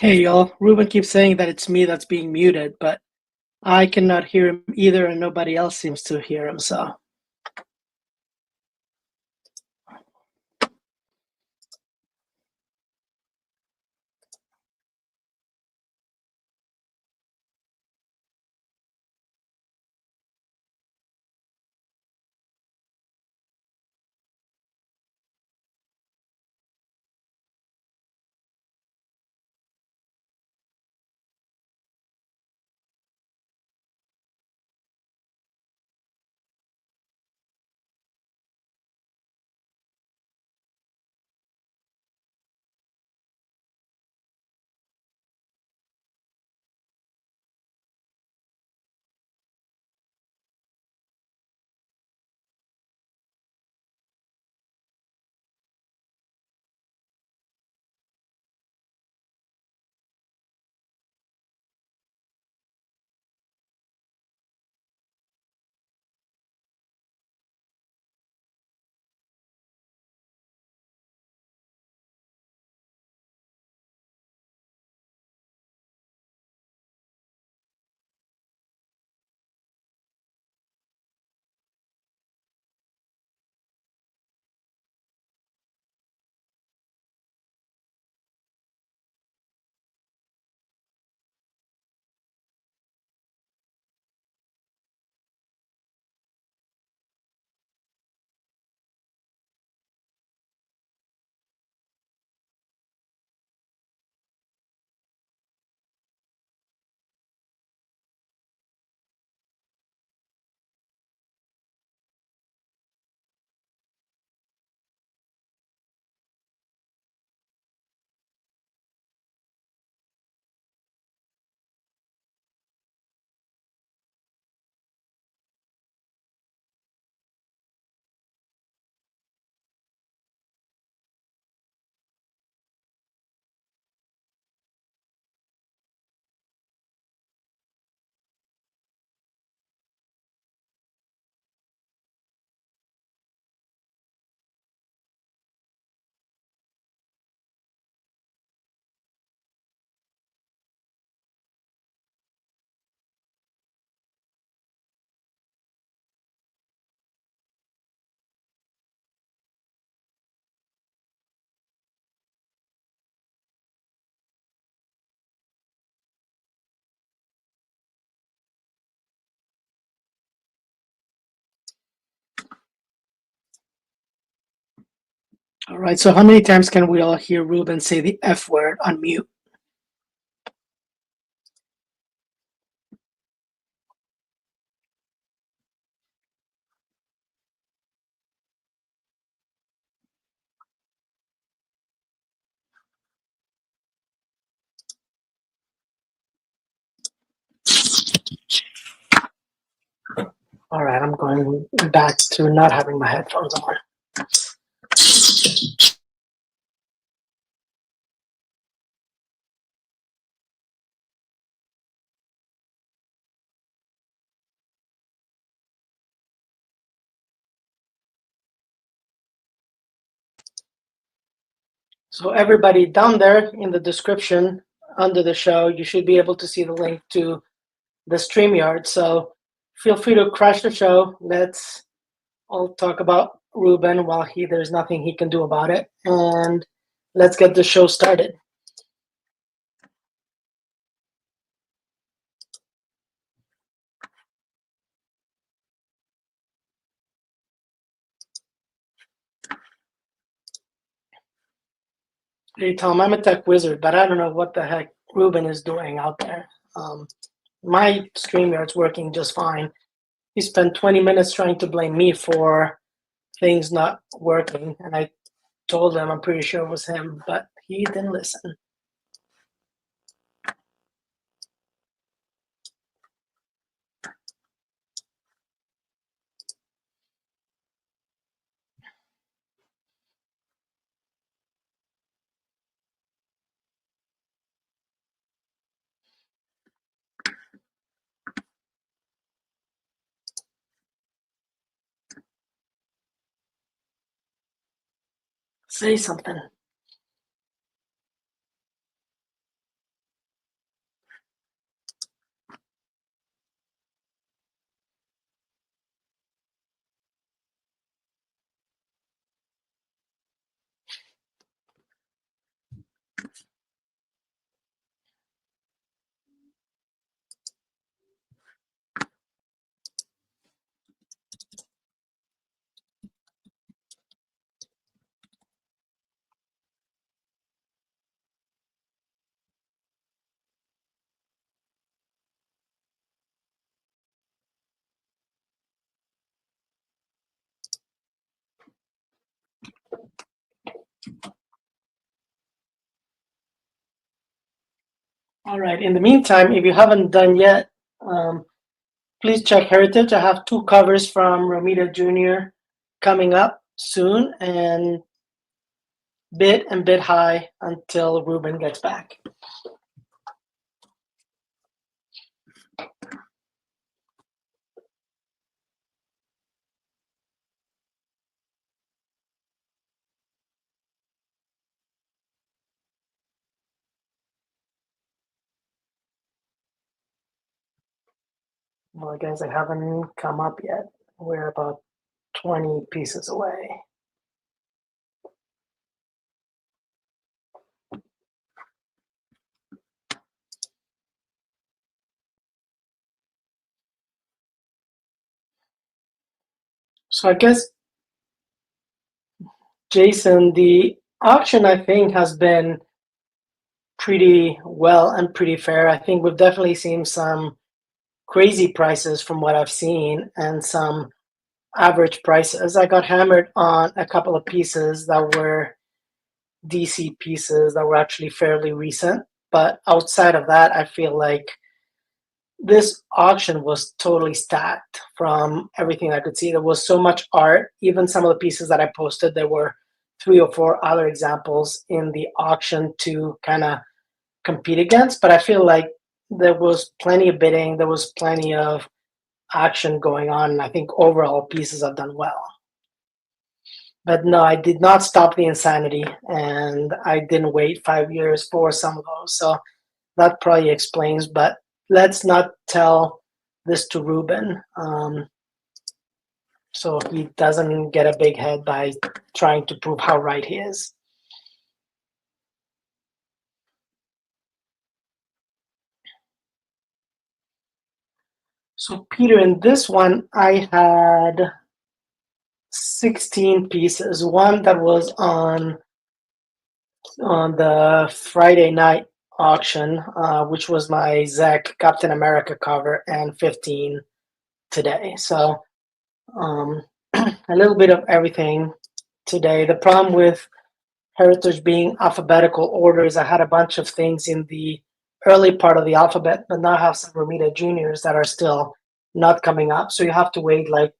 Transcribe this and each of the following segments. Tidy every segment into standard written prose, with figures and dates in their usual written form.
Hey y'all, Ruben keeps saying that it's me that's being muted, but I cannot hear him either, and nobody else seems to hear him, so. All right, so how many times can we all hear Ruben say the F word on mute? All right, I'm going back to not having my headphones on. So everybody down there in the description under the show, you should be able to see the link to the StreamYard. So feel free to crash the show. Let's all talk about Ruben while there's nothing he can do about it. And let's get the show started. Hey Tom, I'm a tech wizard, but I don't know what the heck Ruben is doing out there. My StreamYard's working just fine. He spent 20 minutes trying to blame me for things not working, and I told him I'm pretty sure it was him, but he didn't listen. Say something. All right, in the meantime, if you haven't done yet, please check Heritage. I have 2 covers from Romita Jr. coming up soon, and bid and bid high until Ruben gets back. Well, guys, I haven't come up yet. We're about 20 pieces away. So I guess, Jason, the auction, I think, has been pretty well and pretty fair. I think we've definitely seen some crazy prices from what I've seen and some average prices. I got hammered on a couple of pieces that were DC pieces that were actually fairly recent. But outside of that, I feel like this auction was totally stacked from everything I could see. There was so much art. Even some of the pieces that I posted, there were 3 or 4 other examples in the auction to kind of compete against. But I feel like there was plenty of bidding. There was plenty of action going on. And I think overall pieces have done well. But no, I did not stop the insanity, and I didn't wait 5 years for some of those. So that probably explains. But let's not tell this to Ruben, so he doesn't get a big head by trying to prove how right he is. So Peter, in this one, I had 16 pieces. One that was on the Friday night auction, which was my Zach Captain America cover, and 15 today. So a little bit of everything today. The problem with Heritage being alphabetical order is I had a bunch of things in the early part of the alphabet, but now I have some Romita Juniors that are still not coming up. So you have to wait like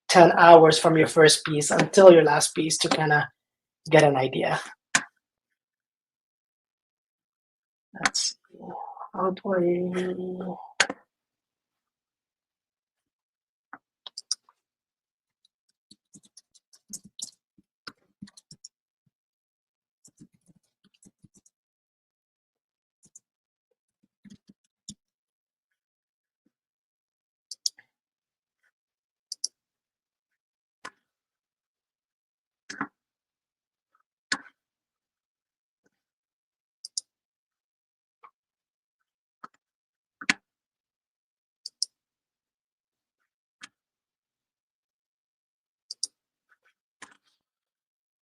10 hours from your first piece until your last piece to kind of get an idea. Let's see. How do I...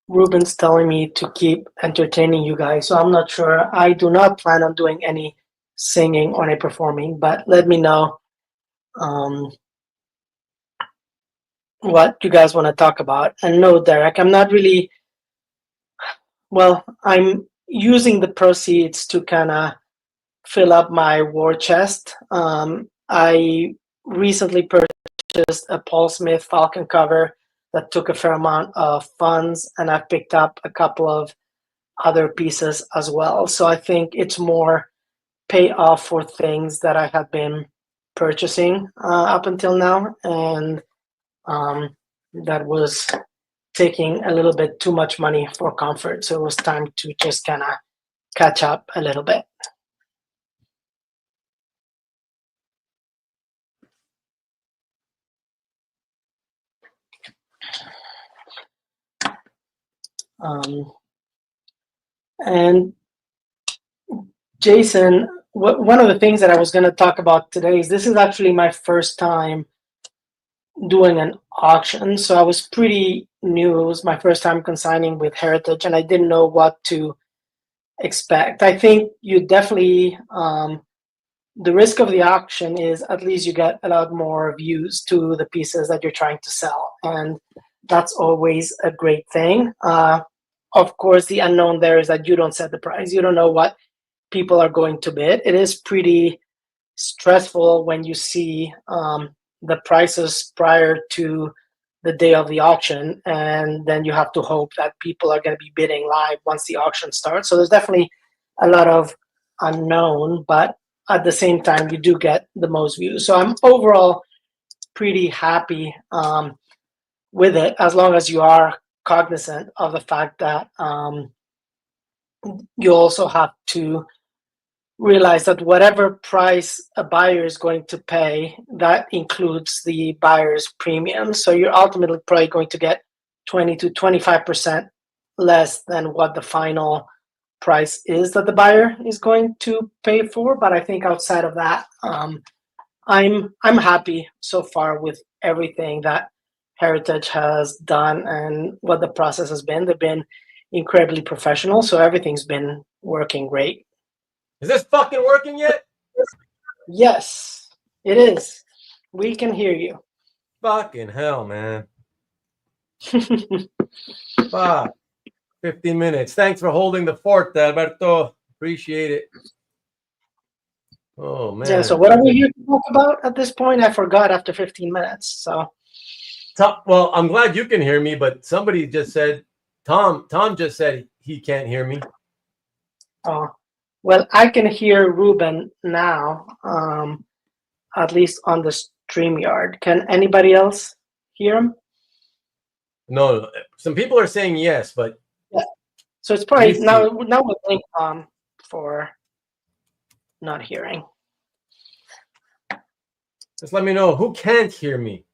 Ruben's telling me to keep entertaining you guys, so I'm not sure. I do not plan on doing any singing or any performing, but let me know what you guys want to talk about. And no, Derek, I'm not really, well, I'm using the proceeds to kind of fill up my war chest. I recently purchased a Paul Smith Falcon cover that took a fair amount of funds, and I've picked up a couple of other pieces as well. So I think it's more payoff for things that I have been purchasing up until now, and that was taking a little bit too much money for comfort. So it was time to just kind of catch up a little bit. And Jason, one of the things that I was going to talk about today is this is actually my first time doing an auction. So I was pretty new. It was my first time consigning with Heritage, and I didn't know what to expect. I think you definitely, the risk of the auction is at least you get a lot more views to the pieces that you're trying to sell. And that's always a great thing. Of course, the unknown there is that you don't set the price. You don't know what people are going to bid. It is pretty stressful when you see the prices prior to the day of the auction, and then you have to hope that people are going to be bidding live once the auction starts. So there's definitely a lot of unknown, but at the same time, you do get the most views. So I'm overall pretty happy with it, as long as you are cognizant of the fact that you also have to realize that whatever price a buyer is going to pay, that includes the buyer's premium. So you're ultimately probably going to get 20 to 25% less than what the final price is that the buyer is going to pay for. But I think outside of that, I'm happy so far with everything that Heritage has done and what the process has been. They've been incredibly professional, so everything's been working great. Is this fucking working yet? Yes, it is. We can hear you. Fucking hell, man. Fuck. 15 minutes. Thanks for holding the fort, Alberto. Appreciate it. Oh, man. Yeah, so what are we here to talk about at this point? I forgot after 15 minutes. So, well, I'm glad you can hear me, but somebody just said, Tom just said he can't hear me. oh, well, I can hear Ruben now, at least on the StreamYard. Can anybody else hear him? No, some people are saying yes, but yeah. So it's probably now we'll thank Tom for not hearing. Just let me know who can't hear me.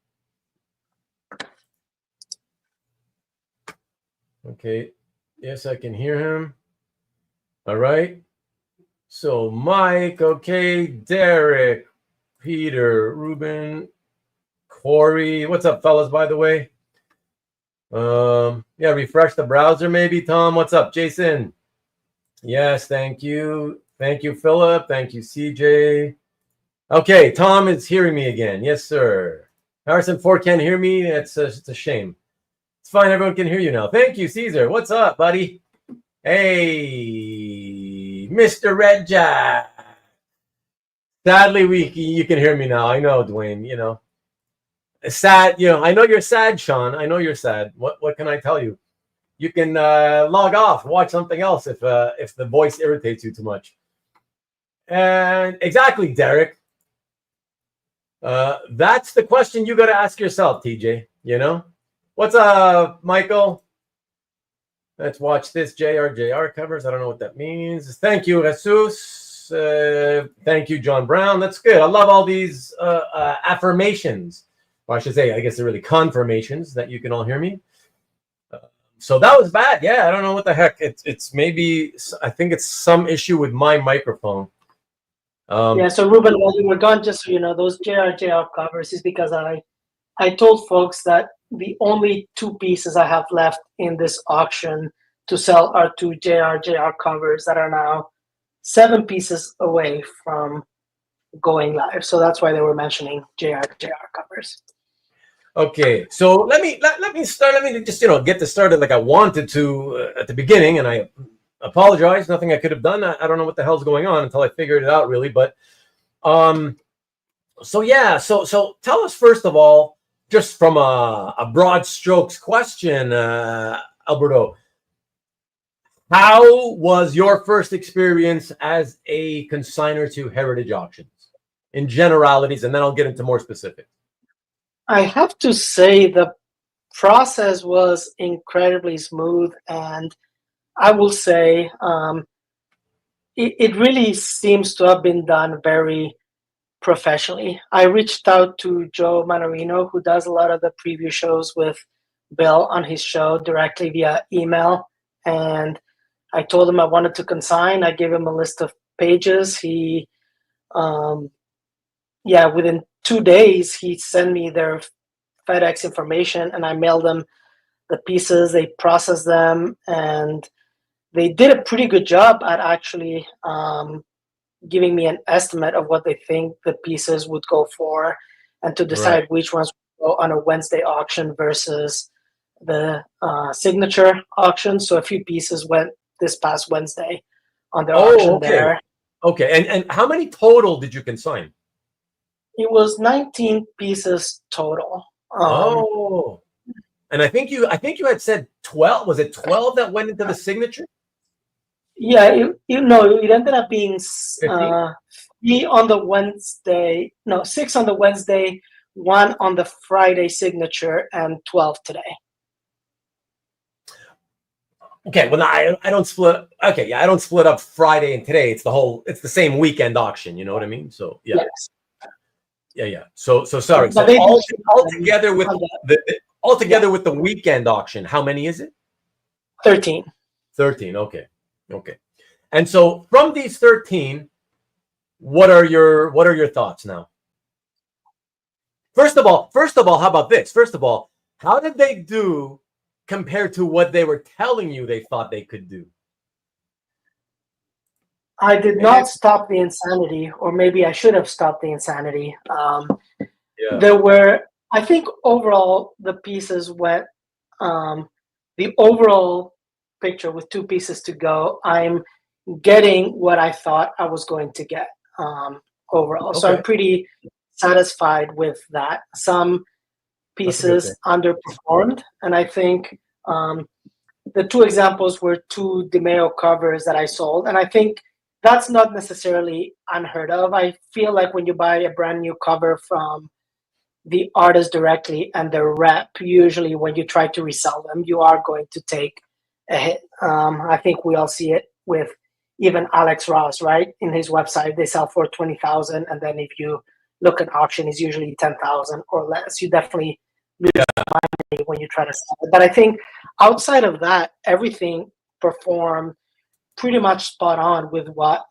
Okay. Yes, I can hear him. All right. So Mike, okay, Derek, Peter, Ruben, Corey. What's up, fellas, by the way? Yeah, refresh the browser maybe. Tom, what's up? Jason. Yes, thank you. Thank you, Philip. Thank you, CJ. Okay, Tom is hearing me again. Yes, sir. Harrison Ford can't hear me. It's a shame. It's fine. Everyone can hear you now. Thank you, Caesar. What's up, buddy? Hey, Mr. Red Jack. Sadly, you can hear me now. I know, Dwayne. You know, sad. You know, I know you're sad, Sean. I know you're sad. What can I tell you? You can log off, watch something else if the voice irritates you too much. And exactly, Derek. That's the question you got to ask yourself, TJ. You know, what's up, Michael? Let's watch this JR covers. I don't know what that means. Thank you, Jesus. Thank you, John Brown. That's good. I love all these affirmations. Or I should say, I guess they're really confirmations that you can all hear me. So that was bad. Yeah, I don't know what the heck. It's maybe, I think it's some issue with my microphone. Yeah, so Ruben, while you were gone, just so you know, those JR covers is because I told folks that the only two pieces I have left in this auction to sell are two JR covers that are now 7 pieces away from going live. So that's why they were mentioning JR covers. Okay, so let me start. Let me just get this started like I wanted to at the beginning, and I apologize. Nothing I could have done. I don't know what the hell's going on until I figured it out, really. But so yeah, so tell us first of all, just from a broad strokes question, Alberto, how was your first experience as a consignor to Heritage Auctions in generalities, and then I'll get into more specifics. I have to say the process was incredibly smooth, and I will say it really seems to have been done very professionally. I reached out to Joe Manorino, who does a lot of the preview shows with Bill on his show, directly via email, and I told him I wanted to consign. I gave him a list of pages. He within 2 days, he sent me their FedEx information, and I mailed them the pieces. They processed them, and they did a pretty good job at actually giving me an estimate of what they think the pieces would go for, and to decide which ones would go on a Wednesday auction versus the signature auction. So a few pieces went this past Wednesday on their Oh, auction okay. there. Okay. And how many total did you consign? It was 19 pieces total. Oh. And I think you had said 12. Was it 12 that went into the signature? Yeah, it ended up being 15? 3 on the Wednesday, no, 6 on the Wednesday, 1 on the Friday signature, and 12 today. Okay, well, no, I don't split. Okay, yeah, I don't split up Friday and today. It's the same weekend auction. You know what I mean? So yeah, Yes. yeah. So sorry. But So they all do together with with the weekend auction, how many is it? 13. 13. Okay. And so from these 13, what are your thoughts now? First of all, how about this? First of all, how did they do compared to what they were telling you they thought they could do? I did not stop the insanity, or maybe I should have stopped the insanity. Yeah. There were, I think, overall the pieces went. The overall picture with 2 pieces to go, I'm getting what I thought I was going to get overall. So Okay. I'm pretty satisfied with that. Some That's a good thing. pieces underperformed, and I think the 2 examples were 2 DeMeo covers that I sold, and I think that's not necessarily unheard of. I feel like when you buy a brand new cover from the artist directly and the rep, usually when you try to resell them, you are going to take a hit. I think we all see it with even Alex Ross, right? In his website, they sell for 20,000, and then if you look at auction, it's usually 10,000 or less. You definitely lose money when you try to sell it. But I think outside of that, everything performed pretty much spot on with what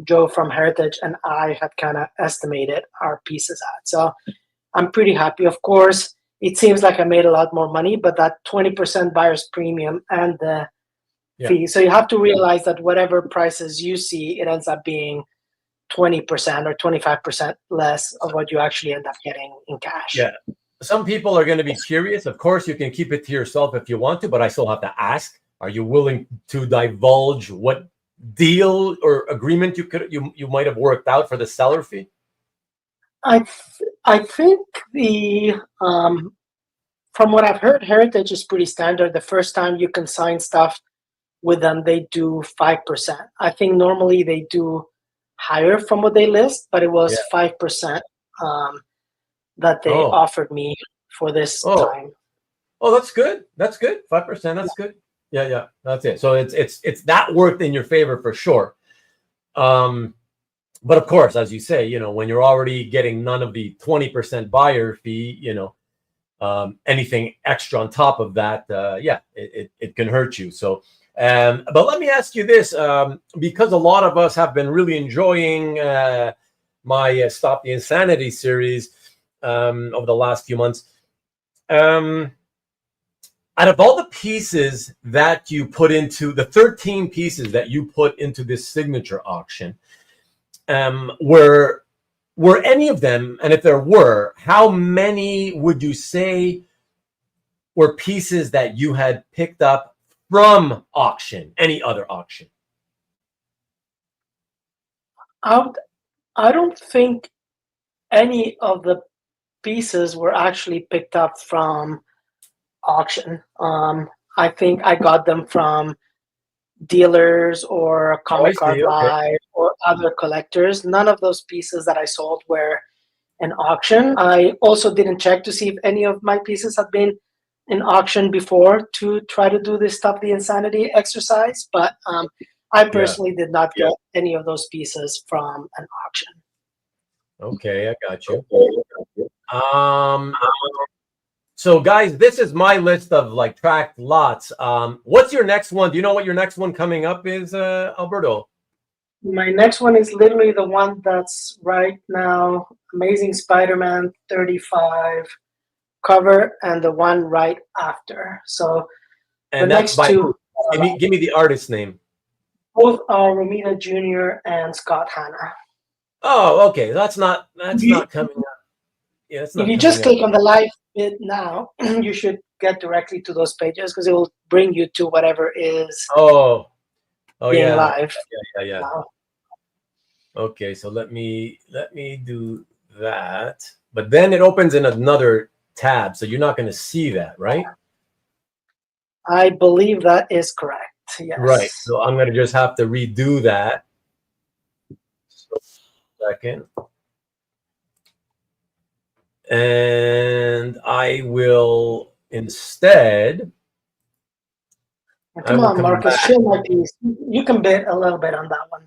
Joe from Heritage and I had kind of estimated our pieces at. So I'm pretty happy. Of course, it seems like I made a lot more money, but that 20% buyer's premium and the fee. So you have to realize that whatever prices you see, it ends up being 20% or 25% less of what you actually end up getting in cash. Yeah. Some people are going to be curious. Of course, you can keep it to yourself if you want to, but I still have to ask, are you willing to divulge what deal or agreement you might have worked out for the seller fee? I think from what I've heard, Heritage is pretty standard. The first time you can sign stuff with them, they do 5%. I think normally they do higher from what they list, but it was 5% that they offered me for this time. Oh, that's good. 5%. That's good. Yeah. That's it. So it's that worked in your favor for sure. But of course, as you say, when you're already getting none of the 20% buyer fee, anything extra on top of that, it can hurt you. So, but let me ask you this, because a lot of us have been really enjoying my Stop the Insanity series over the last few months. Out of all the pieces that you put into the 13 pieces that you put into this signature auction, were any of them, and if there were, how many would you say were pieces that you had picked up from auction, any other auction? I don't think any of the pieces were actually picked up from auction. I think I got them from dealers or Comic Card Live or other collectors. None of those pieces that I sold were an auction. I also didn't check to see if any of my pieces had been in auction before to try to do this Stop the Insanity exercise, but I personally did not get any of those pieces from an auction. Okay, I got you. So guys, this is my list of like tracked lots. What's your next one? Do you know what your next one coming up is, Alberto? My next one is literally the one that's right now, Amazing Spider-Man 35 cover, and the one right after. So and the next two. Give me the artist name. Both are Romita Jr. and Scott Hanna. Oh, okay. That's not coming up. Yeah, it's not. If you just click on the live bit now, you should get directly to those pages because it will bring you to whatever is. Oh, Oh being yeah, live. yeah. Now. Okay, so let me do that. But then it opens in another tab, so you're not going to see that, right? I believe that is correct. Right. Yes. So I'm going to just have to redo that. So, second. And I will instead. Come on, Marcus, share my piece. You can bet a little bit on that one.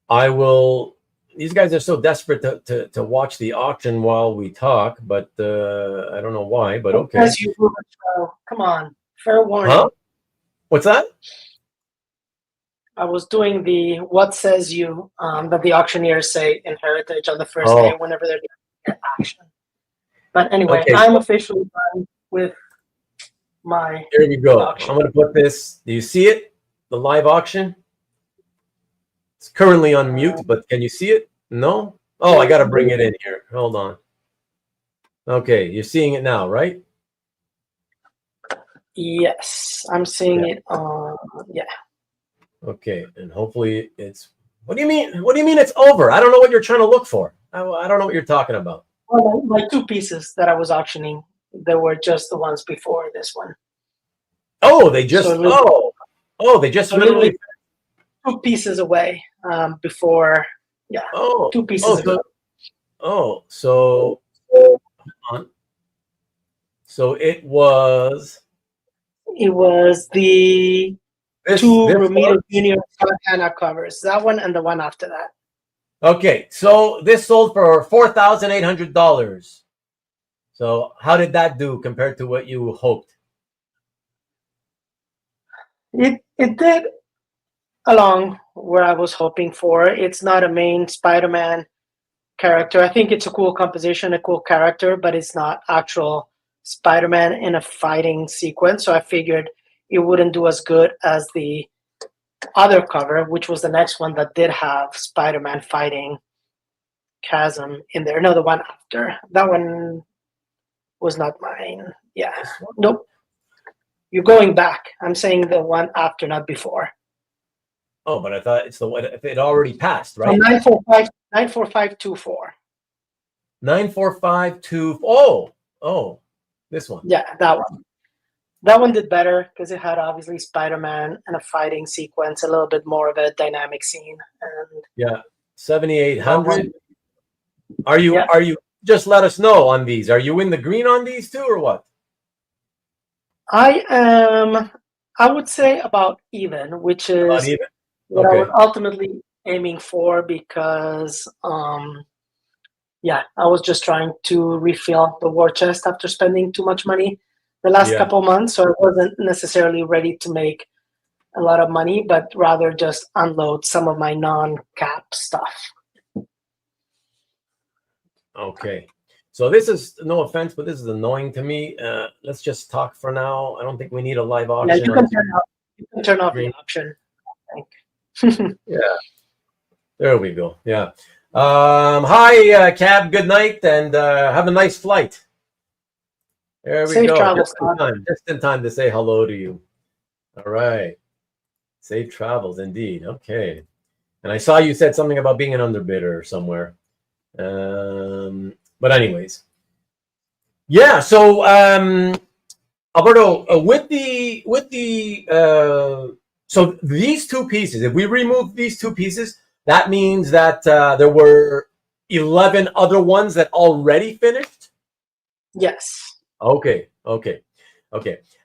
I will. These guys are so desperate to watch the auction while we talk, but I don't know why. But okay. As you move, come on, fair warning. Huh? What's that? I was doing the what says you that the auctioneers say in Heritage on the first day whenever they're doing action. But anyway, okay, I'm officially done with my. Here we go. Auction. I'm going to put this. Do you see it? The live auction. It's currently on mute, but can you see it? No? Oh, I got to bring it in here. Hold on. Okay, you're seeing it now, right? Yes, I'm seeing it. Yeah. Okay, and hopefully it's. What do you mean? What do you mean it's over? I don't know what you're trying to look for. I don't know what you're talking about. Well, my two pieces that I was auctioning, they were just the ones before this one. Oh, they just. They just literally 2 pieces away before. Yeah. 2 pieces ago. So it was. It was the two Romita Junior Santana covers. That one and the one after that. Okay, so this sold for $4,800. So how did that do compared to what you hoped? It did along where I was hoping for. It's not a main Spider-Man character. I think it's a cool composition, a cool character, but it's not actual Spider-Man in a fighting sequence. So I figured it wouldn't do as good as the other cover, which was the next one that did have Spider-Man fighting Chasm in there. No, the one after. That one was not mine. Yeah. Nope. You're going back. I'm saying the one after, not before. Oh, but I thought it's the one it already passed, right? So 94524. 94524. Oh, this one. Yeah, that one. That one did better because it had obviously Spider-Man and a fighting sequence, a little bit more of a dynamic scene. And yeah, 7,800. Are you just let us know on these? Are you in the green on these too, or what? I am, I would say about even, which is what I was ultimately aiming for because, yeah, I was just trying to refill the war chest after spending too much money the last couple months. So I wasn't necessarily ready to make a lot of money, but rather just unload some of my non-cap stuff. Okay. So this is, no offense, but this is annoying to me. Let's just talk for now. I don't think we need a live auction. Yeah, you can turn off the option, I think. Yeah. There we go. Yeah. Hi, Cab. Good night, and have a nice flight. There we Safe go. travels. Just in time to say hello to you. All right. Safe travels, indeed. Okay. And I saw you said something about being an underbidder somewhere. But anyways, yeah. So Alberto, so these two pieces, if we remove these two pieces, that means that there were 11 other ones that already finished. Yes. Okay.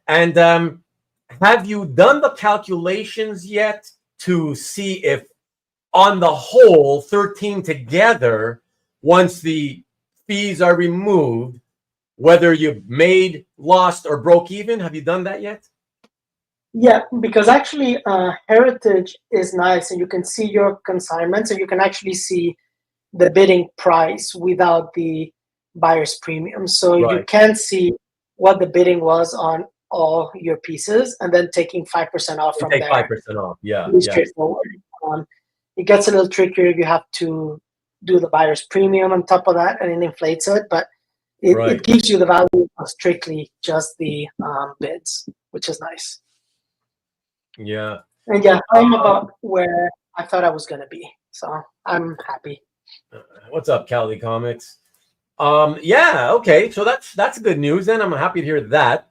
And have you done the calculations yet to see if, on the whole, 13 together, once the fees are removed, whether you've made, lost, or broke even? Have you done that yet? Yeah, because actually Heritage is nice, and you can see your consignments, and you can actually see the bidding price without the buyer's premium. So you can see what the bidding was on all your pieces, and then taking 5% off from there. Take 5% off, yeah. Straightforward. It gets a little trickier if you have to do the buyer's premium on top of that, and it inflates it, but it gives you the value of strictly just the bids. which is nice. Yeah. And yeah, I'm about where I thought I was gonna be, so I'm happy. What's up, Cali Comics? Yeah, okay. So that's good news. Then I'm happy to hear that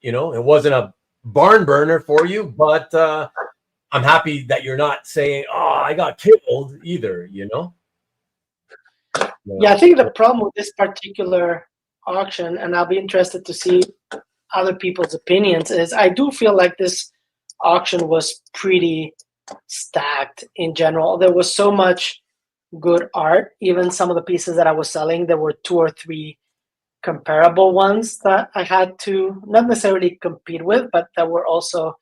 it wasn't a barn burner for you, but I'm happy that you're not saying, "Oh, I got killed," either. Yeah, I think the problem with this particular auction, and I'll be interested to see other people's opinions, is I do feel like this auction was pretty stacked in general. There was so much good art. Even some of the pieces that I was selling, there were 2 or 3 comparable ones that I had to not necessarily compete with, but that were also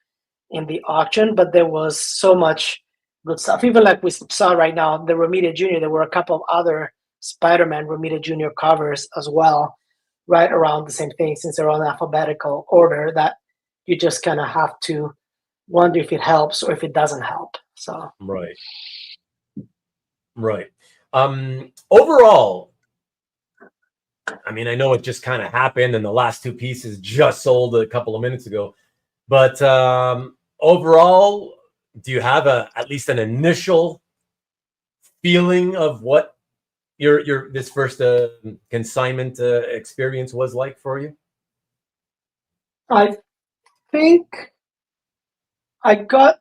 in the auction. But there was so much good stuff. Even like we saw right now, the Romita Jr., there were a couple of other Spider-Man Romita Jr. covers as well, right around the same thing, since they're on alphabetical order, that you just kind of have to wonder if it helps or if it doesn't help. So right. Overall, I mean, I know it just kind of happened, and the last 2 pieces just sold a couple of minutes ago. But overall, do you have at least an initial feeling of what your this first consignment experience was like for you? I think I got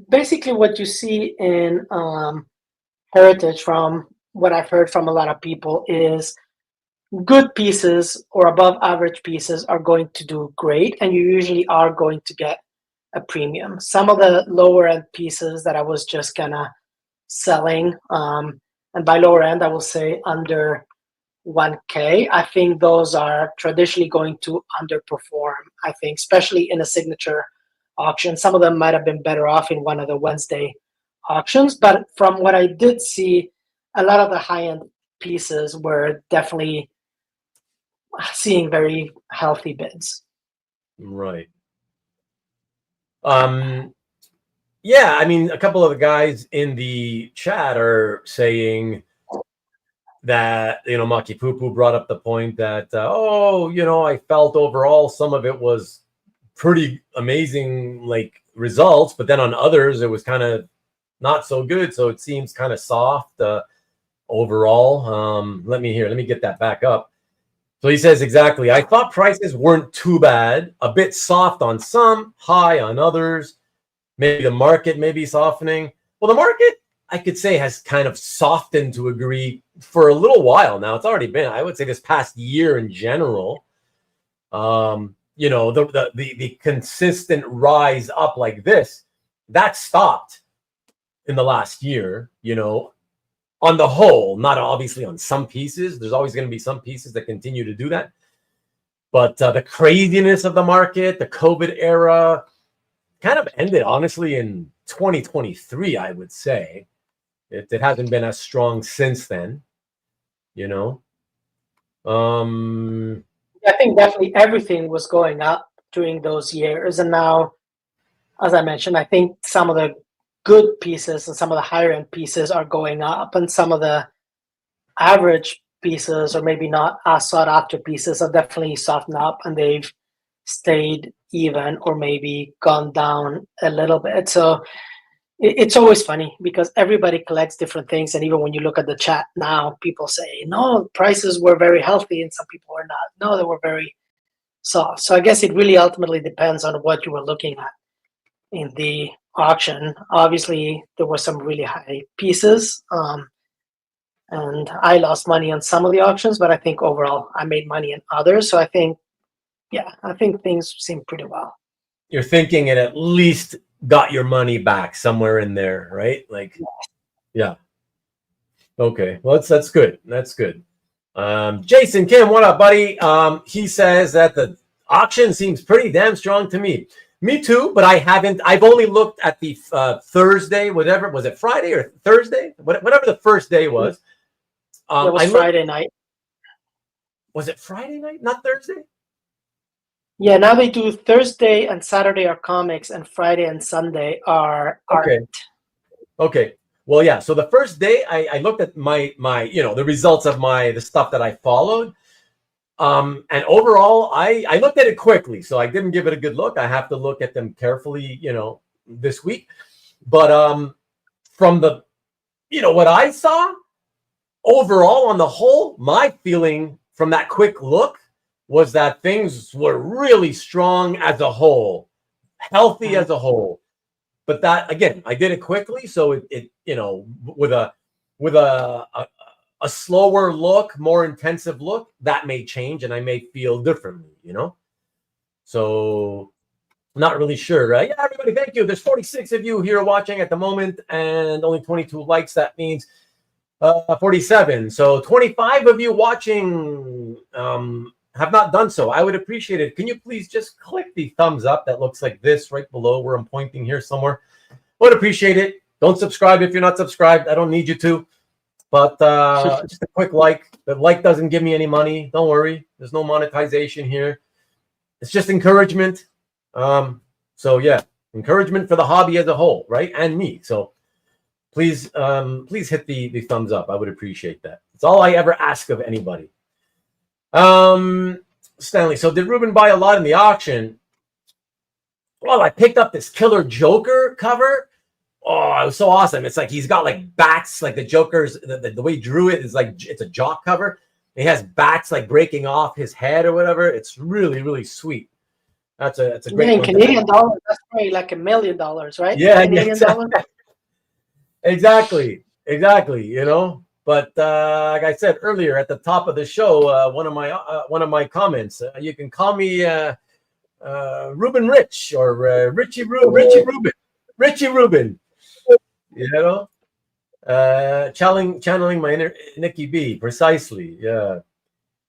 basically what you see in Heritage, from what I've heard from a lot of people, is good pieces or above average pieces are going to do great, and you usually are going to get a premium. Some of the lower end pieces that I was just kind of selling, and by lower end, I will say under 1K, I think those are traditionally going to underperform. I think, especially in a signature auction, some of them might have been better off in one of the Wednesday auctions. But from what I did see, a lot of the high end pieces were definitely seeing very healthy bids. Right. Yeah, I mean, a couple of the guys in the chat are saying that, Maki Poo brought up the point that, I felt overall some of it was pretty amazing, like, results, but then on others, it was kind of not so good. So it seems kind of soft overall. Let me get that back up. So he says, exactly, I thought prices weren't too bad, a bit soft on some, high on others. Maybe the market may be softening. Well, the market, I could say, has kind of softened to a degree for a little while now. It's already been, I would say, this past year in general. The consistent rise up like this, that stopped in the last year, on the whole, not obviously on some pieces. There's always going to be some pieces that continue to do that. But the craziness of the market, the COVID era, kind of ended, honestly, in 2023, I would say. It hasn't been as strong since then, I think definitely everything was going up during those years. And now, as I mentioned, I think some of the good pieces and some of the higher end pieces are going up, and some of the average pieces, or maybe not as sought after pieces, are definitely softened up and they've stayed even or maybe gone down a little bit. So it's always funny because everybody collects different things. And even when you look at the chat now, people say, no, prices were very healthy, and some people are not. No, they were very soft. So I guess it really ultimately depends on what you were looking at in the auction. Obviously, there were some really high pieces. And I lost money on some of the auctions, but I think overall I made money in others. So I think things seem pretty well. You're thinking it at least got your money back somewhere in there, right? Like, yeah. Okay, well, that's good. That's good. Jason Kim, what up, buddy? He says that the auction seems pretty damn strong to me. Me too, but I've only looked at the Thursday, whatever, was it Friday or Thursday? Whatever the first day was. It was Friday night. Was it Friday night, not Thursday? Yeah, now they do Thursday and Saturday are comics, and Friday and Sunday are art. Okay. Well, yeah. So the first day I looked at my the results of the stuff that I followed. And overall, I looked at it quickly, so I didn't give it a good look. I have to look at them carefully, this week. But from the, what I saw overall on the whole, my feeling from that quick look was that things were really strong as a whole, healthy as a whole. But that, again, I did it quickly, so it with a slower look, more intensive look, that may change and I may feel differently, So not really sure, right? Yeah, everybody, thank you. There's 46 of you here watching at the moment and only 22 likes. That means 47. So 25 of you watching have not done so. I would appreciate it. Can you please just click the thumbs up that looks like this right below where I'm pointing here somewhere? Would appreciate it. Don't subscribe if you're not subscribed. I don't need you to. But just a quick like. The like doesn't give me any money. Don't worry. There's no monetization here. It's just encouragement. So yeah, encouragement for the hobby as a whole, right? And me. So please hit the thumbs up. I would appreciate that. It's all I ever ask of anybody. Stanley, so did Ruben buy a lot in the auction? Well, I picked up this killer Joker cover. Oh, it was so awesome. It's like he's got like bats, like the Joker's, the way he drew it is like it's a jock cover. He has bats like breaking off his head or whatever. It's really, really sweet. That's a great one. Canadian dollars, that's probably like $1 million, right? Yeah, Canadian dollars. Exactly. But like I said earlier at the top of the show, one of my comments, you can call me Ruben Rich or Richie Ruben. Channeling my inner Nikki B. Precisely. Yeah.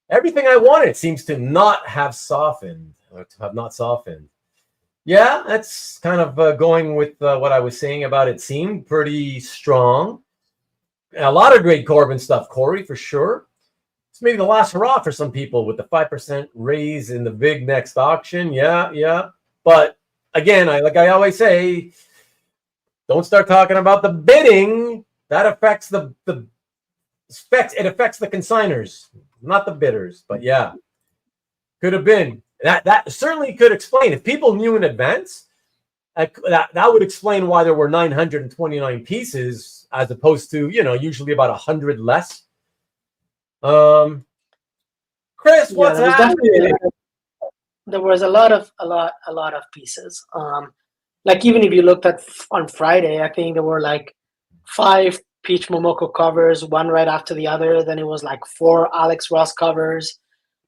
Everything I wanted seems to not have softened or to have not softened. Yeah, that's kind of going with what I was saying about it. Seemed pretty strong. A lot of great Corbin stuff, Corey, for sure. It's maybe the last hurrah for some people with the 5% raise in the big next auction. Yeah. But again, like I always say, don't start talking about the bidding. That affects the specs. It affects the consigners, not the bidders. But yeah, could have been. That certainly could explain. If people knew in advance, that would explain why there were 929 pieces as opposed to, usually about 100 less. Chris, what's happening? There was a lot of pieces. Like even if you looked at on Friday, I think there were like 5 Peach Momoko covers, one right after the other. Then it was like 4 Alex Ross covers.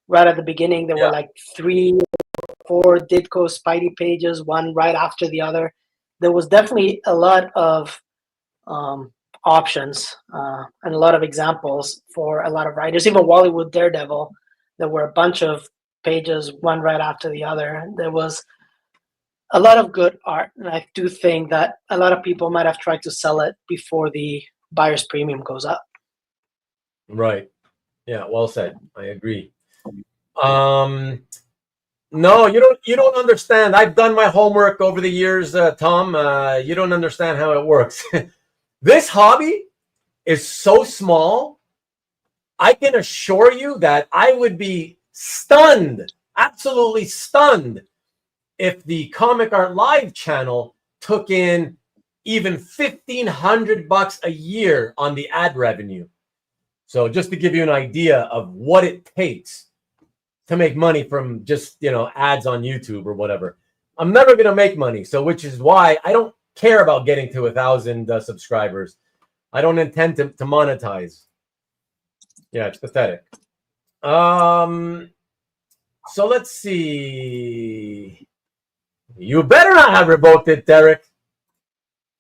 Right at the beginning, there were like 3 or 4 Ditko Spidey pages, one right after the other. There was definitely a lot of options and a lot of examples for a lot of writers. Even Wallywood Daredevil, there were a bunch of pages, one right after the other. There was a lot of good art, and I do think that a lot of people might have tried to sell it before the buyer's premium goes up. Right. Yeah, well said. I agree. No, you don't understand. I've done my homework over the years, Tom. You don't understand how it works. This hobby is so small. I can assure you that I would be stunned, absolutely stunned, if the Comic Art Live channel took in even $1,500 a year on the ad revenue. So just to give you an idea of what it takes to make money from just, ads on YouTube or whatever. I'm never going to make money. So which is why I don't care about getting to 1,000 subscribers. I don't intend to monetize. Yeah, it's pathetic. So let's see. You better not have revoked it, Derek.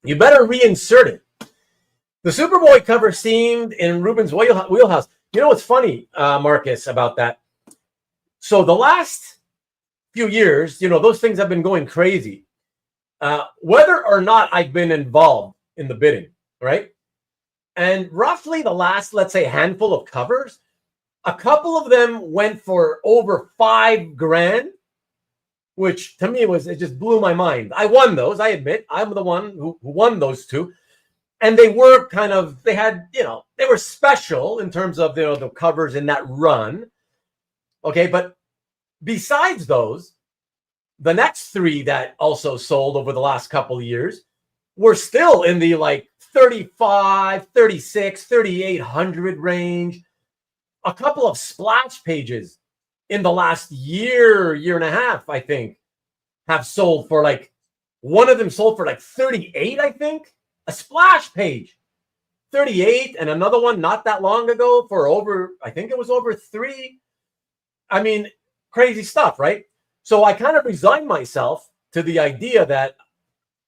You better reinsert it. The Superboy cover seemed in Ruben's wheelhouse. You know what's funny, Marcus, about that? So the last few years, those things have been going crazy. Whether or not I've been involved in the bidding, right? And roughly the last, let's say, handful of covers, a couple of them went for over $5,000, which to me it just blew my mind. I won those, I admit. I'm the one who won those 2. And they were they had, they were special in terms of, the covers in that run. Okay, but besides those, the next 3 that also sold over the last couple of years were still in the like 35, 36, 3,800 range. A couple of splash pages in the last year and a half, I think, have sold for like, one of them sold for like 38, I think. A splash page, 38, and another one not that long ago for over, I think it was over 3. I mean, crazy stuff, right? So I kind of resigned myself to the idea that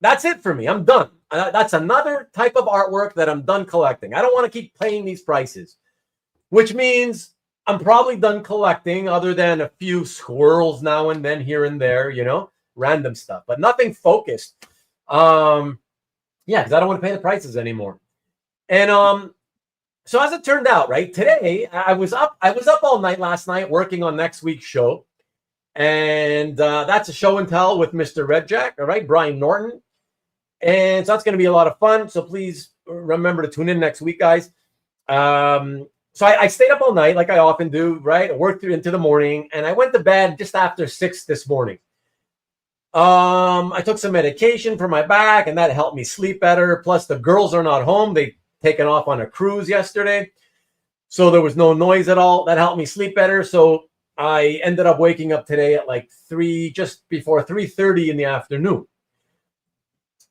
that's it for me. I'm done. That's another type of artwork that I'm done collecting. I don't want to keep paying these prices, which means I'm probably done collecting other than a few squirrels now and then here and there, you know, random stuff, but nothing focused. Yeah, because I don't want to pay the prices anymore. And so as it turned out, right, today I was up all night last night working on next week's show. And that's a show and tell with Mr. Redjack, all right, Brian Norton. And so that's going to be a lot of fun. So please remember to tune in next week, guys. So I stayed up all night like I often do, right? I worked through into the morning, and I went to bed just after 6 this morning. I took some medication for my back, and that helped me sleep better. Plus, the girls are not home. They've taken off on a cruise yesterday. So there was no noise at all. That helped me sleep better. So I ended up waking up today at like 3, just before 3:30 in the afternoon.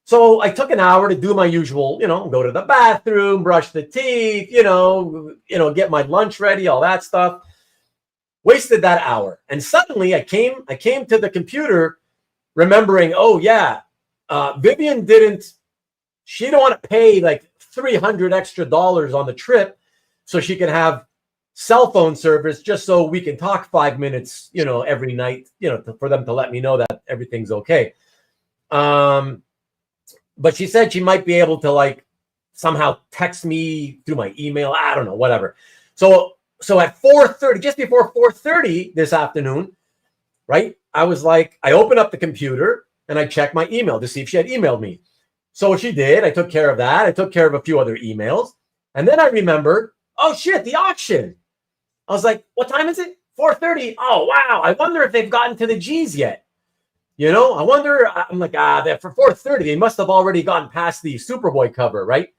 So I took an hour to do my usual, you know, go to the bathroom, brush the teeth, you know, get my lunch ready, all that stuff. Wasted that hour. And suddenly I came to the computer remembering, oh yeah, Vivian she didn't want to pay like $300 extra on the trip so she can have cell phone service just so we can talk 5 minutes, you know, every night, you know, for them to let me know that everything's okay. But she said she might be able to like somehow text me through my email. I don't know, whatever. So at 4:30, just before 4:30 this afternoon, right? I was like, I opened up the computer and I checked my email to see if she had emailed me. So she did. I took care of that. I took care of a few other emails. And then I remembered, oh shit, the auction. I was like, what time is it? 4:30. Oh, wow. I wonder if they've gotten to the G's yet. You know, I wonder, I'm like, for 4:30, they must have already gotten past the Superboy cover, right?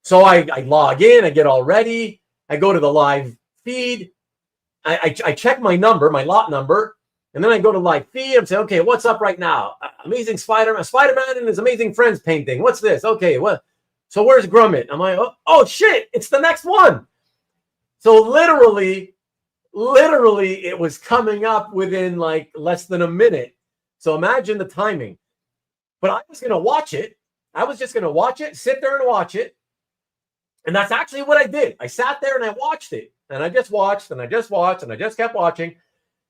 So I log in, I get all ready. I go to the live feed. I check my number, my lot number, and then I go to live feed. I'm saying, okay, what's up right now? Amazing Spider-Man and his Amazing Friends painting. What's this? Okay, what? So where's Grummet? I'm like, oh shit, it's the next one. So literally, it was coming up within like less than a minute. So imagine the timing. But I was going to watch it. I was just going to watch it, sit there and watch it. And that's actually what I did. I sat there and I watched it. And I just watched and I just watched and I just kept watching.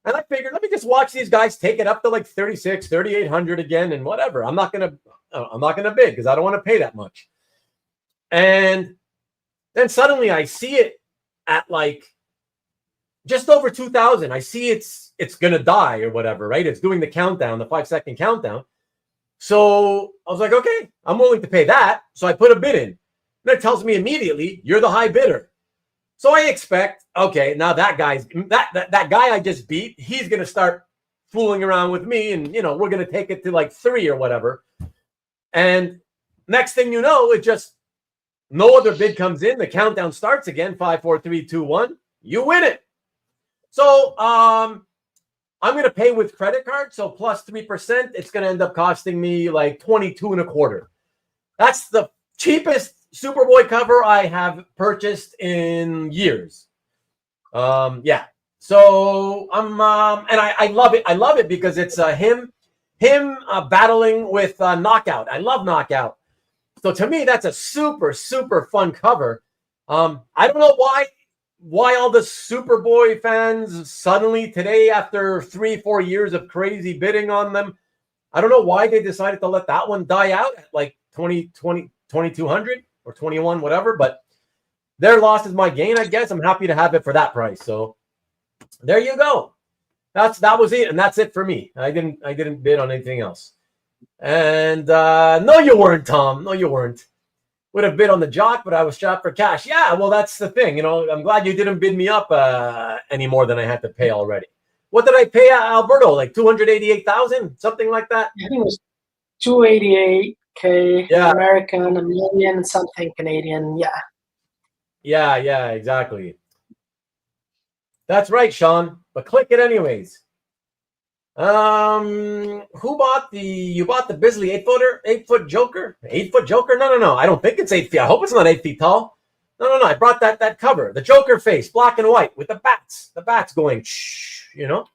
And I figured, let me just watch these guys take it up to like 36, 3,800 again and whatever. I'm not going to bid because I don't want to pay that much. And then suddenly I see it at like just over 2,000. I see it's going to die or whatever, right? It's doing the countdown, the 5-second countdown. So I was like, okay, I'm willing to pay that. So I put a bid in. And it tells me immediately, you're the high bidder. So I expect, okay, now that guy I just beat, he's going to start fooling around with me. And, you know, we're going to take it to like 3 or whatever. And next thing you know, it just, no other bid comes in. The countdown starts again, 5, 4, 3, 2, 1. You win it. So I'm going to pay with credit card. So plus 3%, it's going to end up costing me like 22 and a quarter. That's the cheapest Superboy cover I have purchased in years. Yeah. So I'm and I love it. I love it because it's him battling with Knockout. I love Knockout. So to me, that's a super, super fun cover. I don't know why all the Superboy fans suddenly today, after 3-4 years of crazy bidding on them, I don't know why they decided to let that one die out at like 2,200 or 21, whatever. But their loss is my gain, I guess. I'm happy to have it for that price. So there you go. That was it, and that's it for me. I didn't bid on anything else. And no, you weren't, Tom. No, you weren't. Would have bid on the jock, but I was strapped for cash. Yeah, well, that's the thing. You know, I'm glad you didn't bid me up any more than I had to pay already. What did I pay Alberto? Like 288,000, something like that. I think it was 288K Yeah, American, a million and something Canadian. yeah, exactly. That's right, Sean. But click it anyways. Who bought you bought the Bisley 8 foot Joker? 8 foot Joker? No. I don't think it's 8 feet. I hope it's not 8 feet tall. No. I brought that cover, the Joker face, black and white with the bats going, shh, you know?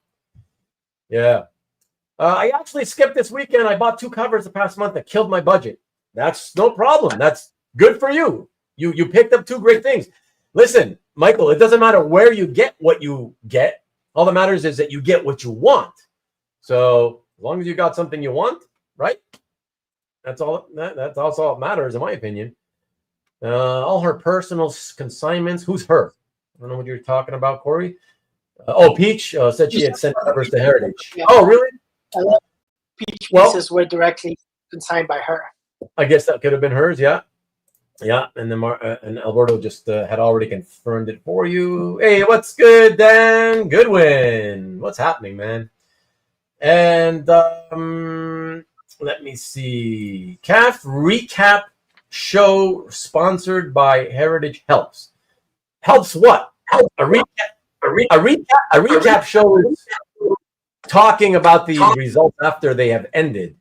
Yeah. I actually skipped this weekend. I bought 2 covers the past month that killed my budget. That's no problem. That's good for you. You picked up 2 great things. Listen, Michael, it doesn't matter where you get what you get. All that matters is that you get what you want. So as long as you got something you want, right? That's all. That's also all that matters, in my opinion. All her personal consignments. Who's her? I don't know what you're talking about, Corey. Peach said she had sent covers to Heritage. Yeah. Oh, really? Peach pieces were directly consigned by her. I guess that could have been hers. Yeah. And then and Alberto just had already confirmed it for you. Hey, what's good, Dan Goodwin? What's happening, man? And let me see. CAF recap show sponsored by Heritage helps. Helps what? A recap show is talking about the results after they have ended.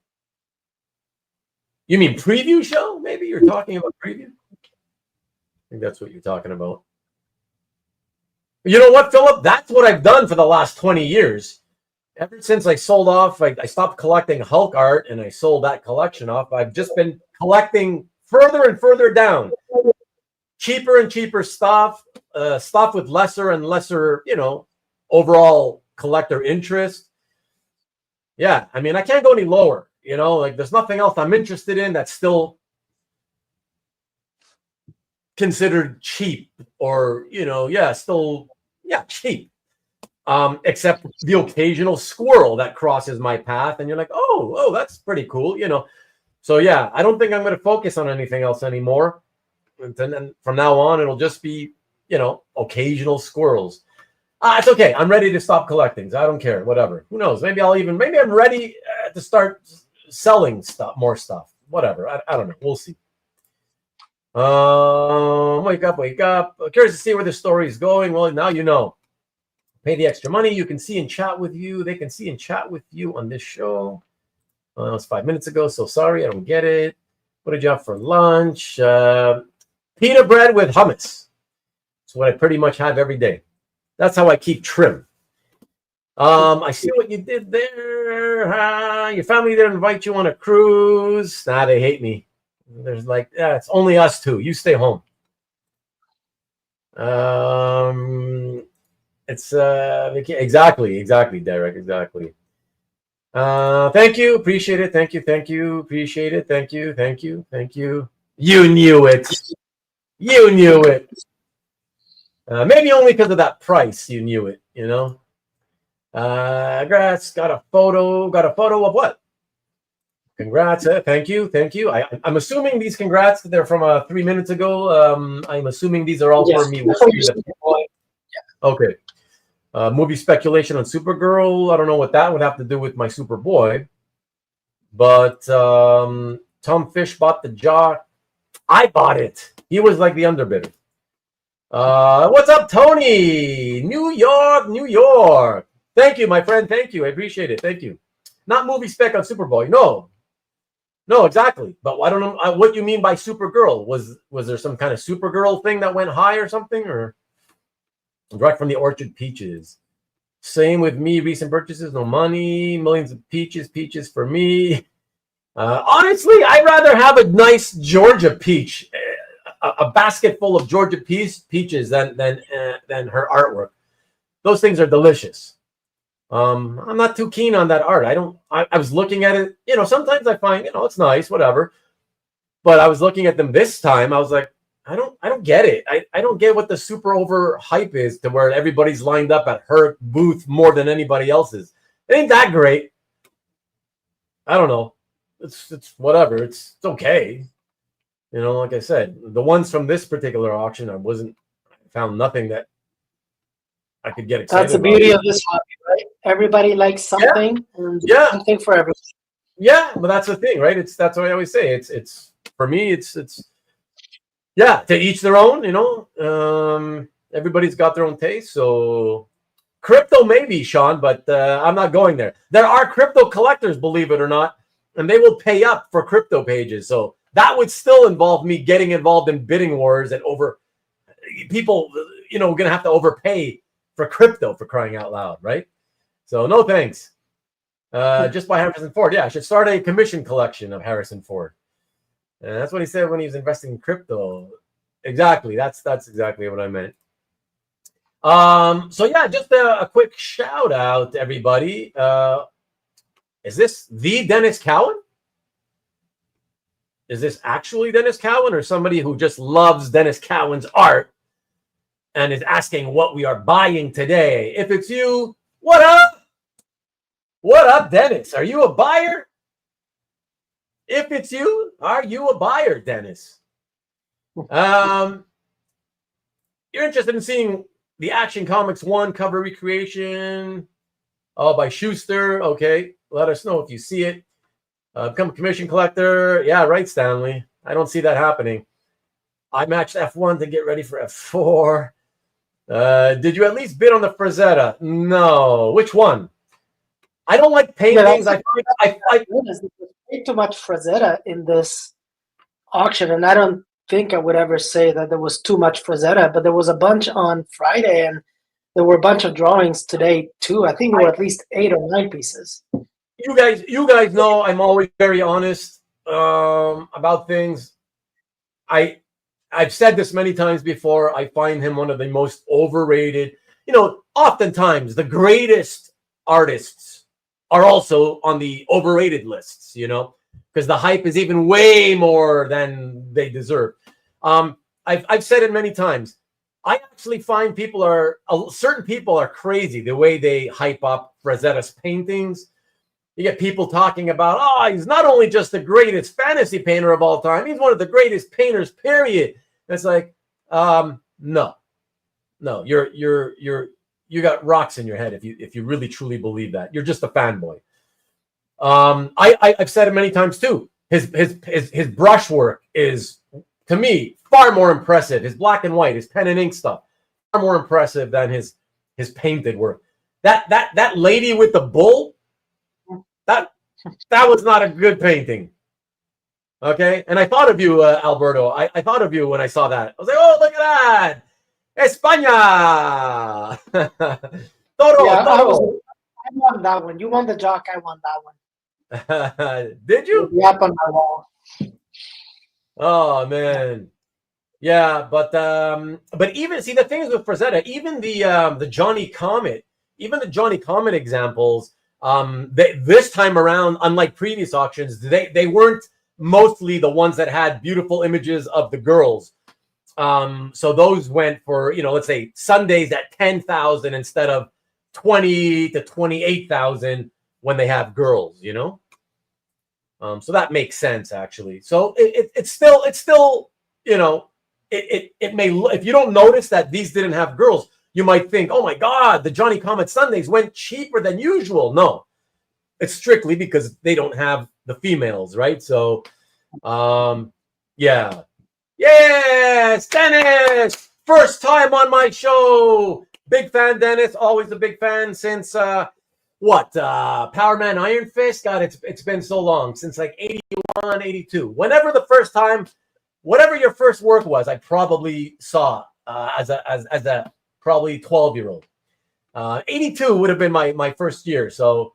You mean preview show? Maybe you're talking about preview? I think that's what you're talking about. You know what, Philip? That's what I've done for the last 20 years. Ever since I sold off, I stopped collecting Hulk art and I sold that collection off. I've just been collecting further and further down. Cheaper and cheaper stuff, stuff with lesser and lesser, overall collector interest. Yeah, I mean, I can't go any lower. Like there's nothing else I'm interested in that's still considered cheap or, cheap. Except the occasional squirrel that crosses my path and you're like, oh, that's pretty cool, So yeah, I don't think I'm going to focus on anything else anymore. And then from now on, it'll just be, occasional squirrels. It's okay. I'm ready to stop collecting. I don't care. Whatever. Who knows? Maybe I'm ready to start selling more stuff. Whatever. I don't know. We'll see. Wake up. Curious to see where the story is going. Well, now you know. Pay the extra money. You can see and chat with you. They can see and chat with you on this show. That was 5 minutes ago, so sorry, I don't get it. What did you have for lunch? Pita bread with hummus. It's what I pretty much have every day. That's how I keep trim. I see what you did there. Your family didn't invite you on a cruise. Nah, they hate me. There's it's only us two. You stay home. It's exactly, Derek, exactly. Thank you, appreciate it. Thank you, appreciate it. Thank you. You knew it. Maybe only because of that price. You knew it. Congrats. Got a photo of what? Congrats. Thank you. I'm assuming these congrats, they're from 3 minutes ago. I'm assuming these are all for me. Okay. Movie speculation on Supergirl. I don't know what that would have to do with my Superboy. But Tom Fish bought the jock. I bought it. He was like the underbidder. What's up, Tony? New York. Thank you, my friend. Thank you. I appreciate it. Thank you. Not movie spec on Superboy. No, exactly. But I don't know what you mean by Supergirl. Was there some kind of Supergirl thing that went high or something? Or direct from the Orchard Peaches. Same with me. Recent purchases, no money. Millions of peaches for me. Honestly, I'd rather have a nice Georgia peach, a basket full of Georgia peaches than her artwork. Those things are delicious. I'm not too keen on that art. I was looking at it. Sometimes I find it's nice, whatever. But I was looking at them this time. I was like, I don't get it. I don't get what the super over hype is to where everybody's lined up at her booth more than anybody else's. It ain't that great. I don't know. It's whatever. It's okay. You know, like I said, the ones from this particular auction, I found nothing that I could get excited That's the about. beauty of this hobby, right? Everybody likes something, and Yeah. something for everybody. Yeah, but that's the thing, right? That's what I always say. It's for me, it's yeah, to each their own, you know. Everybody's got their own taste. So crypto maybe, Sean, but I'm not going there. There are crypto collectors, believe it or not, and they will pay up for crypto pages. So that would still involve me getting involved in bidding wars and over people, you know, going to have to overpay for crypto, for crying out loud, right? So no thanks. Just by Harrison Ford. Yeah, I should start a commission collection of Harrison Ford. And that's what he said when he was investing in crypto. Exactly. That's exactly what I meant. So yeah, just a quick shout out to everybody. Is this the Dennis Cowan? Is this actually Dennis Cowan, or somebody who just loves Dennis Cowan's art and is asking what we are buying today? If it's you, what up? What up, Dennis? Are you a buyer? If it's you, are you a buyer, Dennis? You're interested in seeing the Action Comics 1 cover recreation by Schuster. Okay, let us know if you see it. Become a commission collector. Yeah, right, Stanley. I don't see that happening. I matched F1 to get ready for F4. Did you at least bid on the Frazetta? No. Which one? I don't like paintings. There's way too much Frazetta in this auction, and I don't think I would ever say that there was too much Frazetta, but there was a bunch on Friday, and there were a bunch of drawings today too. I think there were at least 8 or 9 pieces. You guys know I'm always very honest about things. I've said this many times before. I find him one of the most overrated. You know, oftentimes the greatest artists are also on the overrated lists, you know, because the hype is even way more than they deserve. I've said it many times. I actually find certain people are crazy the way they hype up Frazetta's paintings. You get people talking about, oh, he's not only just the greatest fantasy painter of all time, he's one of the greatest painters, period. And it's like, no, you got rocks in your head if you really truly believe that. You're just a fanboy. I've said it many times too. His brushwork is, to me, far more impressive. His black and white, his pen and ink stuff, far more impressive than his painted work. That lady with the bull, that was not a good painting. Okay, and I thought of you, Alberto. I thought of you when I saw that. I was like, oh, look at that, España. Toro. I won that one. You won the jock. I won that one. Did you? Yep, on my wall. Oh man, yeah, but even see, the thing is with Frazetta, even the Johnny Comet, examples, this time around, unlike previous auctions, they weren't mostly the ones that had beautiful images of the girls. So those went for, you know, let's say Sundays at 10,000 instead of 20 to 28,000 when they have girls, you know. So that makes sense actually. So it's still, you know, it may, if you don't notice that these didn't have girls, you might think, oh my God, the Johnny Comet Sundays went cheaper than usual. No, it's strictly because they don't have the females, right? So, yeah. Yes, Dennis! First time on my show. Big fan, Dennis. Always a big fan since, Power Man Iron Fist? God, it's been so long. Since like 81, 82. Whenever the first time, whatever your first work was, I probably saw as a probably 12-year-old. 82 would have been my first year. So,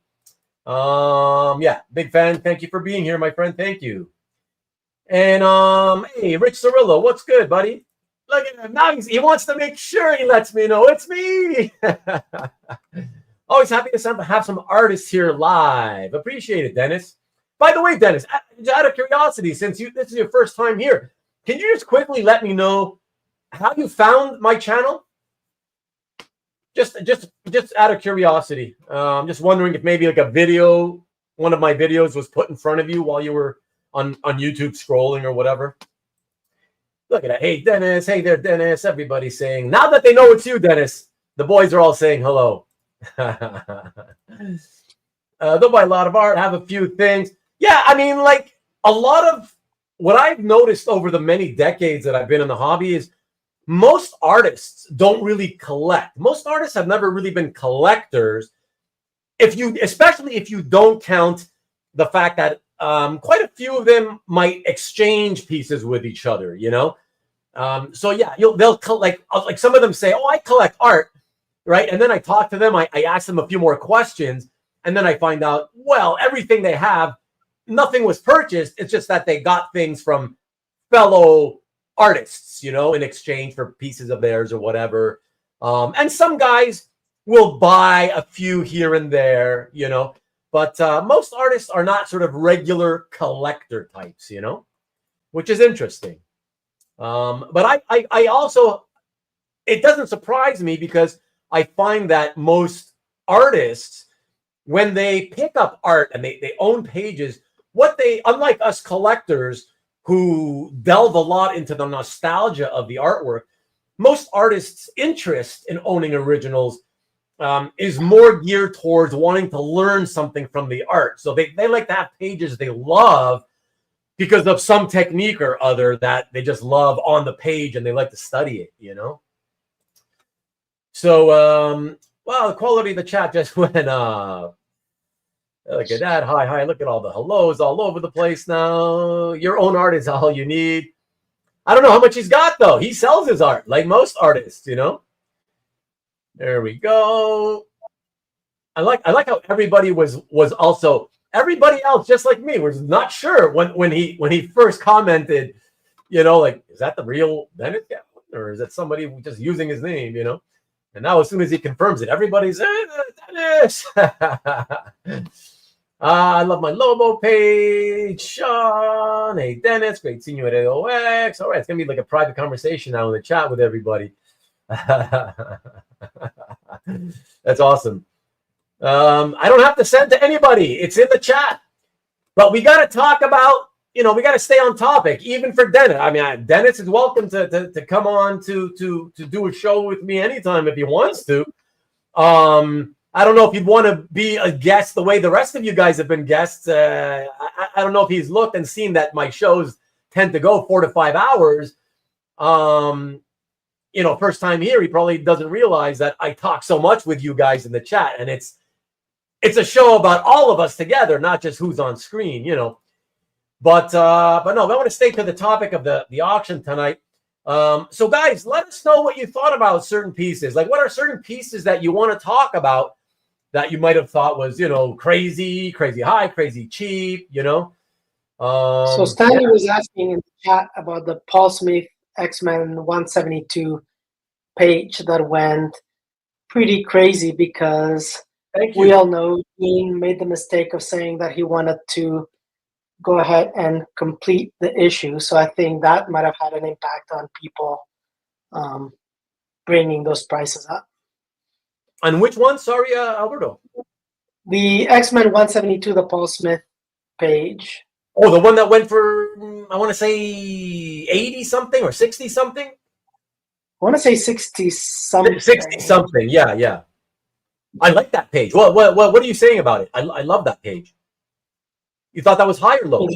yeah, big fan. Thank you for being here, my friend. Thank you. And hey, Rich Cirillo, what's good, buddy? Look at him. Now he wants to make sure he lets me know it's me. Always happy to have some artists here live. Appreciate it, Dennis. By the way, Dennis, out of curiosity, since this is your first time here, can you just quickly let me know how you found my channel? Just out of curiosity. I'm just wondering if maybe like one of my videos was put in front of you while you were on YouTube scrolling or whatever. Look at that. Hey, Dennis. Hey there, Dennis. Everybody's saying, now that they know it's you, Dennis, the boys are all saying hello. They'll buy a lot of art, have a few things. Yeah, I mean, like a lot of what I've noticed over the many decades that I've been in the hobby is most artists don't really collect. Most artists have never really been collectors. Especially if you don't count the fact that quite a few of them might exchange pieces with each other, you know? So yeah, they'll like some of them say, "Oh, I collect art," right? And then I talk to them, I ask them a few more questions, and then I find out, well, everything they have, nothing was purchased. It's just that they got things from fellow artists, you know, in exchange for pieces of theirs or whatever. And some guys will buy a few here and there, you know, but most artists are not sort of regular collector types, you know, which is interesting. But I also, it doesn't surprise me because I find that most artists, when they pick up art and they own pages, unlike us collectors who delve a lot into the nostalgia of the artwork, most artists' interest in owning originals is more geared towards wanting to learn something from the art. So they like to have pages they love because of some technique or other that they just love on the page and they like to study it, you know? So, wow, the quality of the chat just went up. Look at that. Hi. Look at all the hellos all over the place now. Your own art is all you need. I don't know how much he's got, though. He sells his art like most artists, you know? There we go. I like how everybody was also, everybody else, just like me, was not sure when he first commented, you know, like, is that the real Bennett guy? Or is that somebody just using his name, you know? And now as soon as he confirms it, everybody's, Dennis. I love my Lobo page. Sean, hey, Dennis, great seeing you at AOX. All right, it's going to be like a private conversation now in the chat with everybody. That's awesome. I don't have to send to anybody. It's in the chat. But we got to talk about, you know, we got to stay on topic, even for Dennis. I mean, Dennis is welcome to come on to do a show with me anytime if he wants to. I don't know if he'd want to be a guest the way the rest of you guys have been guests. I don't know if he's looked and seen that my shows tend to go 4 to 5 hours. You know, first time here, he probably doesn't realize that I talk so much with you guys in the chat, and it's a show about all of us together, not just who's on screen, you know. But no, I want to stay to the topic of the auction tonight. So guys, let us know what you thought about certain pieces. Like, what are certain pieces that you want to talk about that you might have thought was, you know, crazy high, crazy cheap, you know? So Stanley was asking in the chat about the Paul Smith X-Men 172 page that went pretty crazy because we all know Dean made the mistake of saying that he wanted to go ahead and complete the issue. So I think that might have had an impact on people bringing those prices up. On which one? Sorry, Alberto. The X-Men 172, the Paul Smith page. Oh, the one that went for, I want to say 80 something or 60 something? I want to say 60 something. 60 something, yeah. I like that page. What are you saying about it? I love that page. You thought that was high or low?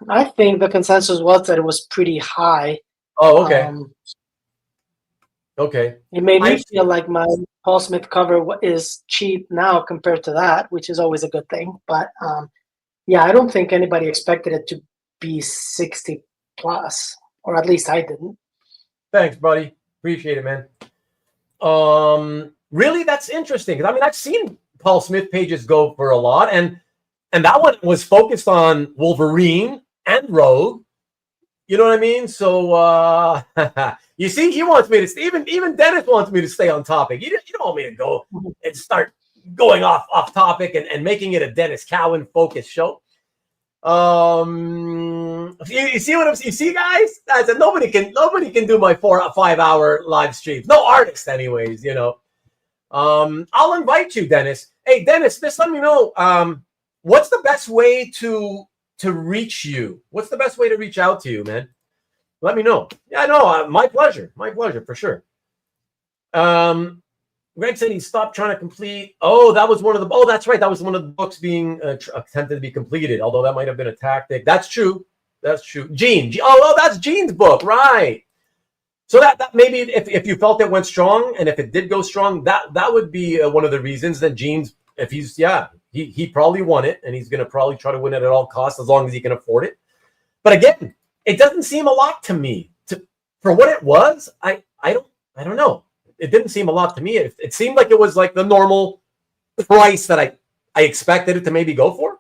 I think the consensus was that it was pretty high. Oh, okay. Okay. It made me feel like my Paul Smith cover is cheap now compared to that, which is always a good thing. But yeah, I don't think anybody expected it to be 60 plus, or at least I didn't. Thanks, buddy. Appreciate it, man. Really, that's interesting. I mean, I've seen Paul Smith pages go for a lot, and that one was focused on Wolverine and Rogue. You know what I mean? So you see, he wants me to even Dennis wants me to stay on topic. You don't want me to go and start going off topic and making it a Dennis Cowan focused show. You see, guys? I said nobody can do my 4 or 5 hour live streams. No artist, anyways. You know. I'll invite you, Dennis. Hey, Dennis, just let me know. What's the best way to reach you? What's the best way to reach out to you, man? Let me know. Yeah, no, my pleasure. My pleasure for sure. Greg said he stopped trying to complete. Oh, that was one of the. Oh, that's right. That was one of the books being attempted to be completed. Although that might have been a tactic. That's true. That's true. Gene. Oh, that's Gene's book, right? So that maybe if you felt it went strong, and if it did go strong, that would be one of the reasons. Then Gene's, if he's he probably won it, and he's going to probably try to win it at all costs as long as he can afford it. But again, it doesn't seem a lot to me. For what it was, I don't know. It didn't seem a lot to me. It seemed like it was like the normal price that I expected it to maybe go for.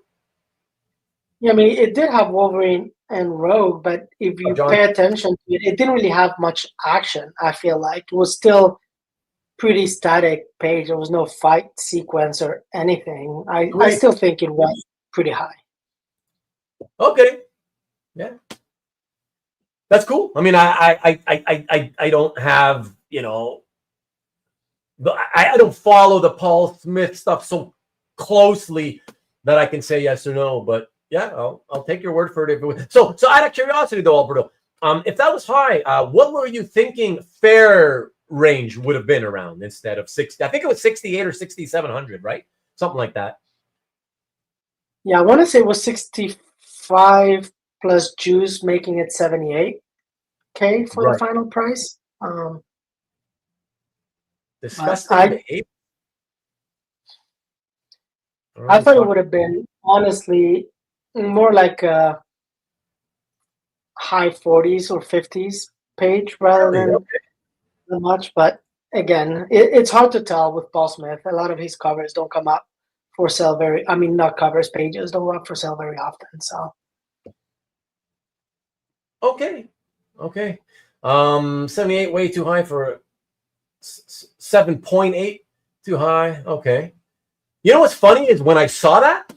Yeah, I mean, it did have Wolverine and Rogue, but if you pay attention to it, it didn't really have much action. I feel like it was still pretty static page. There was no fight sequence or anything. I still think it went pretty high. Okay, yeah, that's cool. I mean, I don't have, I don't follow the Paul Smith stuff so closely that I can say yes or no. But yeah, I'll take your word for it. So out of curiosity, though, Alberto, if that was high, what were you thinking fair range would have been around instead of 60? I think it was 68 or 6,700, right? Something like that. Yeah, I want to say it was 65 plus juice, making it 78K for the final price. Disgusting. I thought it would have been, honestly, more like a high 40s or 50s page rather than much. But again, it's hard to tell with Paul Smith. A lot of his covers don't come up for sale not covers, pages don't come up for sale very often. So. Okay. 78 way too high for 7.8 too high. Okay. You know what's funny is when I saw that,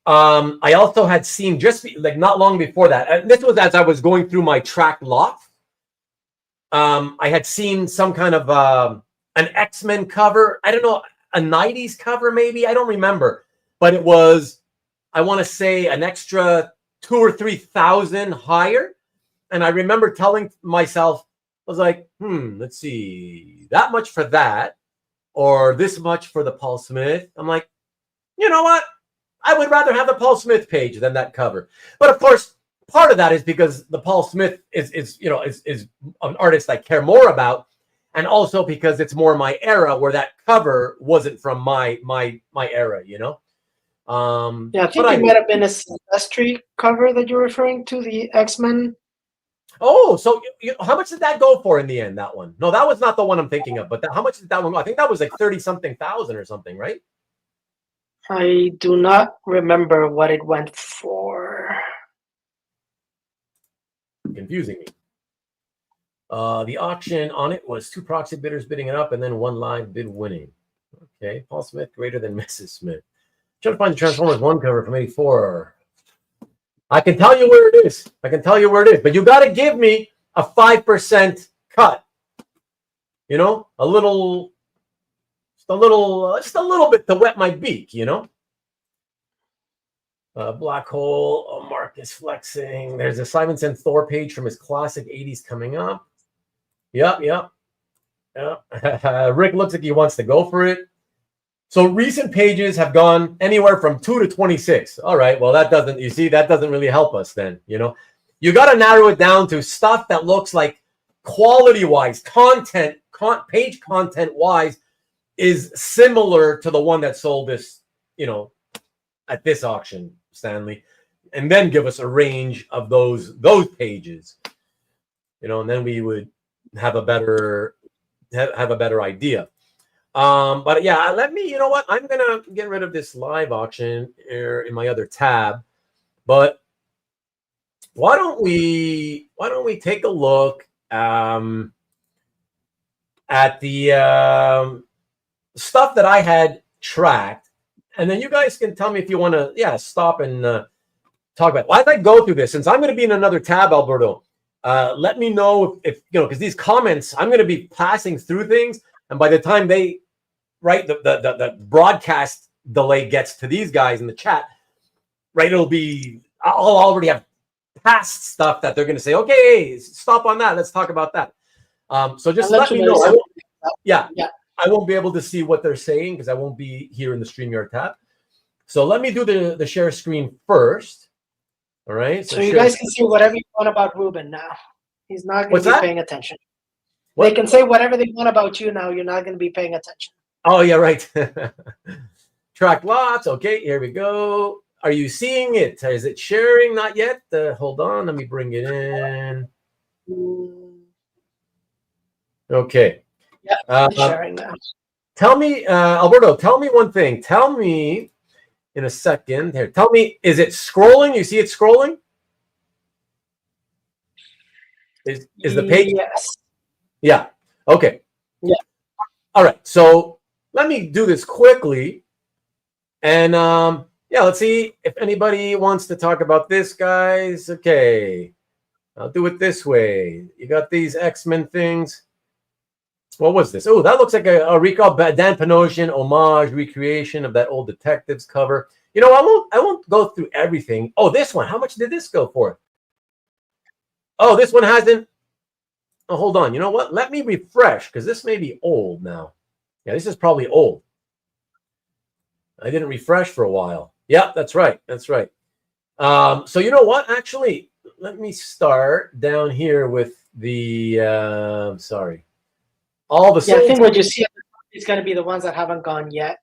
I also had seen just like not long before that. And this was as I was going through my track lot. I had seen some kind of an X-Men cover. I don't know, a 90s cover maybe. I don't remember, but it was, I want to say, an extra 2,000 or 3,000 higher. And I remember telling myself, I was like, let's see, that much for that, or this much for the Paul Smith. I'm like, you know what? I would rather have the Paul Smith page than that cover. But of course, part of that is because the Paul Smith is an artist I care more about, and also because it's more my era, where that cover wasn't from my era, Yeah, I think it might have been a Silvestri cover that you're referring to, the X-Men. Oh, so how much did that go for in the end, that one? No, that was not the one I'm thinking of, but how much did that one go? I think that was like 30-something thousand or something, right? I do not remember what it went for. Confusing me. The auction on it was 2 proxy bidders bidding it up and then 1 live bid winning. Okay, Paul Smith greater than Mrs. Smith. Trying to find the Transformers 1 cover from 84. I can tell you where it is. But you got to give me a 5% cut. A little, just a little bit to wet my beak. Black Hole. Oh, Mark is flexing. There's a Simonson Thor page from his classic 80s coming up. Yep. Rick looks like he wants to go for it. So recent pages have gone anywhere from 2 to 26. All right. Well, that doesn't really help us then. You got to narrow it down to stuff that looks like quality-wise, page content-wise is similar to the one that sold this, at this auction, Stanley, and then give us a range of those pages, and then we would have a better idea. But yeah, let me, I'm gonna get rid of this live auction here in my other tab. But why don't we take a look at the stuff that I had tracked, and then you guys can tell me if you want to stop and talk about it. Well, as I go through this, since I'm going to be in another tab, Alberto, let me know if because these comments, I'm going to be passing through things, and by the time the broadcast delay gets to these guys in the chat, right, I'll already have past stuff that they're going to say, okay, stop on that. Let's talk about that. So just let me know. Yeah, I won't be able to see what they're saying because I won't be here in the StreamYard tab. So let me do the share screen first. All right. So you guys can see whatever you want about Rubén now. He's not going to be paying attention. What? They can say whatever they want about you now. You're not going to be paying attention. Oh, yeah, right. Track lots. Okay, here we go. Are you seeing it? Is it sharing? Not yet. Hold on. Let me bring it in. Okay. Yeah, sharing now. Tell me, Alberto, tell me one thing. Tell me in a second here. Tell me, is it scrolling? You see it scrolling? Is the page? Yes. Yeah. Okay. Yeah. All right. So let me do this quickly. And yeah, let's see if anybody wants to talk about this, guys. Okay. I'll do it this way. You got these X-Men things. What was this? Oh, that looks like a recall Dan Panosian homage recreation of that old Detectives cover. You know, I won't go through everything. Oh, this one. How much did this go for? Oh, this one hasn't. Oh, hold on. You know what? Let me refresh because this may be old now. Yeah, this is probably old. I didn't refresh for a while. Yeah, that's right. That's right. So you know what? Actually, let me start down here with the sorry. All the I think what you see is going to be the ones that haven't gone yet.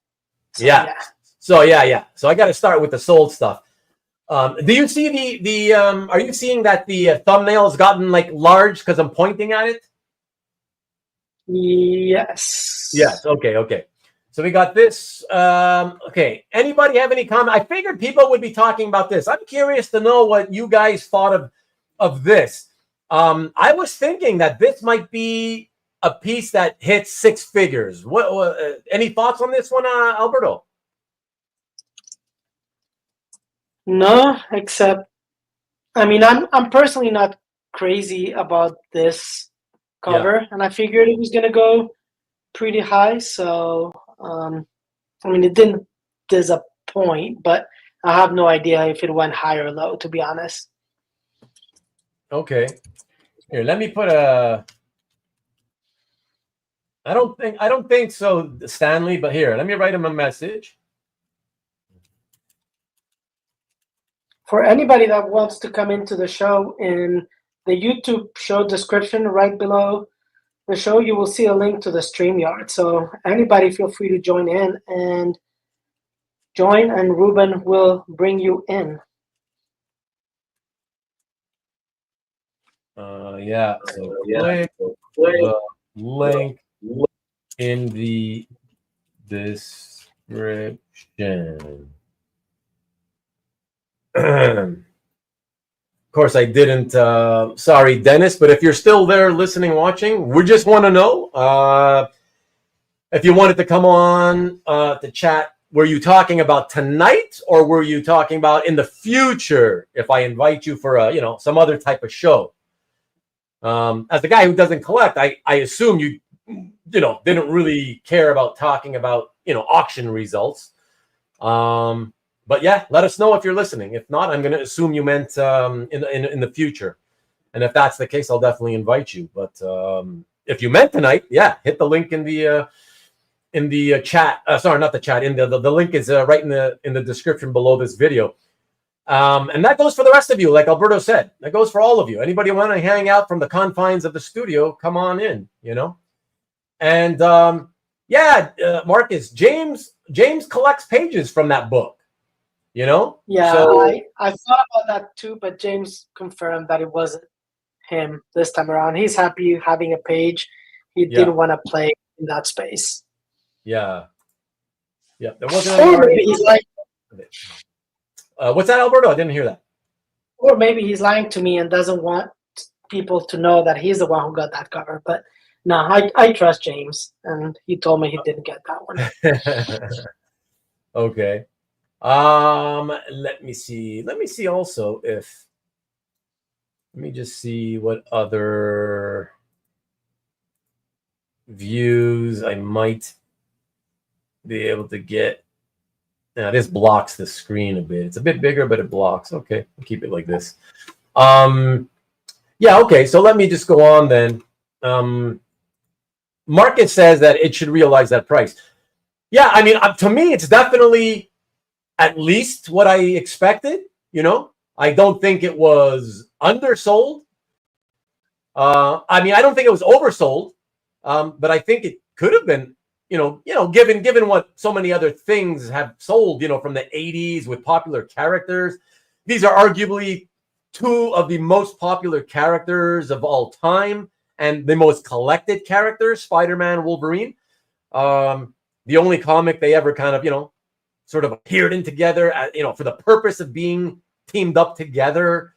So, yeah. So yeah. So I got to start with the sold stuff. Do you see the are you seeing that the thumbnail has gotten like large because I'm pointing at it? Yes. Yes. Okay. So we got this. Okay. Anybody have any comment? I figured people would be talking about this. I'm curious to know what you guys thought of this. I was thinking that this might be a piece that hits 6 figures. What any thoughts on this one, Alberto? No, except I mean I'm personally not crazy about this cover, and I figured it was gonna go pretty high. So I mean it didn't disappoint, but I have no idea if it went high or low, to be honest. Okay. Here, let me put a. I don't think so, Stanley. But here, let me write him a message. For anybody that wants to come into the show, in the YouTube show description right below the show, you will see a link to the StreamYard. So anybody feel free to join in and Rubén will bring you in. Yeah. So click the link in the description. Of course, I didn't. Sorry, Dennis, but if you're still there listening, watching, we just want to know if you wanted to come on to chat. Were you talking about tonight, or were you talking about in the future? If I invite you for a, some other type of show. As the guy who doesn't collect, I assume you didn't really care about talking about auction results. But yeah, let us know if you're listening. If not, I'm going to assume you meant in the future. And if that's the case, I'll definitely invite you. But if you meant tonight, yeah, hit the link in the chat. Sorry, not the chat. The link is right in the description below this video. And that goes for the rest of you, like Alberto said. That goes for all of you. Anybody want to hang out from the confines of the studio, come on in, And Marcus, James collects pages from that book. Yeah, so, I thought about that too, but James confirmed that it wasn't him this time around. He's happy having a page. He didn't want to play in that space. Yeah. There wasn't. Or maybe he's like. What's that, Alberto? I didn't hear that. Or maybe he's lying to me and doesn't want people to know that he's the one who got that cover. But no, I trust James, and he told me he didn't get that one. Okay. Let me see. Let me see also if. Let me just see what other views I might be able to get. Now this blocks the screen a bit. It's a bit bigger, but it blocks. Okay, I'll keep it like this. Yeah, okay. So let me just go on then. Market says that it should realize that price. Yeah, I mean, to me, it's definitely at least what I expected. I don't think it was undersold. I mean, I don't think it was oversold, but I think it could have been. Given what so many other things have sold, from the '80s with popular characters, these are arguably two of the most popular characters of all time and the most collected characters, Spider-Man, Wolverine. The only comic they ever kind of, sort of appeared in together, for the purpose of being teamed up together,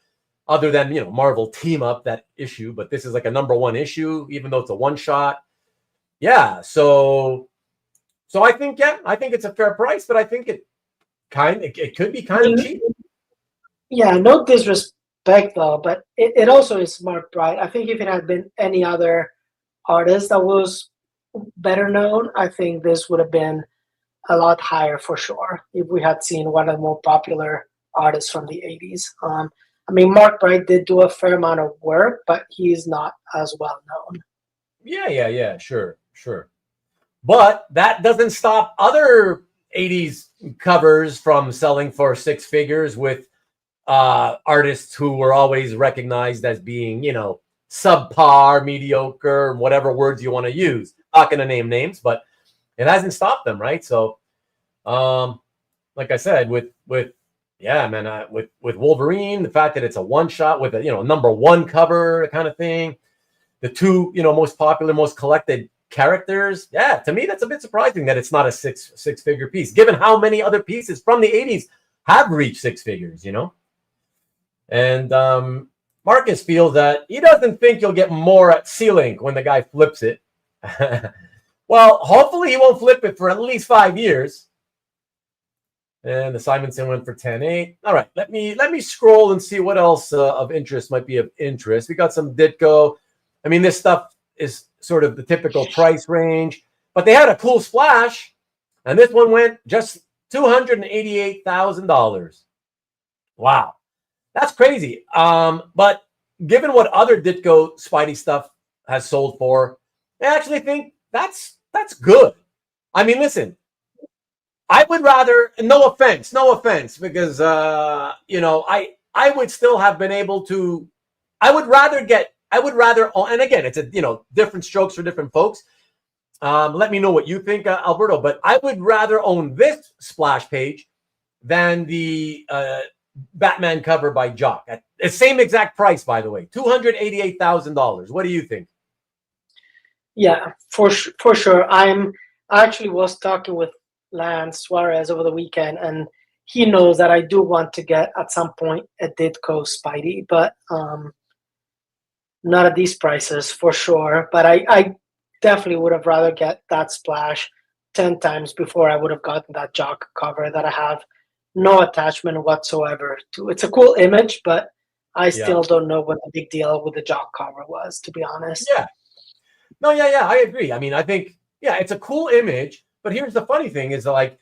other than, Marvel Team Up, that issue. But this is like a #1 issue, even though it's a one shot. Yeah. So I think, I think it's a fair price, but I think it could be kind of cheap. Yeah, no disrespect though, but it also is Mark Bright. I think if it had been any other artist that was better known, I think this would have been a lot higher for sure if we had seen one of the more popular artists from the 80s. I mean, Mark Bright did do a fair amount of work, but he's not as well known. Yeah, sure. But that doesn't stop other 80s covers from selling for six figures with artists who were always recognized as being, subpar, mediocre, whatever words you want to use. Not going to name names, but it hasn't stopped them, right? So, like I said, with Wolverine, the fact that it's a one shot with a #1 cover kind of thing, the two most popular, most collected characters. Yeah, to me that's a bit surprising that it's not a six figure piece, given how many other pieces from the '80s have reached six figures. And Marcus feels that he doesn't think you'll get more at C-Link when the guy flips it. Well, hopefully he won't flip it for at least 5 years. And the Simonson went for 10.8. All right, let me scroll and see what else of interest might be of interest. We got some Ditko. I mean, this stuff is sort of the typical price range, but they had a cool splash, and this one went just $288,000. Wow, that's crazy. But given what other Ditko Spidey stuff has sold for, I actually think that's good. I mean, listen, I would rather, no offense, because I would still have been able to. I would rather, and again, it's different strokes for different folks. Let me know what you think, Alberto. But I would rather own this splash page than the Batman cover by Jock at the same exact price, by the way, $288,000. What do you think? Yeah, for sure. I actually was talking with Lance Suarez over the weekend, and he knows that I do want to get at some point a Ditko Spidey, but not at these prices for sure. But I definitely would have rather get that splash 10 times before I would have gotten that Jock cover that I have no attachment whatsoever to. It's a cool image, but I still don't know what the big deal with the Jock cover was, to be honest. Yeah. No, yeah, I agree. I mean, I think, it's a cool image, but here's the funny thing is like,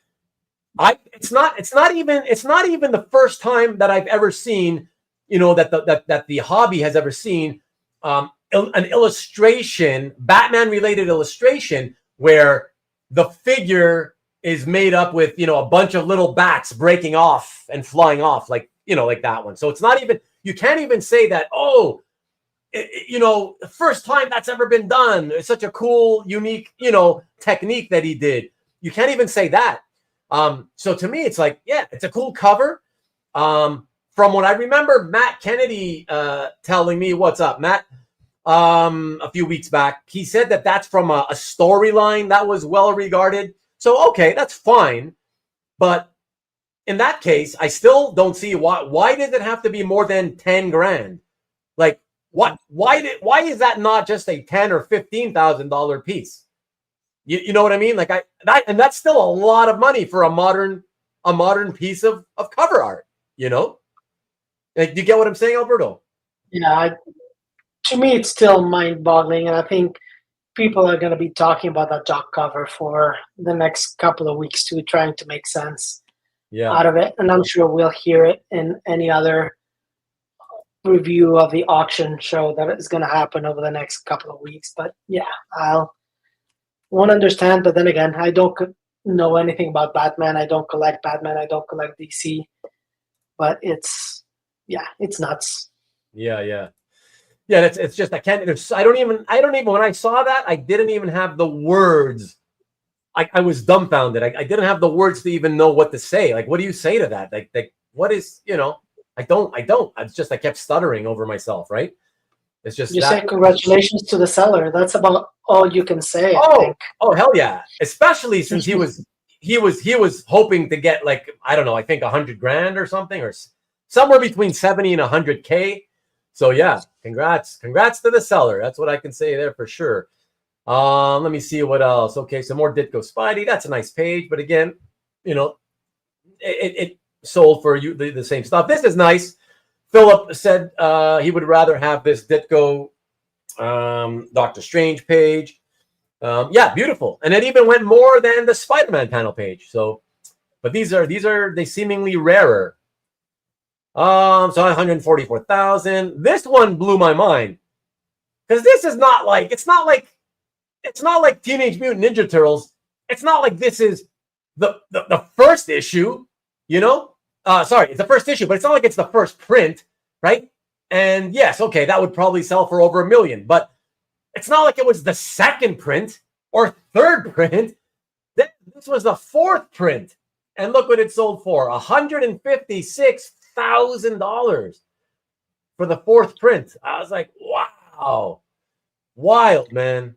it's not even the first time that I've ever seen, that the hobby has ever seen an illustration, Batman related illustration, where the figure is made up with, a bunch of little bats breaking off and flying off, like that one. So it's not even, you can't even say that, the first time that's ever been done. It's such a cool, unique, technique that he did. You can't even say that. So to me, it's like, it's a cool cover. From what I remember, Matt Kennedy telling me, what's up, Matt? A few weeks back, he said that that's from a storyline that was well regarded. So, okay, that's fine. But in that case, I still don't see why did it have to be more than 10 grand? Like, what? Why is that not just a $10,000 or $15,000 piece? You know what I mean? Like and that's still a lot of money for a modern piece of cover art. Like, do you get what I'm saying, Alberto? Yeah, to me, it's still mind-boggling, and I think people are going to be talking about that Jock cover for the next couple of weeks too, trying to make sense out of it. And I'm sure we'll hear it in any other review of the auction show that is going to happen over the next couple of weeks. But yeah, I'll won't understand. But then again, I don't know anything about Batman. I don't collect Batman. I don't collect DC. But it's it's nuts. Yeah, yeah. Yeah, it's just I can't. I don't even. When I saw that, I didn't even have the words. I was dumbfounded. I didn't have the words to even know what to say. Like, what do you say to that? Like what is, I don't. It's just I kept stuttering over myself, right? It's just You that. say congratulations to the seller. That's about all you can say, I think. Oh, hell yeah! Especially since he was hoping to get, like, I don't know, I think 100 grand or something, or somewhere between 70 and 100K. So yeah, congrats to the seller. That's what I can say there for sure. Let me see what else. Okay, some more Ditko Spidey. That's a nice page, but again, it sold for you the same stuff. This is nice. Philip said he would rather have this Ditko Doctor Strange page. Yeah, beautiful, and it even went more than the Spider-Man panel page. So, but these are they seemingly rarer. So 144,000. This one blew my mind because this is not like it's not like Teenage Mutant Ninja Turtles. It's not like this is the first issue, Sorry, it's the first issue, but it's not like it's the first print, right? And yes, okay, that would probably sell for over $1 million, but it's not like it was the second print or third print. This was the fourth print, and look what it sold for: $156,000 for the fourth print. I was like, wow, wild, man.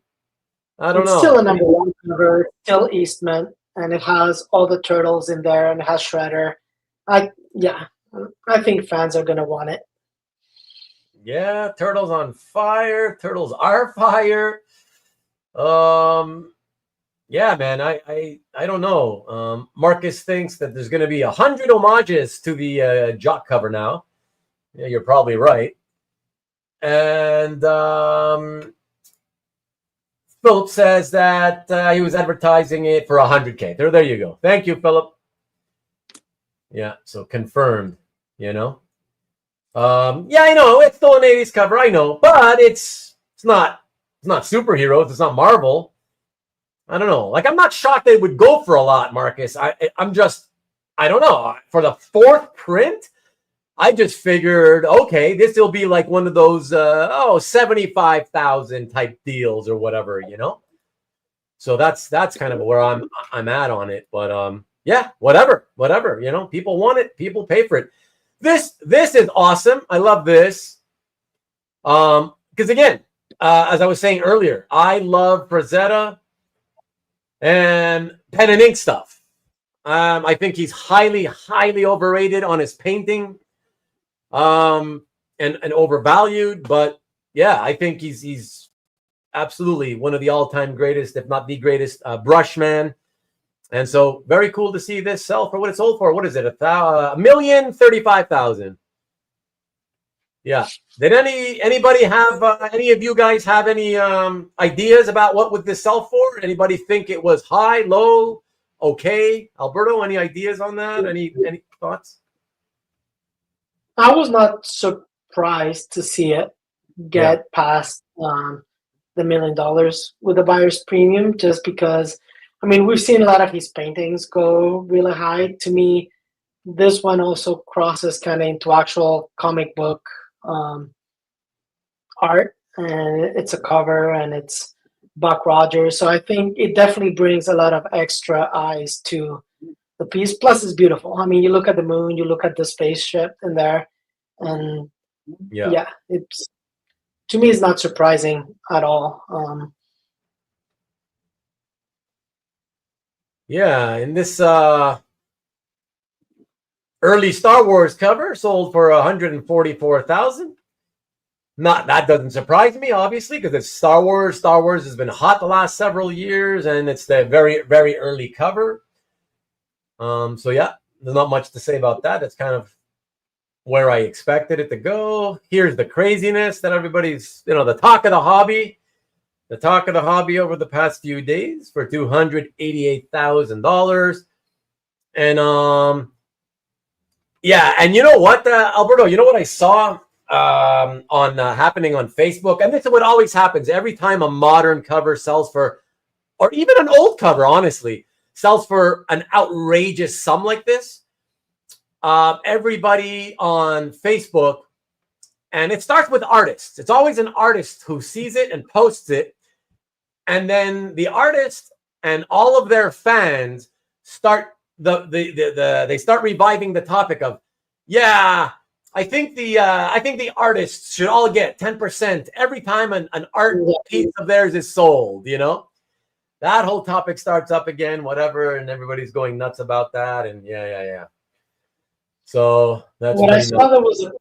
I don't know. It's still a number one cover, still Eastman, and it has all the turtles in there, and it has Shredder. I think fans are gonna want it. Yeah, Turtles on fire. Turtles are fire. Yeah, man. I don't know. Marcus thinks that there's gonna be 100 homages to the Jock cover now. Yeah, you're probably right. And Philip says that he was advertising it for 100K. There you go. Thank you, Philip. Yeah, so confirmed, Yeah, I know. It's still an 80s cover, I know. But it's not superheroes. It's not Marvel. I don't know. Like, I'm not shocked they would go for a lot, Marcus. I'm just, I don't know. For the fourth print, I just figured, okay, this will be like one of those 75,000 type deals or whatever, So that's kind of where I'm at on it. But yeah, whatever, people want it, people pay for it. This is awesome. I love this. Because again, as I was saying earlier, I love Frazetta and pen and ink stuff. I think he's highly overrated on his painting. And overvalued, but yeah, I think he's absolutely one of the all-time greatest, if not the greatest, brush man. And so very cool to see this sell for what it sold for. What is it? $1,035,000. Yeah. Did anybody have any of you guys have any ideas about what would this sell for? Anybody think it was high, low, okay? Alberto, any ideas on that? Any thoughts? I was not surprised to see it get past the $1 million with the buyer's premium, just because, I mean, we've seen a lot of his paintings go really high. To me, this one also crosses kind of into actual comic book art, and it's a cover, and it's Buck Rogers. So I think it definitely brings a lot of extra eyes to the piece. Plus, it's beautiful. I mean, you look at the moon, you look at the spaceship in there, and yeah, it's, to me, it's not surprising at all. Yeah, and this early Star Wars cover sold for 144,000. That doesn't surprise me, obviously, because it's Star Wars. Star Wars has been hot the last several years, and it's the very, very early cover. So yeah, there's not much to say about that. It's kind of where I expected it to go. Here's the craziness that everybody's, the talk of the hobby. The talk of the hobby over the past few days for $288,000. And yeah, and you know what, Alberto, you know what I saw on happening on Facebook, and this is what always happens every time a modern cover sells for, or even an old cover, honestly, sells for an outrageous sum like this. Everybody on Facebook, and it starts with artists. It's always an artist who sees it and posts it, and then the artist and all of their fans start they start reviving the topic of, yeah, I think the artists should all get 10% every time an art piece of theirs is sold. You know, that whole topic starts up again, whatever, and everybody's going nuts about that. And yeah. So that's what I saw there was a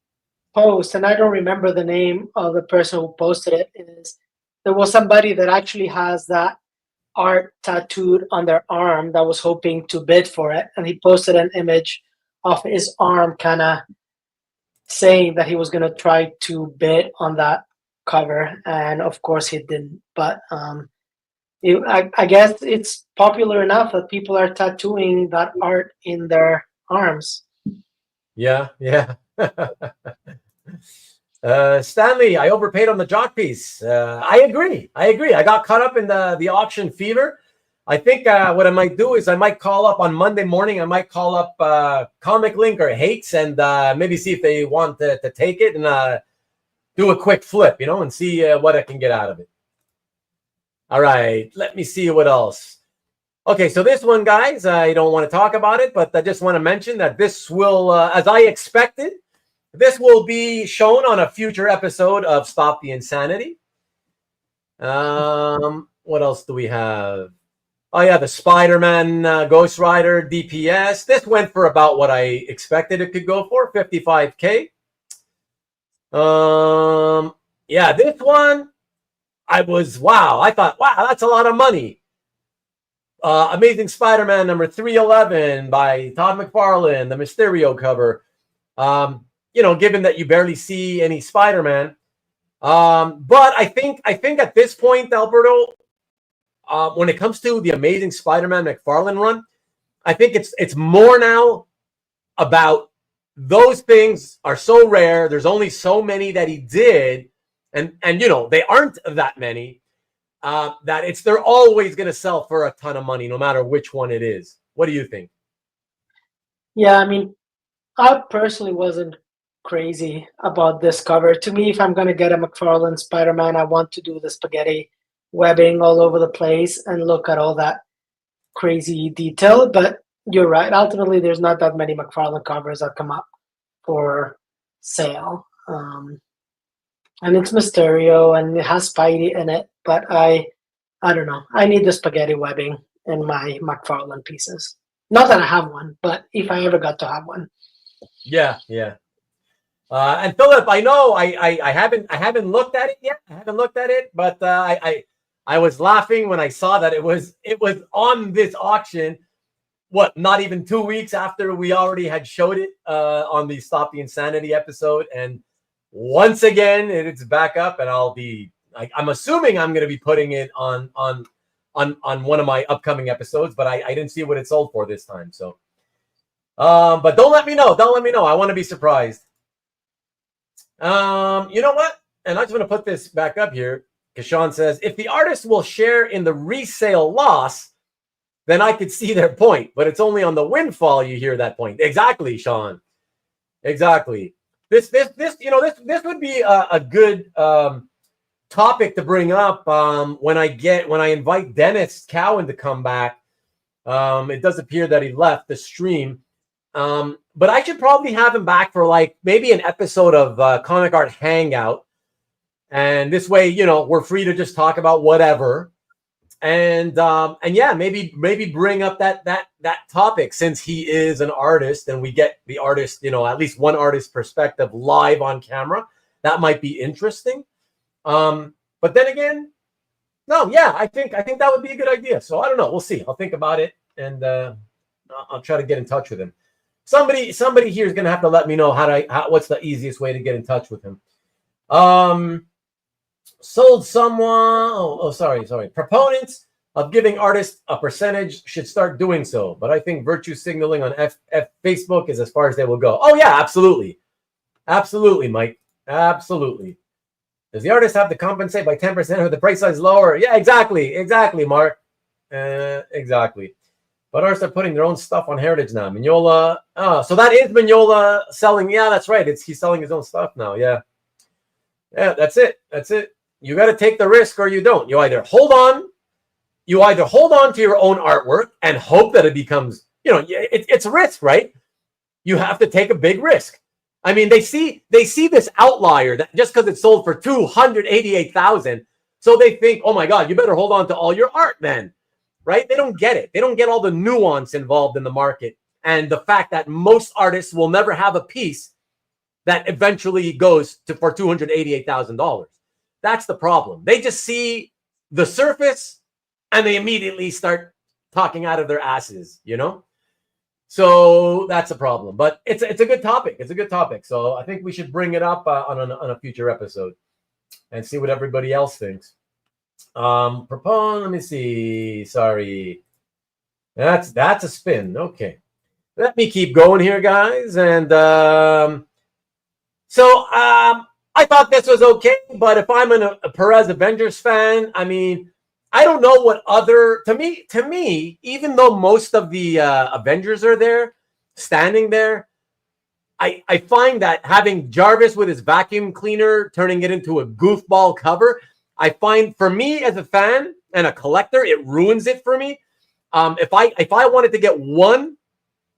post, and I don't remember the name of the person who posted it. Is there was somebody that actually has that art tattooed on their arm that was hoping to bid for it, and he posted an image of his arm, kind of saying that he was going to try to bid on that cover, and of course he didn't. But I guess it's popular enough that people are tattooing that art in their arms. Yeah. Stanley, I overpaid on the jock piece. I agree. I got caught up in the auction fever. I think what I might do is I might call up on Monday morning. I might call up Comic Link or Hates and maybe see if they want to take it and do a quick flip, you know, and see what I can get out of it. All right, let me see what else. Okay, so this one, guys, I don't want to talk about it, but I just want to mention that this will, as I expected, this will be shown on a future episode of Stop the Insanity. What else do we have? Oh, yeah, the Spider-Man Ghost Rider DPS. This went for about what I expected it could go for, $55K. Yeah, this one, I thought, wow, that's a lot of money. Amazing Spider-Man number 311 by Todd McFarlane, the Mysterio cover. You know, given that you barely see any Spider-Man. But I think at this point, Alberto, when it comes to the Amazing Spider-Man McFarlane run, I think it's more now about those things are so rare. There's only so many that he did, and you know they aren't that many. That they're always going to sell for a ton of money, no matter which one it is. What do you think? Yeah, I mean, I personally wasn't crazy about this cover. To me, if I'm going to get a McFarlane Spider-Man, I want to do the spaghetti webbing all over the place and look at all that crazy detail. But you're right. Ultimately, there's not that many McFarlane covers that come up for sale. And it's Mysterio and it has Spidey in it, but I don't know. I need the spaghetti webbing in my McFarlane pieces. Not that I have one, but if I ever got to have one. Yeah. And Philip, I know I haven't looked at it yet. I haven't looked at it, but I was laughing when I saw that it was on this auction. What? Not even 2 weeks after we already had showed it on the Stop the Insanity episode, and once again it's back up, and I'm assuming I'm going to be putting it on one of my upcoming episodes, but I didn't see what it sold for this time. So, but don't let me know. I want to be surprised. You know what? And I just want to put this back up here because Sean says if the artist will share in the resale loss, then I could see their point. But it's only on the windfall you hear that point. Exactly, Sean. Exactly. This would be a good topic to bring up when I invite Dennis Cowan to come back. It does appear that he left the stream, but I should probably have him back for like maybe an episode of Comic Art Hangout, and this way, you know, we're free to just talk about whatever, and yeah, maybe bring up that topic since he is an artist and we get the artist, you know, at least one artist perspective live on camera. That might be interesting. But then again, no, yeah, I think that would be a good idea. So I don't know. We'll see. I'll think about it, and I'll try to get in touch with him. Somebody here is going to have to let me know what's the easiest way to get in touch with him. Sold someone. Sorry. Proponents of giving artists a percentage should start doing so, but I think virtue signaling on Facebook is as far as they will go. Oh yeah, absolutely, Mike. Absolutely. Does the artist have to compensate by 10% if the price is lower? Yeah, exactly, Mark. Exactly. But artists are putting their own stuff on Heritage now. Mignola. Oh, so that is Mignola selling. Yeah, that's right. He's selling his own stuff now. Yeah. Yeah, that's it. That's it. You got to take the risk or you don't. You either hold on to your own artwork and hope that it becomes, it's a risk, right? You have to take a big risk. I mean, they see this outlier that just because it sold for 288,000, so they think, oh my God, you better hold on to all your art then, right? They don't get it. They don't get all the nuance involved in the market and the fact that most artists will never have a piece that eventually goes to for $288,000. That's the problem. They just see the surface and they immediately start talking out of their asses, So that's a problem, but it's a good topic. It's a good topic. So I think we should bring it up on a future episode and see what everybody else thinks. Propone. Let me see. Sorry, that's a spin. Okay, let me keep going here, guys. And I thought this was okay, but if I'm a Perez Avengers fan, I mean, I don't know what other to me, even though most of the Avengers are there, standing there, I find that having Jarvis with his vacuum cleaner turning it into a goofball cover, I find for me as a fan and a collector, it ruins it for me. If I wanted to get one,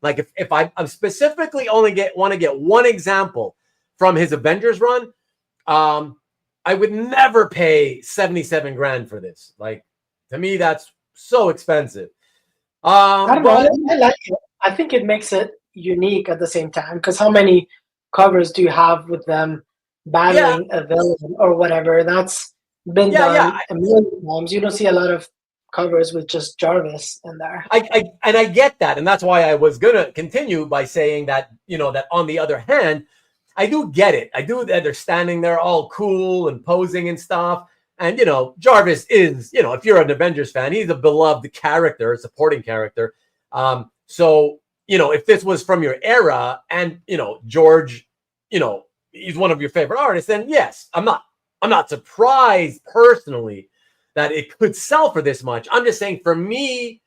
like if I specifically only want to get one example from his Avengers run, I would never pay 77 grand for this. Like, to me, that's so expensive. I don't know. I like it. I think it makes it unique at the same time, because how many covers do you have with them battling a villain or whatever? That's been done a million times. You don't see a lot of covers with just Jarvis in there. I get that, and that's why I was gonna continue by saying that, that on the other hand, I do get it. I do that they're standing there all cool and posing and stuff. And, Jarvis is, if you're an Avengers fan, he's a beloved character, a supporting character. So, if this was from your era and, George, he's one of your favorite artists, then yes, I'm not surprised personally that it could sell for this much. I'm just saying, for me,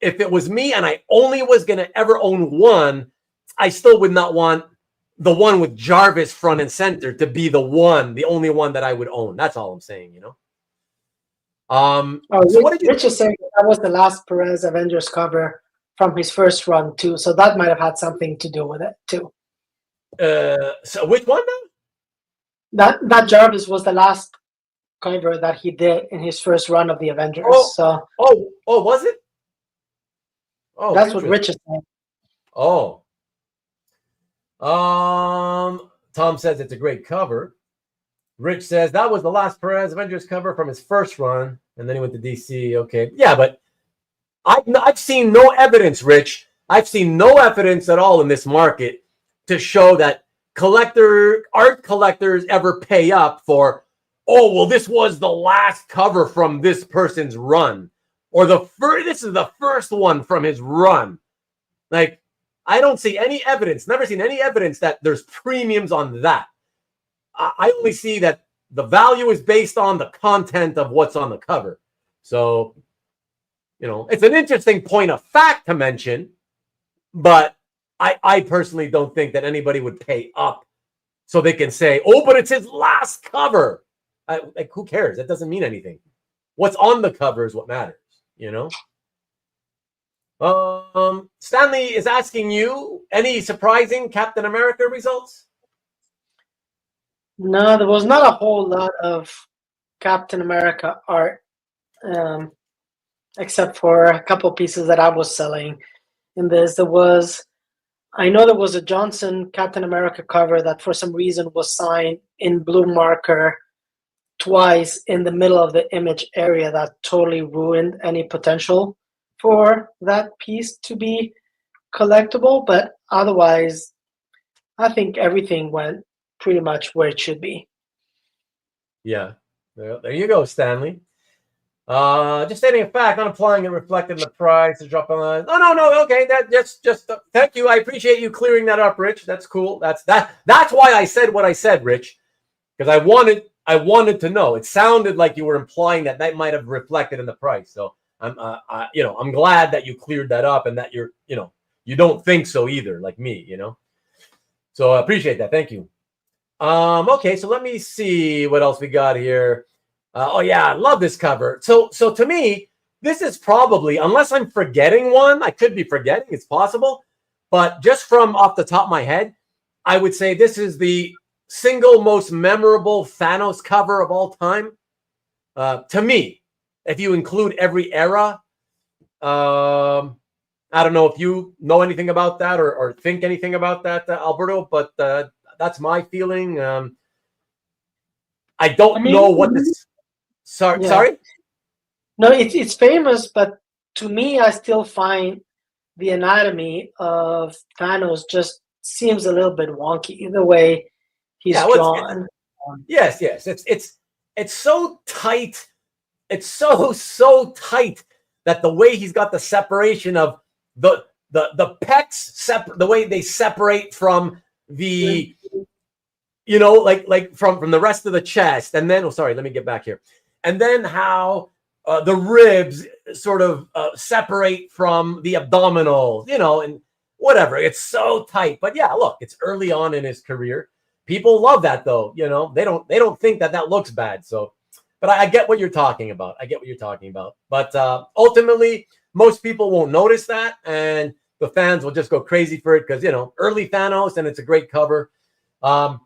if it was me and I only was going to ever own one, I still would not want the one with Jarvis front and center to be the only one that I would own. That's all I'm saying, So what did you? Rich is saying that was the last Perez Avengers cover from his first run too, so that might have had something to do with it too. So which one then? That Jarvis was the last cover that he did in his first run of the Avengers. Was it? Oh, that's what Rich is saying. Oh. Tom says it's a great cover. Rich says that was the last Perez Avengers cover from his first run, and then he went to DC. Okay, yeah, but I've seen no evidence, Rich. I've seen no evidence at all in this market to show that art collectors ever pay up for, this was the last cover from this person's run, or this is the first one from his run. Like, I don't see any evidence, never seen any evidence that there's premiums on that. I only see that the value is based on the content of what's on the cover. So, it's an interesting point of fact to mention, but I personally don't think that anybody would pay up so they can say, but it's his last cover. Like, who cares? That doesn't mean anything. What's on the cover is what matters, Stanley is asking you, any surprising Captain America results? No, there was not a whole lot of Captain America art, except for a couple pieces that I was selling in this. I know there was a Johnson Captain America cover that for some reason was signed in blue marker twice in the middle of the image area that totally ruined any potential for that piece to be collectible. But otherwise, I think everything went pretty much where it should be. Yeah, there you go, Stanley. Just stating a fact, not applying and reflecting the price to drop on. No. Okay, just thank you. I appreciate you clearing that up, Rich. That's cool. That's why I said what I said, Rich, because I wanted to know. It sounded like you were implying that might have reflected in the price. So I'm glad that you cleared that up and that you don't think so either, like me, So I appreciate that. Thank you. Okay, so let me see what else we got here. Oh yeah, I love this cover. So to me, this is probably, unless I'm forgetting one, I could be forgetting, it's possible, but just from off the top of my head, I would say this is the single most memorable Thanos cover of all time. To me, if you include every era. I don't know if you know anything about that or think anything about that, Alberto, but that's my feeling. I don't know what this. Sorry. No, it's famous, but to me, I still find the anatomy of Thanos just seems a little bit wonky the way he's drawn. Yes. It's so tight. It's so tight that the way he's got the separation of the pecs, the way they separate from the, like from the rest of the chest, and then let me get back here, and then how the ribs sort of separate from the abdominal, and whatever. It's so tight. But yeah, look, it's early on in his career. People love that though. They don't think that looks bad. So, but I get what you're talking about. But ultimately, most people won't notice that, and the fans will just go crazy for it because early Thanos, and it's a great cover. To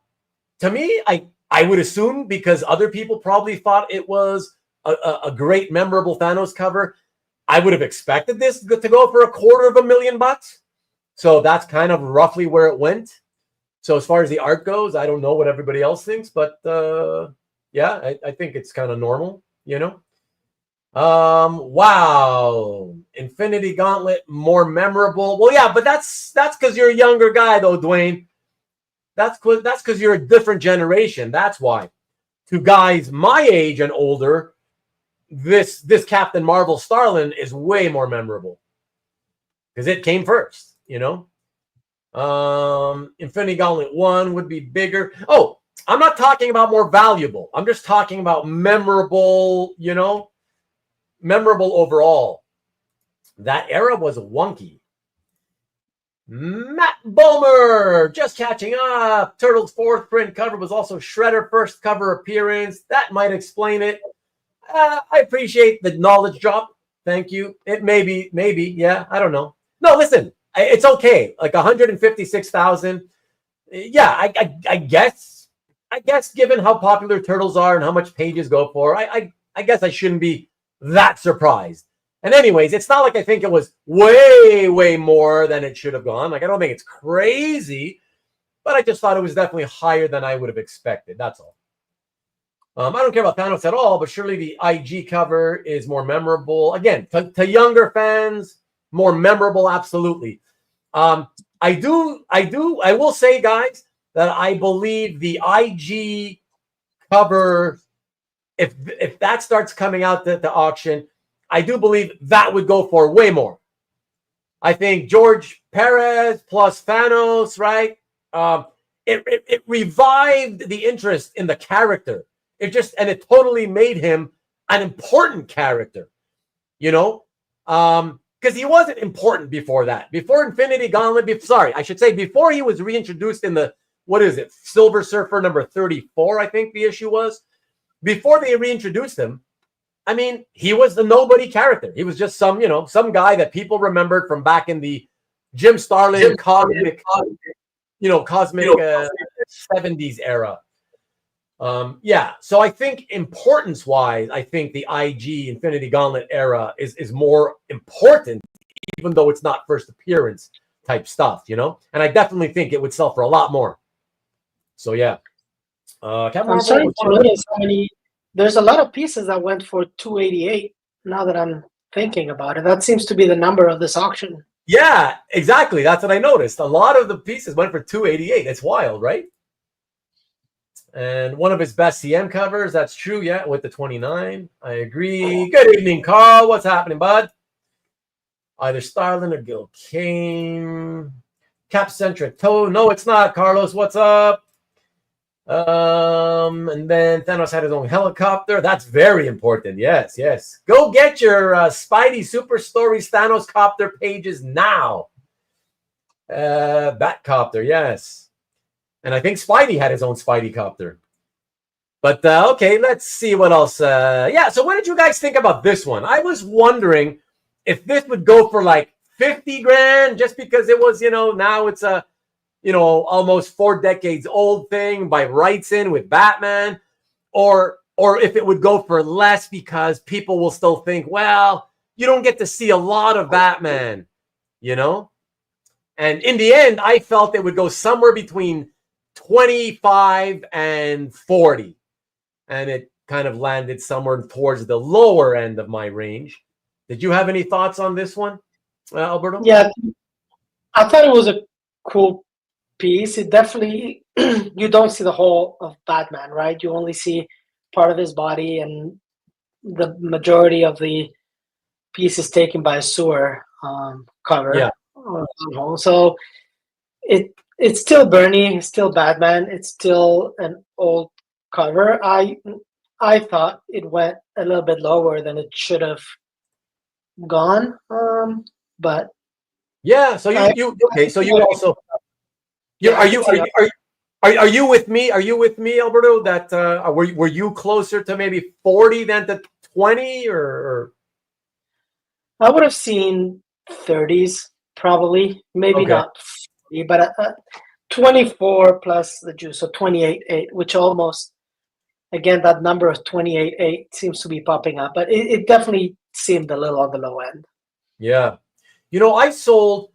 me, I would assume because other people probably thought it was a great, memorable Thanos cover, I would have expected this to go for $250,000. So that's kind of roughly where it went. So as far as the art goes, I don't know what everybody else thinks, but yeah, I think it's kind of normal, Wow. Infinity Gauntlet more memorable. Well, yeah, but that's because you're a younger guy, though, Dwayne. That's because you're a different generation. That's why. To guys my age and older, this Captain Marvel Starlin is way more memorable because it came first, Infinity Gauntlet 1 would be bigger. Oh, I'm not talking about more valuable. I'm just talking about memorable, memorable overall. That era was wonky. Matt Bomer, just catching up. Turtles' fourth print cover was also Shredder first cover appearance. That might explain it. I appreciate the knowledge drop. Thank you. It maybe, yeah, I don't know. No, listen, it's okay. Like 156,000. Yeah, I guess given how popular Turtles are and how much pages go for, I guess I shouldn't be that surprised. And anyways, it's not like I think it was way more than it should have gone. Like, I don't think it's crazy, but I just thought it was definitely higher than I would have expected. That's all. I don't care about Thanos at all, but surely the IG cover is more memorable. Again, to younger fans, more memorable, absolutely. I will say, guys, that I believe the IG cover, if that starts coming out to auction, I do believe that would go for way more. I think George Perez plus Thanos, right? It revived the interest in the character. It totally made him an important character, because he wasn't important before that. Before Infinity Gauntlet, before he was reintroduced in the, Silver Surfer number 34, I think the issue was. Before they reintroduced him, I mean, he was the nobody character. He was just some guy that people remembered from back in the Jim Starlin cosmic 70s era. Yeah, so I think importance-wise, I think the IG Infinity Gauntlet era is more important, even though it's not first appearance type stuff, And I definitely think it would sell for a lot more. So yeah. I'm starting to notice how many. There's a lot of pieces that went for $288. Now that I'm thinking about it, that seems to be the number of this auction. Yeah, exactly. That's what I noticed. A lot of the pieces went for $288. It's wild, right? And one of his best CM covers. That's true. Yeah, with the 29. I agree. Good evening, Carl. What's happening, bud? Either Starlin or Gil Kane. Cap-centric toe. No, it's not, Carlos. What's up? And then Thanos had his own helicopter. That's very important. Yes, yes. Go get your Spidey Super Stories Thanos copter pages now. Batcopter, yes. And I think Spidey had his own Spidey copter. But okay, let's see what else. Yeah, so what did you guys think about this one? I was wondering if this would go for like 50 grand just because it was, now it's a, almost 4 decades old thing by Wrightson with Batman, or if it would go for less because people will still think, well, you don't get to see a lot of Batman, And in the end, I felt it would go somewhere between 25 and 40. And it kind of landed somewhere towards the lower end of my range. Did you have any thoughts on this one, Alberto? Yeah, I thought it was a cool piece. It definitely, you don't see the whole of Batman, right? You only see part of his body, and the majority of the piece is taken by a sewer cover. Yeah. So it's still Bernie, it's still Batman, it's still an old cover. I thought it went a little bit lower than it should have gone, but yeah. So you okay? So you also are you with me? Are you with me, Alberto? That were you closer to maybe 40 than to 20, or? I would have seen 30s probably, maybe Okay. not 40, but 24 plus the juice, so 28.8, which almost, again, that number of 28.8 seems to be popping up, but it definitely seemed a little on the low end. Yeah. I sold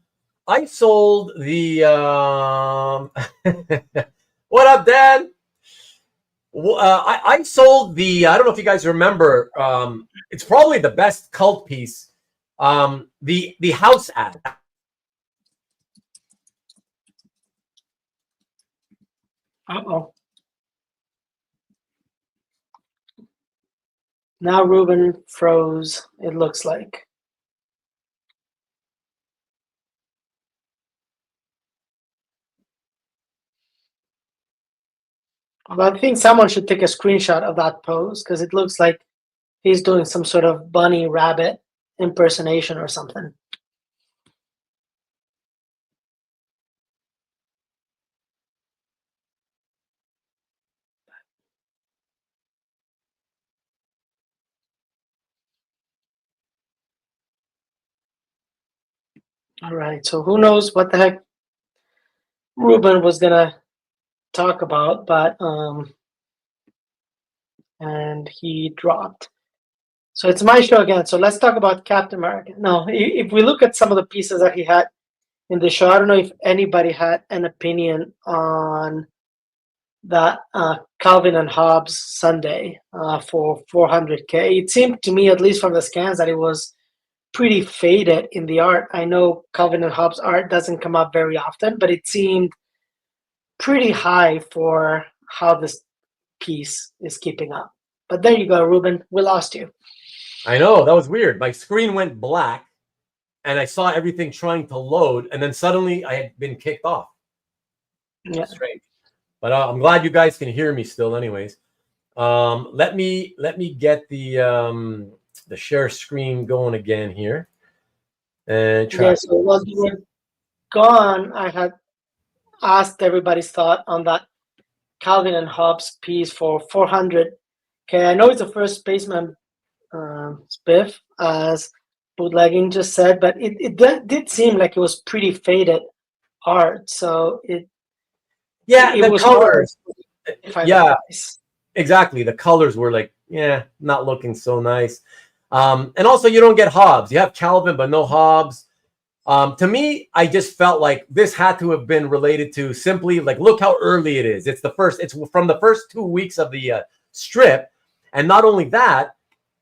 the what up, Dad? I sold the, I don't know if you guys remember, it's probably the best cult piece, the house ad. Uh-oh. Now Ruben froze, it looks like. Well, I think someone should take a screenshot of that pose because it looks like he's doing some sort of bunny rabbit impersonation or something. All right, so who knows what the heck Ruben was gonna talk about, but and he dropped. So it's my show again. So let's talk about Captain America. Now, if we look at some of the pieces that he had in the show, I don't know if anybody had an opinion on that Calvin and Hobbes Sunday for 400K. It seemed to me, at least from the scans, that it was pretty faded in the art. I know Calvin and Hobbes art doesn't come up very often, but it seemed pretty high for how this piece is keeping up. But there you go, Ruben. We lost you. I know, that was weird. My screen went black and I saw everything trying to load, and then suddenly I had been kicked off. Yeah. Strange. But I'm glad you guys can hear me still anyways. Let me get the share screen going again here. And try. Yeah, so while you were gone, I had asked everybody's thought on that Calvin and Hobbes piece for 400K. I know it's the first Spaceman spiff, as Bootlegging just said, but it did seem like it was pretty faded art. So it the colors. Yeah, nice. Exactly. The colors were like, not looking so nice. And also, you don't get Hobbes. You have Calvin, but no Hobbes. To me, I just felt like this had to have been related to simply like, look how early it is. It's from the first 2 weeks of the strip. And not only that,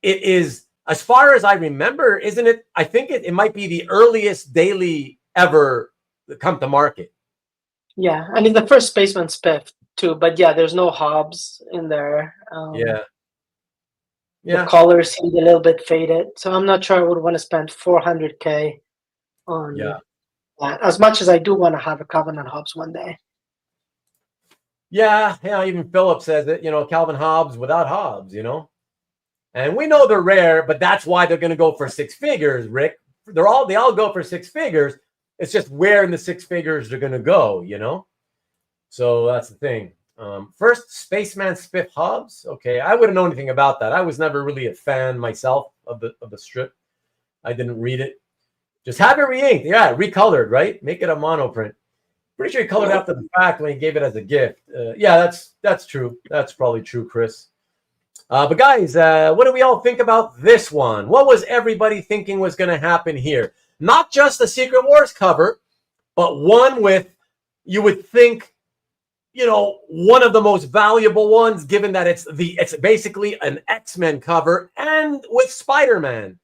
it is, as far as I remember, isn't it? I think it might be the earliest daily ever come to market. Yeah, and it's the first Spaceman spiff too. But yeah, there's no Hobbes in there. Yeah. The colors seemed a little bit faded, so I'm not sure I would want to spend 400K on that. As much as I do want to have a Calvin and Hobbes one day. Yeah, yeah. Even Philip says that, Calvin Hobbes without Hobbes, and we know they're rare, but that's why they're going to go for six figures, Rick. They all go for six figures. It's just where in the six figures they're going to go, So that's the thing. First, Spaceman Spiff Hobbs. Okay, I wouldn't know anything about that. I was never really a fan myself of the strip. I didn't read it. Just have it re-inked. Yeah, recolored, right? Make it a monoprint. Pretty sure he colored after the fact when he gave it as a gift. Yeah, that's true. That's probably true, Chris. But guys, what do we all think about this one? What was everybody thinking was going to happen here? Not just the Secret Wars cover, but one with, you would think, one of the most valuable ones, given that it's basically an X-Men cover and with Spider-Man.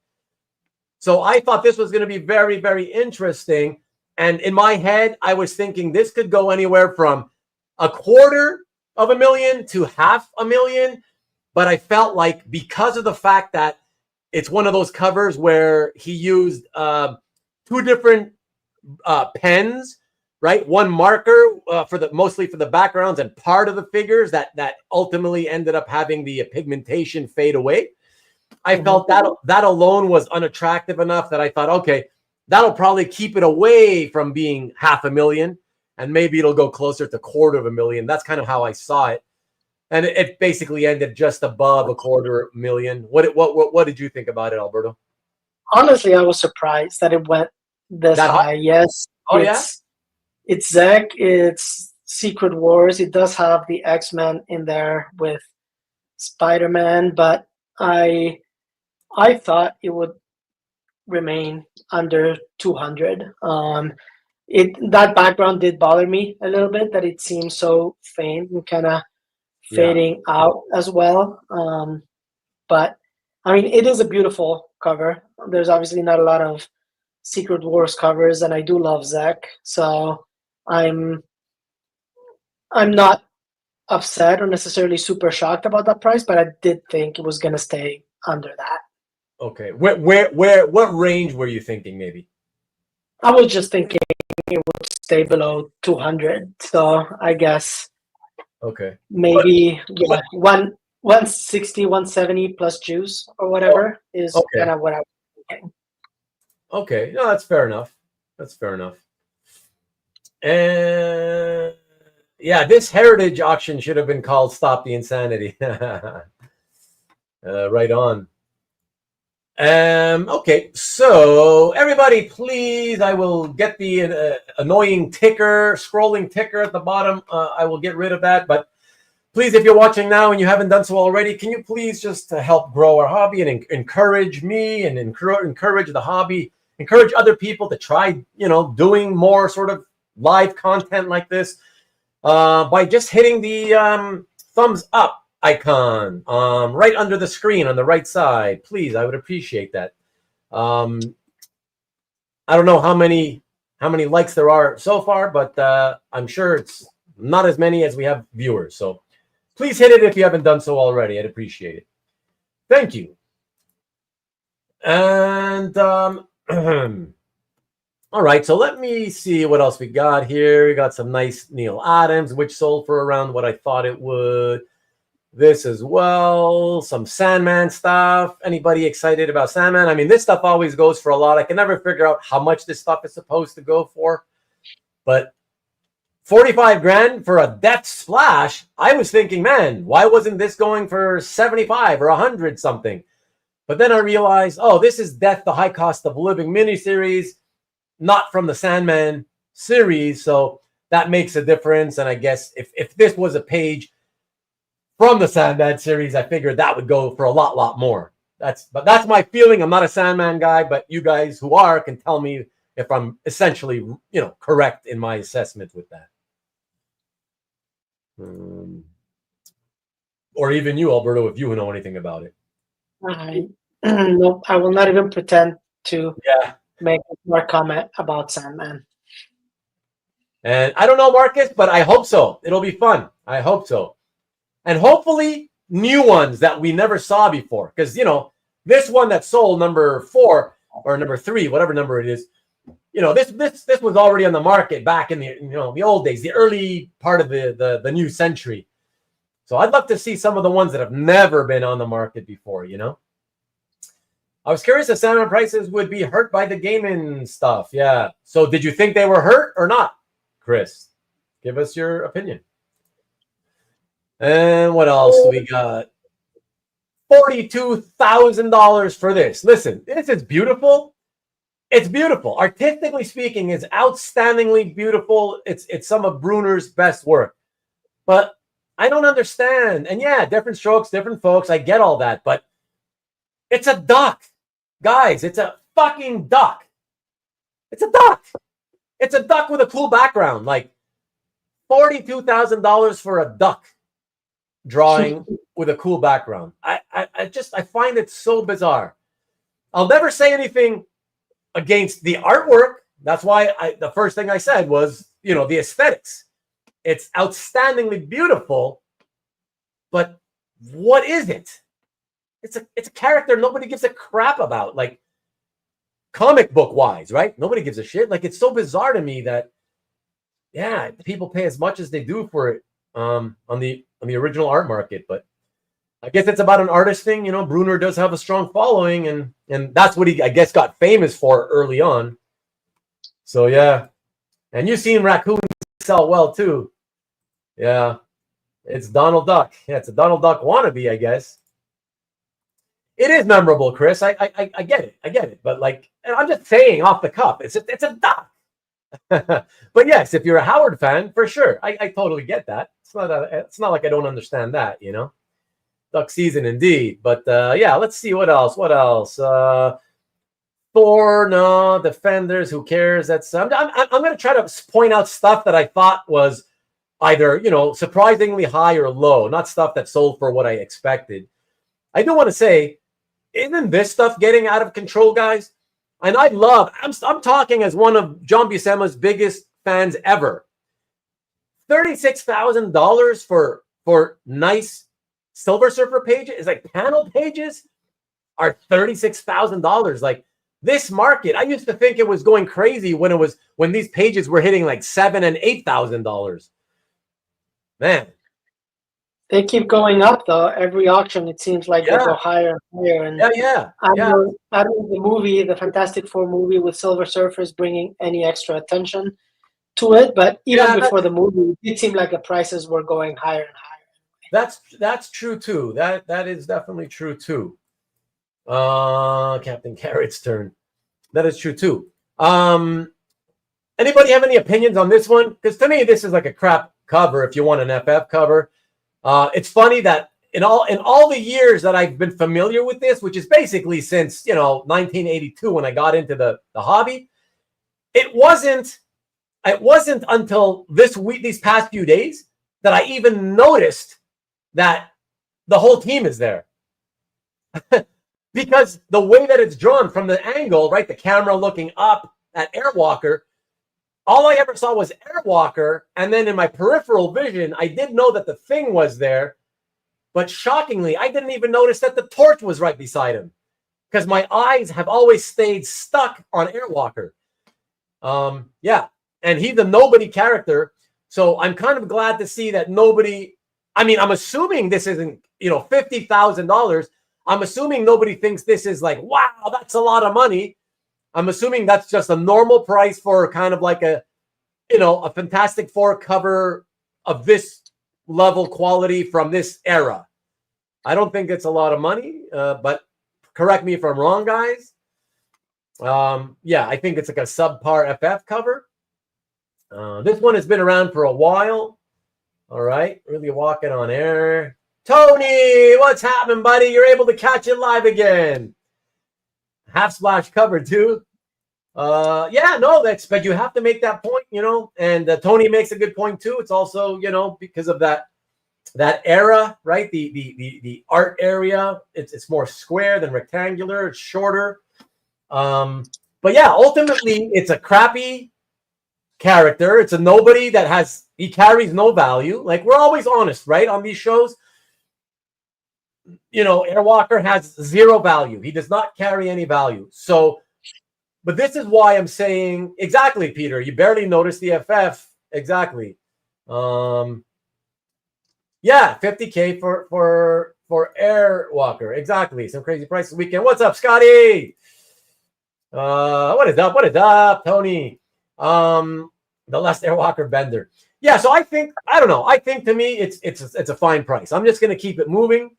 So I thought this was going to be very, very interesting. And in my head, I was thinking this could go anywhere from $250,000 to $500,000. But I felt like because of the fact that it's one of those covers where he used two different pens, right? One marker mostly for the backgrounds and part of the figures that ultimately ended up having the pigmentation fade away. I felt that alone was unattractive enough that I thought, okay, that'll probably keep it away from being $500,000, and maybe it'll go closer to $250,000. That's kind of how I saw it. And it basically ended just above $250,000. What did you think about it, Alberto? Honestly, I was surprised that it went this high. Yes. Oh, yeah? It's Zek, it's Secret Wars. It does have the X-Men in there with Spider-Man, but I thought it would remain under 200. That background did bother me a little bit, that it seemed so faint and kind of fading out as well. But I mean, it is a beautiful cover. There's obviously not a lot of Secret Wars covers, and I do love Zek, so I'm not upset or necessarily super shocked about that price, but I did think it was gonna stay under that. Okay, what range were you thinking? Maybe I was just thinking it would stay below 200, so I guess okay, maybe 160, 170 plus juice or whatever is kind of what I was thinking. Okay, no, that's fair enough. That's fair enough. And yeah, this heritage auction should have been called "Stop the Insanity." Right on. Okay, so everybody, please, I will get the annoying scrolling ticker at the bottom. I will get rid of that, but please, if you're watching now and you haven't done so already, can you please just help grow our hobby and encourage me and encourage the hobby, encourage other people to try, doing more sort of live content like this by just hitting the thumbs up icon right under the screen on the right side. Please, I would appreciate that. I don't know how many likes there are so far, but I'm sure it's not as many as we have viewers. So please hit it if you haven't done so already. I'd appreciate it. Thank you. And all right, so let me see what else we got here. We got some nice Neil Adams, which sold for around what I thought it would. This as well, some Sandman stuff. Anybody excited about Sandman? I mean, this stuff always goes for a lot. I can never figure out how much this stuff is supposed to go for, but 45 grand for a Death Splash. I was thinking, man, why wasn't this going for 75 or 100 something? But then I realized, oh, this is Death, the High Cost of Living miniseries, not from the Sandman series. So that makes a difference. And I guess if this was a page from the Sandman series, I figured that would go for a lot more. But that's my feeling. I'm not a Sandman guy, but you guys who are can tell me if I'm essentially, correct in my assessment with that. Or even you, Alberto, if you know anything about it. Nope, I will not even pretend to make more comment about Sandman. And I don't know, Marcus, but I hope so. It'll be fun. I hope so. And hopefully new ones that we never saw before. Because, this one that sold number 4 or number 3, whatever number it is, this was already on the market back in the old days, the early part of the new century. So I'd love to see some of the ones that have never been on the market before. I was curious if salmon prices would be hurt by the gaming stuff. Yeah. So did you think they were hurt or not, Chris? Give us your opinion. And what else do we got? $42,000 for this. Listen, this is beautiful. It's beautiful. Artistically speaking, it's outstandingly beautiful. It's some of Bruner's best work. But I don't understand. And yeah, different strokes, different folks. I get all that. But it's a duck. Guys, it's a fucking duck. It's a duck. It's a duck with a cool background. Like $42,000 for a duck drawing with a cool background. I find it so bizarre. I'll never say anything against the artwork. That's why the first thing I said was, the aesthetics. It's outstandingly beautiful, but what is it? It's a character nobody gives a crap about, like comic book wise, right? Nobody gives a shit. Like, it's so bizarre to me that, yeah, people pay as much as they do for it on the original art market. But I guess it's about an artist thing. Bruner does have a strong following, and that's what he, I guess, got famous for early on. So yeah, and you've seen raccoons sell well too. Yeah, it's Donald Duck. Yeah, it's a Donald Duck wannabe, I guess. It is memorable, Chris. I get it. I get it. But and I'm just saying off the cuff, it's a duck. But yes, if you're a Howard fan, for sure, I totally get that. It's not like I don't understand that, Duck season indeed. But yeah, let's see what else. Thor, no, Defenders, who cares? That's I'm going to try to point out stuff that I thought was either surprisingly high or low, not stuff that sold for what I expected. I do want to say, isn't this stuff getting out of control, guys? And I'm talking as one of John Buscema's biggest fans ever. $36,000 for nice Silver Surfer pages, like panel pages, are $36,000. Like, this market, I used to think it was going crazy when these pages were hitting like $7,000 and $8,000. Man. They keep going up though. Every auction, it seems like they go higher and higher. And I don't know the movie, the Fantastic Four movie with Silver Surfer, is bringing any extra attention to it. But even before the movie, it seemed like the prices were going higher and higher. That's true too. That is definitely true too. Captain Carrot's turn. That is true too. Anybody have any opinions on this one? Because to me, this is like a crap cover if you want an FF cover. It's funny that in all the years that I've been familiar with this, which is basically since 1982 when I got into the hobby, it wasn't until these past few days that I even noticed that the whole team is there. Because the way that it's drawn from the angle, right, the camera looking up at Airwalker, all I ever saw was Airwalker, and then in my peripheral vision, I did know that the Thing was there, but shockingly, I didn't even notice that the Torch was right beside him, because my eyes have always stayed stuck on Airwalker. Yeah, and he's a nobody character, so I'm kind of glad to see that nobody. I mean, I'm assuming this isn't $50,000. I'm assuming nobody thinks this is like, wow, that's a lot of money. I'm assuming that's just a normal price for kind of like a Fantastic Four cover of this level quality from this era. I don't think it's a lot of money, but correct me if I'm wrong, guys. Yeah, I think it's like a subpar FF cover. This one has been around for a while. All right, really walking on air. Tony, what's happening, buddy? You're able to catch it live again. Half splash cover too. Yeah, no, but you have to make that point, and Tony makes a good point too. It's also, because of that era, right? The art area, it's more square than rectangular. It's shorter. But yeah, ultimately it's a crappy character. It's a nobody he carries no value. Like, we're always honest, right? On these shows. Airwalker has zero value. He does not carry any value. So But this is why I'm saying exactly, Peter. You barely noticed the FF. Exactly. Yeah, 50K for Airwalker. Exactly. Some crazy prices weekend. What's up, Scotty? What is up? What is up, Tony? The last Airwalker bender. Yeah, so I think, I don't know. I think to me it's a fine price. I'm just gonna keep it moving.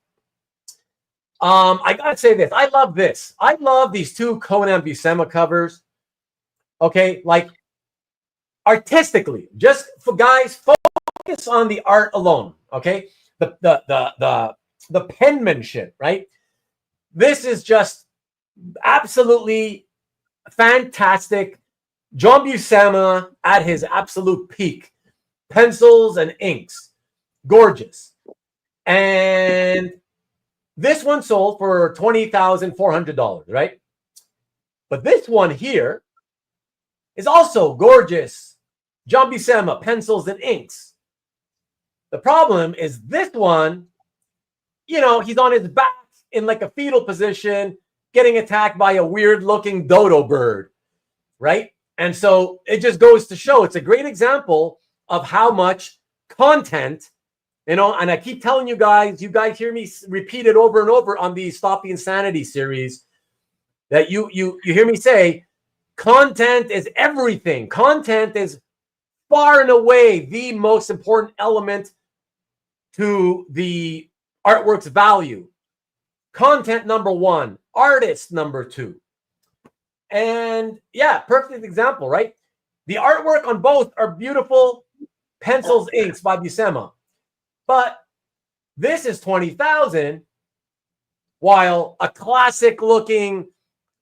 I gotta say this. I love this. I love these two Conan Buscema covers. Okay, like artistically, just for guys, focus on the art alone. Okay, the penmanship, right? This is just absolutely fantastic. John Buscema at his absolute peak. Pencils and inks. Gorgeous. And this one sold for $20,400, right? But this one here is also gorgeous. John Buscema, pencils and inks. The problem is this one, you know, he's on his back in like a fetal position, getting attacked by a weird looking dodo bird, right? And so it just goes to show it's a great example of how much content, you know, and I keep telling you guys hear me repeat it over and over on the Stop the Insanity series, that you hear me say, content is everything. Content is far and away the most important element to the artwork's value. Content number one, artist number two. And yeah, perfect example, right? The artwork on both are beautiful pencils, inks by Buscema. But this is 20,000, while a classic looking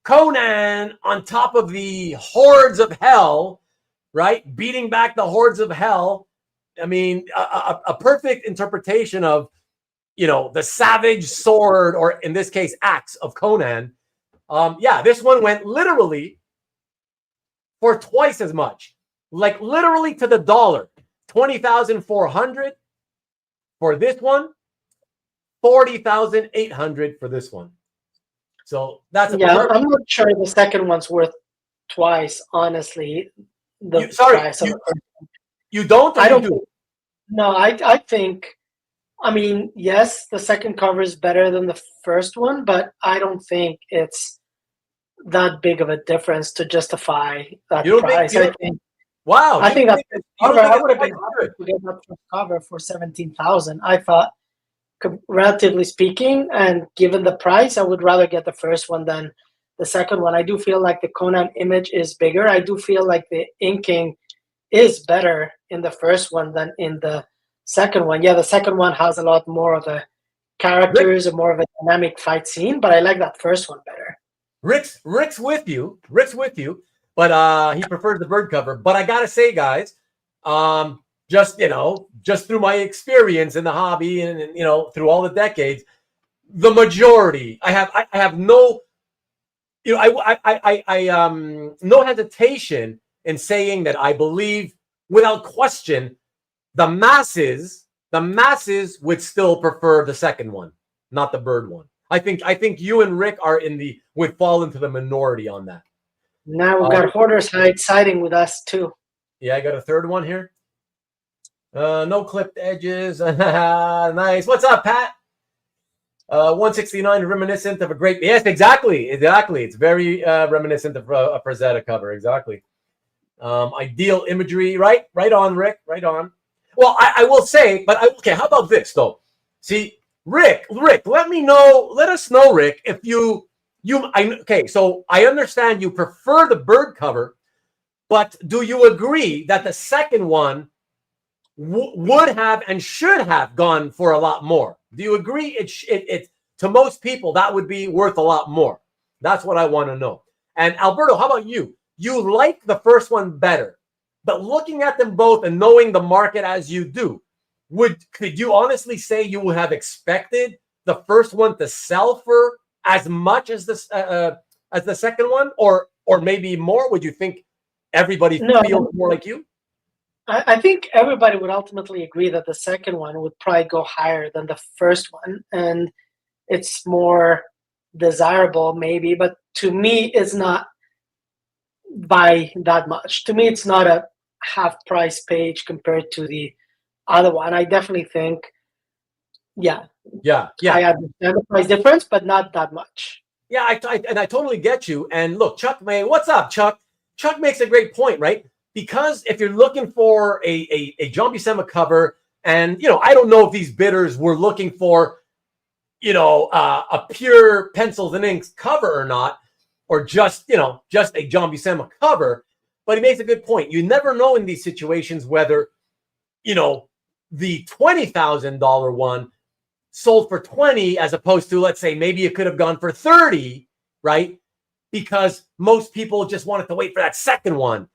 Conan on top of the hordes of hell, right? Beating back the hordes of hell. I mean, a perfect interpretation of, you know, the savage sword, or in this case, axe of Conan. Yeah, this one went literally for twice as much, like literally to the dollar. 20,400 for this one, 40,800 for this one. So that's a I'm not sure the second one's worth twice, honestly. You don't? I don't think, no, I think, I mean, yes, the second cover is better than the first one, but I don't think it's that big of a difference to justify that price. Wow. I think that cover, I would have been happy to get that cover for 17,000. I thought, relatively speaking, and given the price, I would rather get the first one than the second one. I do feel like the Conan image is bigger. I do feel like the inking is better in the first one than in the second one. Yeah, the second one has a lot more of the characters and more of a dynamic fight scene, but I like that first one better. Rick's with you. Rick's with you, but he prefers the bird cover. But I gotta say, guys, just through my experience in the hobby and through all the decades, the majority, I have no, no hesitation in saying that I believe without question the masses would still prefer the second one, not the bird one. I think you and Rick would fall into the minority on that. Now we've got Hoarder's Hide siding with us too. Yeah, I got a third one here. No clipped edges. Nice. What's up, Pat? 169, reminiscent of a great. Yes, exactly. It's very reminiscent of a Frazetta cover. Exactly. Ideal imagery. Right on, Rick. Right on. Well, I will say, but okay. How about this though? See, Rick, let us know, Rick, if okay. So I understand you prefer the bird cover, but do you agree that the second one would have and should have gone for a lot more? Do you agree? It to most people that would be worth a lot more. That's what I want to know. And Alberto, how about you? You like the first one better, but looking at them both and knowing the market as you do, could you honestly say you would have expected the first one to sell for as much as the second one, or maybe more? Would you think everybody feels more like you? I think everybody would ultimately agree that the second one would probably go higher than the first one, and it's more desirable maybe, but to me it's not by that much. To me, it's not a half price page compared to the other one. I definitely think, yeah, Yeah, I yeah. understand the price difference, but not that much. Yeah, and I totally get you. And look, Chuck May, what's up, Chuck? Chuck makes a great point, right? Because if you're looking for a John Buscema cover, and I don't know if these bidders were looking for, a pure pencils and inks cover or not, or just a John Buscema cover. But he makes a good point. You never know in these situations whether the $20,000 one sold for 20 as opposed to, let's say, maybe it could have gone for 30, right? Because most people just wanted to wait for that second one,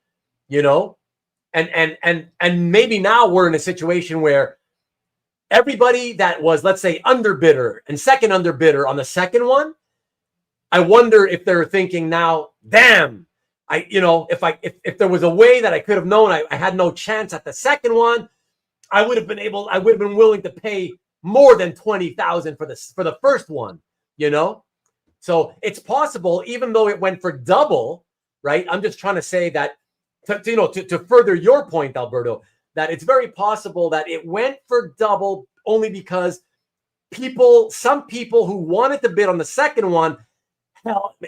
and maybe now we're in a situation where everybody that was, let's say, underbidder and second underbidder on the second one, I wonder if they're thinking now, damn, if there was a way that I could have known I had no chance at the second one, I would have been willing to pay more than 20,000 for the first one, So it's possible, even though it went for double, right? I'm just trying to say that to further your point, Alberto, that it's very possible that it went for double only because some people who wanted to bid on the second one,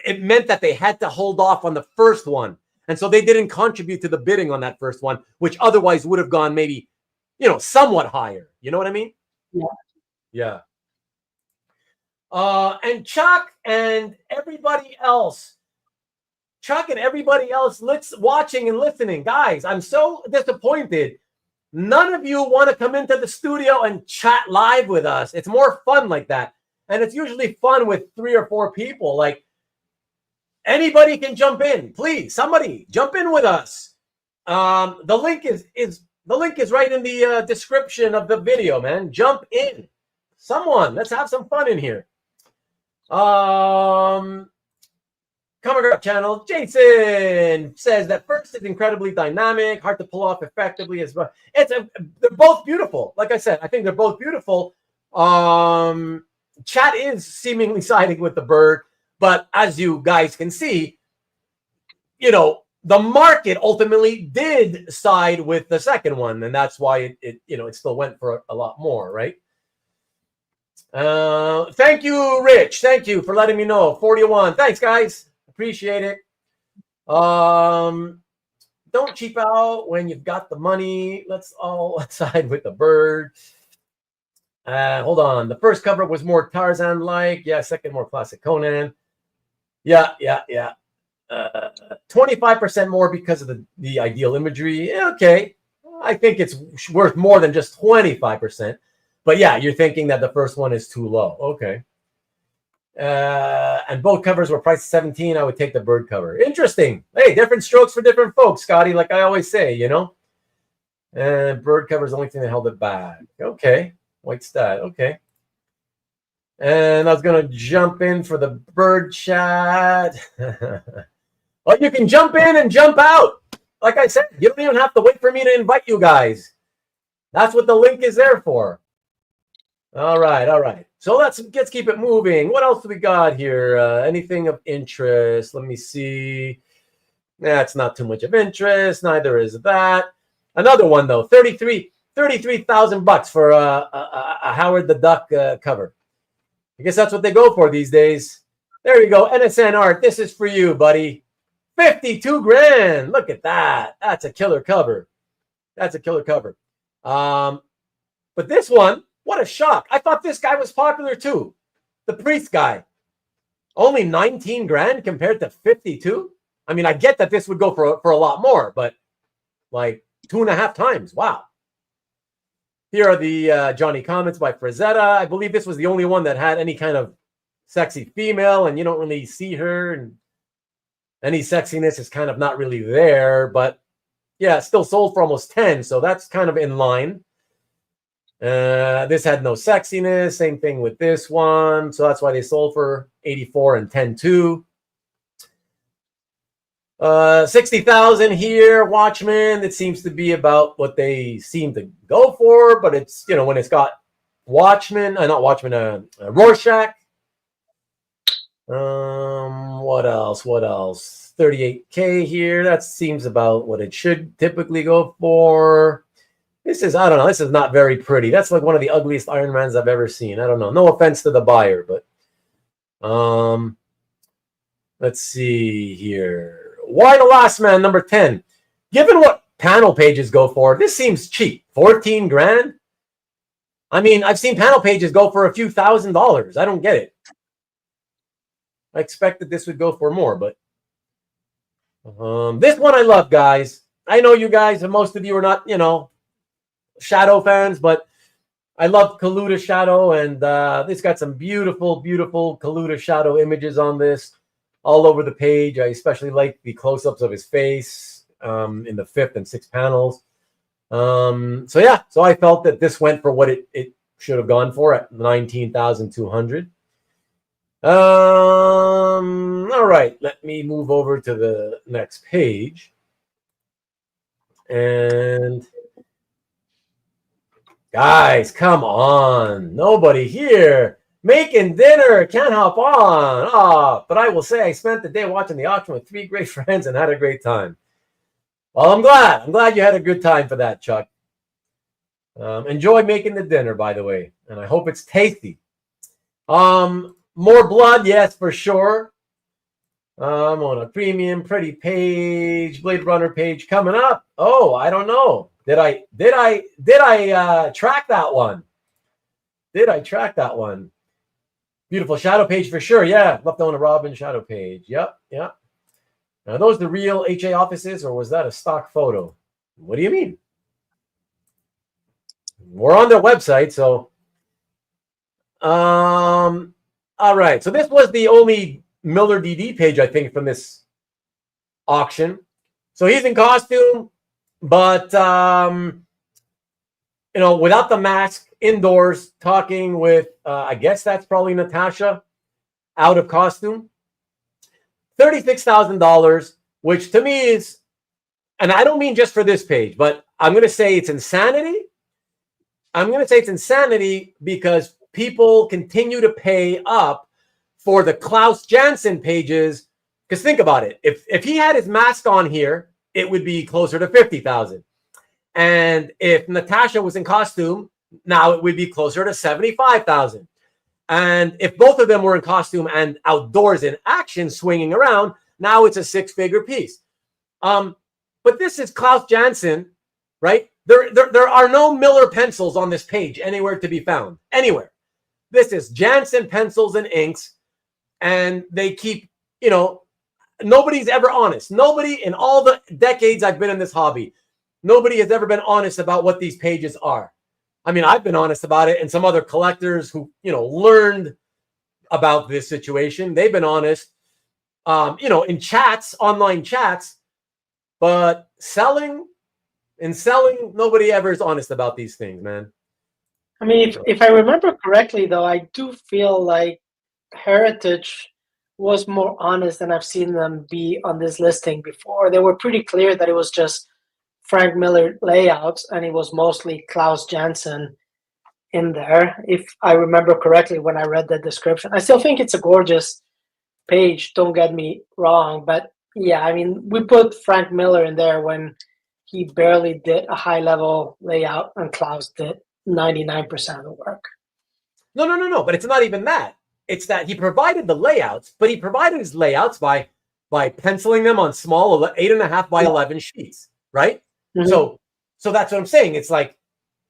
it meant that they had to hold off on the first one. And so they didn't contribute to the bidding on that first one, which otherwise would have gone maybe, somewhat higher. You know what I mean? Yeah. Yeah. And Chuck and everybody else watching and listening, guys, I'm so disappointed. None of you want to come into the studio and chat live with us. It's more fun like that. And it's usually fun with 3 or 4 people. Like, anybody can jump in. Please, somebody jump in with us. The link is right in the description of the video, man. Jump in. Someone, let's have some fun in here. Comic channel, Jason says that first is incredibly dynamic, hard to pull off effectively as well. They're both beautiful. Like I said, I think they're both beautiful. Chat is seemingly siding with the bird, but as you guys can see, the market ultimately did side with the second one, and that's why it still went for a lot more, right? Thank you, Rich. Thank you for letting me know. 41. Thanks, guys. Appreciate it. Don't cheap out when you've got the money. Let's all side with the bird. Hold on. The first cover was more Tarzan-like. Yeah, second more classic Conan. Yeah. 25% more because of the ideal imagery. Okay. I think it's worth more than just 25%. But yeah, you're thinking that the first one is too low. Okay. And both covers were priced 17. I would take the bird cover. Interesting. Hey, different strokes for different folks, Scotty, like I always say, And bird cover is the only thing that held it back. Okay. White stat. Okay. And I was going to jump in for the bird chat. Well, you can jump in and jump out. Like I said, you don't even have to wait for me to invite you guys. That's what the link is there for. All right. So let's keep it moving. What else do we got here? Anything of interest? Let me see. That's not too much of interest. Neither is that. Another one though, $33,000 for a Howard the Duck cover. I guess that's what they go for these days. There you go, NSN Art. This is for you, buddy. 52 grand. Look at that. That's a killer cover. But this one. What a shock. I thought this guy was popular too. The priest guy. Only 19 grand compared to 52? I mean, I get that this would go for a lot more, but like 2.5 times. Wow. Here are the Johnny comments by Frazetta. I believe this was the only one that had any kind of sexy female, and you don't really see her, and any sexiness is kind of not really there, but yeah, still sold for almost 10, so that's kind of in line. This had no sexiness. Same thing with this one. So that's why they sold for 84 and 10 too. 60,000 here. Watchmen. It seems to be about what they seem to go for, but it's, when it's got Watchmen, not Watchmen, Rorschach. What else? What else? 38K here. That seems about what it should typically go for. This is, I don't know. This is not very pretty. That's like one of the ugliest Ironmans I've ever seen. I don't know. No offense to the buyer, but let's see here. Why the Last Man, number 10? Given what panel pages go for, this seems cheap. 14 grand? I mean, I've seen panel pages go for a few $1,000s. I don't get it. I expected this would go for more, but this one I love, guys. I know you guys, and most of you are not, Shadow fans, but I love Kaluta Shadow, and this got some beautiful, beautiful Kaluta Shadow images on this all over the page. I especially like the close-ups of his face in the 5th and 6th panels. So yeah, so I felt that this went for what it should have gone for at 19,200. All right, let me move over to the next page. And guys, come on. Nobody here. Making dinner. Can't hop on. Oh, but I will say I spent the day watching the auction with 3 great friends and had a great time. Well, I'm glad. I'm glad you had a good time for that, Chuck. Enjoy making the dinner, by the way. And I hope it's tasty. More blood, yes, for sure. I'm on a premium, pretty page, Blade Runner page coming up. Oh, I don't know. Did I track that one? Did I track that one? Beautiful shadow page for sure. Yeah, left on a Robin shadow page. Yep. Now, are those the real HA offices, or was that a stock photo? What do you mean? We're on their website, so. All right. So this was the only Miller DD page, I think, from this auction. So he's in costume, but without the mask, indoors, talking with I guess that's probably Natasha, out of costume. $36,000, which to me is, and I don't mean just for this page, but I'm going to say it's insanity. I'm going to say it's insanity because people continue to pay up for the Klaus Janson pages. Because think about it. If he had his mask on here, it would be closer to 50,000. And if Natasha was in costume, now it would be closer to 75,000. And if both of them were in costume and outdoors in action, swinging around, now it's a 6-figure piece. But this is Klaus Janson, right? There are no Miller pencils on this page anywhere to be found. Anywhere. This is Janson pencils and inks. And they keep, nobody's ever honest. Nobody in all the decades I've been in this hobby, nobody has ever been honest about what these pages are. I mean, I've been honest about it, and some other collectors who, learned about this situation, they've been honest, in chats, online chats, but selling, nobody ever is honest about these things, man. I mean, if I remember correctly, though, I do feel like Heritage was more honest than I've seen them be on this listing before. They were pretty clear that it was just Frank Miller layouts, and it was mostly Klaus Janson in there, if I remember correctly when I read the description. I still think it's a gorgeous page, don't get me wrong, but yeah, I mean, we put Frank Miller in there when he barely did a high-level layout, and Klaus did 99% of the work. No, but it's not even that. It's that he provided the layouts, but he provided his layouts by penciling them on small 8.5 by 11 sheets, right? Mm-hmm. So that's what I'm saying. It's like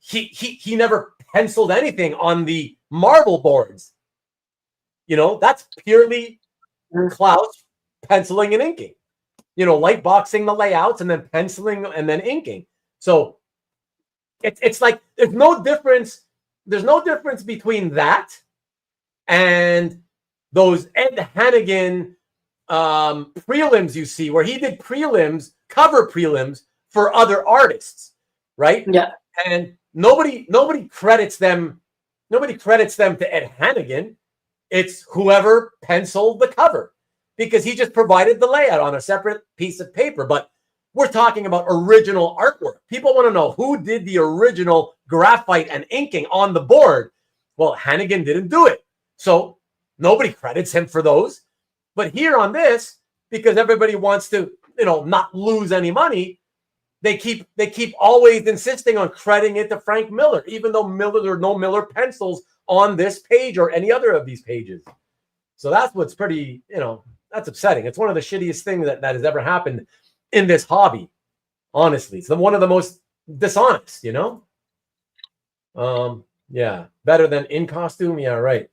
he never penciled anything on the marble boards. That's purely Klaus penciling and inking. Light boxing the layouts and then penciling and then inking. So it's like there's no difference. There's no difference between that and those Ed Hannigan prelims you see, where he did prelims, cover prelims for other artists, right? Yeah. And nobody credits them. Nobody credits them to Ed Hannigan. It's whoever penciled the cover, because he just provided the layout on a separate piece of paper. But we're talking about original artwork. People want to know who did the original graphite and inking on the board. Well, Hannigan didn't do it. So nobody credits him for those. But here on this, because everybody wants to, not lose any money, they keep always insisting on crediting it to Frank Miller, even though there are no Miller pencils on this page or any other of these pages. So that's what's pretty, that's upsetting. It's one of the shittiest things that has ever happened in this hobby. Honestly, it's one of the most dishonest, Yeah, better than in costume. Yeah, right.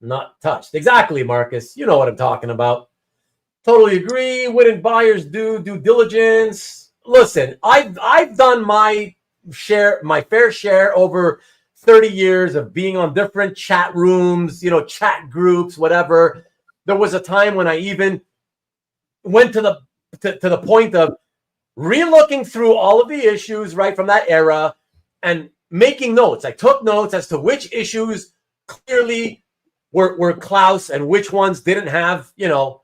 Not touched. Exactly, Marcus. You know what I'm talking about. Totally agree. Wouldn't buyers do due diligence? Listen, I've done my fair share over 30 years of being on different chat rooms, chat groups, whatever. There was a time when I even went to the point of re-looking through all of the issues right from that era and making notes. I took notes as to which issues clearly were Klaus and which ones didn't have, the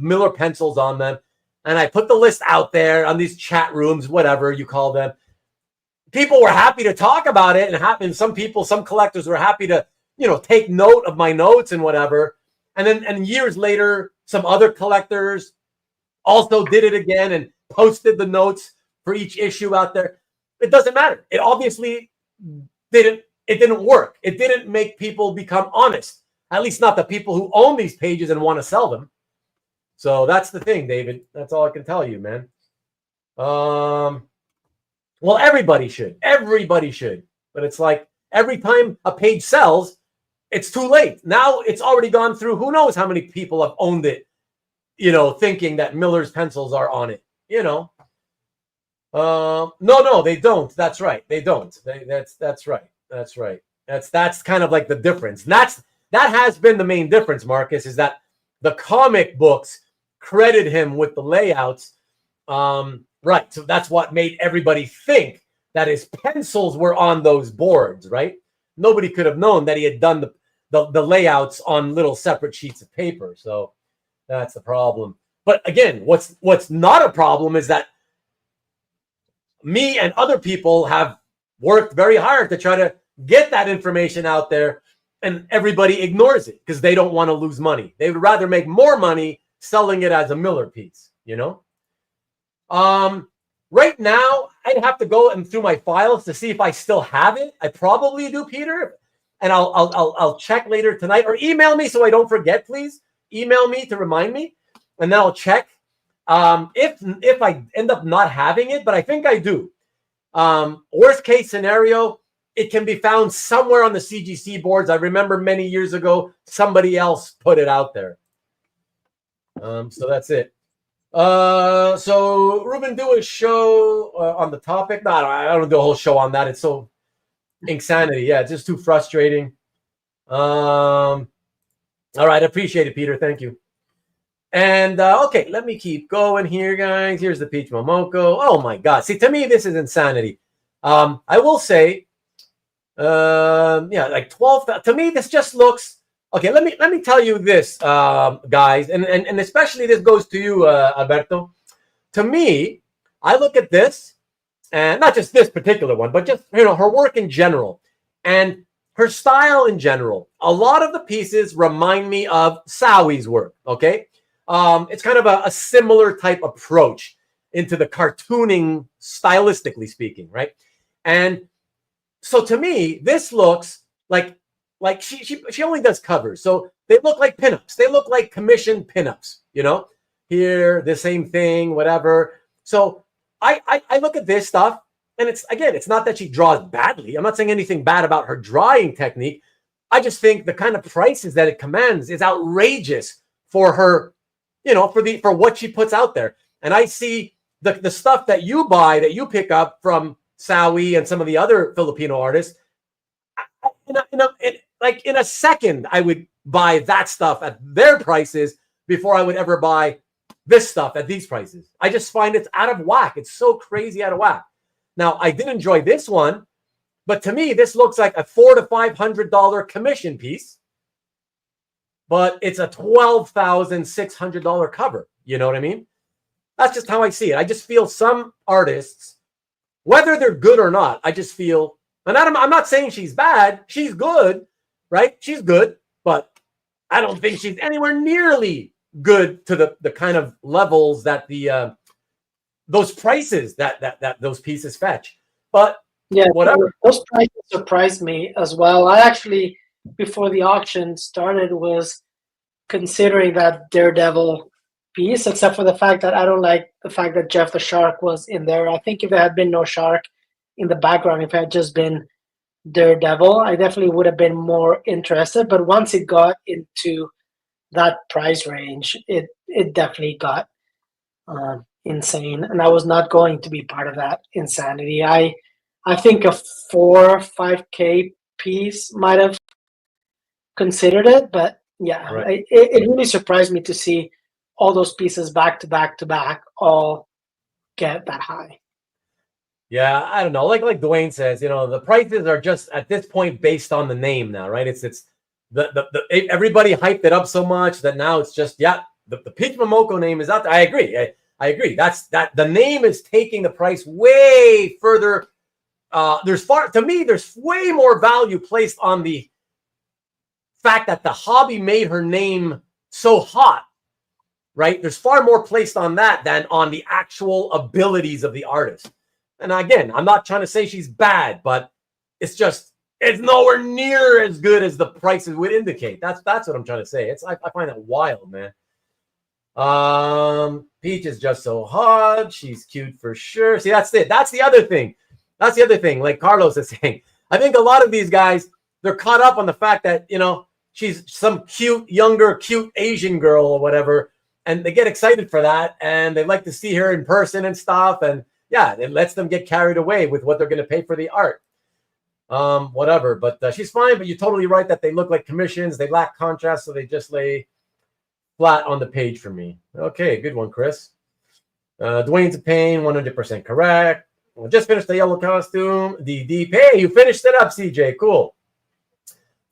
Miller pencils on them. And I put the list out there on these chat rooms, whatever you call them. People were happy to talk about it, and some collectors were happy to, take note of my notes and whatever. And years later, some other collectors also did it again and posted the notes for each issue out there. It doesn't matter. It obviously didn't work. It didn't make people become honest. At least not the people who own these pages and want to sell them. So that's the thing, David. That's all I can tell you, man. Well, everybody should. Everybody should. But it's like every time a page sells, it's too late. Now it's already gone through. Who knows how many people have owned it, thinking that Miller's pencils are on it, No, they don't. That's right. They don't. That's right. That's right. That's kind of like the difference. And that has been the main difference, Marcus, is that the comic books credit him with the layouts. Right. So that's what made everybody think that his pencils were on those boards, right? Nobody could have known that he had done the layouts on little separate sheets of paper. So that's the problem. But again, what's not a problem is that me and other people have worked very hard to try to get that information out there, and everybody ignores it because they don't want to lose money. They would rather make more money selling it as a Miller piece, Right now, I'd have to go through my files to see if I still have it. I probably do, Peter, and I'll check later tonight, or email me so I don't forget, please. Email me to remind me, and then I'll check. If I end up not having it, but I think I do. Worst case scenario, it can be found somewhere on the CGC boards. I remember many years ago, somebody else put it out there. So that's it. So Ruben, do a show on the topic. No, I don't do a whole show on that. It's so insanity. Yeah, it's just too frustrating. All right, appreciate it, Peter. Thank you. And okay, let me keep going here, guys. Here's the Peach Momoko. Oh my God! See, to me, this is insanity. I will say, like 12. To me, this just looks okay. Let me tell you this, guys, and especially this goes to you, Alberto. To me, I look at this, and not just this particular one, but just her work in general and her style in general. A lot of the pieces remind me of Sawi's work. Okay. It's kind of a similar type approach into the cartooning, stylistically speaking, right? And so to me, this looks like she only does covers, so they look like pinups. They look like commissioned pinups, Here, the same thing, whatever. So I look at this stuff, and it's not that she draws badly. I'm not saying anything bad about her drawing technique. I just think the kind of prices that it commands is outrageous for her. For what she puts out there. And I see the stuff that you buy, that you pick up from Sawi and some of the other Filipino artists. In a second, I would buy that stuff at their prices before I would ever buy this stuff at these prices. I just find it's out of whack. It's so crazy out of whack. Now, I did enjoy this one, but to me, this looks like a $400 to $500 commission piece. But it's a $12,600 cover. You know what I mean? That's just how I see it. I just feel some artists, whether they're good or not, I just feel, and I'm not saying she's bad. She's good, right? She's good, but I don't think she's anywhere nearly good to the kind of levels that the those prices that those pieces fetch. But Yeah, whatever. those prices surprised me as well. I actually, before the auction started, was considering that Daredevil piece, except for the fact that I don't like the fact that Jeff the Shark was in there. I think if there had been no Shark in the background, if it had just been Daredevil, I definitely would have been more interested. But once it got into that price range, it definitely got insane, and I was not going to be part of that insanity. I think a 4 or 5K piece might have considered it, but yeah, Right. it really surprised me to see all those pieces back to back to back all get that high. Yeah, I don't know. Like Dwayne says, the prices are just at this point based on the name now, right? It's the everybody hyped it up so much that now it's just the Peach Momoko name is out there. I agree. I agree. That's the name is taking the price way further. There's way more value placed on the fact that the hobby made her name so hot, right? There's far more placed on that than on the actual abilities of the artist. And again, I'm not trying to say she's bad, but it's nowhere near as good as the prices would indicate. That's what I'm trying to say. I find that wild, man. Peach is just so hot. She's cute for sure. See, that's it. That's the other thing. Like Carlos is saying, I think a lot of these guys, they're caught up on the fact that, she's some cute Asian girl or whatever. And they get excited for that. And they like to see her in person and stuff. And yeah, it lets them get carried away with what they're going to pay for the art. Whatever. But she's fine. But you're totally right that they look like commissions. They lack contrast. So they just lay flat on the page for me. Okay, good one, Chris. Dwayne's a pain, 100% correct. Well, just finished the yellow costume. DD. Hey, you finished it up, CJ. Cool.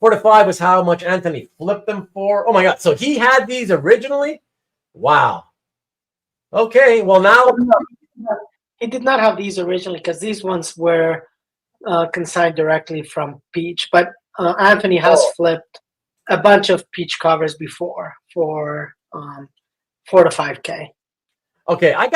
4 to 5 was how much Anthony flipped them for. Oh my God. So he had these originally? Wow. Okay. Well, now. He did not have these originally because these ones were consigned directly from Peach. But Anthony has flipped a bunch of Peach covers before for 4 to 5K. Okay, I'm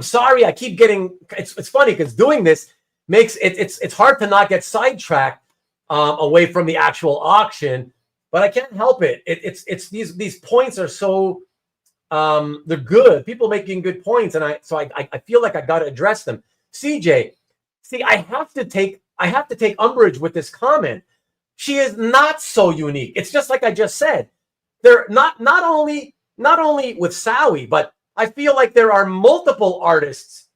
sorry. I keep getting. It's funny because doing this makes it's hard to not get sidetracked away from the actual auction, but I can't help it. It's these points are so they're good. People making good points, and I feel like I got to address them. CJ, see, I have to take umbrage with this comment. She is not so unique. It's just like I just said. They're not only with Sowie, but I feel like there are multiple artists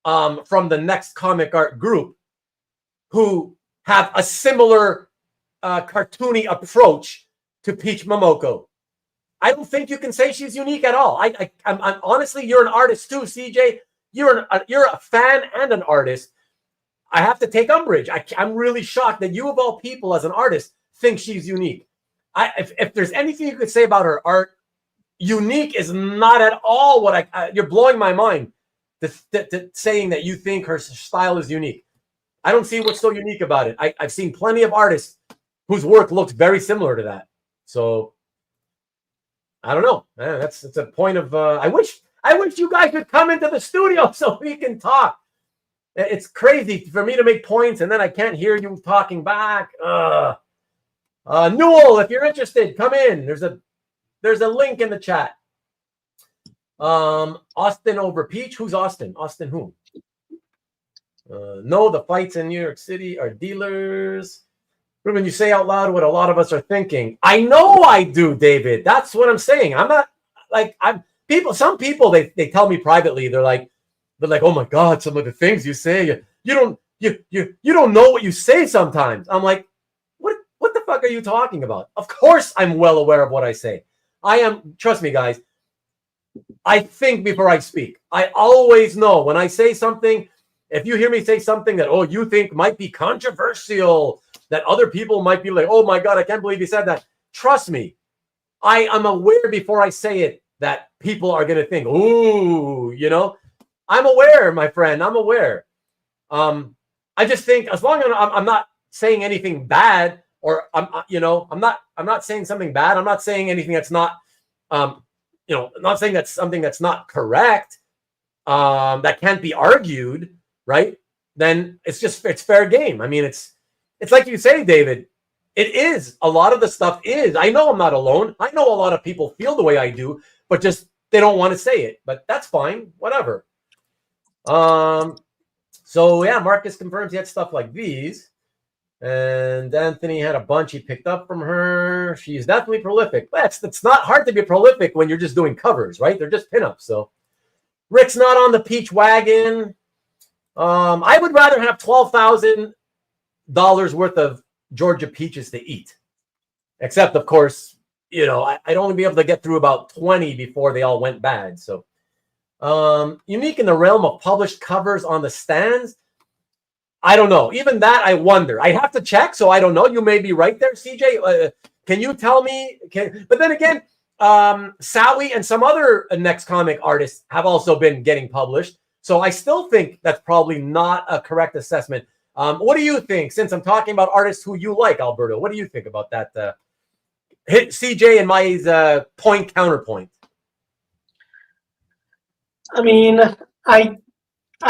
from the Next Comic Art group who have a similar cartoony approach to Peach Momoko. I don't think you can say she's unique at all. I'm honestly, you're an artist too, CJ. You're a fan and an artist. I have to take umbrage. I'm really shocked that you, of all people, as an artist, think she's unique. If there's anything you could say about her art, unique is not at all what you're blowing my mind to saying that you think her style is unique. I don't see what's so unique about it. I've seen plenty of artists whose work looks very similar to that. So I don't know. It's a point of I wish you guys could come into the studio so we can talk. It's crazy for me to make points and then I can't hear you talking back. Newell, if you're interested, come in. There's a link in the chat. Austin over Peach. Who's Austin? Austin who? No, the fights in New York City are dealers. Ruben, you say out loud what a lot of us are thinking. I know I do, David. That's what I'm saying. I'm not like some people they tell me privately, they're like, oh my God, some of the things you say, you don't know what you say sometimes. I'm like, what the fuck are you talking about? Of course I'm well aware of what I say. Trust me, guys. I think before I speak. I always know when I say something, if you hear me say something that, you think might be controversial, that other people might be like, oh my God, I can't believe you said that. Trust me. I am aware before I say it that people are going to think, ooh, I'm aware, my friend. I'm aware. I just think as long as I'm not saying anything bad, or I'm not saying something bad. I'm not saying anything that's not, I'm not saying that's something that's not correct, that can't be argued, right? Then it's fair game. I mean, it's like you say, David. It is. A lot of the stuff is. I know I'm not alone. I know a lot of people feel the way I do, but just they don't want to say it. But that's fine. Whatever. So yeah, Marcus confirms he had stuff like these. And Anthony had a bunch he picked up from her. She's definitely prolific. It's not hard to be prolific when you're just doing covers, right? They're just pinups. So Rick's not on the peach wagon. I would rather have $12,000 worth of Georgia peaches to eat. Except, of course, I'd only be able to get through about 20 before they all went bad. So unique in the realm of published covers on the stands. I don't know. Even that, I wonder. I have to check, so I don't know. You may be right there, CJ. Can you tell me? But then again, Sowie and some other next comic artists have also been getting published. So I still think that's probably not a correct assessment. What do you think? Since I'm talking about artists who you like, Alberto, what do you think about that? Hit CJ and my point counterpoint. I mean, I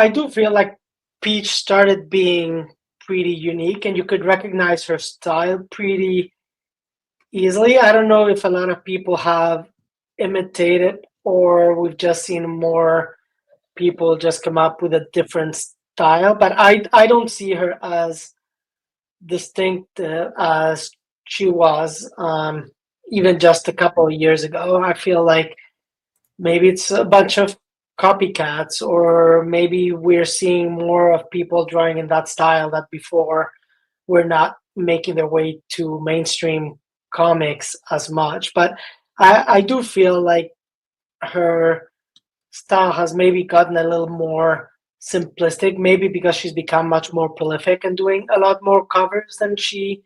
do feel like Peach started being pretty unique, and you could recognize her style pretty easily. I don't know if a lot of people have imitated, or we've just seen more people just come up with a different style, but I don't see her as distinct as she was even just a couple of years ago. I feel like maybe it's a bunch of copycats, or maybe we're seeing more of people drawing in that style that before were not making their way to mainstream comics as much. But I do feel like her style has maybe gotten a little more simplistic, maybe because she's become much more prolific and doing a lot more covers than she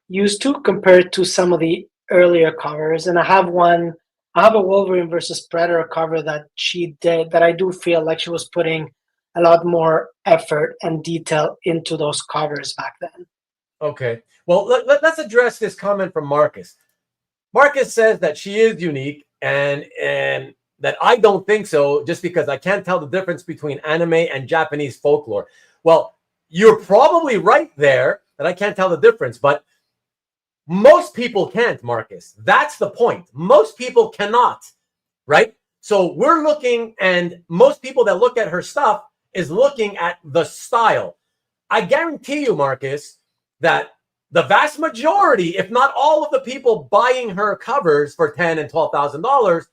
used to compared to some of the earlier covers. And I have a Wolverine versus Predator cover that she did that I do feel like she was putting a lot more effort and detail into those covers back then. Okay. Well, let's address this comment from Marcus. Marcus says that she is unique and that I don't think so, just because I can't tell the difference between anime and Japanese folklore. Well, you're probably right there that I can't tell the difference, but most people can't, Marcus. That's the point. Most people cannot, right? So we're looking, and most people that look at her stuff is looking at the style. I guarantee you, Marcus, that the vast majority, if not all of the people buying her covers for $10,000 and $12,000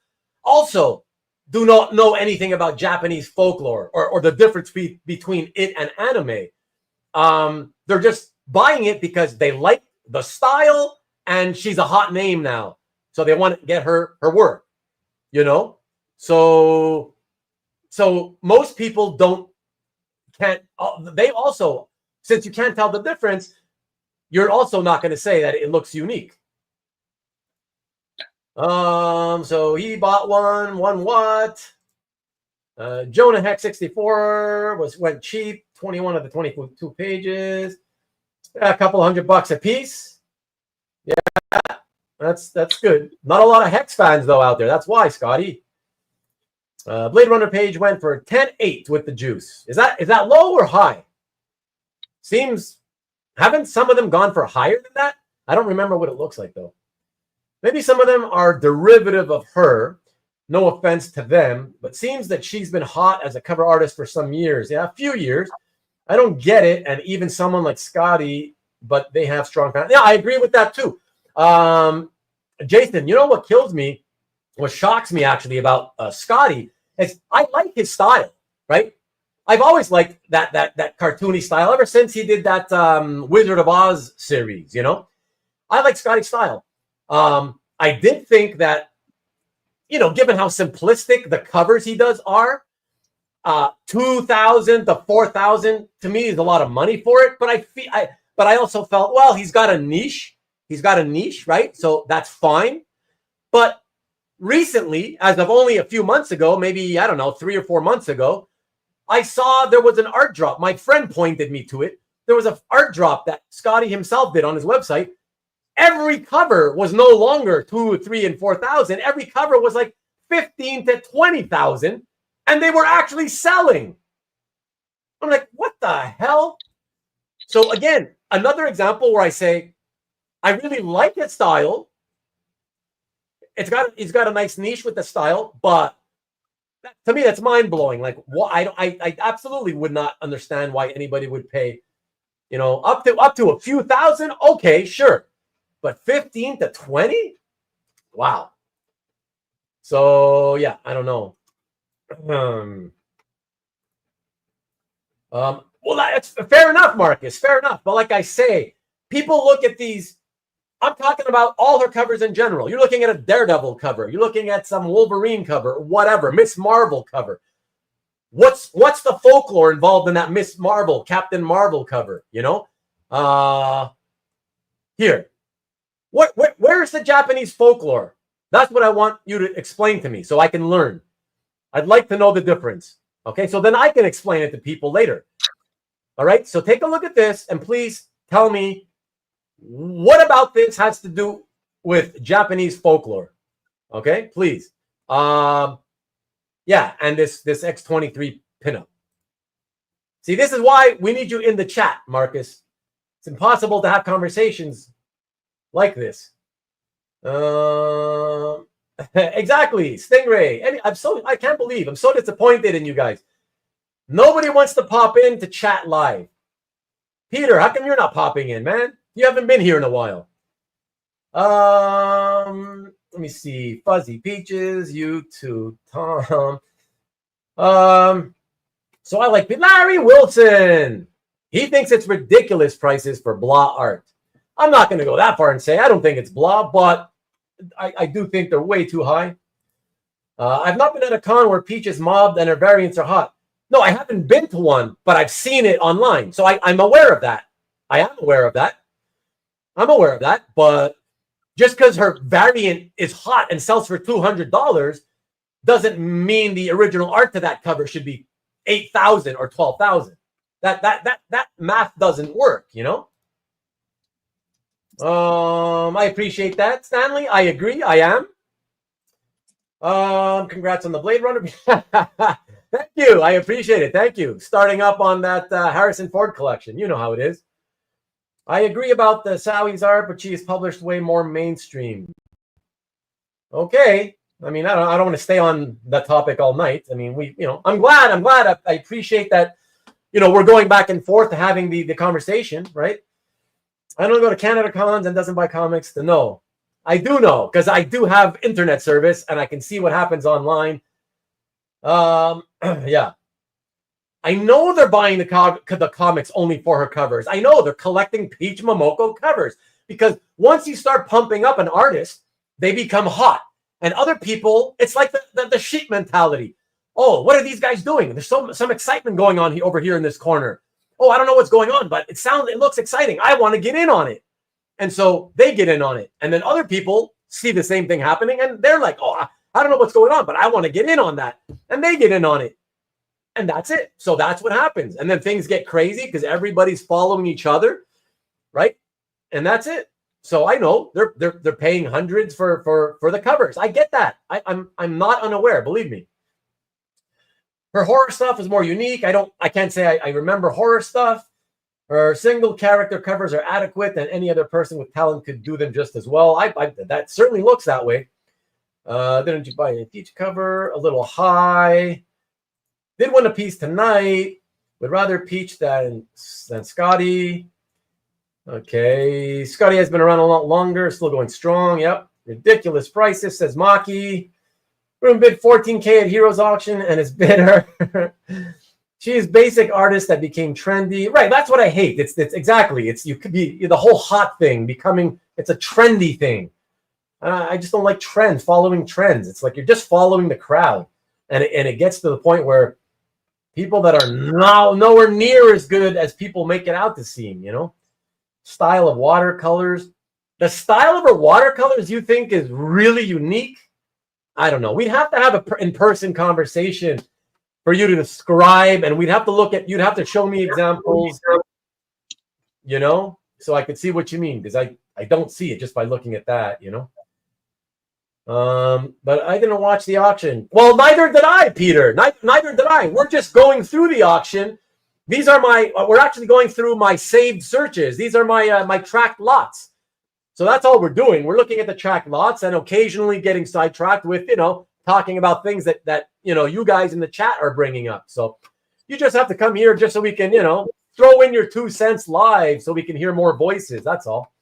also do not know anything about Japanese folklore or the difference between it and anime. They're just buying it because they like the style and she's a hot name now. So they want to get her work, So most people can't, they also, since you can't tell the difference, you're also not going to say that it looks unique. So he bought one what? Jonah Heck 64 went cheap, 21 of the 22 pages, a couple $100 a piece. Yeah, that's good. Not a lot of Hex fans though out there. That's why, Scotty. Blade Runner page went for 10.8 with the juice. Is that low or high? Haven't some of them gone for higher than that? I don't remember what it looks like though. Maybe some of them are derivative of her. No offense to them, but seems that she's been hot as a cover artist for some years. Yeah, a few years. I don't get it. And even someone like Scotty, but they have strong fans. Yeah, I agree with that too. Jason, you know what kills me, what shocks me actually about Scotty is I like his style, right? I've always liked that cartoony style ever since he did that Wizard of Oz series, I like Scotty's style. I did think that, given how simplistic the covers he does are, $2,000 to $4,000 to me is a lot of money for it. But I also felt, well, he's got a niche. He's got a niche, right? So that's fine. But recently, as of only a few months ago, maybe, I don't know, 3 or 4 months ago, I saw there was an art drop. My friend pointed me to it. There was an art drop that Scotty himself did on his website every cover was no longer 2, 3, and 4,000. Every cover was like 15 to 20,000, and they were actually selling. I'm like, what the hell? So again, another example where I say, I really like his style. He's got a nice niche with the style, but to me, that's mind blowing. Like, what I absolutely would not understand why anybody would pay, up to a few thousand. Okay, sure, but 15 to 20, wow. So yeah, I don't know. Well, that's fair enough, Marcus. Fair enough. But like I say, people look at these. I'm talking about all her covers in general. You're looking at a Daredevil cover. You're looking at some Wolverine cover, whatever, Miss Marvel cover. What's the folklore involved in that Miss Marvel, Captain Marvel cover? Here. Where's the Japanese folklore? That's what I want you to explain to me so I can learn. I'd like to know the difference. Okay, so then I can explain it to people later. All right, so take a look at this and please tell me what about this has to do with Japanese folklore. Okay, please. Yeah, and this X23 pinup. See, this is why we need you in the chat, Marcus. It's impossible to have conversations like this. Exactly, Stingray. I can't believe I'm so disappointed in you guys. Nobody wants to pop in to chat live. Peter, how come you're not popping in, man? You haven't been here in a while. Let me see. Fuzzy Peaches, you too, Tom. So I like Larry Wilson. He thinks it's ridiculous prices for blah art. I'm not going to go that far and say I don't think it's blah, but I do think they're way too high. I've not been at a con where Peach is mobbed and her variants are hot. No, I haven't been to one, but I've seen it online. So I'm aware of that. I am aware of that. I'm aware of that. But just because her variant is hot and sells for $200 doesn't mean the original art to that cover should be 8,000 or 12,000. That math doesn't work, I appreciate that, Stanley. I agree. I am. Congrats on the Blade Runner. Thank you. I appreciate it. Thank you. Starting up on that Harrison Ford collection. You know how it is. I agree about the Sawi's art, but she is published way more mainstream. Okay. I mean, I don't want to stay on that topic all night. I mean, I'm glad. I appreciate that. We're going back and forth having the conversation, right? I don't go to Canada cons and doesn't buy comics to know. I do know because I do have internet service and I can see what happens online. Yeah. I know they're buying the comics only for her covers. I know they're collecting Peach Momoko covers because once you start pumping up an artist, they become hot. And other people, it's like the sheep mentality. Oh, what are these guys doing? There's some excitement going on over here in this corner. Oh, I don't know what's going on, but it looks exciting. I want to get in on it. And so they get in on it. And then other people see the same thing happening and they're like, oh, I don't know what's going on, but I want to get in on that. And they get in on it. And that's it. So that's what happens. And then things get crazy because everybody's following each other, right? And that's it. So I know they're paying hundreds for the covers. I get that. I'm not unaware, believe me. Her horror stuff is more unique. I can't say I remember horror stuff. Her single character covers are adequate, and any other person with talent could do them just as well. That certainly looks that way. Didn't you buy a Peach cover? A little high. Did win a piece tonight. Would rather Peach than Scotty. Okay. Scotty has been around a lot longer. Still going strong. Yep. Ridiculous prices, says Maki. We're going to bid 14K at Heroes Auction and is bidder. She is basic artist that became trendy. Right. That's what I hate. It's exactly. You could be the whole hot thing becoming. It's a trendy thing. I just don't like trends, following trends. It's like you're just following the crowd. And it gets to the point where people that are nowhere near as good as people make it out to seem, Style of watercolors. The style of her watercolors you think is really unique? I don't know. We'd have to have an in-person conversation for you to describe, and you'd have to show me examples, so I could see what you mean, because I don't see it just by looking at that, you know. But I didn't watch the auction. Well, neither did I, Peter. Neither did I. We're just going through the auction. These are we're actually going through my saved searches. These are my tracked lots. So that's all we're doing. We're looking at the tracked lots and occasionally getting sidetracked with, talking about things that you guys in the chat are bringing up. So you just have to come here just so we can, throw in your 2 cents live so we can hear more voices. That's all.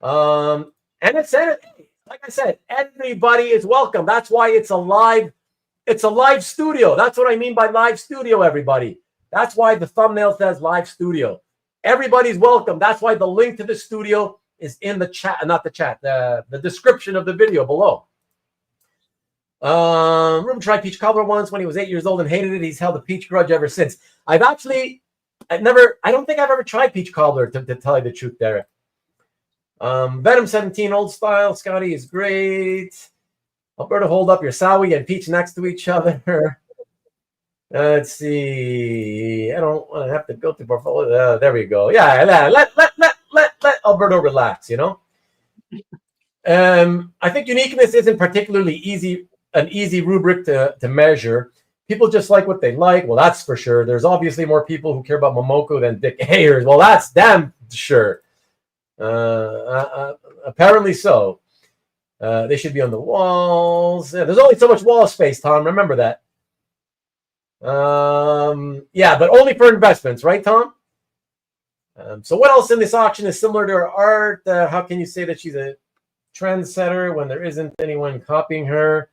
And it said, like I said, everybody is welcome. That's why it's a live studio. That's what I mean by live studio, everybody. That's why the thumbnail says live studio. Everybody's welcome. That's why the link to the studio is in the chat, not the chat, the description of the video below. Ruben tried peach cobbler once when he was 8 years old and hated it. He's held a peach grudge ever since. I don't think I've ever tried peach cobbler, to tell you the truth, Derek. Venom 17 old style. Scotty is great. Alberta, hold up your Sowie and peach next to each other. Let's see. I don't want to have to go through portfolio. There we go. Yeah, let Alberto relax, I think uniqueness isn't particularly an easy rubric to measure. People just like what they like. Well, that's for sure. There's obviously more people who care about Momoko than Dick Ayers. Well, that's damn sure. Apparently so. They should be on the walls. Yeah, there's only so much wall space, Tom. Remember that. Yeah, but only for investments, right, Tom? So what else in this auction is similar to her art? How can you say that she's a trendsetter when there isn't anyone copying her?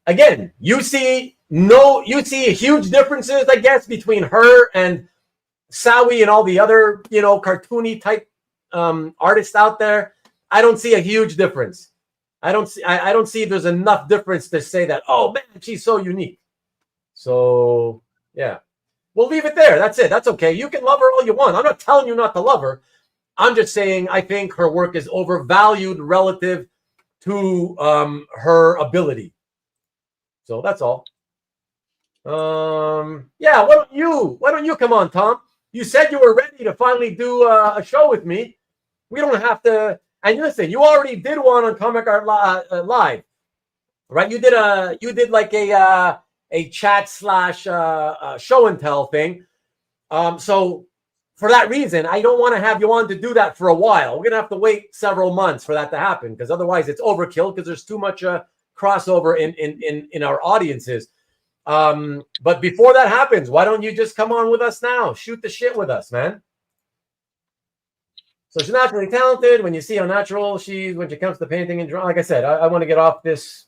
Again, you see huge differences, I guess, between her and Sowie and all the other, cartoony type artists out there. I don't see a huge difference. I don't see there's enough difference to say that, oh man, she's so unique. So yeah, we'll leave it there. That's it. That's okay. You can love her all you want. I'm not telling you not to love her. I'm just saying I think her work is overvalued relative to her ability. So that's all. Yeah, why don't you come on, Tom? You said you were ready to finally do a show with me. We don't have to. And listen, you already did one on Comic Art Live, right? You did like a chat / show and tell thing. So for that reason, I don't want to have you on to do that for a while. We're gonna have to wait several months for that to happen, because otherwise it's overkill, because there's too much crossover in our audiences. But before that happens, why don't you just come on with us now? Shoot the shit with us, man. So she's naturally talented. When you see how natural she is when she comes to painting and drawing, like I said, I want to get off this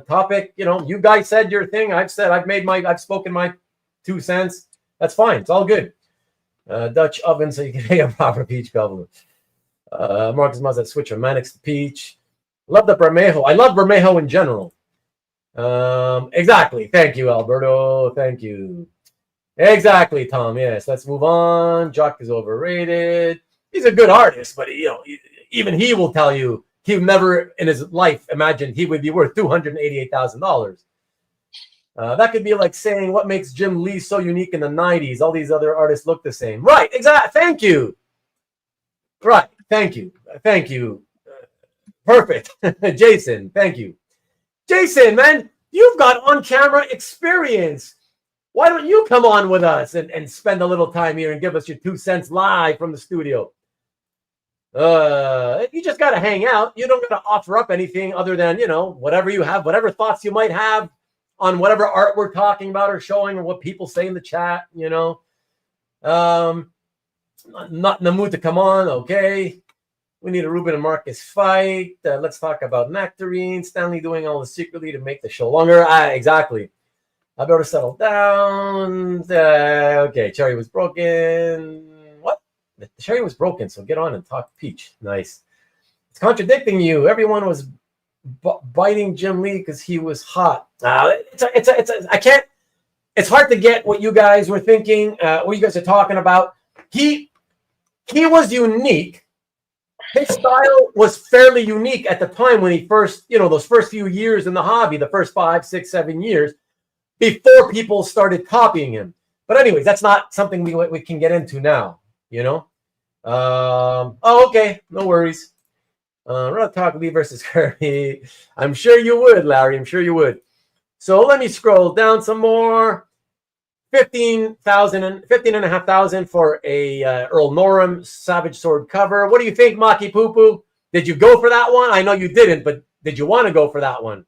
topic. You guys said your thing. I've spoken my 2 cents. That's fine. It's all good. Dutch oven so you can make a proper peach cobbler. Marcus must have switch from Mannix to peach. Love the Bermejo. I love Bermejo in general. Exactly. Thank you, Alberto. Thank you. Exactly, Tom. Yes. Let's move on. Jock is overrated. He's a good artist, but even he will tell you he never in his life imagined he would be worth $288,000. That could be like saying what makes Jim Lee so unique in the 90s. All these other artists look the same. Right. Exactly. Thank you. Right. Thank you. Thank you. Perfect. Jason. Thank you. Jason, man, you've got on-camera experience. Why don't you come on with us and spend a little time here and give us your 2 cents live from the studio? You just got to hang out. You don't got to offer up anything other than, whatever you have, whatever thoughts you might have on whatever art we're talking about or showing, or what people say in the chat, Not in the mood to come on. Okay. We need a Ruben and Marcus fight. Let's talk about Nectarine. Stanley doing all this secretly to make the show longer. Exactly. I better settle down. Okay. Cherry was broken. What? The cherry was broken. So get on and talk peach. Nice. It's contradicting you. Everyone was biting Jim Lee because he was hot. I can't. It's hard to get what you guys were thinking. What you guys are talking about. He was unique. His style was fairly unique at the time when he first, those first few years in the hobby, the first 5, 6, 7 years, before people started copying him. But anyways, that's not something we can get into now, Oh, okay. No worries. Talk Lee versus Kirby. I'm sure you would, Larry. I'm sure you would. So let me scroll down some more. 15,500 for a Earl Norham Savage Sword cover. What do you think, Maki Poo Poo? Did you go for that one? I know you didn't, but did you want to go for that one?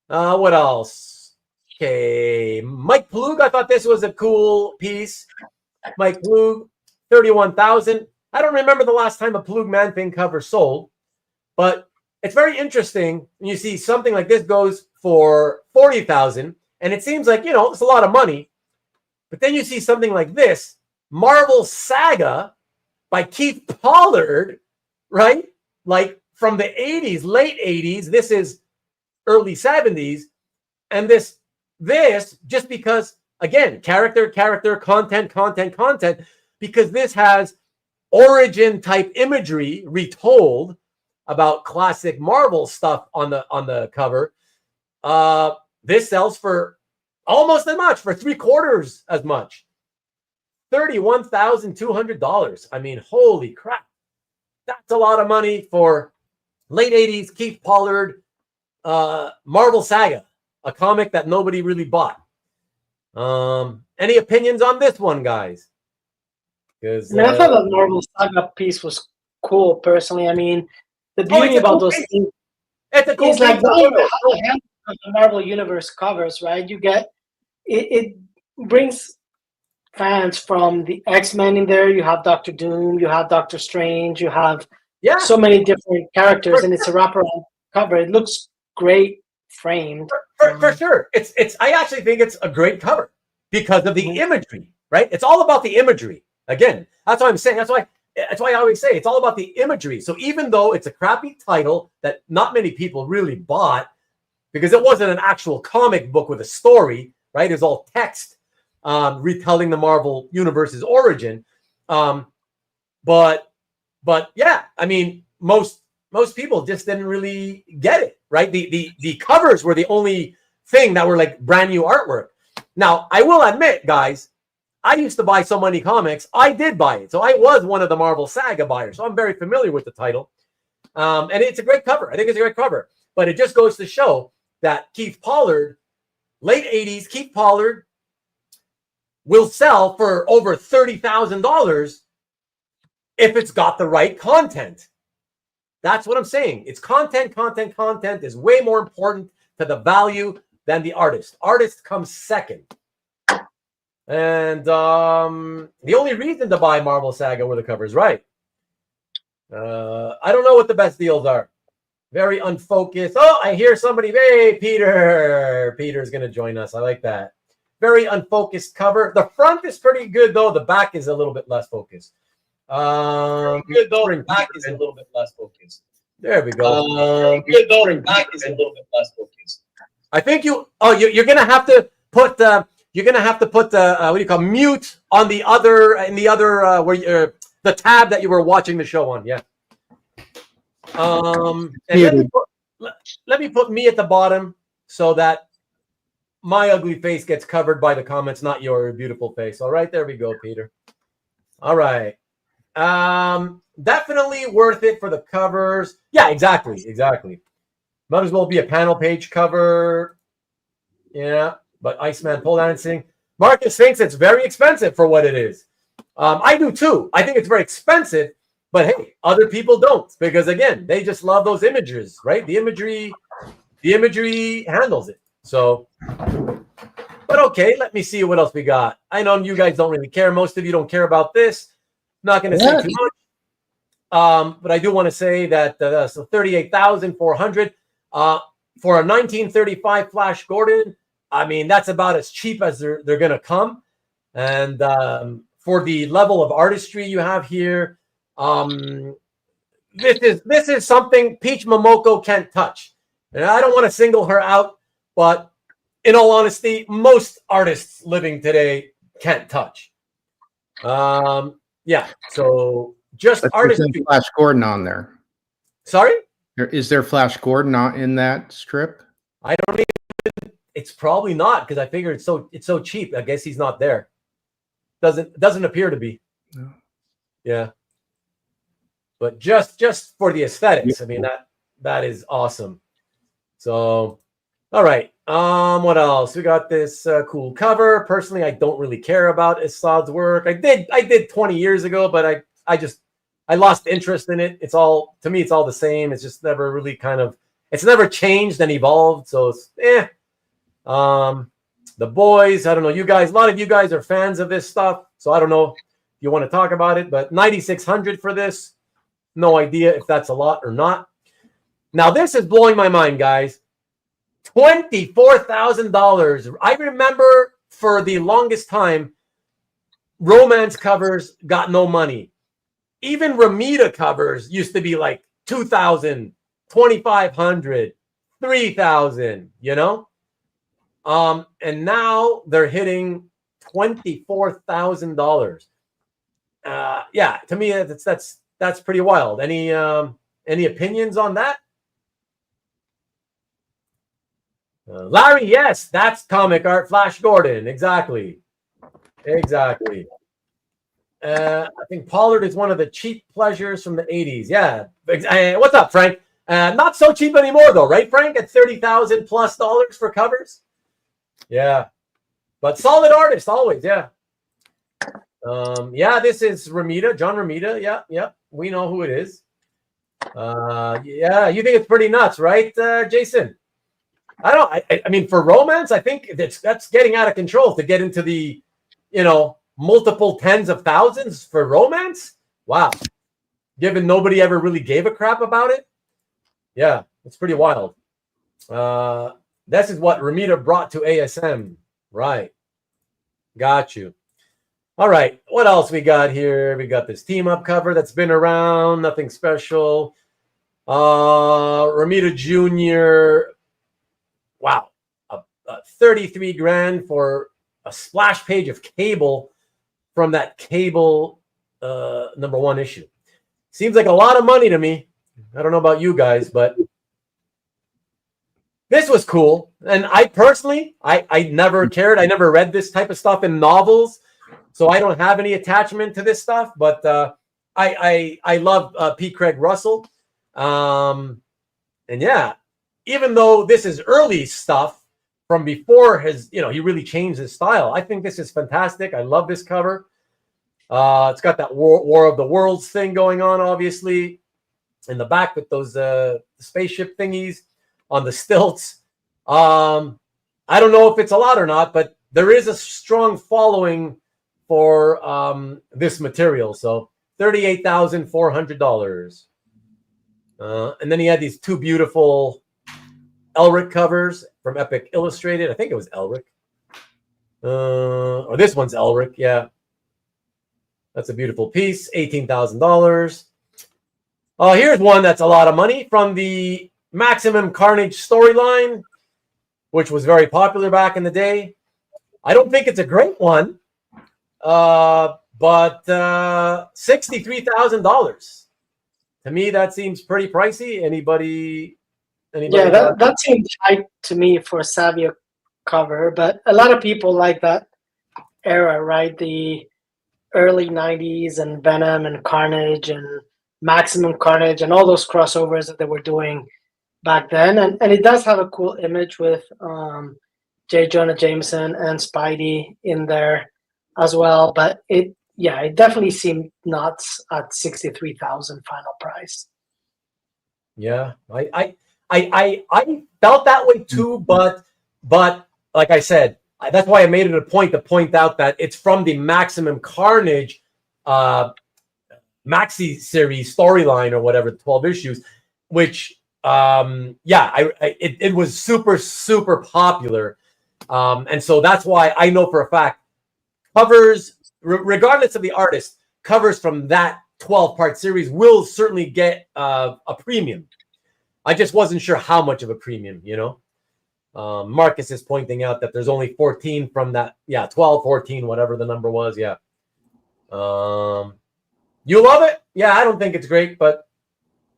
What else? Okay, Mike Plug. I thought this was a cool piece. Mike Plug, 31,000. I don't remember the last time a Plug Man Thing cover sold, but it's very interesting. You see something like this goes for 40,000, and it seems like, it's a lot of money. But then you see something like this, Marvel Saga by Keith Pollard, right? Like from the 80s, late 80s. This is early 70s. And this just because, again, character, content, because this has origin type imagery retold about classic Marvel stuff on the cover. This sells for almost as much, for 3/4 as much. $31,200. I mean, holy crap. That's a lot of money for late 80s Keith Pollard Marvel Saga, a comic that nobody really bought. Any opinions on this one, guys? Because I thought the Marvel Saga piece was cool, personally. I mean, the beauty about those things is like the Marvel Universe covers, right? You get it brings fans from the X-Men in there. You have Doctor Doom, you have Doctor Strange, you have so many different characters, and it's a wraparound cover. It looks great framed. For sure. I actually think it's a great cover because of the imagery, right? It's all about the imagery. Again, that's what I'm saying. That's why I always say it's all about the imagery. So even though it's a crappy title that not many people really bought because it wasn't an actual comic book with a story, right? It's all text retelling the Marvel Universe's origin. But yeah, I mean, most people just didn't really get it, right? The covers were the only thing that were like brand new artwork. Now, I will admit, guys, I used to buy so many comics. I did buy it. So I was one of the Marvel Saga buyers. So I'm very familiar with the title. And it's a great cover. I think it's a great cover. But it just goes to show that Keith Pollard, late 80s, Keith Pollard will sell for over $30,000 if it's got the right content. That's what I'm saying. It's content. Content is way more important to the value than the artist. Artist comes second. And the only reason to buy Marvel Saga were the covers, right? I don't know what the best deals are. Very unfocused. Oh, I hear somebody. Hey, Peter. Peter's going to join us. I like that. Very unfocused cover. The front is pretty good, though. The back is a little bit less focused. Good, though. The back is a little bit less focused. There we go. Good, though. The back is a little bit less focused. I think you're going to have to put you're going to have to put what do you call mute on the other where you're the tab that you were watching the show on. Yeah. And let me put me at the bottom so that my ugly face gets covered by the comments, not your beautiful face. All right, there we go, Peter. All right. Definitely worth it for the covers. Yeah, exactly. Might as well be a panel page cover. Yeah, but Iceman pole dancing. Marcus thinks it's very expensive for what it is. I do too. I think it's very expensive, but hey, other people don't because again, they just love those images, right? The imagery handles it. So, but okay, let me see what else we got. I know you guys don't really care. Most of you don't care about this. Not going to say too much. But I do want to say that so 38,400 for a 1935 Flash Gordon. I mean, that's about as cheap as they're going to come. And for the level of artistry you have here, this is something Peach Momoko can't touch. And I don't want to single her out, but in all honesty, most artists living today can't touch. Yeah, so just artistry. Flash Gordon on there. Sorry? Is there Flash Gordon not in that strip? I don't even. It's probably not because I figure it's so cheap. I guess he's not there. Doesn't appear to be. No. Yeah. but just for the aesthetics. I mean, that is awesome. So, all right. What else? We got this cool cover. Personally, I don't really care about Assad's work. I did 20 years ago, but I lost interest in it. It's all, to me, it's all the same. It's just never really it's never changed and evolved. So it's the boys, I don't know, you guys, a lot of you guys are fans of this stuff. So I don't know if you want to talk about it, but 9,600 for this. No idea if that's a lot or not. Now this is blowing my mind, guys. $24,000. I remember for the longest time, romance covers got no money. Even Ramita covers used to be like 2,000, 2,500, 3,000, you know? And now they're hitting $24,000. Yeah, to me, that's pretty wild. Any opinions on that? Larry, yes, that's comic art. Flash Gordon, exactly. I think Pollard is one of the cheap pleasures from the 80s. Yeah. What's up, Frank? Not so cheap anymore, though, right, Frank? At $30,000 plus for covers. Yeah, but solid artist always. Yeah. Yeah, this is Ramita, John Ramita. Yeah. We know who it is. Yeah, you think it's pretty nuts, right, Jason? I mean, for romance, I think that's getting out of control to get into the, multiple tens of thousands for romance. Wow. Given nobody ever really gave a crap about it. Yeah, it's pretty wild. This is what Ramita brought to ASM. Right. Got you. All right. What else we got here? We got this team up cover that's been around. Nothing special. Ramita Jr. Wow. 33 grand for a splash page of Cable from that Cable #1 issue. Seems like a lot of money to me. I don't know about you guys, but this was cool. And I personally, I never cared. I never read this type of stuff in novels, so I don't have any attachment to this stuff. But I love P. Craig Russell. And yeah, even though this is early stuff from before his, he really changed his style. I think this is fantastic. I love this cover. It's got that War of the Worlds thing going on, obviously, in the back with those spaceship thingies on the stilts. I don't know if it's a lot or not, but there is a strong following for this material. So $38,400. And then he had these two beautiful Elric covers from Epic Illustrated. I think it was Elric. Or this one's Elric, yeah. That's a beautiful piece, $18,000. Here's one that's a lot of money from the Maximum Carnage storyline, which was very popular back in the day. I don't think it's a great one, but $63,000. To me, that seems pretty pricey. Anybody? Yeah, that seems high to me for a Savio cover, but a lot of people like that era, right? The early 90s and Venom and Carnage and Maximum Carnage and all those crossovers that they were doing back then. And it does have a cool image with J. Jonah Jameson and Spidey in there as well. But it definitely seemed nuts at $63,000 final price. Yeah, I felt that way too, but like I said, that's why I made it a point to point out that it's from the Maximum Carnage maxi series storyline or whatever, 12 issues, which it was super popular, and so that's why I know for a fact covers, regardless of the artist, covers from that 12-part series will certainly get a premium. I just wasn't sure how much of a premium, Marcus is pointing out that there's only 14 from that. Yeah, 12, 14, whatever the number was. Yeah. You love it? Yeah, I don't think it's great, but,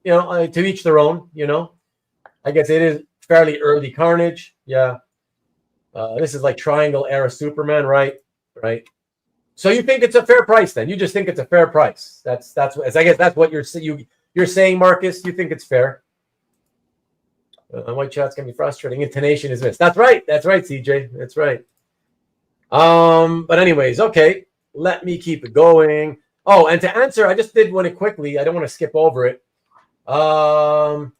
to each their own, I guess it is fairly early Carnage. Yeah. This is like Triangle era Superman, right? Right. So you think it's a fair price then? You just think it's a fair price. That's what I guess that's what you're saying, Marcus. You think it's fair? White chats can be frustrating. Intonation is missed. That's right. That's right, CJ. That's right. But anyways, okay. Let me keep it going. Oh, and to answer, I just did one it quickly. I don't want to skip over it. I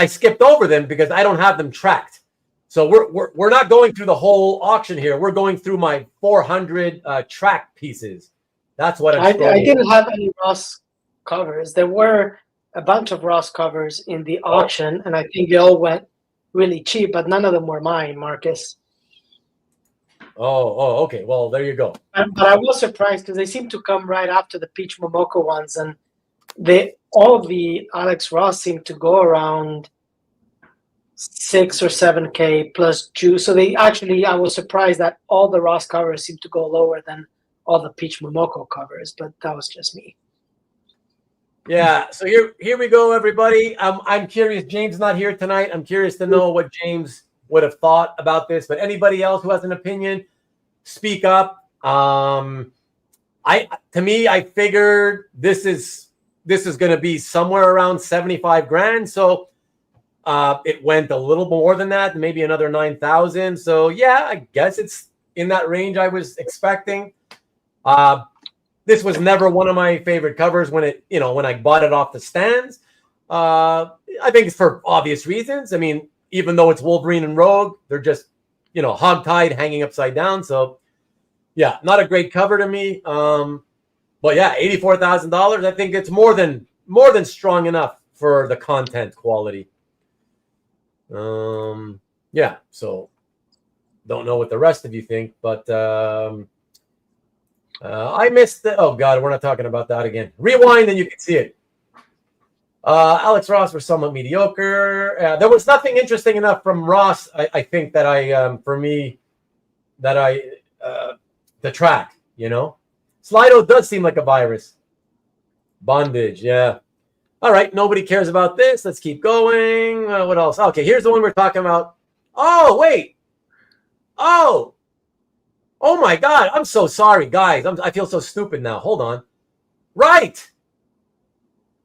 skipped over them because I don't have them tracked. So we're not going through the whole auction here. We're going through my 400 track pieces. That's what I didn't have any Ross covers. There were a bunch of Ross covers in the auction, and I think they all went really cheap, but none of them were mine, Marcus. Oh, okay. Well, there you go. But I was surprised because they seem to come right after the Peach Momoko ones, and all of the Alex Ross seem to go around 6 or 7K plus juice. So I was surprised that all the Ross covers seem to go lower than all the Peach Momoko covers, but that was just me. Yeah, so here we go, everybody. I'm curious. James not here tonight. I'm curious to know what James would have thought about this. But anybody else who has an opinion, speak up. To me, I figured this is going to be somewhere around 75 grand. So it went a little more than that, maybe another 9,000. So yeah, I guess it's in that range I was expecting. This was never one of my favorite covers when I bought it off the stands. I think it's for obvious reasons. I mean, even though it's Wolverine and Rogue, they're just, hog-tied, hanging upside down. So, yeah, not a great cover to me. But yeah, $84,000. I think it's more than strong enough for the content quality. Yeah. So, don't know what the rest of you think, but. I missed the. Oh God, we're not talking about that again. Rewind and you can see it. Alex Ross was somewhat mediocre. There was nothing interesting enough from Ross. I think that the track. Slido does seem like a virus. Bondage, yeah. All right, nobody cares about this. Let's keep going. What else? Okay, here's the one we're talking about. Oh wait. Oh my God, I'm so sorry, guys. I feel so stupid now. Hold on. Right.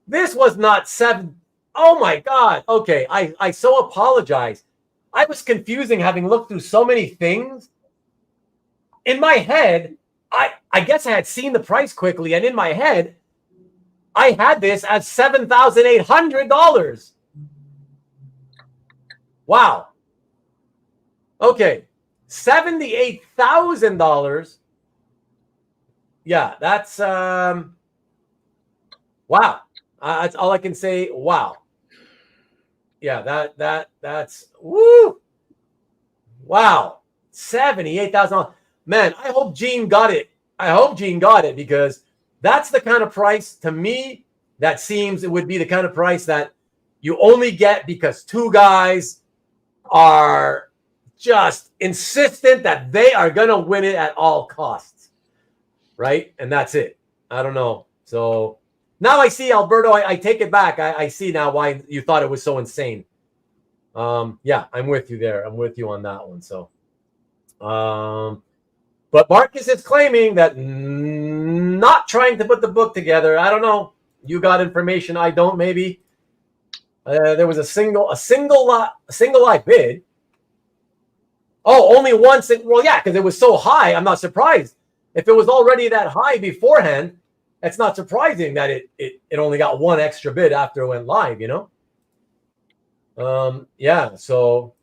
This was not 7. Oh my God. Okay, I so apologize. I was confusing having looked through so many things. In my head, I guess I had seen the price quickly, and in my head, I had this at $7,800. Wow. Okay. $78,000. Yeah, that's wow. That's all I can say. Wow. Yeah, that's woo. Wow. $78,000. Man, I hope Gene got it. Because that's the kind of price to me that seems it would be the kind of price that you only get because two guys are just insistent that they are going to win it at all costs. Right? And that's it. I don't know. So now I see, Alberto, I take it back. I see now why you thought it was so insane. Yeah, I'm with you there. I'm with you on that one. So, but Marcus is claiming that not trying to put the book together. I don't know. You got information I don't, maybe. There was a single lot bid. Oh, only once. Well, yeah, because it was so high. I'm not surprised. If it was already that high beforehand, it's not surprising that it only got one extra bid after it went live, Yeah, so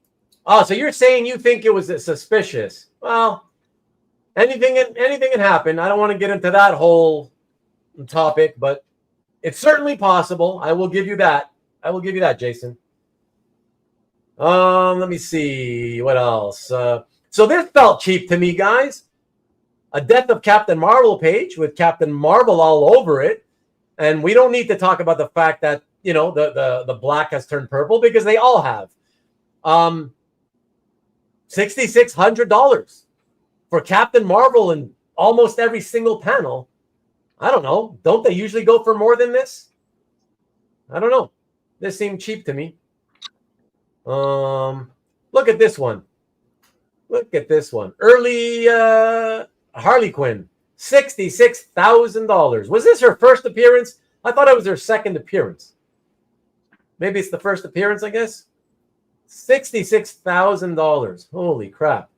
so you're saying you think it was suspicious. Well, anything can happen. I don't want to get into that whole topic, but it's certainly possible. I will give you that. Jason. Let me see what else. So this felt cheap to me, guys. A Death of Captain Marvel page with Captain Marvel all over it, and we don't need to talk about the fact that the black has turned purple because they all have. $6,600 for Captain Marvel in almost every single panel. I don't know. Don't they usually go for more than this? I don't know. This seemed cheap to me. Look at this one. Look at this one. Early Harley Quinn, $66,000. Was this her first appearance? I thought it was her second appearance. Maybe it's the first appearance, I guess. $66,000. Holy crap.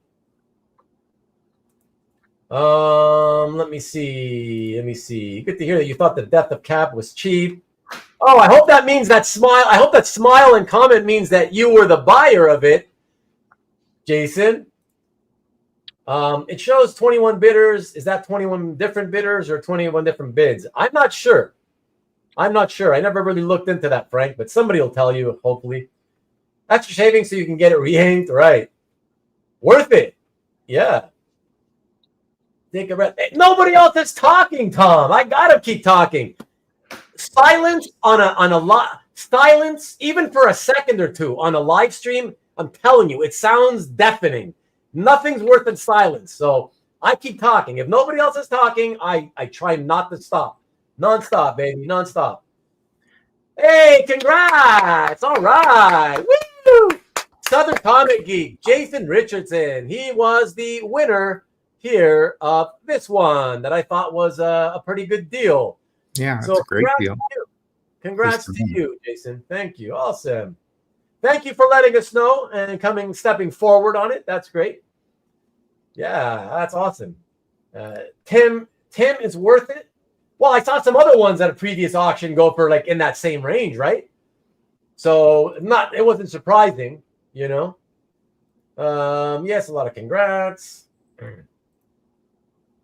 Let me see. Good to hear that you thought the death of Cap was cheap. Oh, I hope that means that smile. I hope that smile and comment means that you were the buyer of it, Jason. It shows 21 bidders. Is that 21 different bidders or 21 different bids? I'm not sure. I never really looked into that, Frank, but somebody will tell you, hopefully. Extra shaving so you can get it re-inked, right? Worth it. Yeah. Take a breath. Hey, nobody else is talking, Tom. I gotta keep talking. Silence on a silence, even for a second or two on a live stream. I'm telling you, it sounds deafening. Nothing's worse than silence. So I keep talking. If nobody else is talking, I try not to stop. Non-stop, baby, non-stop. Hey, congrats! All right, woo! Southern Comic Geek, Jason Richardson. He was the winner here of this one that I thought was a pretty good deal. Yeah, it's a great deal. Congrats to you, Jason. Thank you. Awesome. Thank you for letting us know and stepping forward on it. That's great. Yeah, that's awesome. Tim is worth it. Well, I saw some other ones at a previous auction go for like in that same range, right? So it wasn't surprising, you know. Yes, a lot of congrats.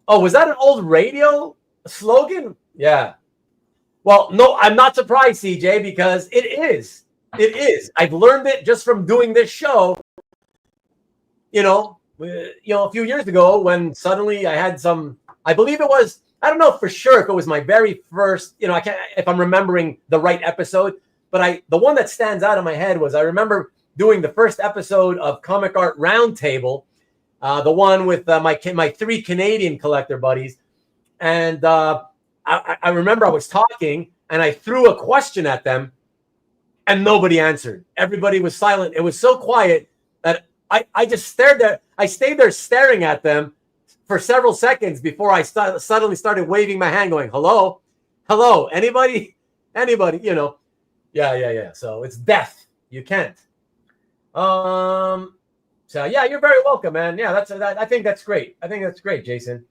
Oh, was that an old radio slogan? Yeah. Well, no, I'm not surprised, CJ, because it is. It is. I've learned it just from doing this show. You know, a few years ago when suddenly I had I believe it was, I don't know for sure if it was my very first, I can't, if I'm remembering the right episode, but the one that stands out in my head was I remember doing the first episode of Comic Art Roundtable, the one with my three Canadian collector buddies. And I remember I was talking and I threw a question at them and nobody answered. Everybody was silent. It was so quiet that I just stared there. I stayed there staring at them for several seconds before I suddenly started waving my hand going, hello, anybody, Yeah. So it's death. You can't. So yeah, you're very welcome, man. Yeah, I think that's great. I think that's great, Jason.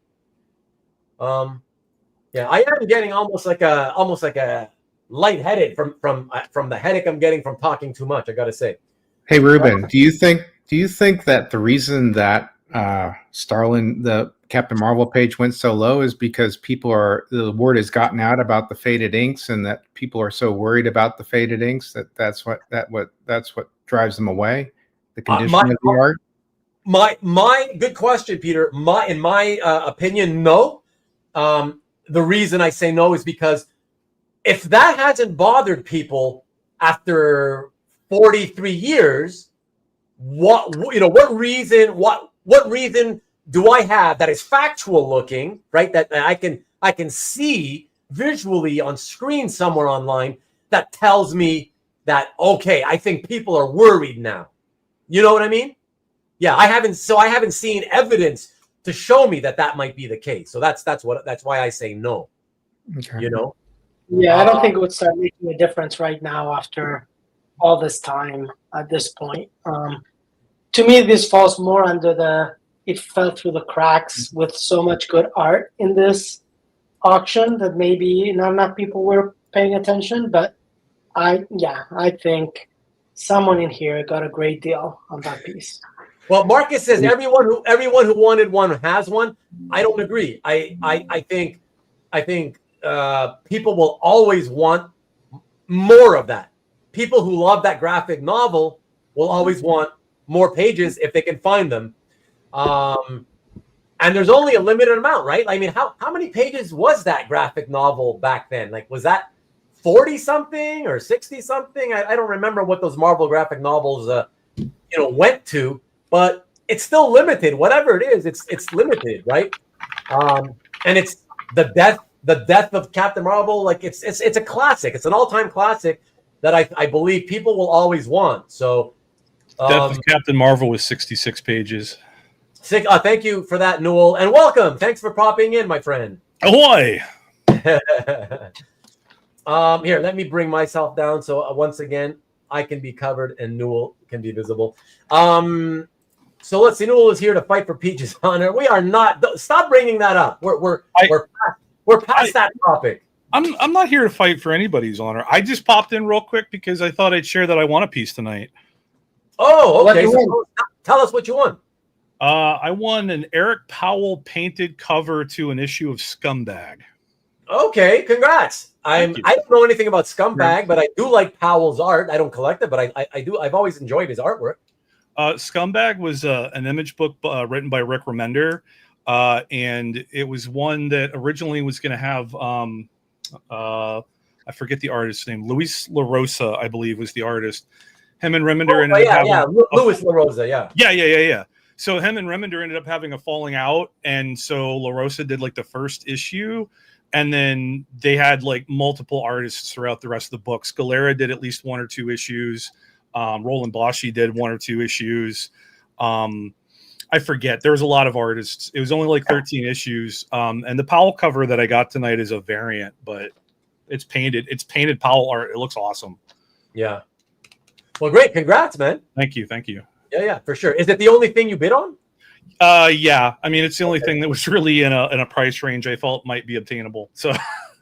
Yeah, I am getting almost like a lightheaded from the headache I'm getting from talking too much. I got to say. Hey, Ruben, do you think that the reason that Starlin, the Captain Marvel page, went so low is because the word has gotten out about the faded inks, and that people are so worried about the faded inks that's what drives them away? The condition of the art. My good question, Peter. In my opinion, no. The reason I say no is because if that hasn't bothered people after 43 years, what reason do I have that is factual looking, right? That I can see visually on screen somewhere online that tells me that, okay, I think people are worried now. You know what I mean? Yeah, I haven't seen evidence to show me that might be the case. So that's why I say no. Okay. Yeah, I don't think it would start making a difference right now after all this time at this point. To me, this falls more under it fell through the cracks with so much good art in this auction that maybe not enough people were paying attention. But I think someone in here got a great deal on that piece. Well, Marcus says everyone who wanted one has one. I don't agree. I think people will always want more of that. People who love that graphic novel will always want more pages if they can find them. And there's only a limited amount, right? I mean, how many pages was that graphic novel back then? Like, was that 40 something or 60 something? I don't remember what those Marvel graphic novels went to. But it's still limited. Whatever it is, it's limited, right? And it's the death of Captain Marvel. Like it's a classic. It's an all-time classic that I believe people will always want. So, Death of Captain Marvel was 66 pages. Thank you for that, Newell, and welcome. Thanks for popping in, my friend. Ahoy! Here, let me bring myself down so once again I can be covered and Newell can be visible. So let's see. Newell is here to fight for Peach's honor. We are not. Stop bringing that up. We're past that topic. I'm not here to fight for anybody's honor. I just popped in real quick because I thought I'd share that I won a piece tonight. Oh, okay. So tell us what you won. I won an Eric Powell painted cover to an issue of Scumbag. Okay, congrats. I don't know anything about Scumbag, but I do like Powell's art. I don't collect it, but I do. I've always enjoyed his artwork. Scumbag was an image book written by Rick Remender, and it was one that originally was going to have I forget the artist's name. Luis LaRosa, I believe, was the artist. Him and Remender ended up having Luis LaRosa, yeah. So him and Remender ended up having a falling out, and so LaRosa did like the first issue, and then they had like multiple artists throughout the rest of the book. Scalera did at least 1 or 2 issues. Roland Boschi did 1 or 2 issues. I forget. There was a lot of artists. It was only like 13 issues. And the Powell cover that I got tonight is a variant, but it's painted. It's painted Powell art. It looks awesome. Yeah. Well, great. Congrats, man. Thank you. Yeah, for sure. Is it the only thing you bid on? Yeah. I mean, it's the only thing that was really in a price range I felt might be obtainable. So.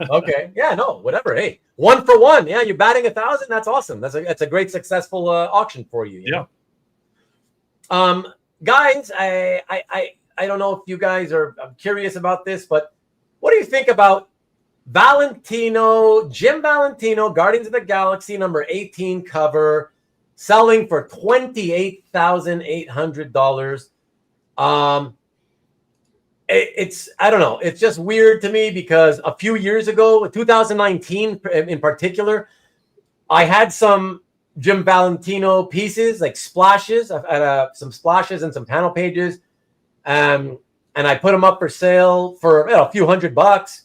Okay. Yeah. No. Whatever. Hey, 1 for 1. Yeah, you're batting 1,000. That's awesome. That's a great successful auction for you. You know? Guys, I don't know if you guys are curious about this, but what do you think about Jim Valentino, Guardians of the Galaxy number 18 cover, selling for $28,800? It's I don't know. It's just weird to me because a few years ago, 2019 in particular, I had some Jim Valentino pieces, like splashes. I've had some splashes and some panel pages, and I put them up for sale for a few $100.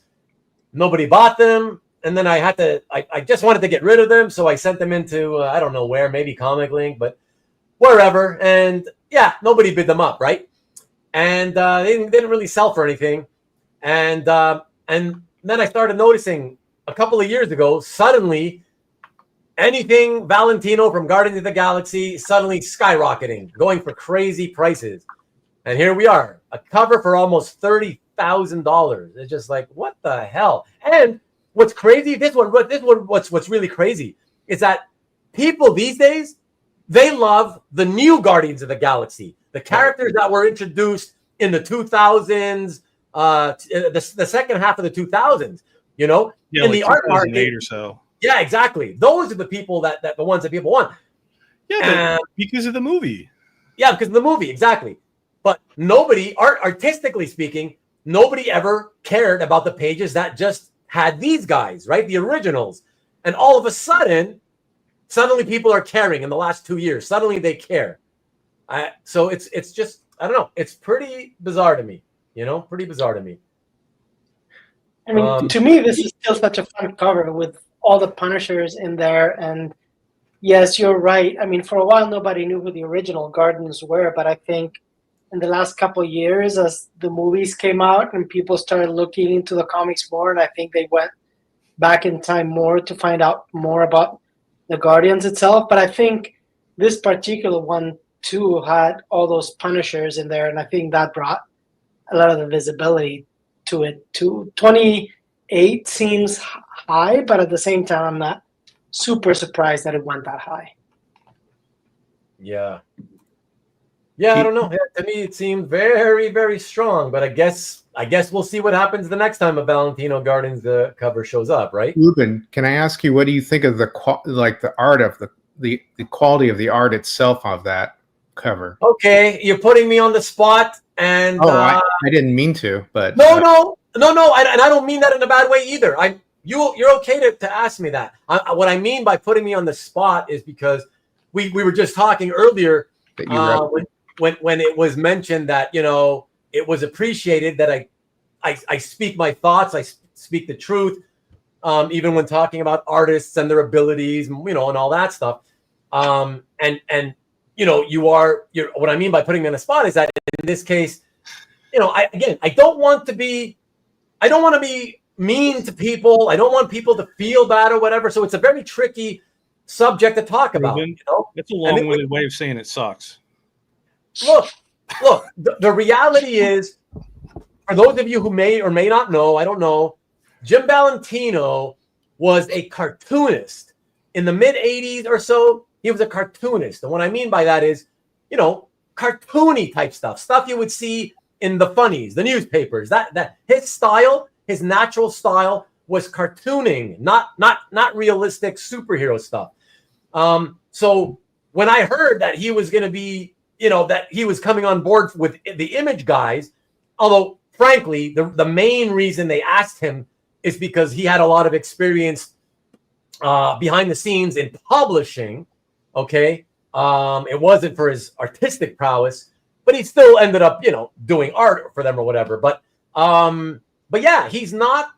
Nobody bought them, and then I just wanted to get rid of them, so I sent them into I don't know where, maybe Comic Link, but wherever, and yeah, nobody bid them up, right? And they didn't really sell for anything, and then I started noticing a couple of years ago, suddenly anything Valentino from Guardians of the Galaxy suddenly skyrocketing, going for crazy prices. And here we are, a cover for almost $30,000. It's just like, what the hell? And what's crazy, what's really crazy is that people these days, they love the new Guardians of the Galaxy, the characters that were introduced in the 2000s, the second half of the 2000s, you know, in like the art market or so. Yeah, exactly. Those are the people the ones that people want. Yeah, because of the movie. Yeah, because of the movie, exactly. But nobody, artistically speaking, nobody ever cared about the pages that just had these guys, right? The originals. And all of a sudden, suddenly people are caring in the last 2 years. Suddenly they care. So it's just, I don't know. It's pretty bizarre to me, pretty bizarre to me. I mean, to me, this is still such a fun cover with all the Punishers in there. And yes, you're right. I mean, for a while, nobody knew who the original Guardians were. But I think in the last couple of years, as the movies came out and people started looking into the comics more, and I think they went back in time more to find out more about the Guardians itself. But I think this particular one, too, had all those Punishers in there. And I think that brought a lot of the visibility to it, too. 28 seems high, but at the same time, I'm not super surprised that it went that high. Yeah, I don't know. To me, it seemed very, very strong. But I guess we'll see what happens the next time a Valentino Guardians cover shows up, right? Ruben, can I ask you, what do you think of the art of the quality of the art itself of that cover? Okay, you're putting me on the spot, and I didn't mean to, but no, and I don't mean that in a bad way either. You're okay to ask me that. What I mean by putting me on the spot is because we were just talking earlier when it was mentioned that it was appreciated that I speak my thoughts, I speak the truth, even when talking about artists and their abilities, and all that stuff. And what I mean by putting me on the spot is that in this case, I don't want to be mean to people. I don't want people to feel bad or whatever. So it's a very tricky subject to talk about. Ruben, that's a long-winded way of saying it sucks. Look, the reality is, for those of you who may or may not know, I don't know, Jim Valentino was a cartoonist. In the mid-'80s or so, he was a cartoonist. And what I mean by that is, cartoony type stuff you would see in the funnies, the newspapers. That his style, his natural style was cartooning, not realistic superhero stuff. So when I heard that he was going to be, that he was coming on board with the Image guys, although frankly, the main reason they asked him is because he had a lot of experience behind the scenes in publishing. Okay. It wasn't for his artistic prowess, but he still ended up, doing art for them or whatever. But yeah, he's not,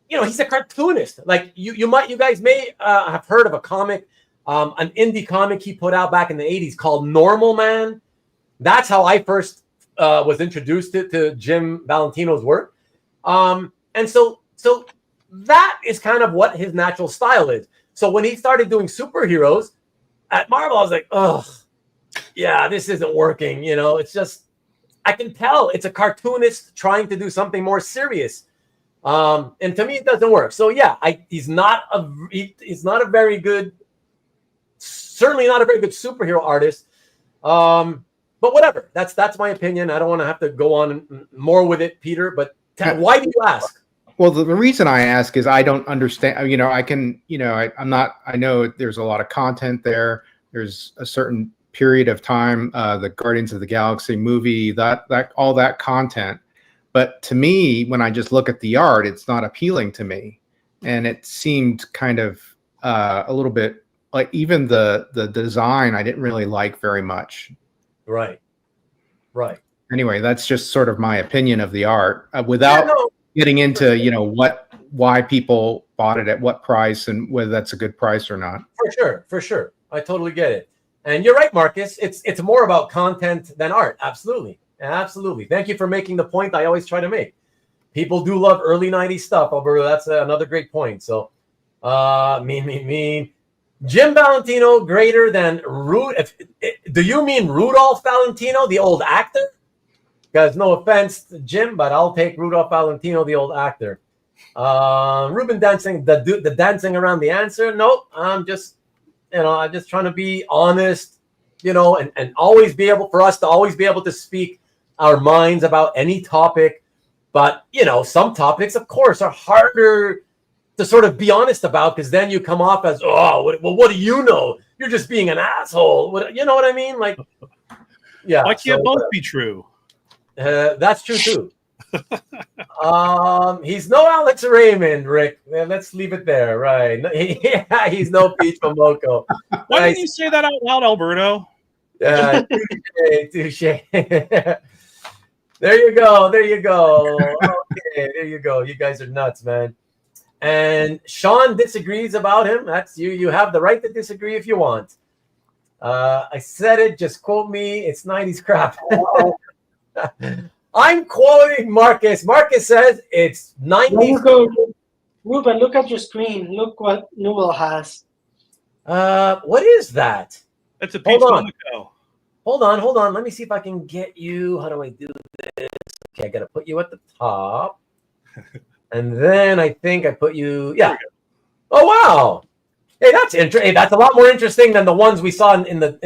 he's a cartoonist. Like you guys may have heard of a comic, an indie comic he put out back in the 80s called Normal Man. That's how I first was introduced to Jim Valentino's work. And so that is kind of what his natural style is. So when he started doing superheroes at Marvel, I was like, oh, yeah, this isn't working. It's just, I can tell it's a cartoonist trying to do something more serious. And to me, it doesn't work. So yeah, he's not a very good, certainly not a very good superhero artist. But whatever, that's my opinion. I don't want to have to go on more with it, Peter, but why do you ask? Well, the reason I ask is I don't understand. I know there's a lot of content there. There's a certain period of time, the Guardians of the Galaxy movie, that all that content. But to me, when I just look at the art, it's not appealing to me. And it seemed kind of a little bit like even the design I didn't really like very much. Right. Anyway, that's just sort of my opinion of the art without getting into, why people bought it at what price and whether that's a good price or not. For sure. I totally get it. And you're right, Marcus. It's more about content than art. Absolutely. Thank you for making the point I always try to make. People do love early 90s stuff, Alberto. That's another great point. So, mean. Jim Valentino greater than do you mean Rudolph Valentino, the old actor? Because no offense to Jim, but I'll take Rudolph Valentino, the old actor. Ruben dancing, the dancing around the answer. Nope. I'm just trying to be honest, and always be able to speak our minds about any topic. But, some topics, of course, are harder to sort of be honest about, because then you come off as, what do you know? You're just being an asshole. You know what I mean? Like, yeah. Why can't both be true? That's true too. He's no Alex Raymond, Rick. Let's leave it there. Right. Yeah, he's no Peach Momoko. Why didn't you say that out loud, Alberto? Touche. There you go. Okay, there you go. You guys are nuts, man. And Sean disagrees about him. That's you. You have the right to disagree if you want. I said it. Just quote me. It's 90s crap. I'm quoting Marcus. Marcus says it's 90s. Ruben, look at your screen. Look what Newell has. What is that? That's a Peach Momoko. Hold on. Let me see if I can get you. How do I do this? Okay, I got to put you at the top. And then I think I put you. Yeah. Oh wow. Hey, that's interesting. Hey, that's a lot more interesting than the ones we saw in tonight's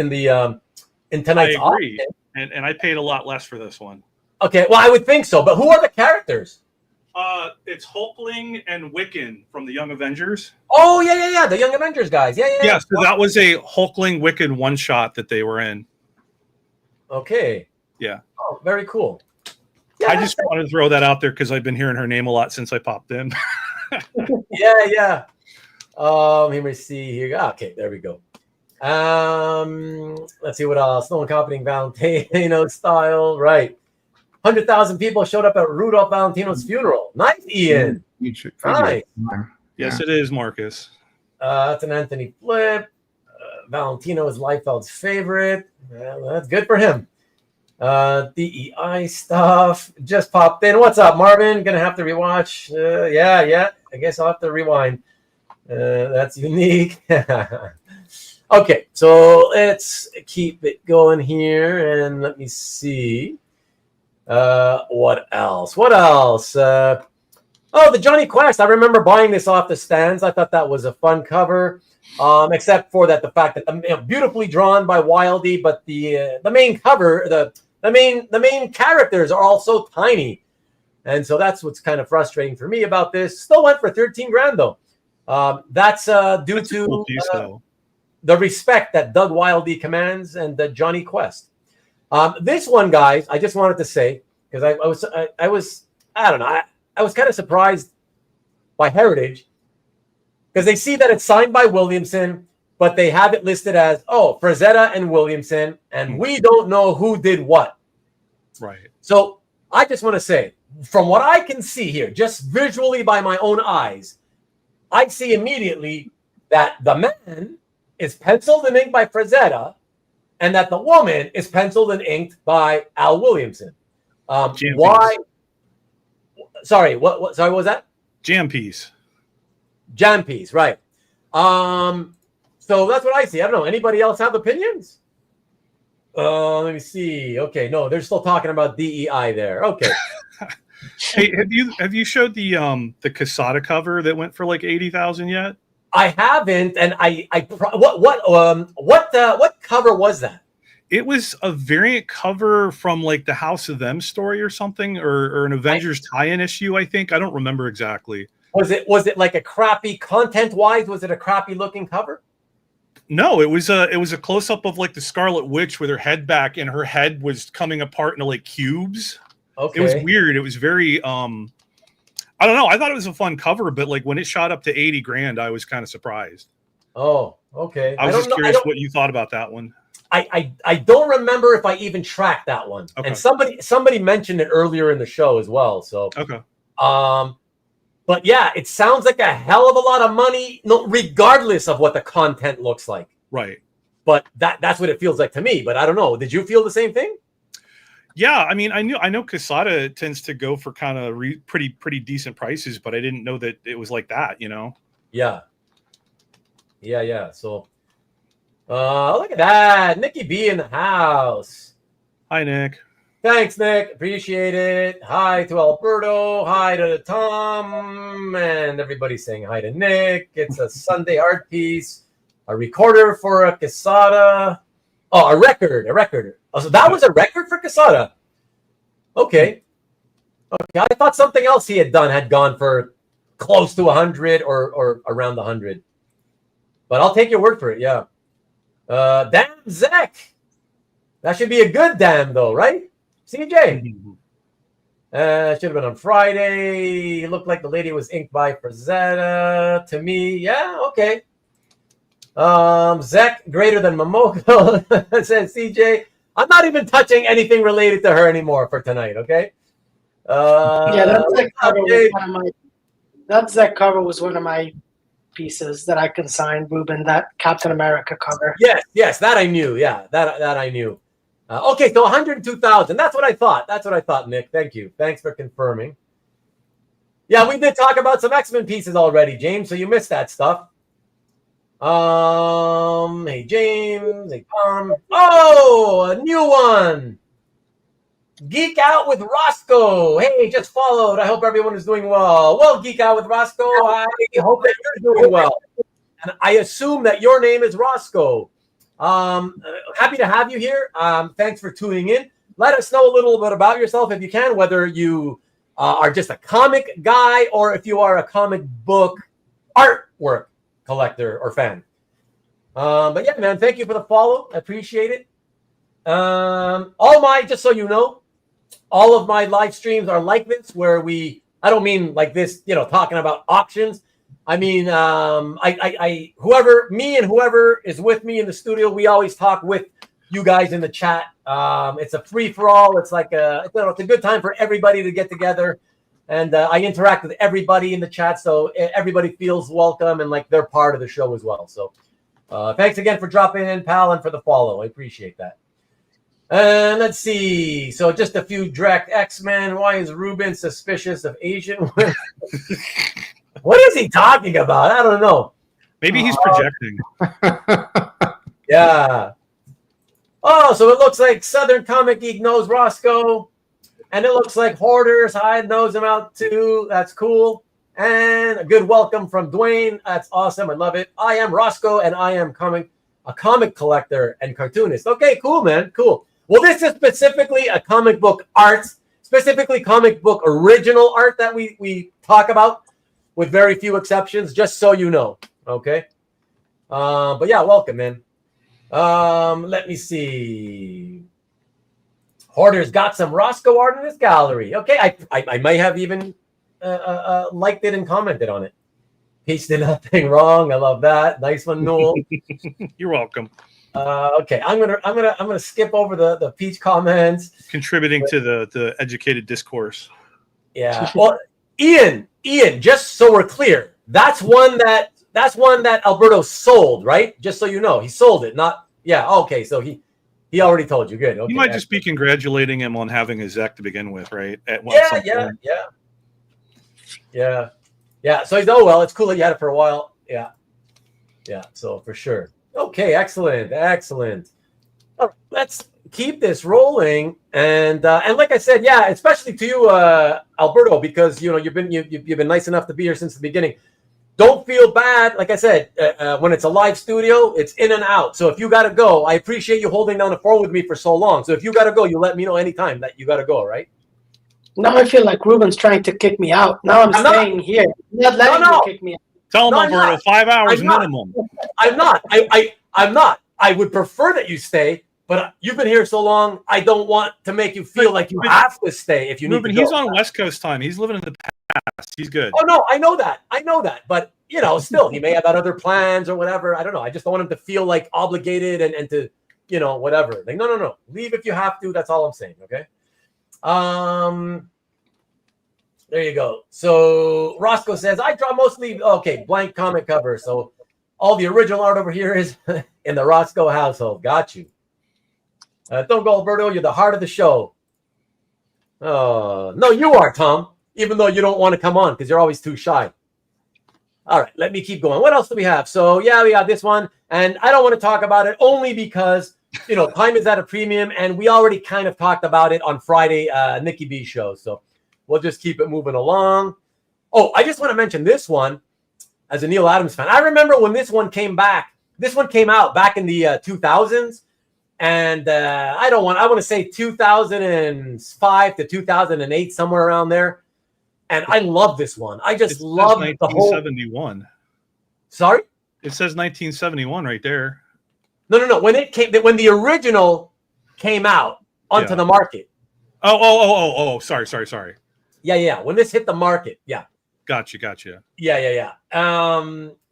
I agree. auction. And I paid a lot less for this one. Okay, well I would think so. But who are the characters? It's Hulkling and Wiccan from the Young Avengers. Oh yeah. The Young Avengers guys. Yeah. So that was a Hulkling Wiccan one shot that they were in. Okay. Yeah. Oh, very cool. Yeah, I just wanted to throw that out there because I've been hearing her name a lot since I popped in. Yeah. Let me see here. Okay, there we go. Let's see what else. No one copying Valentino style. Right. 100,000 people showed up at Rudolph Valentino's funeral. Nice, Ian. Nice. Yes, it is, Marcus. That's an Anthony Flip. Valentino is Liefeld's favorite. Well, that's good for him. DEI stuff just popped in. What's up, Marvin? Gonna have to rewatch. Yeah. I guess I'll have to rewind. That's unique. Okay, so let's keep it going here, and let me see. What else? Oh, the Johnny Quest. I remember buying this off the stands. I thought that was a fun cover. Except for the fact that beautifully drawn by Wildy, but the main cover, the main characters are all so tiny, and so that's what's kind of frustrating for me about this. Still went for 13 grand though. That's due to cool piece, the respect that Doug Wildy commands and Johnny Quest. This one, guys, I just wanted to say because I was kind of surprised by Heritage. Because they see that it's signed by Williamson, but they have it listed as, Frazetta and Williamson, and we don't know who did what. Right. So I just want to say, from what I can see here, just visually by my own eyes, I see immediately that the man is penciled and inked by Frazetta, and that the woman is penciled and inked by Al Williamson. Why? Sorry, what? Sorry, what was that? Jam piece. Jam piece, right. So that's what I see. I don't know. Anybody else have opinions? Let me see. Okay, no, they're still talking about DEI there. Okay. Hey, have you showed the Casada cover that went for like 80,000 yet? I haven't, and what cover was that? It was a variant cover from like the House of Them story or something, or an Avengers tie-in issue. I think I don't remember exactly. Was it like a crappy content-wise? Was it a crappy looking cover? No, it was a close-up of like the Scarlet Witch with her head back, and her head was coming apart into like cubes. Okay. It was weird. It was very I don't know. I thought it was a fun cover, but like when it shot up to 80 grand, I was kind of surprised. Oh, okay. I was just curious what you thought about that one. I don't remember if I even tracked that one. Okay. And somebody mentioned it earlier in the show as well. So okay. But yeah, it sounds like a hell of a lot of money, regardless of what the content looks like. Right. But that's what it feels like to me. But I don't know. Did you feel the same thing? Yeah, I mean, I know Casada tends to go for kind of pretty decent prices, but I didn't know that it was like that, you know? Yeah. So, look at that, Nikki B in the house. Hi, Nick. Thanks, Nick. Appreciate it. Hi to Alberto. Hi to Tom, and everybody saying hi to Nick. It's a Sunday art piece, a recorder for a Casada. Oh, a record. Oh, so that was a record for Casada. Okay. I thought something else he had done had gone for close to 100 or around 100. But I'll take your word for it. Yeah. Damn, Zach. That should be a good damn, though, right? CJ. Should have been on Friday. It looked like the lady was inked by Frazetta. To me, yeah, okay. Zach greater than Momoko, says CJ. I'm not even touching anything related to her anymore for tonight, okay? That Zach cover was one of my pieces that I consigned, Ruben, that Captain America cover. Yes, that I knew. Yeah, that I knew. Okay, so 102,000. That's what I thought, Nick. Thank you. Thanks for confirming. Yeah, we did talk about some X-Men pieces already, James, so you missed that stuff. Hey, James. Hey, Tom. Oh, a new one. Geek Out with Roscoe. Hey, just followed. I hope everyone is doing well. Well, Geek Out with Roscoe, I hope that you're doing well. And I assume that your name is Roscoe. Happy to have you here. Thanks for tuning in. Let us know a little bit about yourself if you can, whether you are just a comic guy or if you are a comic book artwork collector or fan. But yeah, man, thank you for the follow. I appreciate it. Just so you know, all of my live streams are like this, where I don't mean like this, talking about auctions. I mean, whoever is with me in the studio, we always talk with you guys in the chat. It's a free for all. It's like it's a good time for everybody to get together. And I interact with everybody in the chat, so everybody feels welcome and like they're part of the show as well. So Thanks again for dropping in, pal, and for the follow. I appreciate that. And let's see. So just a few direct X-Men. Why is Ruben suspicious of Asian women? What is he talking about? I don't know. Maybe he's projecting. Yeah. Oh, so it looks like Southern Comic Geek knows Roscoe. And it looks like Hoarders Hyde knows him out too. That's cool. And a good welcome from Dwayne. That's awesome. I love it. I am Roscoe, and I am a comic collector and cartoonist. Okay, cool, man. Cool. Well, this is specifically a comic book art, specifically comic book original art that we talk about, with very few exceptions, just so you know. Okay. But yeah, welcome, man. Let me see. Hoarder's got some Roscoe art in his gallery. Okay, I might have even liked it and commented on it. Peach did nothing wrong. I love that. Nice one, Noel. You're welcome. Okay, I'm gonna skip over the Peach comments. Contributing to the educated discourse. Yeah. Well, Ian, just so we're clear, that's one that Alberto sold, right? Just so you know, he sold it. Not okay. So he already told you. Good. Okay, you might just be congratulating him on having a Zek to begin with, right? Yeah. So he's well. It's cool that you had it for a while. Yeah. So for sure. Okay. Excellent. All right, let's keep this rolling. And like I said, yeah, especially to you, Alberto, because you've been nice enough to be here since the beginning. Don't feel bad. Like I said, when it's a live studio, it's in and out. So if you got to go, I appreciate you holding down the phone with me for so long. So if you got to go, you let me know anytime that you got to go, right? Now I feel like Ruben's trying to kick me out. Now I'm staying here. Not letting you kick me out. Tell him, Alberto, 5 hours minimum. I'm not. I'm not. I would prefer that you stay, but you've been here so long, I don't want to make you feel like you have to stay if you need to go. He's on West Coast time. He's living in the past. He's good. Oh, no, I know that. But, still, he may have had other plans or whatever. I don't know. I just don't want him to feel like obligated and to, whatever. Like, no. Leave if you have to. That's all I'm saying, okay? There you go. So Roscoe says, I draw mostly, blank comic cover. So all the original art over here is in the Roscoe household. Got you. Don't go, Alberto. You're the heart of the show. No, you are, Tom, even though you don't want to come on because you're always too shy. All right, let me keep going. What else do we have? So, yeah, we got this one. And I don't want to talk about it only because, time is at a premium. And we already kind of talked about it on Friday, Nikki B's show. So we'll just keep it moving along. Oh, I just want to mention this one as a Neil Adams fan. I remember when this one came back. This one came out back in the 2000s. And I want to say 2005 to 2008, somewhere around there. And I love this one. I just love the whole 1971. Sorry? It says 1971 right there. No. When the original came out onto the market. Oh. Sorry. Yeah. When this hit the market. Yeah. Gotcha. Yeah.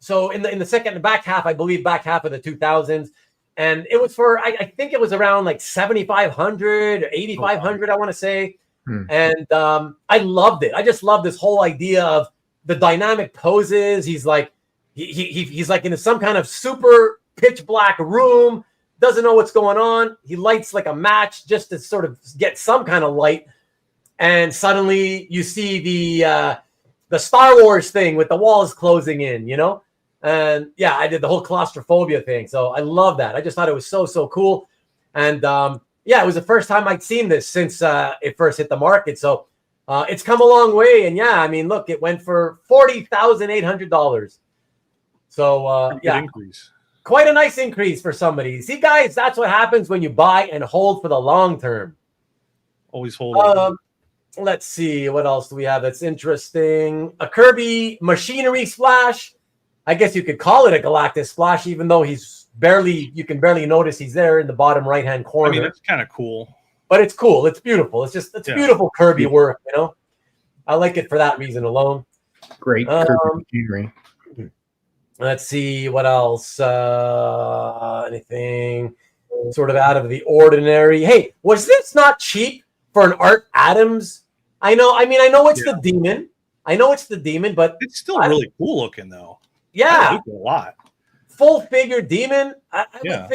So in the back half of the 2000s, and it was for I think it was around like 7,500 or 8,500, I want to say. And I loved it. I just love this whole idea of the dynamic poses. He's like he's like in some kind of super pitch black room, doesn't know what's going on. He lights like a match just to sort of get some kind of light, and suddenly you see the Star Wars thing with the walls closing in, And yeah, I did the whole claustrophobia thing. So I love that. I just thought it was so cool. And it was the first time I'd seen this since it first hit the market. So it's come a long way. And yeah, I mean, look, it went for $40,800. So increase. Quite a nice increase for somebody. See, guys, that's what happens when you buy and hold for the long term. Always hold. Let's see. What else do we have that's interesting? A Kirby machinery splash. I guess you could call it a Galactus splash, even though you can barely notice he's there in the bottom right-hand corner. I mean, it's kind of cool. But it's cool. It's beautiful. It's beautiful Kirby work, I like it for that reason alone. Great Kirby machinery. Let's see what else. Anything sort of out of the ordinary. Hey, was this not cheap for an Art Adams? I know it's the demon. I know it's the demon, but it's still really cool looking though. Yeah. A lot. full figure demon. I Yeah.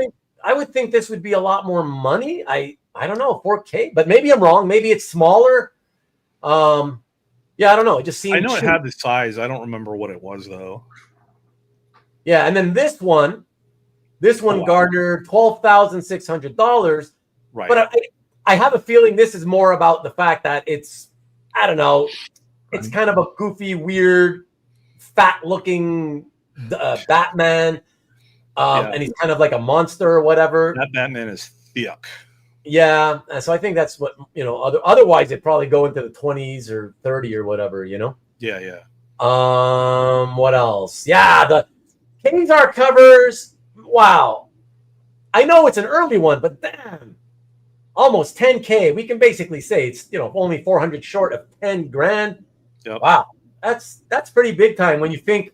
would think this would be a lot more money. I don't know, 4K, but maybe I'm wrong. Maybe it's smaller. Yeah, I don't know. It just seemed I know cheap. it had the size. I don't remember what it was though. Yeah, and then this one wow. garnered $12,600. Right. But I have a feeling this is more about the fact that it's, I don't know, it's kind of a goofy, weird, fat-looking Batman, and he's kind of like a monster or whatever. That Batman is thick. Yeah, and so I think that's what, you know. Otherwise, it'd probably go into the 20s or 30 or whatever, you know. Yeah, yeah. What else? Yeah, the Kazar covers. Wow, I know it's an early one, but damn, almost 10K. We can basically say it's, you know, only 400 short of 10 grand. Yep. Wow, that's pretty big time when you think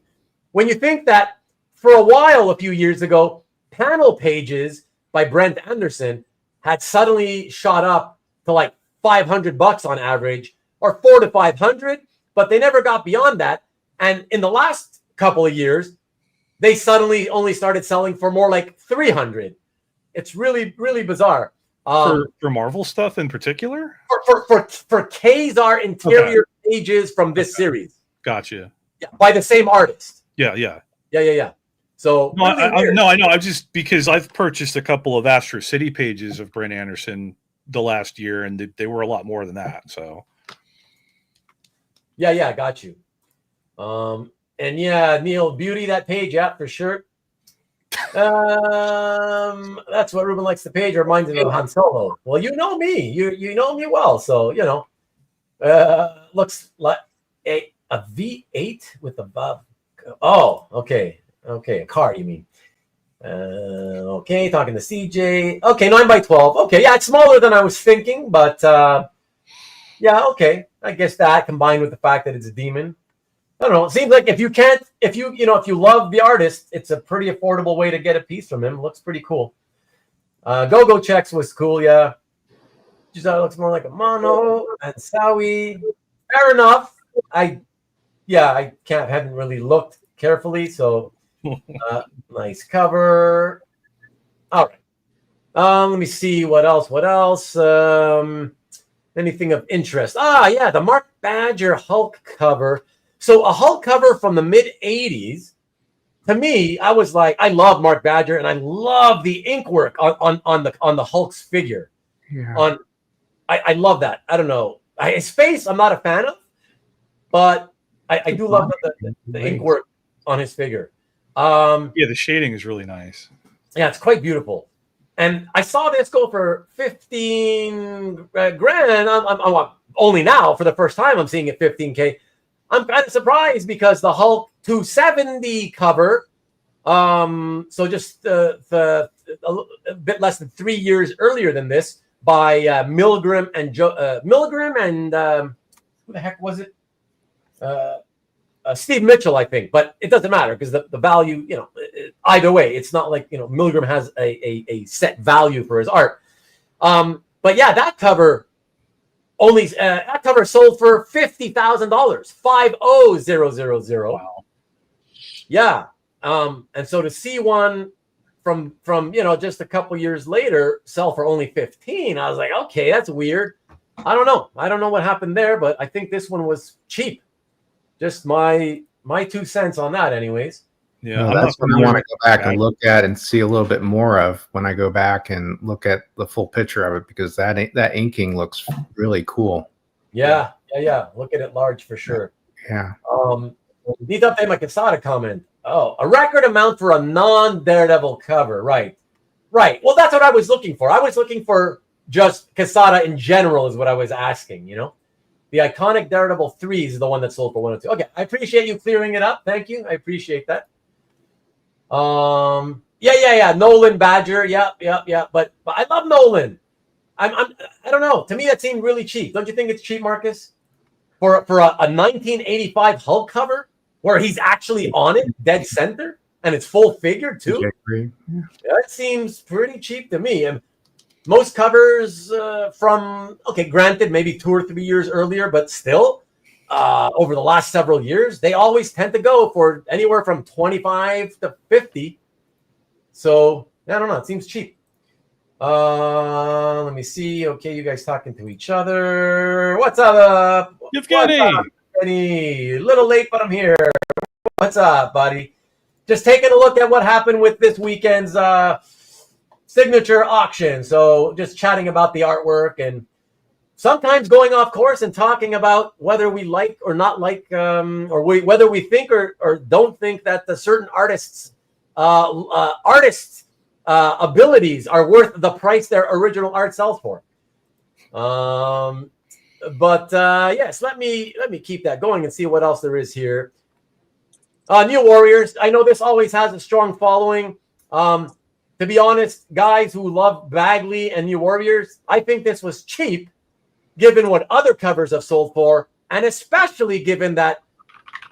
that for a while, a few years ago, panel pages by Brent Anderson had suddenly shot up to like $500 on average, or $400 to $500, but they never got beyond that. And in the last couple of years, they suddenly only started selling for more like $300. It's really, really bizarre. For Marvel stuff in particular? For Kazar interior pages from this series. Gotcha. Yeah, by the same artist. Yeah. So no, I know. I've just, because I've purchased a couple of Astro City pages of Brent Anderson the last year, and they were a lot more than that. So yeah, got you. And yeah, Neil, beauty that page, yeah, for sure. That's what Ruben likes the page. Reminds him of Han Solo. Well, you know me. You know me well, so you know. Looks like a V8 with a Bob. Oh, okay, a car. You mean? Okay, talking to CJ. Okay, 9x12. Okay, yeah, it's smaller than I was thinking, but yeah, okay. I guess that combined with the fact that it's a demon. I don't know. It seems like if you love the artist, it's a pretty affordable way to get a piece from him. Looks pretty cool. Go Checks was cool, yeah. Just thought it looks more like a mono and Sawi. Fair enough. I haven't really looked carefully, so nice cover. All right. Let me see what else. Anything of interest? Yeah, the Mark Badger Hulk cover. So a Hulk cover from the mid-'80s, to me, I was like, I love Mark Badger, and I love the ink work on the Hulk's figure. Yeah. I love that. I don't know. His face, I'm not a fan of, but I do love the ink work on his figure. Yeah, the shading is really nice. Yeah, it's quite beautiful. And I saw this go for 15 grand. I'm only now, for the first time, I'm seeing it 15K. I'm kind of surprised because the Hulk 270 cover, so just a bit less than 3 years earlier than this, by Milgram and who the heck was it? Steve Mitchell, I think, but it doesn't matter because the value, you know, either way, it's not like, you know, Milgram has a set value for his art. But yeah, that cover sold for $50,000, 50000. Wow. Yeah. And so to see one from you know, just a couple years later sell for only 15, I was like, okay, that's weird. I don't know what happened there, but I think this one was cheap. Just my 2 cents on that, anyways. Yeah, no, that's what I want to go back and look at and see a little bit more of when I go back and look at the full picture of it, because that inking looks really cool. Yeah. Look at it large for sure. Yeah. Need to update my Quesada comment. Oh, a record amount for a non-Daredevil cover. Right. Well, that's what I was looking for. I was looking for just Quesada in general is what I was asking, you know. The iconic Daredevil 3 is the one that sold for 102. Okay, I appreciate you clearing it up. Thank you. I appreciate that. Yeah. Nolan Badger. Yeah. But I love Nolan. I don't know. To me, that seemed really cheap. Don't you think it's cheap, Marcus? For a 1985 Hulk cover where he's actually on it, dead center, and it's full figure too. That seems pretty cheap to me. And most covers granted, maybe 2 or 3 years earlier, but still, over the last several years, they always tend to go for anywhere from 25 to 50. So I don't know. It seems cheap. Let me see. Okay, you guys talking to each other. What's up? Yevgeny. A little late, but I'm here. What's up, buddy? Just taking a look at what happened with this weekend's signature auction. So just chatting about the artwork and sometimes going off course and talking about whether we like or not like, whether we think or don't think that the certain artists' abilities are worth the price their original art sells for. Yes, let me keep that going and see what else there is here. New Warriors. I know this always has a strong following. To be honest, guys who love Bagley and New Warriors, I think this was cheap, given what other covers have sold for, and especially given that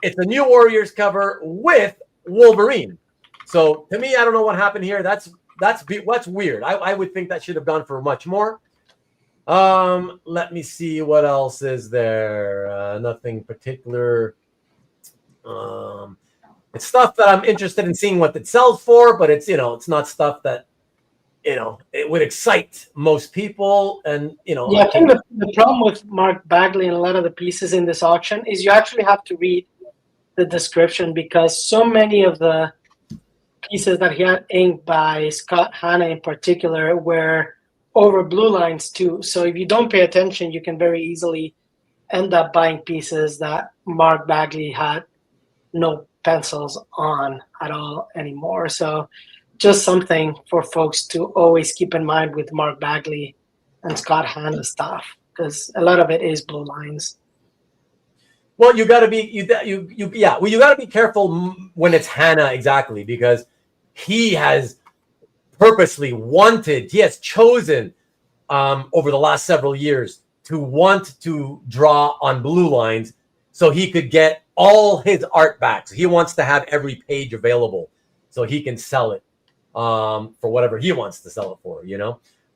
it's a New Warriors cover with Wolverine. So to me, I don't know what happened here. That's weird. I would think that should have gone for much more. Let me see what else is there. Nothing particular. It's stuff that I'm interested in seeing what it sells for, but it's not stuff that it would excite most people. And I think the problem with Mark Bagley and a lot of the pieces in this auction is you actually have to read the description, because so many of the pieces that he had inked by Scott Hanna in particular were over blue lines too. So if you don't pay attention, you can very easily end up buying pieces that Mark Bagley had no pencils on at all anymore. So just something for folks to always keep in mind with Mark Bagley and Scott Hanna stuff, because a lot of it is blue lines. Well, you got to be you got to be careful when it's Hanna, exactly, because he has chosen over the last several years to want to draw on blue lines so he could get all his art back. So he wants to have every page available so he can sell it for whatever he wants to sell it for,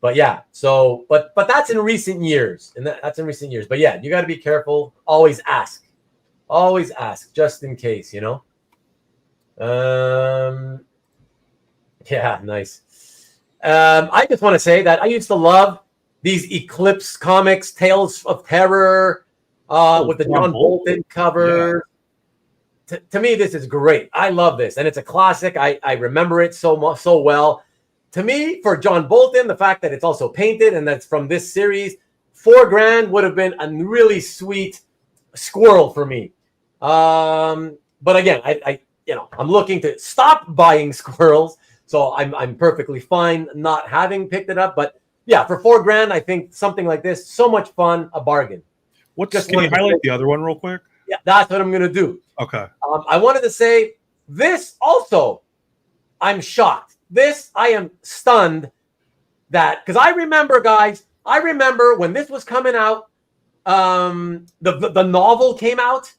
But yeah, so but that's in recent years, and that's in recent years. But yeah, you got to be careful. Always ask just in case, Yeah, nice. I just want to say that I used to love these Eclipse comics, Tales of Terror, with the John Bolton cover. Yeah. To me, this is great. I love this, and it's a classic. I remember it so well. To me, for John Bolton, the fact that it's also painted and that's from this series, $4,000 would have been a really sweet squirrel for me. But again, I'm looking to stop buying squirrels, so I'm perfectly fine not having picked it up. But yeah, for $4,000, I think something like this, so much fun, a bargain. Can you highlight the other one real quick? Yeah, that's what I'm gonna do. Okay. I wanted to say this also. I'm shocked. This, I am stunned that, because I remember, guys, when this was coming out, the novel came out,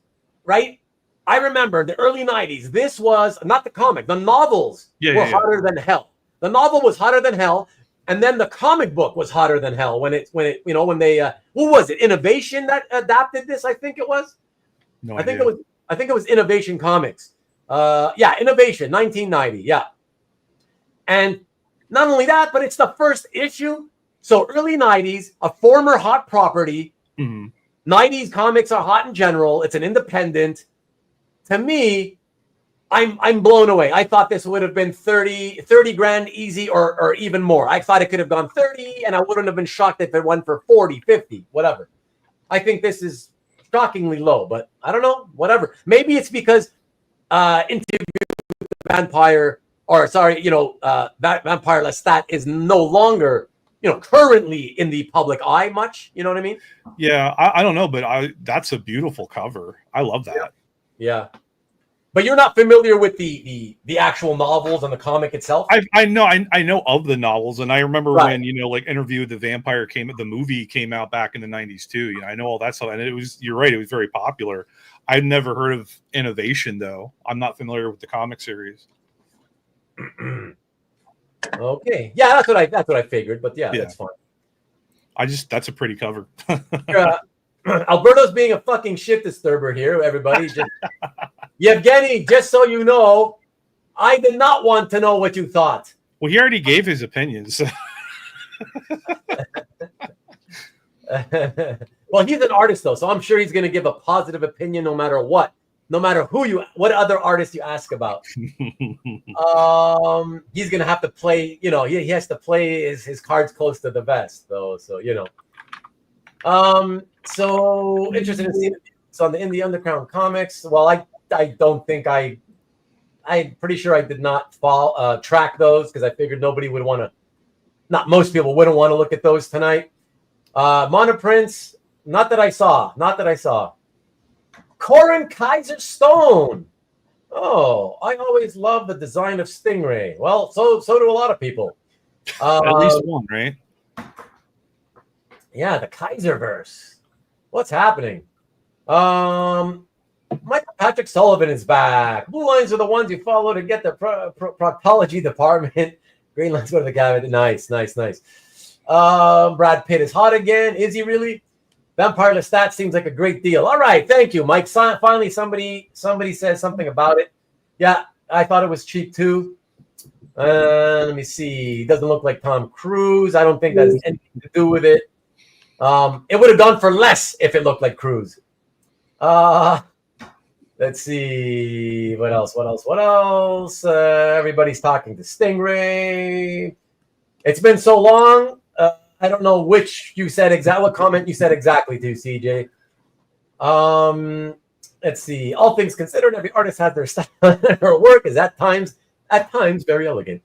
right? I remember the early 90s. This was not the comic. The novels were hotter than hell. The novel was hotter than hell. And then the comic book was hotter than hell when they what was it? Innovation that adapted this, I think it was. I think it was Innovation Comics. Innovation, 1990. Yeah. And not only that, but it's the first issue. So early 90s, a former hot property. Mm-hmm. 90s comics are hot in general. It's an independent. To me, I'm blown away. I thought this would have been 30 grand easy or even more. I thought it could have gone 30, and I wouldn't have been shocked if it went for 40, 50, whatever. I think this is shockingly low, but I don't know, whatever. Maybe it's because Interview with the Vampire, Vampire Lestat is no longer, currently in the public eye much. You know what I mean? Yeah, I don't know, but that's a beautiful cover. I love that. Yeah. But you're not familiar with the actual novels and the comic itself? I know of the novels, and I remember when Interview with the Vampire the movie came out back in the 90s too. I know all that stuff, and you're right, it was very popular. I'd never heard of Innovation though. I'm not familiar with the comic series. Okay, yeah, that's what I figured, but yeah. That's fine. That's a pretty cover. Alberto's being a fucking shit disturber here, everybody. Yevgeny, just so you know, I did not want to know what you thought. Well, he already gave his opinions. Well, he's an artist though, so I'm sure he's going to give a positive opinion no matter what, no matter what other artist you ask about. He's going to have to play, he has to play his cards close to the vest though. So, so interested to see on the Indie Underground comics. Well, I don't think I'm pretty sure I did not track those because I figured nobody would want to, not most people wouldn't want to look at those tonight. Monoprints, not that I saw. Corin Kaiser Stone. Oh, I always love the design of Stingray. Well, so do a lot of people. At least one, right? Yeah, the Kaiserverse. What's happening? Michael Patrick Sullivan is back. Blue lines are the ones you follow to get the proctology department. Green lines go to the cabinet. Nice. Brad Pitt is hot again. Is he really? Vampire Lestat seems like a great deal. All right, thank you, Mike. Finally, somebody says something about it. Yeah, I thought it was cheap too. Let me see. Doesn't look like Tom Cruise. I don't think that has anything to do with it. It would have gone for less if it looked like Cruise. Let's see. What else? Everybody's talking to Stingray. It's been so long. I don't know what comment you said exactly to, CJ. Let's see. All things considered, every artist has their style. Her work is at times very elegant.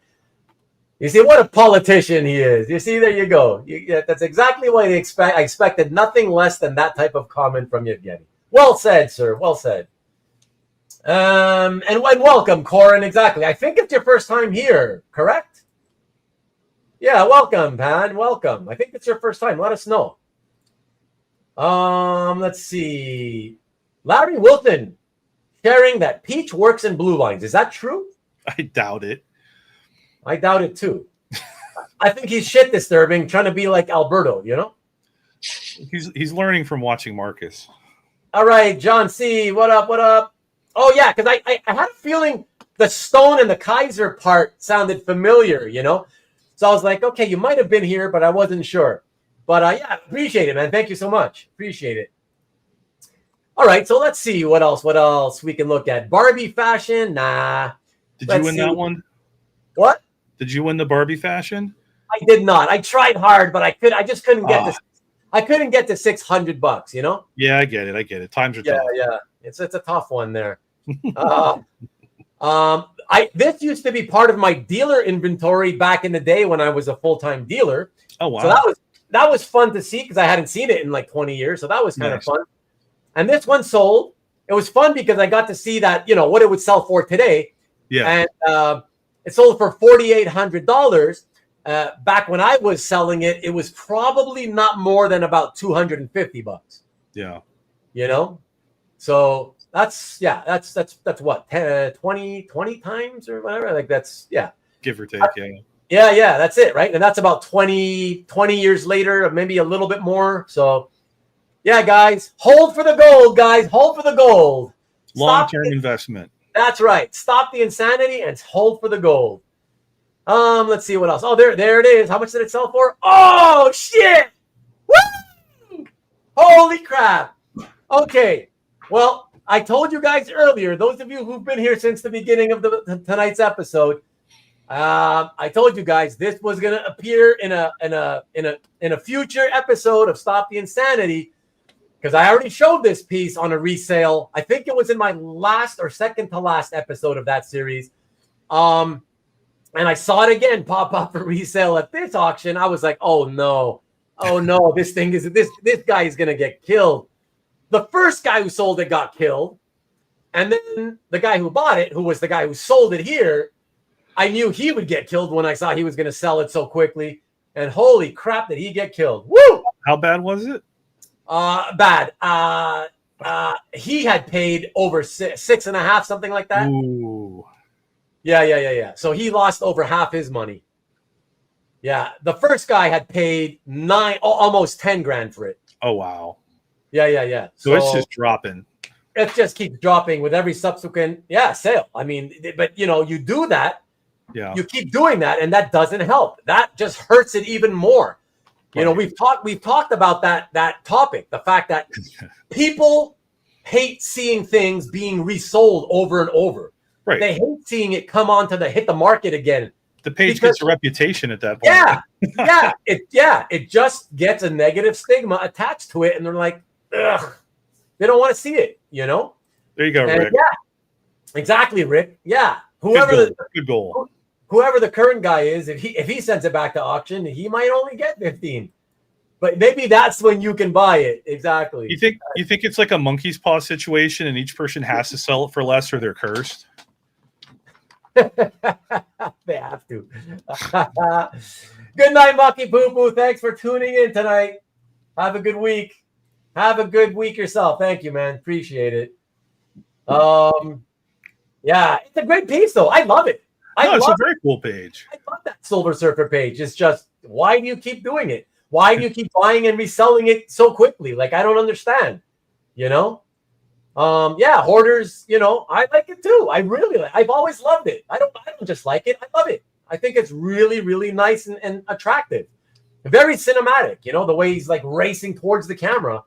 You see what a politician he is. You see, there you go. That's exactly what I expect. I expected nothing less than that type of comment from Yevgeny. Well said, sir. Well said. And welcome, Corin. Exactly. I think it's your first time here, correct? Yeah, welcome, Pan. Welcome. I think it's your first time. Let us know. Let's see. Larry Wilton sharing that Peach works in blue lines. Is that true? I doubt it. I doubt it too. I think he's shit disturbing, trying to be like Alberto, He's learning from watching Marcus. All right, John C. What up? Oh yeah, because I had a feeling the Stone and the Kaiser part sounded familiar, So I was like, okay, you might have been here, but I wasn't sure. But yeah, appreciate it, man. Thank you so much. Appreciate it. All right, so let's see what else we can look at. Barbie fashion, nah. Did you win that one? What? Did you win the Barbie fashion? I did not. I tried hard, but I just couldn't get this. I couldn't get to $600, Yeah, I get it. Times are tough. Yeah. It's a tough one there. This used to be part of my dealer inventory back in the day when I was a full-time dealer. Oh wow. So that was fun to see because I hadn't seen it in like 20 years. So that was kind of fun. And this one sold. It was fun because I got to see that, what it would sell for today. Yeah. And it sold for $4,800. Back when I was selling it, it was probably not more than about $250. Yeah. So that's what 20 times or whatever. Like that's give or take. Yeah. That's it, right? And that's about 20 years later, or maybe a little bit more. So yeah, guys, hold for the gold, guys. Hold for the gold. Long-term investment. That's right. Stop the insanity and hold for the gold. Let's see what else. Oh, there it is. How much did it sell for? Oh shit! Woo! Holy crap! Okay. Well, I told you guys earlier. Those of you who've been here since the beginning of tonight's episode, I told you guys this was going to appear in a future episode of Stop the Insanity because I already showed this piece on a resale. I think it was in my last or second to last episode of that series. And I saw it again pop up for resale at this auction. I was like, oh no, this guy is gonna get killed. The first guy who sold it got killed, and then the guy who bought it, who was the guy who sold it here, I knew he would get killed when I saw he was gonna sell it so quickly. And holy crap, did he get killed? Woo! How bad was it? Bad. He had paid over 6.5, something like that. Ooh. Yeah. So he lost over half his money. Yeah. The first guy had paid almost 10 grand for it. Oh, wow. Yeah. So it's just dropping. It just keeps dropping with every subsequent, sale. I mean, but you do that Yeah. You keep doing that, and that doesn't help. That just hurts it even more. You know, we've talked about that topic, the fact that people hate seeing things being resold over and over. Right. They hate seeing it come on to hit the market again. The page gets a reputation at that point. It just gets a negative stigma attached to it, and they're like, ugh, they don't want to see it, you know? There you go, Rick. Yeah, exactly, Rick. Yeah. Good goal. Whoever the current guy is, if he sends it back to auction, he might only get 15. But maybe that's when you can buy it. Exactly. You think it's like a monkey's paw situation and each person has to sell it for less or they're cursed? They have to. Good night, Mucky Poo Poo. Thanks for tuning in tonight. Have a good week. Have a good week yourself. Thank you, man. Appreciate it. Yeah, it's a great piece, though. I love it. It's a very cool page. I love that Silver Surfer page. It's just, why do you keep doing it? Why do you keep buying and reselling it so quickly? Like, I don't understand. You know? Yeah, hoarders, you know, I like it too. I've always loved it. I don't just like it. I love it. I think it's really, really nice and attractive. Very cinematic, you know, the way he's like racing towards the camera.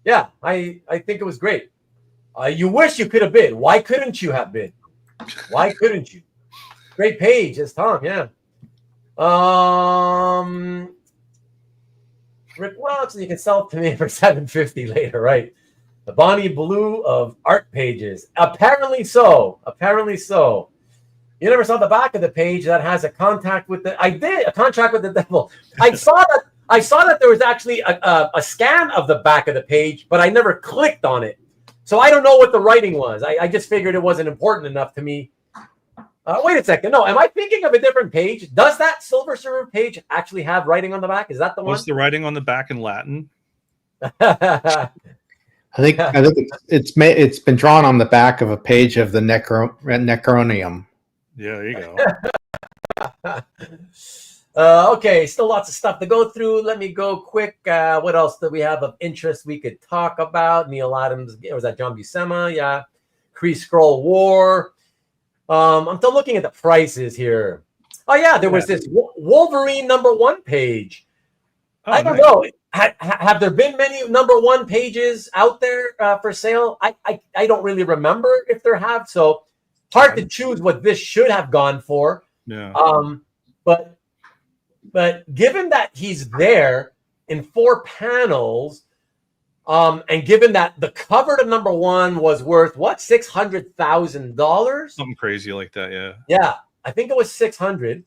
Yeah, I think it was great. You wish you could have bid. Why couldn't you have bid? Why couldn't you? Great page, as Tom, yeah. Rick Welch, you can sell it to me for $750 later, right? The Bonnie Blue of art pages. Apparently so. Apparently so. You never saw the back of the page that has a contract with the. I did a contract with the devil. I saw that there was actually a scan of the back of the page, but I never clicked on it. So I don't know what the writing was. I just figured it wasn't important enough to me. Wait a second. No, am I thinking of a different page? Does that Silver Surfer page actually have writing on the back? Is that the one? What's the writing on the back in Latin? I think it's been drawn on the back of a page of the Necronium. Yeah, there you go. Okay, still lots of stuff to go through. Let me go quick. What else do we have of interest we could talk about? Neil Adams, was that John Buscema? Yeah. Kree Skrull War. I'm still looking at the prices here. Oh, yeah, there was this Wolverine #1 page. I don't know. Have there been many #1 pages out there for sale? I don't really remember if there have. So hard to choose what this should have gone for. Yeah. But given that he's there in 4 panels, and given that the cover to #1 was worth what, $600,000? Something crazy like that, yeah. Yeah, I think it was 600.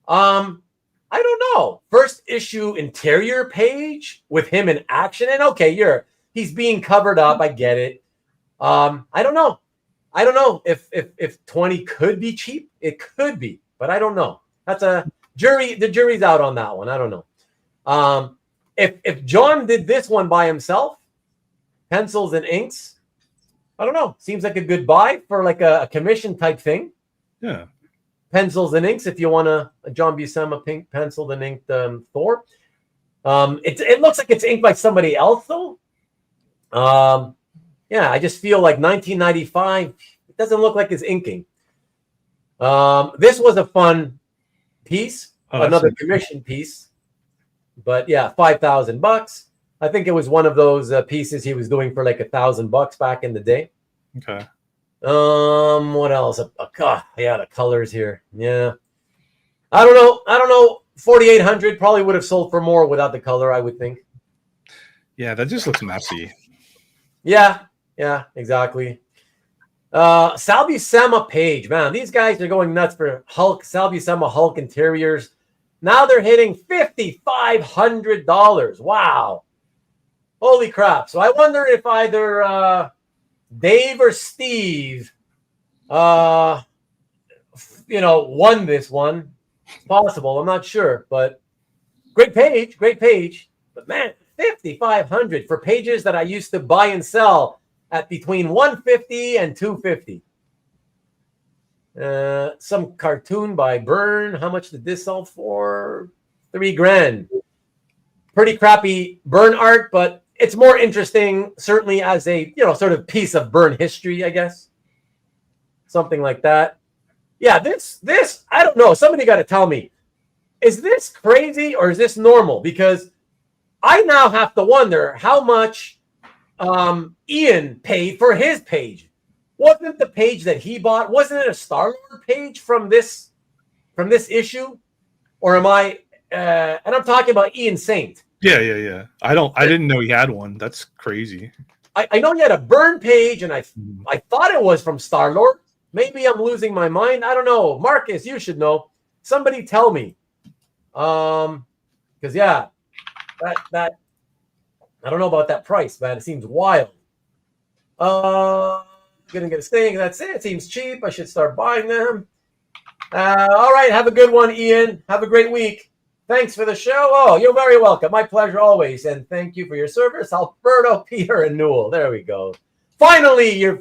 I don't know. First issue interior page with him in action, and okay, he's being covered up. I get it. I don't know. I don't know if 20 could be cheap. It could be, but I don't know. That's a jury. The jury's out on that one. I don't know. If John did this one by himself, pencils and inks, I don't know. Seems like a good buy for like a commission type thing. Yeah. Pencils and inks, if you want a John Buscema pink penciled and inked Thor. It looks like it's inked by somebody else though. Yeah, I just feel like 1995. It doesn't look like it's inking. This was a fun piece, another commission piece. But yeah, $5,000. I think it was one of those pieces he was doing for like $1,000 back in the day. Okay. What else? Yeah, the colors here. Yeah. I don't know. 4,800 probably would have sold for more without the color, I would think. Yeah, that just looks messy. Yeah, exactly. Sal Buscema page, man, these guys are going nuts for Sal Buscema Hulk interiors. Now they're hitting $5,500. Wow. Holy crap. So I wonder if either Dave or Steve won this one. It's possible. I'm not sure, but great page. But man, $5,500 for pages that I used to buy and sell at between $150 and $250. Some cartoon by Byrne. How much did this sell for? $3,000. Pretty crappy Byrne art, but it's more interesting, certainly as a sort of piece of Byrne history, I guess. Something like that. Yeah, this I don't know. Somebody got to tell me, is this crazy or is this normal? Because I now have to wonder how much Ian paid for his page. Wasn't the page that he bought? Wasn't it a Star-Lord page from this issue? Or am I? And I'm talking about Ian Saint. Yeah. I didn't know he had one. That's crazy. I know he had a burn page, and I thought it was from Star-Lord. Maybe I'm losing my mind. I don't know. Marcus, you should know. Somebody tell me. Because yeah, that I don't know about that price, man. It seems wild. Gonna get a sting. That's it. It seems cheap. I should start buying them. All right. Have a good one, Ian. Have a great week. Thanks for the show. Oh, you're very welcome. My pleasure always. And thank you for your service, Alberto, Peter, and Newell. There we go. Finally, you're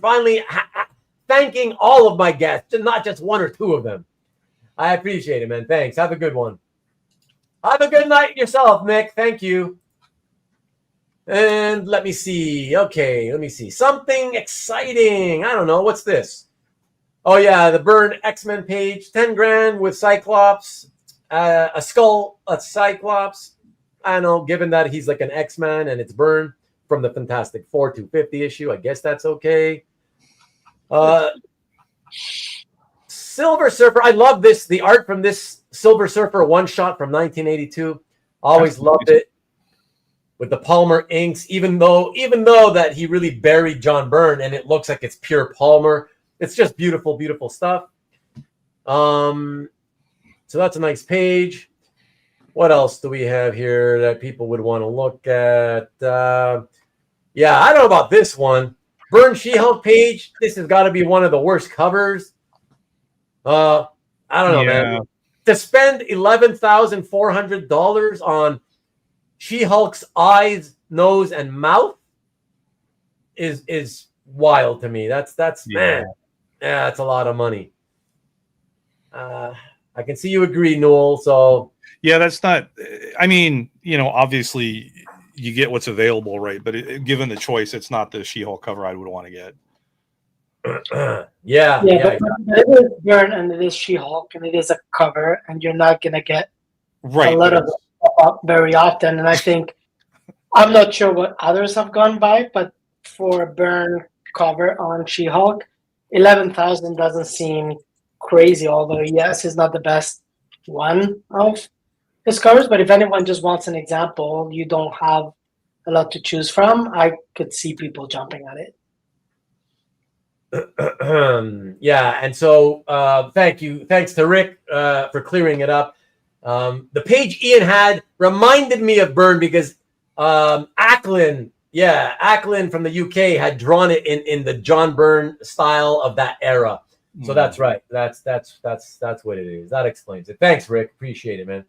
thanking all of my guests, and not just one or two of them. I appreciate it, man. Thanks. Have a good one. Have a good night yourself, Mick. Thank you. And let me see. Okay, let me see. Something exciting. I don't know. What's this? Oh, yeah, the Burn X-Men page. 10 grand with Cyclops. A skull, a Cyclops. I don't know, given that he's like an X-Man and it's Burn from the Fantastic Four 250 issue. I guess that's okay. Silver Surfer. I love this. The art from this Silver Surfer one-shot from 1982. Always loved it. With the Palmer inks, even though that he really buried John Byrne and it looks like it's pure Palmer. It's just beautiful, beautiful stuff. So that's a nice page. What else do we have here that people would want to look at? Yeah, I don't know about this one. Byrne She-Hulk page. This has got to be one of the worst covers. I don't know, man. To spend $11,400 on She-Hulk's eyes, nose, and mouth is wild to me. That's man. Yeah, that's a lot of money. I can see you agree, Newell. So yeah, that's not. I mean, obviously you get what's available, right? But given the choice, it's not the She-Hulk cover I would want to get. Yeah. But it is Byrne and it is She-Hulk and it is a cover, and you're not gonna get a lot of up very often. And I think I'm not sure what others have gone by, but for a Byrne cover on She-Hulk, 11,000 doesn't seem crazy. Although yes, he's not the best one of his covers, but if anyone just wants an example, you don't have a lot to choose from. I could see people jumping at it. Yeah, and so thanks to Rick for clearing it up. The page Ian had reminded me of Byrne because Acklin from the UK had drawn it in the John Byrne style of that era. So that's right. That's what it is. That explains it. Thanks, Rick. Appreciate it, man.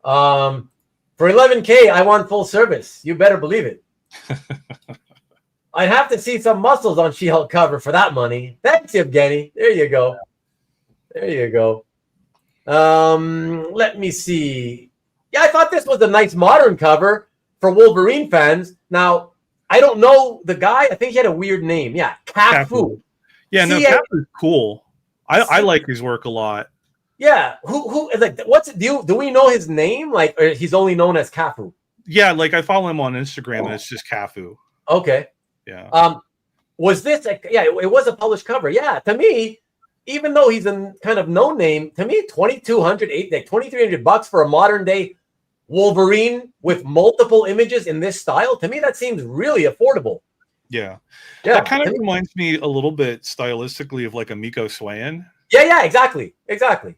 For $11K, I want full service. You better believe it. I'd have to see some muscles on She-Hulk cover for that money. Thanks, Evgeny. There you go. Let me see. Yeah, I thought this was a nice modern cover for Wolverine fans. Now, I don't know the guy. I think he had a weird name. Yeah, Cafu. Yeah, no, Cafu's cool. I like his work a lot. Yeah, who like what's do we know his name? Like, or he's only known as Cafu. Yeah, like I follow him on Instagram and it's just Cafu. Okay. Yeah. Was this it was a published cover. Yeah, to me, even though he's a kind of no name, to me, $2,300 for a modern day Wolverine with multiple images in this style, to me that seems really affordable. Yeah. That kind of reminds me a little bit stylistically of like a Miko Swayan. Yeah, exactly. Absolutely.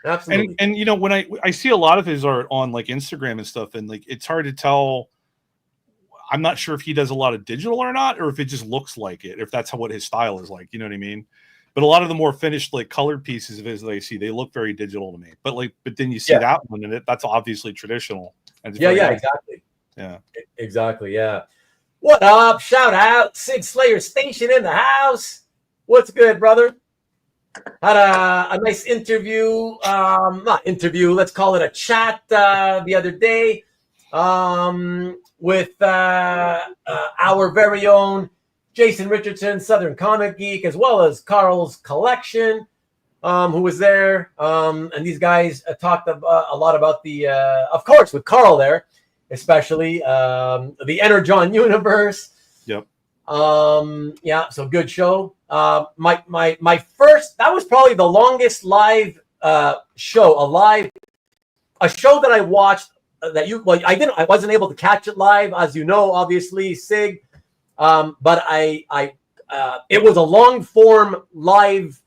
And when I see a lot of his art on like Instagram and stuff, and like it's hard to tell. I'm not sure if he does a lot of digital or not, or if it just looks like it, if that's what his style is like, you know what I mean? But a lot of the more finished, like colored pieces of his that I see, they look very digital to me. But then you see that one, and that's obviously traditional. And exactly. Yeah, exactly. Yeah. What up? Shout out, Sig Slayer Station in the house. What's good, brother? Had a nice interview. Not interview. Let's call it a chat the other day. With our very own Jason Richardson, Southern Comic Geek, as well as Carl's Collection. who was there. And these guys talked a lot about the, of course, with Carl there, especially the Energon universe. Yep. Yeah, so good show. My first, that was probably the longest live show, a show that I watched that I wasn't able to catch it live, as you know, obviously, Sig. But it was a long form live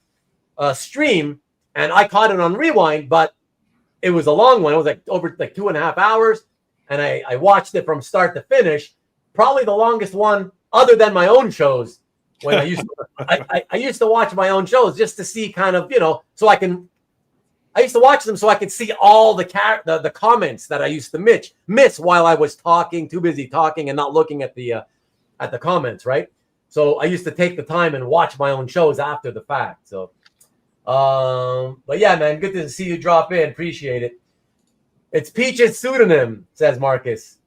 stream, and I caught it on rewind, but it was a long one. It was like over 2.5 hours, and I watched it from start to finish. Probably the longest one, other than my own shows. When I used to watch my own shows just to see kind of, so I used to watch them so I could see all the comments that I used to miss while I was talking, too busy talking and not looking at the comments, right? So I used to take the time and watch my own shows after the fact. So, but yeah, man, good to see you drop in. Appreciate it. It's Peach's pseudonym, says Marcus.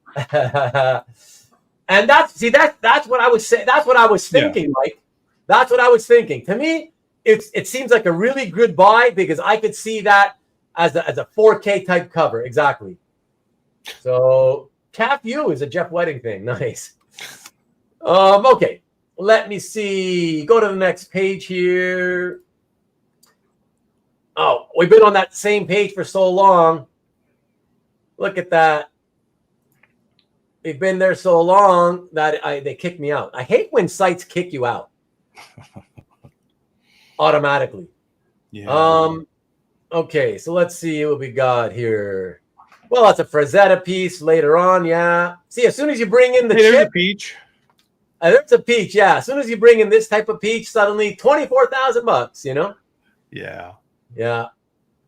And that's what I was saying. That's what I was thinking, Mike. That's what I was thinking. To me, it seems like a really good buy because I could see that as a 4K type cover. Exactly. So Calf U is a Jeff Wedding thing. Nice. Okay. Let me see. Go to the next page here. Oh, we've been on that same page for so long. Look at that. We've been there so long that they kicked me out. I hate when sites kick you out automatically. Yeah. Okay, so let's see what we got here. Well, that's a Frazetta piece later on. Yeah. See, as soon as you bring in the Hey, there's chip, a peach. there's a peach. Yeah. As soon as you bring in this type of peach, suddenly $24,000. Yeah. Yeah.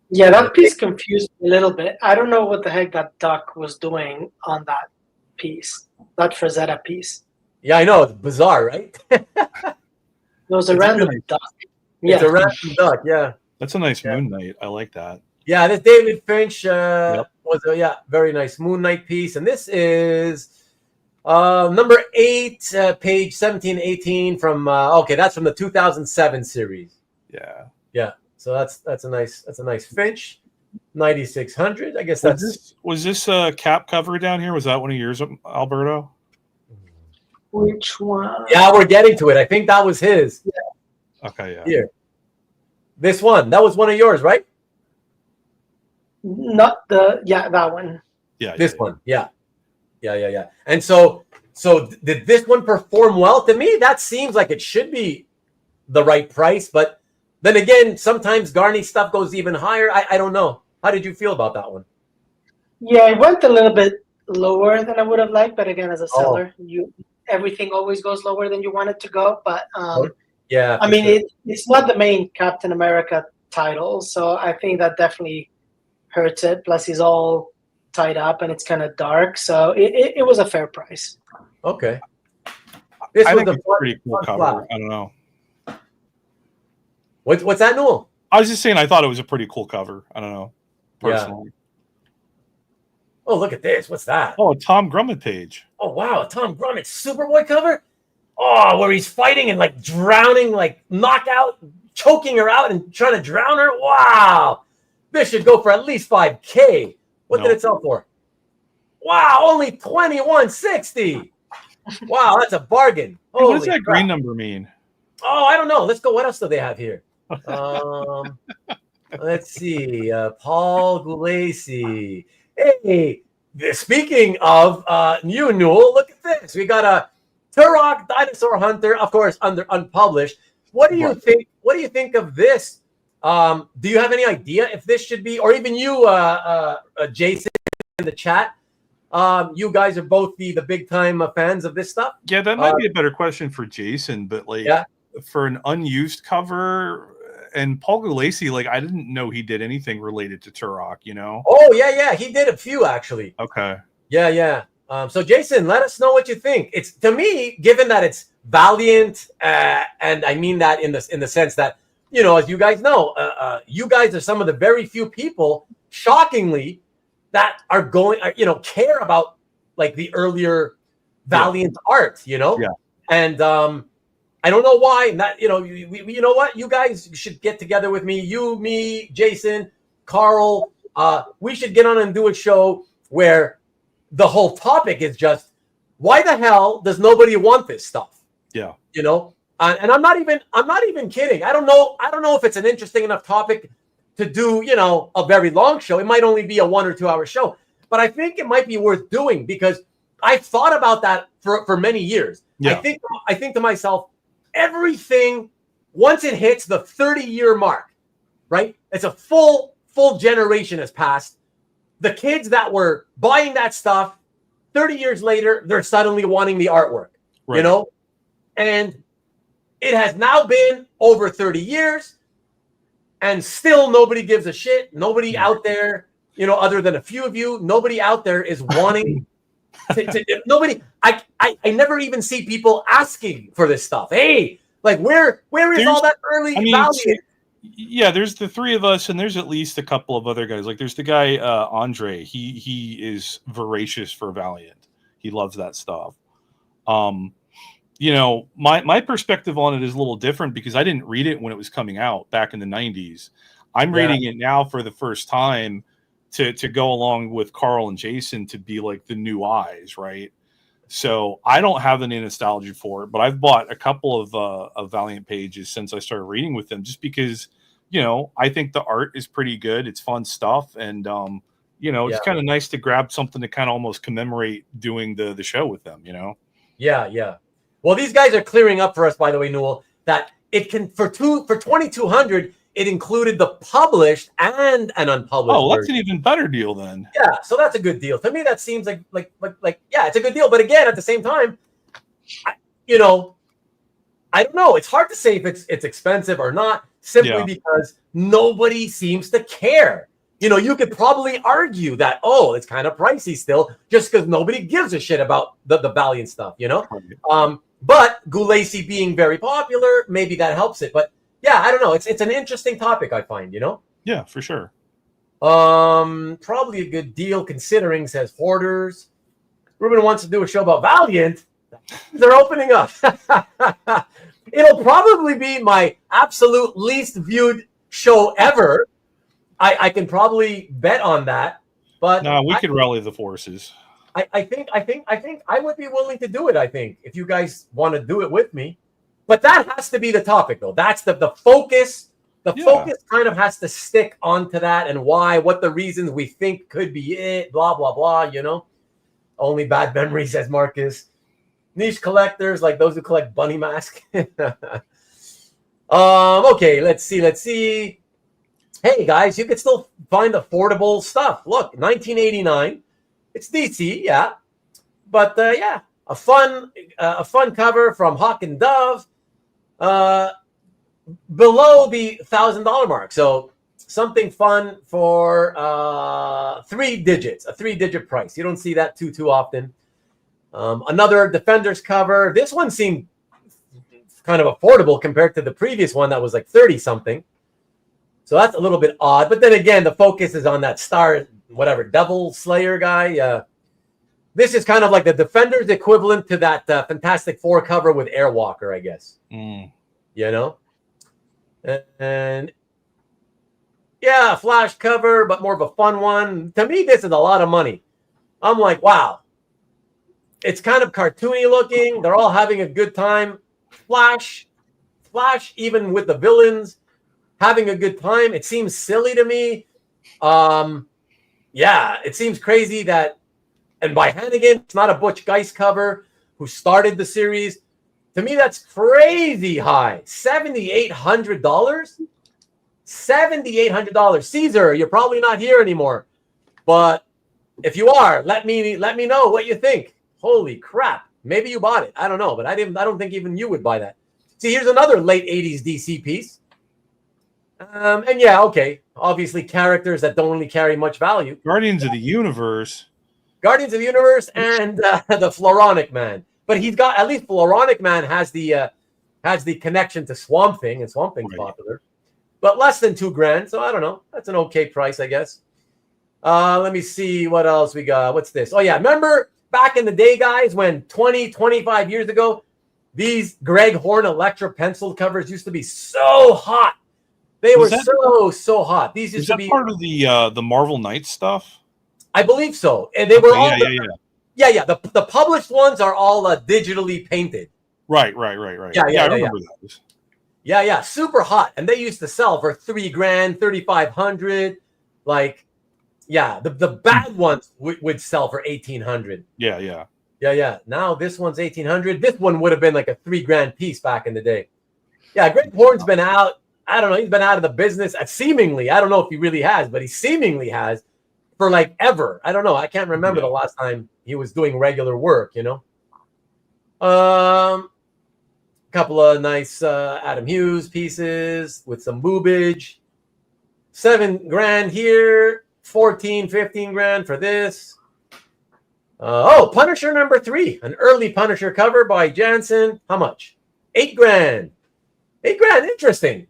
Yeah, that piece confused me a little bit. I don't know what the heck that duck was doing on that piece, that Frazetta piece. Yeah, I know. It's bizarre, right? It was a It's random really- duck. It's Yeah. a random duck. Yeah. That's a nice Moon Knight. I like that. Yeah, this David Finch Yep. was a very nice Moon Knight piece. And this is number 8, page 1718 from that's from the 2007 series. Yeah. Yeah. So that's a nice Finch. 9600. I guess Was this a cap cover down here? Was that one of yours, Alberto? Which one? Yeah, we're getting to it. I think that was his. Okay, yeah. Here. This one. That was one of yours, right? Not that one. Yeah. This one. Yeah. And so did this one perform well? To me, that seems like it should be the right price, but then again, sometimes Garney stuff goes even higher. I don't know. How did you feel about that one? Yeah, it went a little bit lower than I would have liked, but again, as a seller, everything always goes lower than you want it to go. But yeah, I mean, it's not the main Captain America title, so I think that definitely hurts it. Plus, he's all tied up and it's kind of dark, so it was a fair price. Okay. This I was think a it's a pretty cool cover. flat. I don't know. What's that, Noel? I was just saying I thought it was a pretty cool cover. I don't know. Personally. Oh, look at this. What's that? Oh, a Tom Grummett page. Oh, wow. A Tom Grummett Superboy cover? Oh, where he's fighting and like drowning, like knockout, choking her out and trying to drown her. Wow. This should go for at least $5K. What did it sell for? Wow, only $21.60. Wow, that's a bargain. Hey, what does that crap. green number mean? Oh, I don't know. Let's go. What else do they have here? Let's see. Paul Gulacy. Hey, speaking of new Newell, look at this. We got a Turok Dinosaur Hunter, of course, unpublished. What do you think? What do you think of this? Do you have any idea if this should be, or even you, Jason, in the chat? You guys are both the big time fans of this stuff. Yeah, that might be a better question for Jason, but like for an unused cover and Paul Gulacy, like I didn't know he did anything related to Turok, you know? Oh yeah, he did a few actually. Okay. Yeah. So Jason, let us know what you think. It's, to me, given that it's Valiant, and I mean that in the sense that, you know, as you guys know, you guys are some of the very few people, shockingly, that are going, care about like the earlier Valiant art, you know? Yeah. And I don't know why. Not, you know, you know what? You guys should get together with me. You, me, Jason, Carl. We should get on and do a show where the whole topic is just why the hell does nobody want this stuff? Yeah. You know, and I'm not even kidding. I don't know if it's an interesting enough topic to do, you know, a very long show. It might only be a 1 or 2 hour show, but I think it might be worth doing because I've thought about that for many years. Yeah. I think to myself, everything once it hits the 30-year mark, right? It's a full generation has passed. The kids that were buying that stuff 30 years later, they're suddenly wanting the artwork, Right. you know? And it has now been over 30 years and still nobody gives a shit. Nobody out there, you know, other than a few of you, nobody out there is wanting nobody. I never even see people asking for this stuff. Hey, like where is all that early value? Yeah, there's the three of us, and there's at least a couple of other guys. Like there's the guy Andre. He is voracious for Valiant. He loves that stuff. You know, my perspective on it is a little different because I didn't read it when it was coming out back in the 90s. I'm reading it now for the first time to go along with Carl and Jason to be like the new eyes, right? So I don't have any nostalgia for it, but I've bought a couple of Valiant pages since I started reading with them, just because, you know, I think the art is pretty good. It's fun stuff, and you know, it's kind of nice to grab something to kind of almost commemorate doing the show with them. You know? Yeah. Well, these guys are clearing up for us, by the way, Newell, that it can for 2,200. It included the published and an unpublished. Oh, that's version. an even better deal then. Yeah, so that's a good deal. To me, that seems like yeah, it's a good deal. But again, at the same time, you know, I don't know. It's hard to say if it's expensive or not, simply because nobody seems to care. You know, you could probably argue that, oh, it's kind of pricey still, just because nobody gives a shit about the Valiant stuff, you know? But Gulacy being very popular, maybe that helps it. But yeah, I don't know. It's an interesting topic, I find, you know? Yeah, for sure. Probably a good deal considering, says Hoarders. Ruben wants to do a show about Valiant. They're opening up. It'll probably be my absolute least viewed show ever. I can probably bet on that. But no, we could rally the forces. I think I would be willing to do it, I think, if you guys want to do it with me. But that has to be the topic, though. That's the focus. The focus kind of has to stick onto that and why, what the reasons we think could be it, blah, blah, blah, you know? Only bad memories, says Marcus. Niche collectors, like those who collect bunny masks. Okay, let's see. Hey, guys, you can still find affordable stuff. Look, 1989. It's DC, yeah. But, yeah, a fun cover from Hawk and Dove. Below the $1,000 mark. So something fun for 3 digits, a 3-digit price. You don't see that too often. Another Defenders cover. This one seemed kind of affordable compared to the previous one that was like 30 something. So that's a little bit odd. But then again, the focus is on that star, whatever, Devil Slayer guy. This is kind of like the Defenders equivalent to that Fantastic Four cover with Airwalker, I guess. You know? And yeah, Flash cover, but more of a fun one. To me, this is a lot of money. I'm like, wow. It's kind of cartoony looking. They're all having a good time. Flash, even with the villains, having a good time. It seems silly to me. Yeah, it seems crazy that, and by Hannigan, it's not a Butch Geist cover who started the series. To me, that's crazy high. $7,800? $7,800. Caesar, you're probably not here anymore. But if you are, let me know what you think. Holy crap. Maybe you bought it. I don't know, but I don't think even you would buy that. See, here's another late 80s DC piece. And yeah, okay. Obviously characters that don't really carry much value. Guardians of the Universe and the Floronic Man. But he's got, at least Floronic Man has the connection to Swamp Thing, and Swamp Thing's popular. But less than $2,000, so I don't know. That's an okay price, I guess. Let me see what else we got. What's this? Oh yeah, remember back in the day, guys, when 25 years ago, These Greg Horn Electra pencil covers used to be so hot. They were so hot. These used to be part of the Marvel Knights stuff. I believe so. And they were all yeah. The published ones are all digitally painted. Right. Yeah, I remember those. Yeah, super hot. And they used to sell for $3,000, $3,500. Like, yeah, the bad ones would sell for $1,800. Yeah. Now this one's $1,800. This one would have been like a $3,000 piece back in the day. Yeah, Greg Horn's been out. I don't know. He's been out of the business seemingly. I don't know if he really has, but he seemingly has for like ever. I don't know. I can't remember the last time he was doing regular work, you know. Couple of nice Adam Hughes pieces with some boobage. $7,000 here, 14, 15 grand for this. Punisher number 3, an early Punisher cover by Jansen. How much? $8,000. $8,000. Interesting.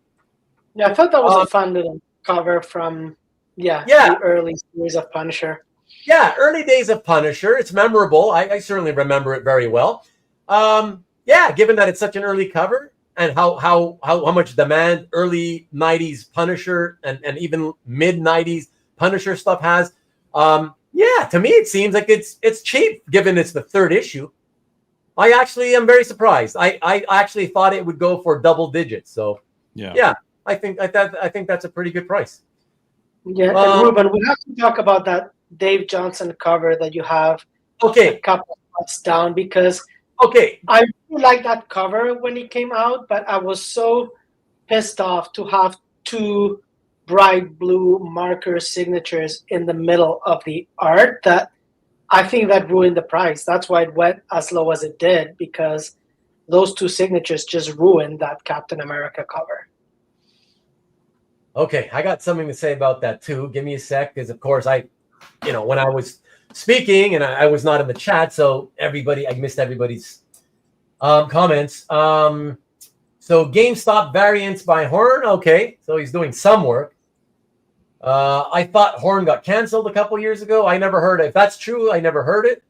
Yeah, I thought that was a fun little cover from the early series of Punisher. Yeah, early days of Punisher. It's memorable. I certainly remember it very well. Given that it's such an early cover and how much demand early 90s Punisher and even mid 90s Punisher stuff has. To me it seems like it's cheap given it's the 3rd issue. I actually am very surprised. I actually thought it would go for double digits. So I think that's a pretty good price. Yeah, and Ruben, we have to talk about that Dave Johnson cover that you have. Okay, a couple of months down because I really liked that cover when it came out, but I was so pissed off to have 2 bright blue marker signatures in the middle of the art that I think that ruined the price. That's why it went as low as it did, because those 2 signatures just ruined that Captain America cover. Okay, I got something to say about that too. Give me a sec, because of course when I was speaking and I was not in the chat, so I missed everybody's comments. So GameStop variants by Horn. Okay, so he's doing some work. I thought Horn got canceled a couple years ago. I never heard it. If that's true, I never heard it.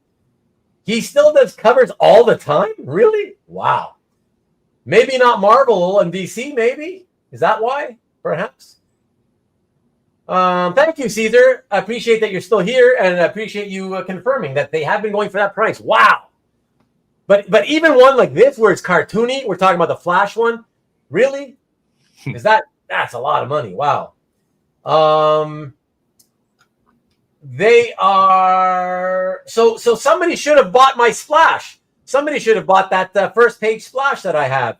He still does covers all the time? Really? Wow. Maybe not Marvel and DC, maybe? Is that why? Perhaps. Thank you, Caesar. I appreciate that you're still here, and I appreciate you confirming that they have been going for that price. Wow. But even one like this where it's cartoony, we're talking about the Flash one. Really? That's a lot of money. Wow. They are so somebody should have bought my splash. Somebody should have bought that first page splash that I have.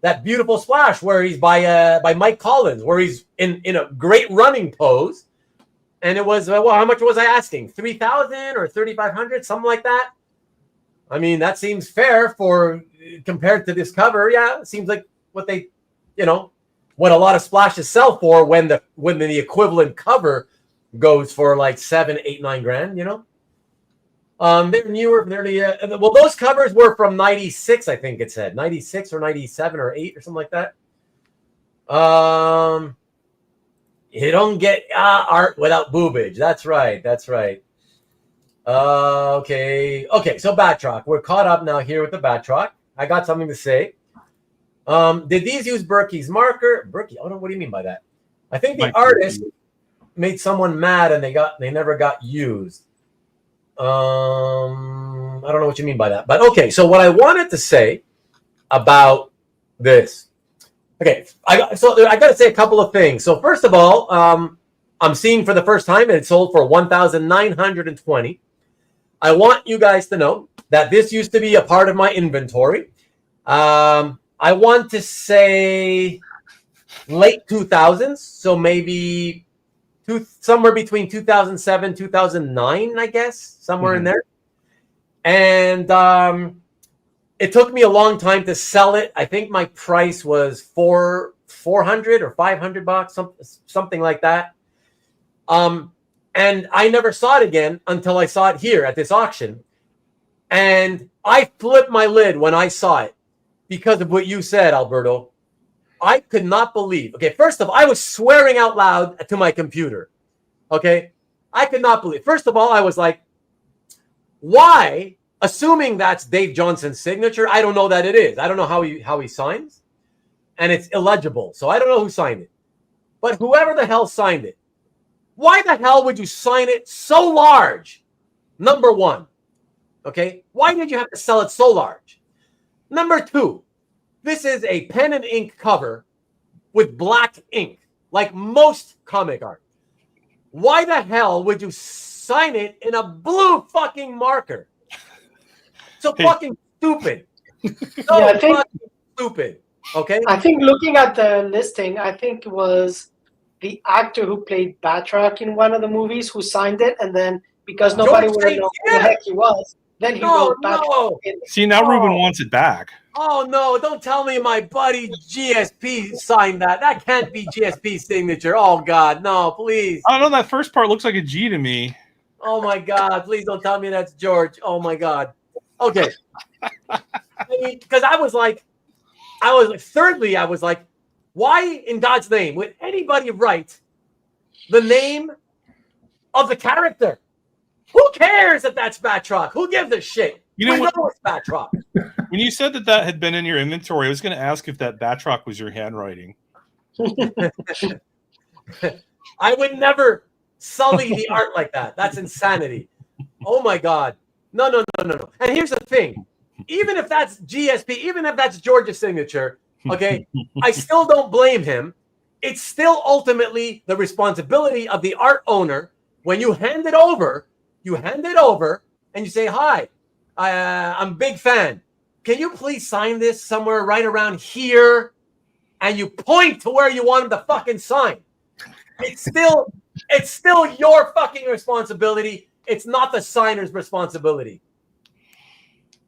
That beautiful splash where he's by Mike Collins, where he's in a great running pose. And it was, how much was I asking? 3,000 or 3,500, something like that. I mean, that seems fair compared to this cover. Yeah, it seems like what they, what a lot of splashes sell for when the equivalent cover goes for like 7, 8, 9 grand, They're newer, those covers were from 96, I think it said. 96 or 97 or 8 or something like that. You don't get art without boobage. That's right. Okay, so Batroc. We're caught up now here with the Batroc. I got something to say. Did these use Berkey's marker? Berkey, I don't know, what do you mean by that? I think the artist made someone mad and they never got used. I don't know what you mean by that, but okay. So what I wanted to say about this, I got to say a couple of things. So first of all, I'm seeing for the first time, and it sold for $1,920. I want you guys to know that this used to be a part of my inventory. I want to say late 2000s, so maybe somewhere between 2007, 2009, I guess, somewhere in there. And it took me a long time to sell it. I think my price was $400 or $500, something like that. And I never saw it again until I saw it here at this auction. And I flipped my lid when I saw it because of what you said, Alberto. I could not believe. Okay, first of all, I was swearing out loud to my computer. Okay, I could not believe. First of all, I was like, why assuming that's Dave Johnson's signature. I don't know that it is. I don't know how he signs, and it's illegible. So I don't know who signed it. But whoever the hell signed it, why the hell would you sign it so large? Number one, okay? Why did you have to sell it so large? Number two, this is a pen and ink cover with black ink, like most comic art. Why the hell would you sign it in a blue fucking marker? So fucking stupid. So Yeah, I think- fucking stupid. Okay? I think looking at the listing, I think it was the actor who played Batroc in one of the movies who signed it, and then because nobody George would have St. known who the heck he was, then he wrote Batroc. No. See, now Ruben Oh. wants it back. Oh no, don't tell me my buddy GSP signed that. That can't be GSP's signature. Oh God, no, please. I don't know. That first part looks like a G to me. Oh my God, please don't tell me that's George. Oh my God. Okay. Because I was like, thirdly, I was like, why in God's name would anybody write the name of the character? Who cares if that's Batroc? Who gives a shit? You know we what- know it's Batroc. When you said that had been in your inventory, I was going to ask if that Batroc was your handwriting. I would never sully the art like that. That's insanity. Oh my God. No. And here's the thing. Even if that's GSP, even if that's George's signature, okay, I still don't blame him. It's still ultimately the responsibility of the art owner. When you hand it over and you say, hi, I'm a big fan. Can you please sign this somewhere right around here? And you point to where you want him to fucking sign. It's still your fucking responsibility. It's not the signer's responsibility.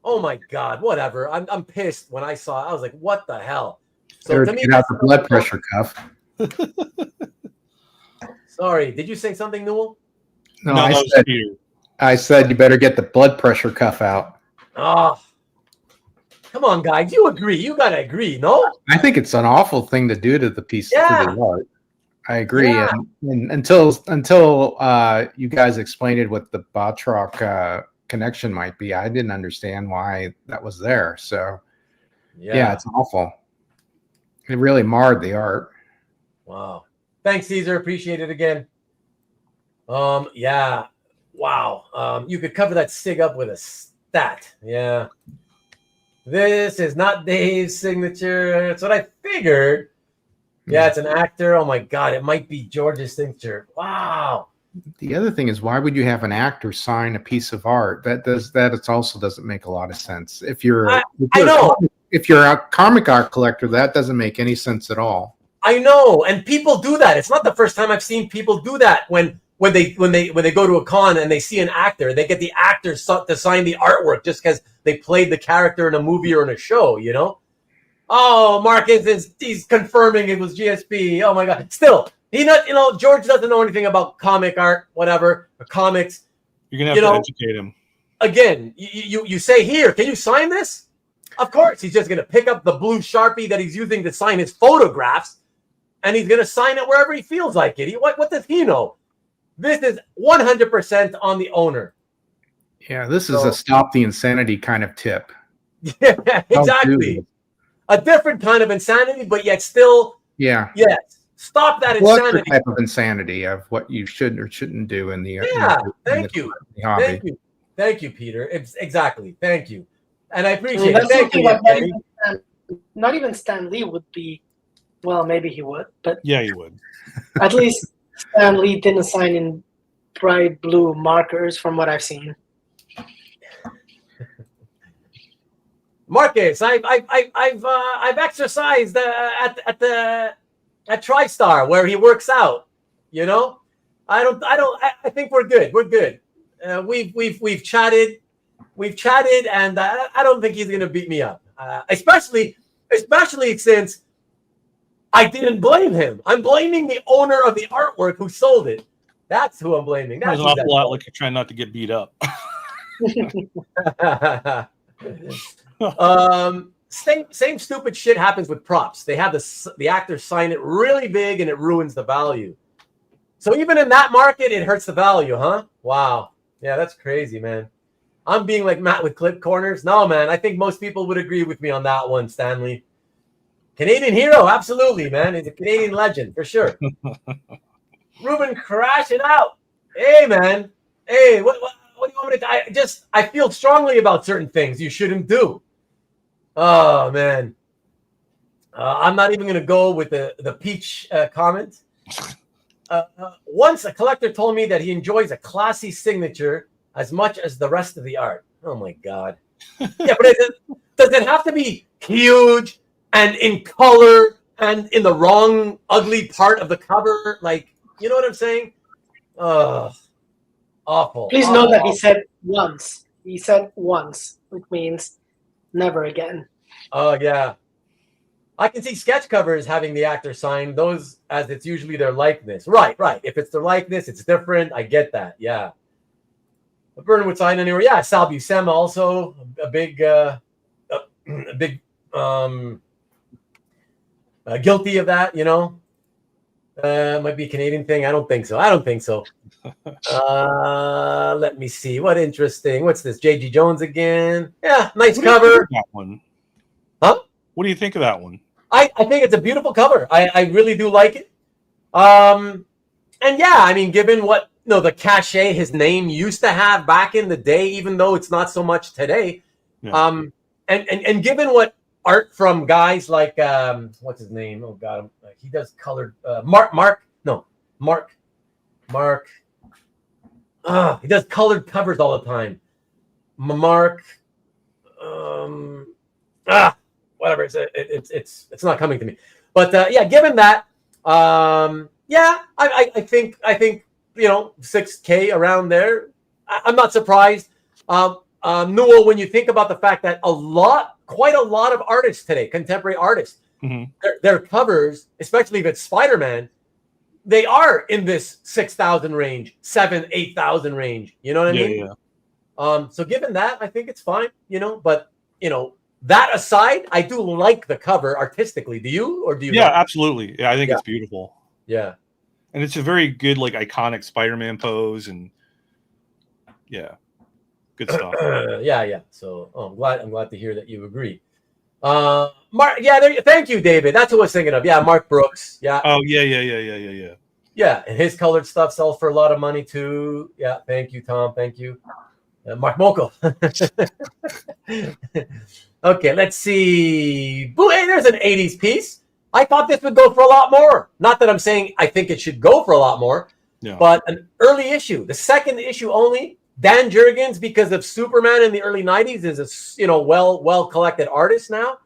Oh my God, whatever. I'm pissed when I saw it. I was like, what the hell? So to me, get out the blood pressure cuff. Sorry, did you say something, Newell? No, that was Peter. I said you better get the blood pressure cuff out. Oh, come on, guys. You agree. You got to agree, no? I think it's an awful thing to do to the piece Yeah. to the art. I agree. Yeah. And until you guys explained it what the Batroc connection might be, I didn't understand why that was there. So yeah, it's awful. It really marred the art. Wow. Thanks, Caesar. Appreciate it again. Yeah. Wow. You could cover that sig up with a stat. Yeah. This is not Dave's signature. That's what I figured. Yeah, it's an actor. Oh my God. It might be George's signature. Wow. The other thing is, why would you have an actor sign a piece of art? It also doesn't make a lot of sense. If you're a comic art collector, that doesn't make any sense at all. I know, and people do that. It's not the first time I've seen people do that. When they go to a con and they see an actor, they get the actor to sign the artwork just because they played the character in a movie or in a show. You know? Oh, Marcus he's confirming it was GSP. Oh my God! Still, George doesn't know anything about comic art, whatever, or comics. You're gonna have to educate him. Again, you say, here, can you sign this? Of course, he's just gonna pick up the blue Sharpie that he's using to sign his photographs, and he's gonna sign it wherever he feels like it. What does he know? This is 100% on the owner. Yeah, this is a stop the insanity kind of tip. Yeah, exactly. A different kind of insanity, but yet still, yes, stop that insanity. Type of insanity of what you should or shouldn't do in the Thank you, Peter. Exactly, thank you, and I appreciate that's it. Thank you. like not even Stan Lee would be. Well, maybe he would, but yeah, he would. At least Stan Lee didn't sign in bright blue markers, from what I've seen. Marcus, I've exercised at TriStar where he works out. You know, I think we're good. We're good. We've chatted, and I don't think he's gonna beat me up. Especially since I didn't blame him. I'm blaming the owner of the artwork who sold it. That's who I'm blaming. There's an awful lot like you're trying not to get beat up. Same stupid shit happens with props. They have the actors sign it really big and it ruins the value. So even in that market, it hurts the value, huh? Wow. Yeah, that's crazy, man. I'm being like Matt with clip corners. No, man, I think most people would agree with me on that one, Stanley. Canadian hero, absolutely, man. He's a Canadian legend for sure. Ruben, crash it out. Hey, man. Hey, what do you want me to? I feel strongly about certain things you shouldn't do. Oh man, I'm not even going to go with the peach comment. Once a collector told me that he enjoys a classy signature as much as the rest of the art. Oh my god. Yeah, but does it have to be huge and in color and in the wrong ugly part of the cover? Like, you know what I'm saying? Awful. Please note that he said once. He said once, which means never again. Oh yeah. I can see sketch covers having the actor sign those as it's usually their likeness. Right. If it's their likeness, it's different. I get that. Yeah. A Burn would sign anywhere. Yeah, Sal Buscema also a big guilty of that, you know. Might be a Canadian thing. I don't think so. Let me see. What interesting. What's this? J.G. Jones again. Yeah, nice cover. That one. Huh? What do you think of that one? I think it's a beautiful cover. I really do like it. And yeah, I mean, given what the cachet his name used to have back in the day, even though it's not so much today. Yeah. And given what art from guys like what's his name? Oh God, he does colored Mark. He does colored covers all the time. Mark. Whatever. It's not coming to me. But yeah, given that, yeah, I think 6K around there. I'm not surprised. Newell, when you think about the fact that quite a lot of artists today, contemporary artists, their covers, especially if it's Spider-Man, they are in this 6,000 range, 7,000, 8,000 range. You know what I mean? Yeah. So given that, I think it's fine. But that aside, I do like the cover artistically. Do you, or do you? Yeah, not? Absolutely. Yeah, I think it's beautiful. Yeah, and it's a very good, like, iconic Spider-Man pose, and yeah, good stuff. Yeah. So I'm glad to hear that you agree. Mark, thank you, David. That's what I was thinking of. Yeah, Mark Brooks. Yeah. Oh yeah. Yeah, and his colored stuff sells for a lot of money too. Yeah, thank you, Tom. Thank you, Mark Moko. Okay, let's see. Hey, there's an 80s piece. I thought this would go for a lot more. Not that I'm saying I think it should go for a lot more, but an early issue, the second issue only. Dan Jurgens, because of Superman in the early 90s, is a well collected artist now.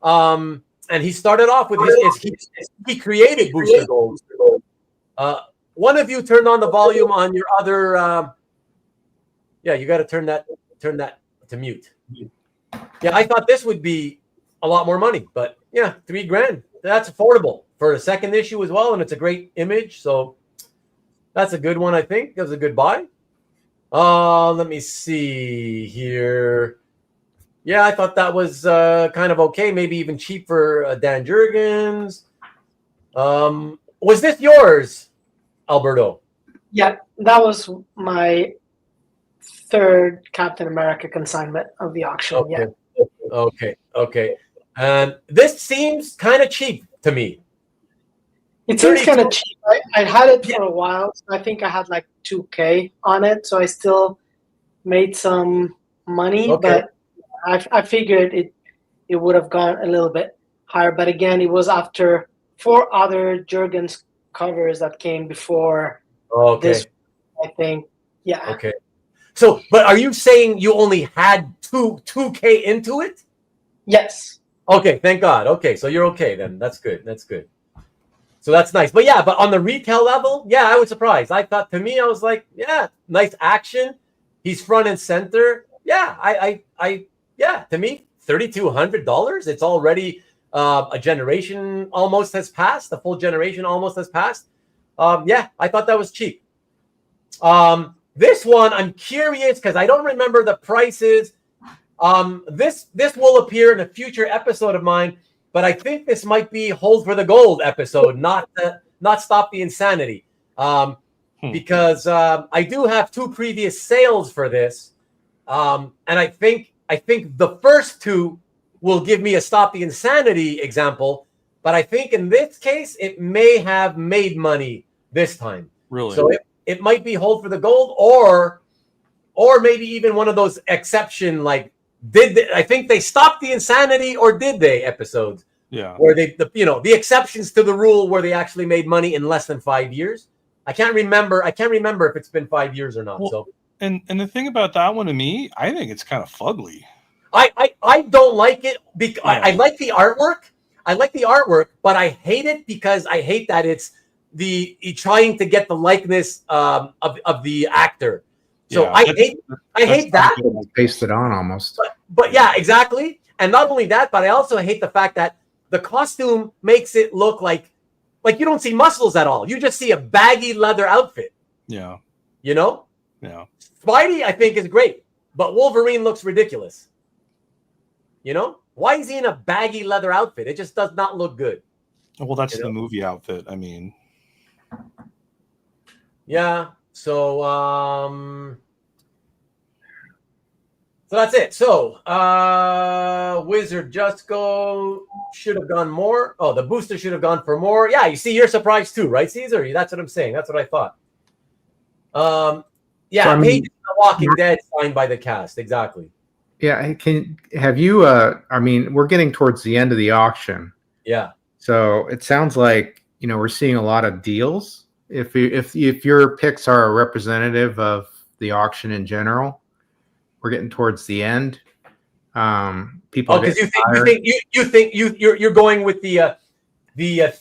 And he started off with he created Booster Gold. One of you turned on the volume on your other. You got to turn that to mute. Yeah, I thought this would be a lot more money, but yeah, $3,000. That's affordable for a second issue as well, and it's a great image. So that's a good one. I think it was a good buy. Let me see here. Yeah, I thought that was kind of okay, maybe even cheap for Dan Jurgens. Was this yours, Alberto? Yeah, that was my third Captain America consignment of the auction. Okay. Yeah. Okay. This seems kind of cheap to me. It seems kind of cheap. I had it for a while. So I think I had like 2K on it, so I still made some money. Okay. But I figured it would have gone a little bit higher. But again, it was after 4 other Jurgens covers that came before this. I think. Yeah. Okay. So, but are you saying you only had 2K into it? Yes. Okay, thank God. Okay, so you're okay then. That's good. So that's nice. But yeah, but on the retail level, yeah, I was surprised. I thought, to me, I was like, yeah, nice action. He's front and center. Yeah, to me, $3,200. It's already a generation almost has passed. A full generation almost has passed. Yeah, I thought that was cheap. This one, I'm curious because I don't remember the prices. This will appear in a future episode of mine, but I think this might be Hold for the Gold episode, not Stop the Insanity, because I do have 2 previous sales for this. And I think the first two will give me a Stop the Insanity example, but I think in this case it may have made money this time. Really? So it might be Hold for the Gold, or maybe even one of those exception, like I think they Stopped the Insanity, or did they episodes? Yeah. Where the exceptions to the rule where they actually made money in less than 5 years. I can't remember if it's been 5 years or not. Well, so and the thing about that one to me, I think it's kind of fugly. I don't like it because I like the artwork. I like the artwork, but I hate it because I hate that it's trying to get the likeness of the actor. So Yeah, I hate that. Pasted on almost. But yeah, exactly. And not only that, but I also hate the fact that the costume makes it look like you don't see muscles at all. You just see a baggy leather outfit. Yeah. You know? Yeah. Spidey, I think, is great, but Wolverine looks ridiculous. You know? Why is he in a baggy leather outfit? It just does not look good. Well, that's the movie outfit. I mean. Yeah. So that's it. So Wizard Just Go should have gone more. Oh, the booster should have gone for more. Yeah, you see, you're surprised too, right, Caesar? That's what I'm saying. That's what I thought. Yeah, So, I mean, Pages of The Walking Dead signed by the cast. Exactly. Yeah, have you? I mean, we're getting towards the end of the auction. Yeah. So it sounds like we're seeing a lot of deals. If your picks are a representative of the auction in general, we're getting towards the end. People. Because you think you're going with the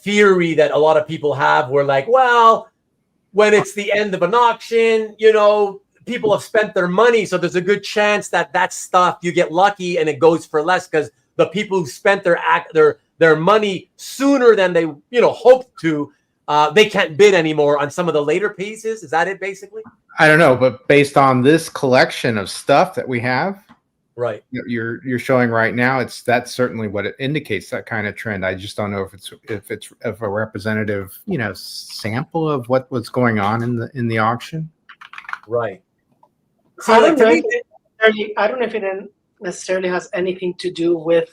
theory that a lot of people have, where like, well, when it's the end of an auction, people have spent their money, so there's a good chance that stuff you get lucky and it goes for less because the people who spent their money sooner than they hoped to, they can't bid anymore on some of the later pieces. Is that it, basically? I don't know, but based on this collection of stuff that we have, right, you're showing right now, that's certainly what it indicates, that kind of trend. I just don't know if it's a representative sample of what was going on in the auction. Right. So I don't know if it necessarily has anything to do with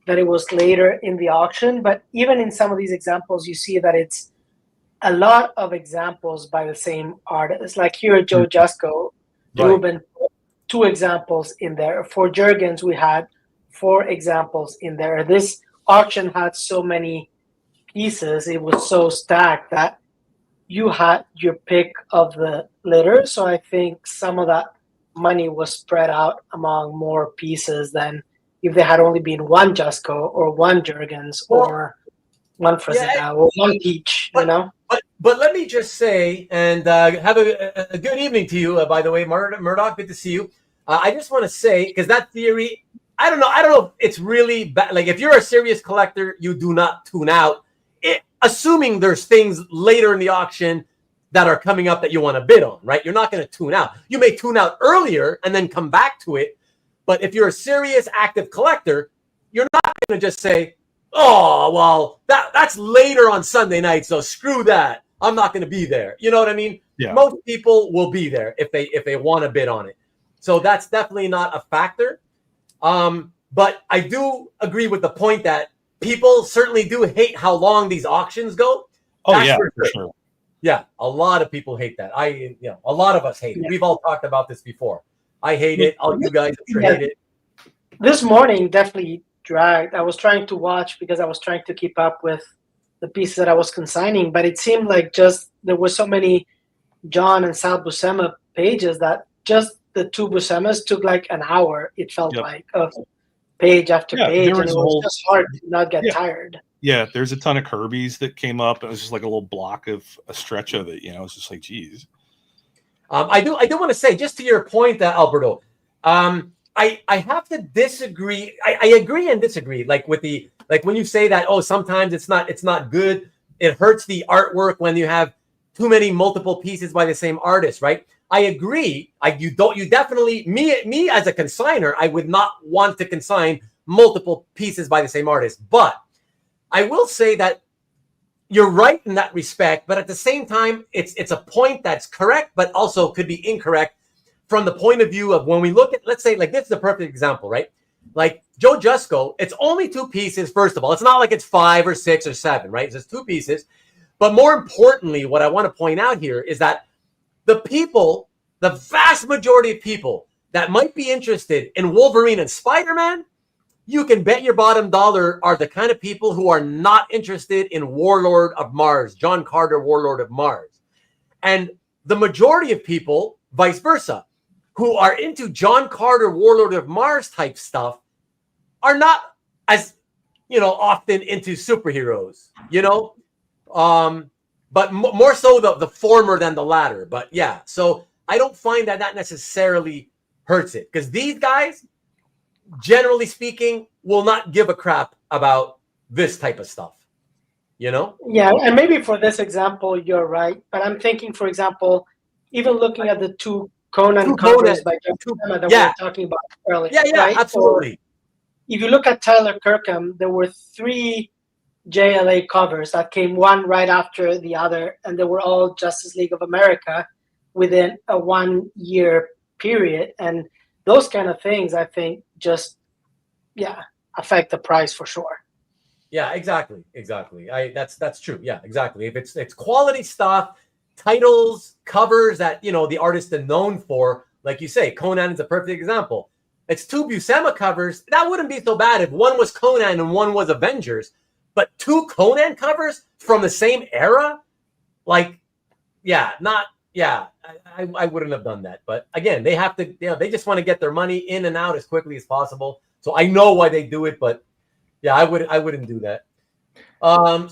that it was later in the auction, but even in some of these examples, you see that it's a lot of examples by the same artist. Like here, Joe Jusko, Rubén, 2 examples in there. For Jurgens, we had 4 examples in there. This auction had so many pieces, it was so stacked that you had your pick of the litter. So I think some of that money was spread out among more pieces than if there had only been one Jusko or one Jurgens or one Frazetta or one Peach, But let me just say, and have a good evening to you, by the way, Murdoch, good to see you. I just want to say, because that theory, I don't know if it's really bad. Like, if you're a serious collector, you do not tune out, assuming there's things later in the auction that are coming up that you want to bid on, right? You're not going to tune out. You may tune out earlier and then come back to it. But if you're a serious active collector, you're not going to just say, oh, well, that's later on Sunday night, so screw that. I'm not going to be there. You know what I mean? Yeah. Most people will be there if they want to bid on it. So that's definitely not a factor. But I do agree with the point that people certainly do hate how long these auctions go. Oh, that's yeah, for sure. Yeah, a lot of people hate that. A lot of us hate it. We've all talked about this before. I hate it. All you guys hate it. This morning definitely dragged. I was trying to watch because I was trying to keep up with the pieces that I was consigning, but it seemed like just there were so many John and Sal Buscema pages that just the 2 Buscemas took like an hour, it felt like, of page after page, and it was just hard to not get tired. Yeah, there's a ton of Kirby's that came up. It was just like a little block of a stretch of it. It's just like, geez. I do want to say, just to your point, Alberto, I have to disagree. I agree and disagree. Like when you say that, sometimes it's not good. It hurts the artwork when you have too many multiple pieces by the same artist, right? I agree. You definitely, me as a consigner, I would not want to consign multiple pieces by the same artist. But I will say that you're right in that respect. But at the same time, it's a point that's correct, but also could be incorrect. from the point of view of when we look at, let's say, like this is a perfect example, right? Like Joe Jusko, it's only 2 pieces. First of all, it's not like it's 5 or 6 or 7, right? It's just 2 pieces. But more importantly, what I want to point out here is that the people, the vast majority of people that might be interested in Wolverine and Spider-Man, you can bet your bottom dollar are the kind of people who are not interested in Warlord of Mars, John Carter, Warlord of Mars. And the majority of people, vice versa, who are into John Carter, Warlord of Mars type stuff are not as, often into superheroes, but more so the former than the latter. But yeah, so I don't find that necessarily hurts it, because these guys, generally speaking, will not give a crap about this type of stuff, Yeah, and maybe for this example, you're right. But I'm thinking, for example, even looking at the 2 Conan covers by Jeff Emma that we were talking about earlier. Yeah, right? absolutely. Or if you look at Tyler Kirkham, there were 3 JLA covers that came one right after the other, and they were all Justice League of America within a 1-year period. And those kind of things, I think, just affect the price for sure. Yeah, exactly. That's true. Yeah, exactly. If it's quality stuff, titles, covers that the artist is known for, like you say, Conan is a perfect example. It's 2 Buscema covers. That wouldn't be so bad if one was Conan and one was Avengers, but 2 Conan covers from the same era, I wouldn't have done that. But again, they have to, they just want to get their money in and out as quickly as possible. So I know why they do it, but yeah, I wouldn't do that.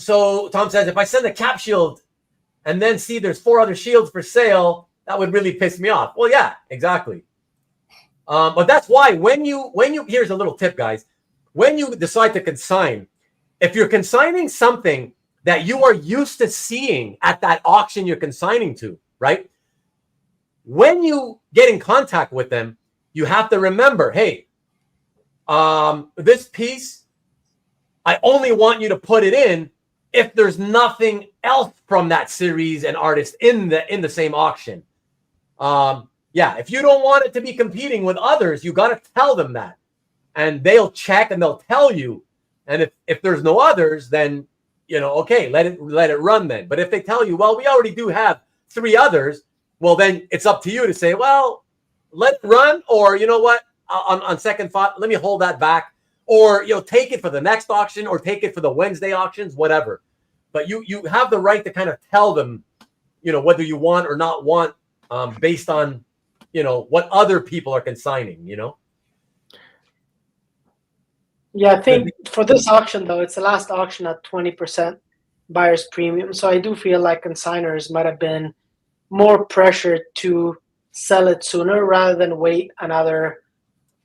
So Tom says, if I send a Cap shield and then see there's 4 other shields for sale, that would really piss me off. Well, yeah, exactly. But that's why when you here's a little tip, guys. When you decide to consign, if you're consigning something that you are used to seeing at that auction you're consigning to, right? When you get in contact with them, you have to remember, hey, this piece, I only want you to put it in if there's nothing else from that series and artist in the same auction. If you don't want it to be competing with others, you got to tell them that, and they'll check and they'll tell you. And if there's no others, then okay, let it run then. But if they tell you, well, we already do have 3 others, well, then it's up to you to say, well, let it run, or you know what, on second thought, let me hold that back, or take it for the next auction, or take it for the Wednesday auctions, whatever. But you have the right to kind of tell them, whether you want or not want, based on what other people are consigning. Yeah, I think for this auction, though, it's the last auction at 20% buyer's premium. So I do feel like consigners might have been more pressured to sell it sooner rather than wait another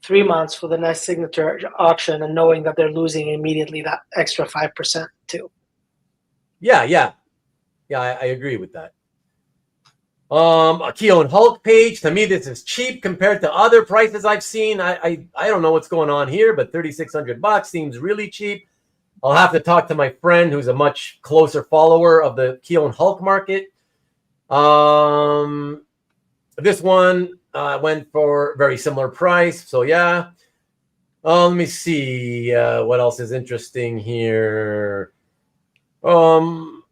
3 months for the next signature auction and knowing that they're losing immediately that extra 5% too. Yeah, I agree with that. A Keown Hulk page. To me, this is cheap compared to other prices I've seen. I don't know what's going on here, but $3,600 seems really cheap. I'll have to talk to my friend who's a much closer follower of the Keown Hulk market. This one went for a very similar price. So yeah. Let me see what else is interesting here.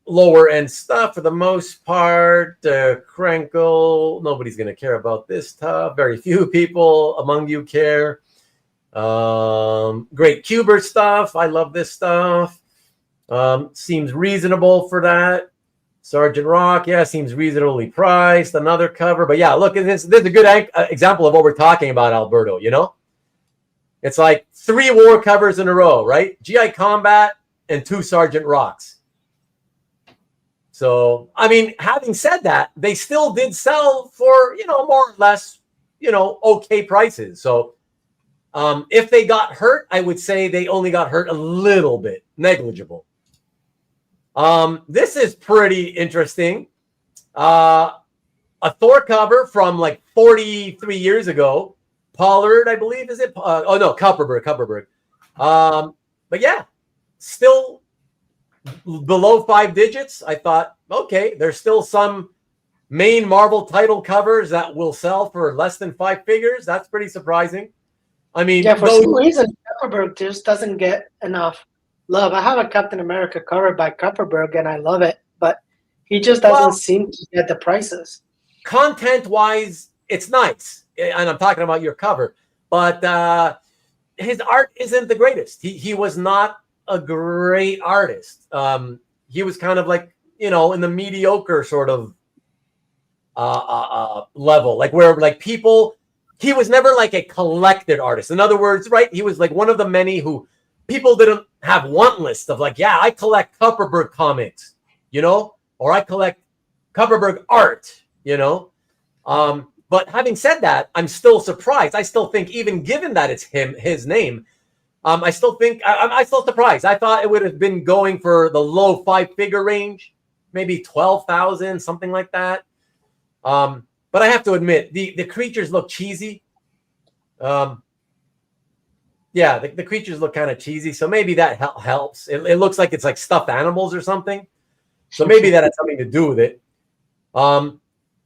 Lower end stuff for the most part. Krenkel, nobody's going to care about this stuff. Very few people among you care. Great Kubert stuff. I love this stuff. Seems reasonable for that. Sergeant Rock, yeah, seems reasonably priced. Another cover. But yeah, look, this is a good example of what we're talking about, Alberto, It's like 3 war covers in a row, right? GI Combat and 2 Sergeant Rocks. So, I mean, having said that, they still did sell for, more or less, okay prices. So, if they got hurt, I would say they only got hurt a little bit, negligible. This is pretty interesting. A Thor cover from like 43 years ago. Pollard, I believe, is it? Kupperberg. But yeah, still below 5 digits. I thought, okay, there's still some main Marvel title covers that will sell for less than 5 figures. That's pretty surprising. I mean, Yeah, for some reason, Kupperberg just doesn't get enough love. I have a Captain America cover by Kupperberg, and I love it, but he just doesn't seem to get the prices. Content-wise, it's nice, and I'm talking about your cover, but his art isn't the greatest. He was not a great artist. He was kind of like, in the mediocre sort of level, like where like people. He was never like a collected artist. In other words, right? He was like one of the many who people didn't have want list of like, yeah, I collect Kupperberg comics, or I collect Kupperberg art, But having said that, I'm still surprised. I still think, even given that it's his name, I still think I'm still surprised. I thought it would have been going for the low 5-figure range, maybe 12,000, something like that. But I have to admit, the creatures look cheesy. The creatures look kind of cheesy, so maybe that helps. It looks like it's like stuffed animals or something. So maybe that has something to do with it.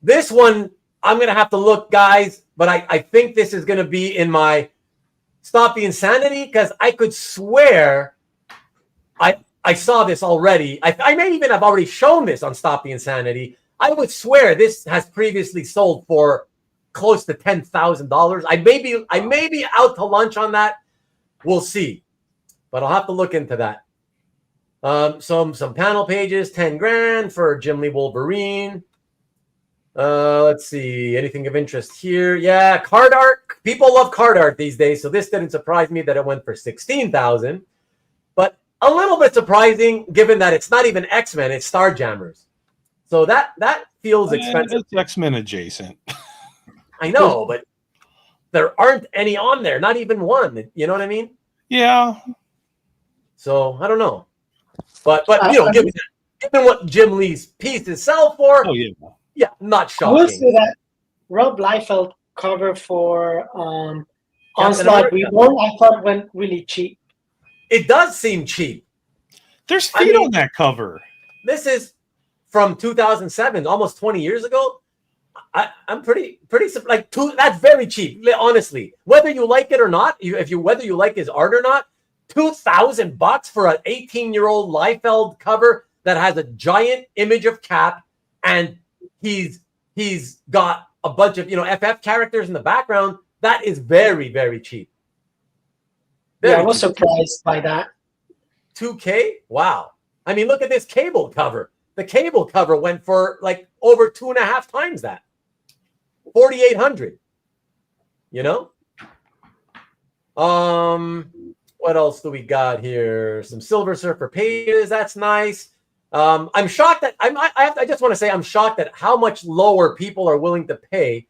This one, I'm going to have to look, guys, but I think this is going to be in my Stop the Insanity, because I could swear I saw this already. I may even have already shown this on Stop the Insanity. I would swear this has previously sold for close to $10,000. I may be out to lunch on that. We'll see, but I'll have to look into that. Some panel pages, 10 grand for Jim Lee Wolverine. Let's see, anything of interest here? Yeah, card art. People love card art these days, so this didn't surprise me that it went for 16,000. But a little bit surprising, given that it's not even X-Men, it's Starjammers. So that feels expensive. It's X-Men adjacent. I know, but there aren't any on there, not even one. You know what I mean? Yeah. So I don't know, but given what Jim Lee's pieces sell for, not shocking. I will say that Rob Liefeld cover for Onslaught Reborn, I thought went really cheap. It does seem cheap. There's feet on that cover. This is from 2007, almost 20 years ago. I'm pretty like that's very cheap, honestly. Whether you like it or not, whether you like his art or not, $2,000 for an 18-year-old Liefeld cover that has a giant image of Cap, and he's got a bunch of FF characters in the background. That is very, very cheap. I was surprised by that. $2K? Wow. I mean, look at this Cable cover. The Cable cover went for like over 2.5 times that. 4,800. What else do we got here? Some Silver Surfer pages. That's nice. I'm shocked that I just want to say I'm shocked at how much lower people are willing to pay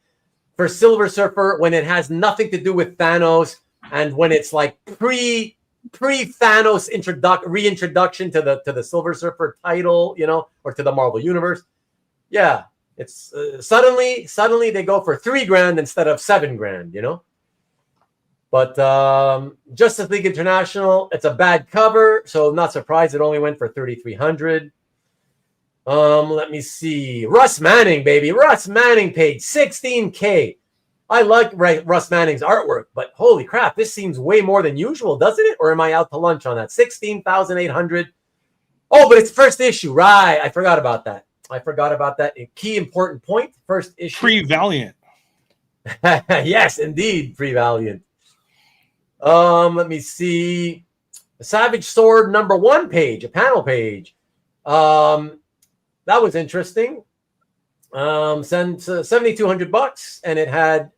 for Silver Surfer when it has nothing to do with Thanos, and when it's like pre-Thanos reintroduction to the Silver Surfer title, or to the Marvel Universe. Yeah, it's suddenly they go for $3,000 instead of $7,000, But Justice League International, it's a bad cover, so not surprised it only went for 3,300. Let me see. Russ Manning, baby. Russ Manning paid $16K. I like Russ Manning's artwork, but holy crap, this seems way more than usual, doesn't it? Or am I out to lunch on that? 16,800. Oh, but it's first issue, right? I forgot about that. A key important point. First issue. Pre-Valiant. Yes, indeed, pre-Valiant. Let me see. A Savage Sword #1 page, a panel page. That was interesting. $7,200, and it had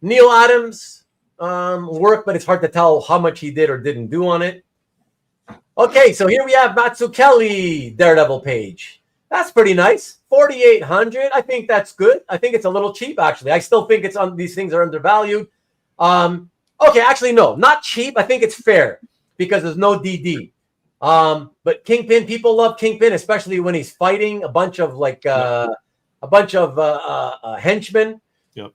Neil Adams work, but it's hard to tell how much he did or didn't do on it. Okay, so here we have Mazzucchelli Daredevil page. That's pretty nice. 4,800. I think that's good. I think it's a little cheap, actually. I still think these things are undervalued. Okay, actually, no, not cheap. I think it's fair because there's no DD. But Kingpin, people love Kingpin, especially when he's fighting a bunch of henchmen. Yep.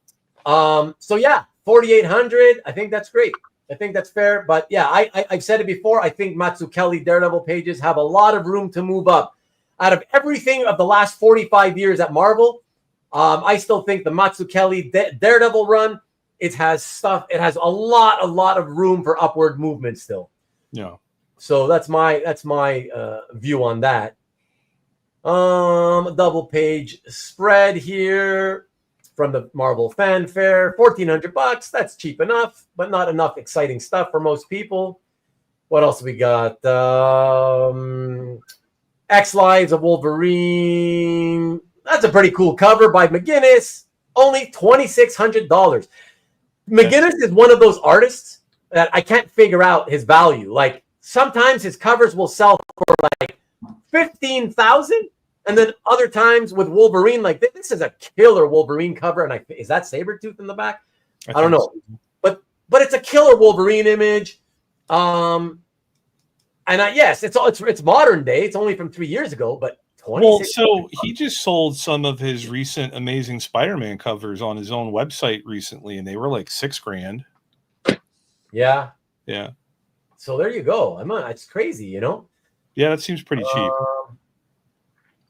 So yeah, 4,800. I think that's great. I think that's fair. But yeah, I've said it before. I think Mazzucchelli Daredevil pages have a lot of room to move up. out of everything of the last 45 years at Marvel, I still think the Mazzucchelli Daredevil run, it has stuff. It has a lot of room for upward movement still. Yeah. So that's my view on that. Double page spread here from the Marvel Fanfare, $1,400. That's cheap enough, but not enough exciting stuff for most people. What else we got? X Lives of Wolverine. That's a pretty cool cover by McGinnis. Only $2,600. McGinnis is one of those artists that I can't figure out his value. Like sometimes his covers will sell for like 15,000, and then other times with Wolverine, like this is a killer Wolverine cover. And is that Sabretooth in the back? I don't know, so. but it's a killer Wolverine image. Yes, it's modern day. It's only from 3 years ago, but so he just sold some of his recent Amazing Spider-Man covers on his own website recently, and they were like $6,000. Yeah. So there you go. It's crazy, Yeah, that seems pretty cheap.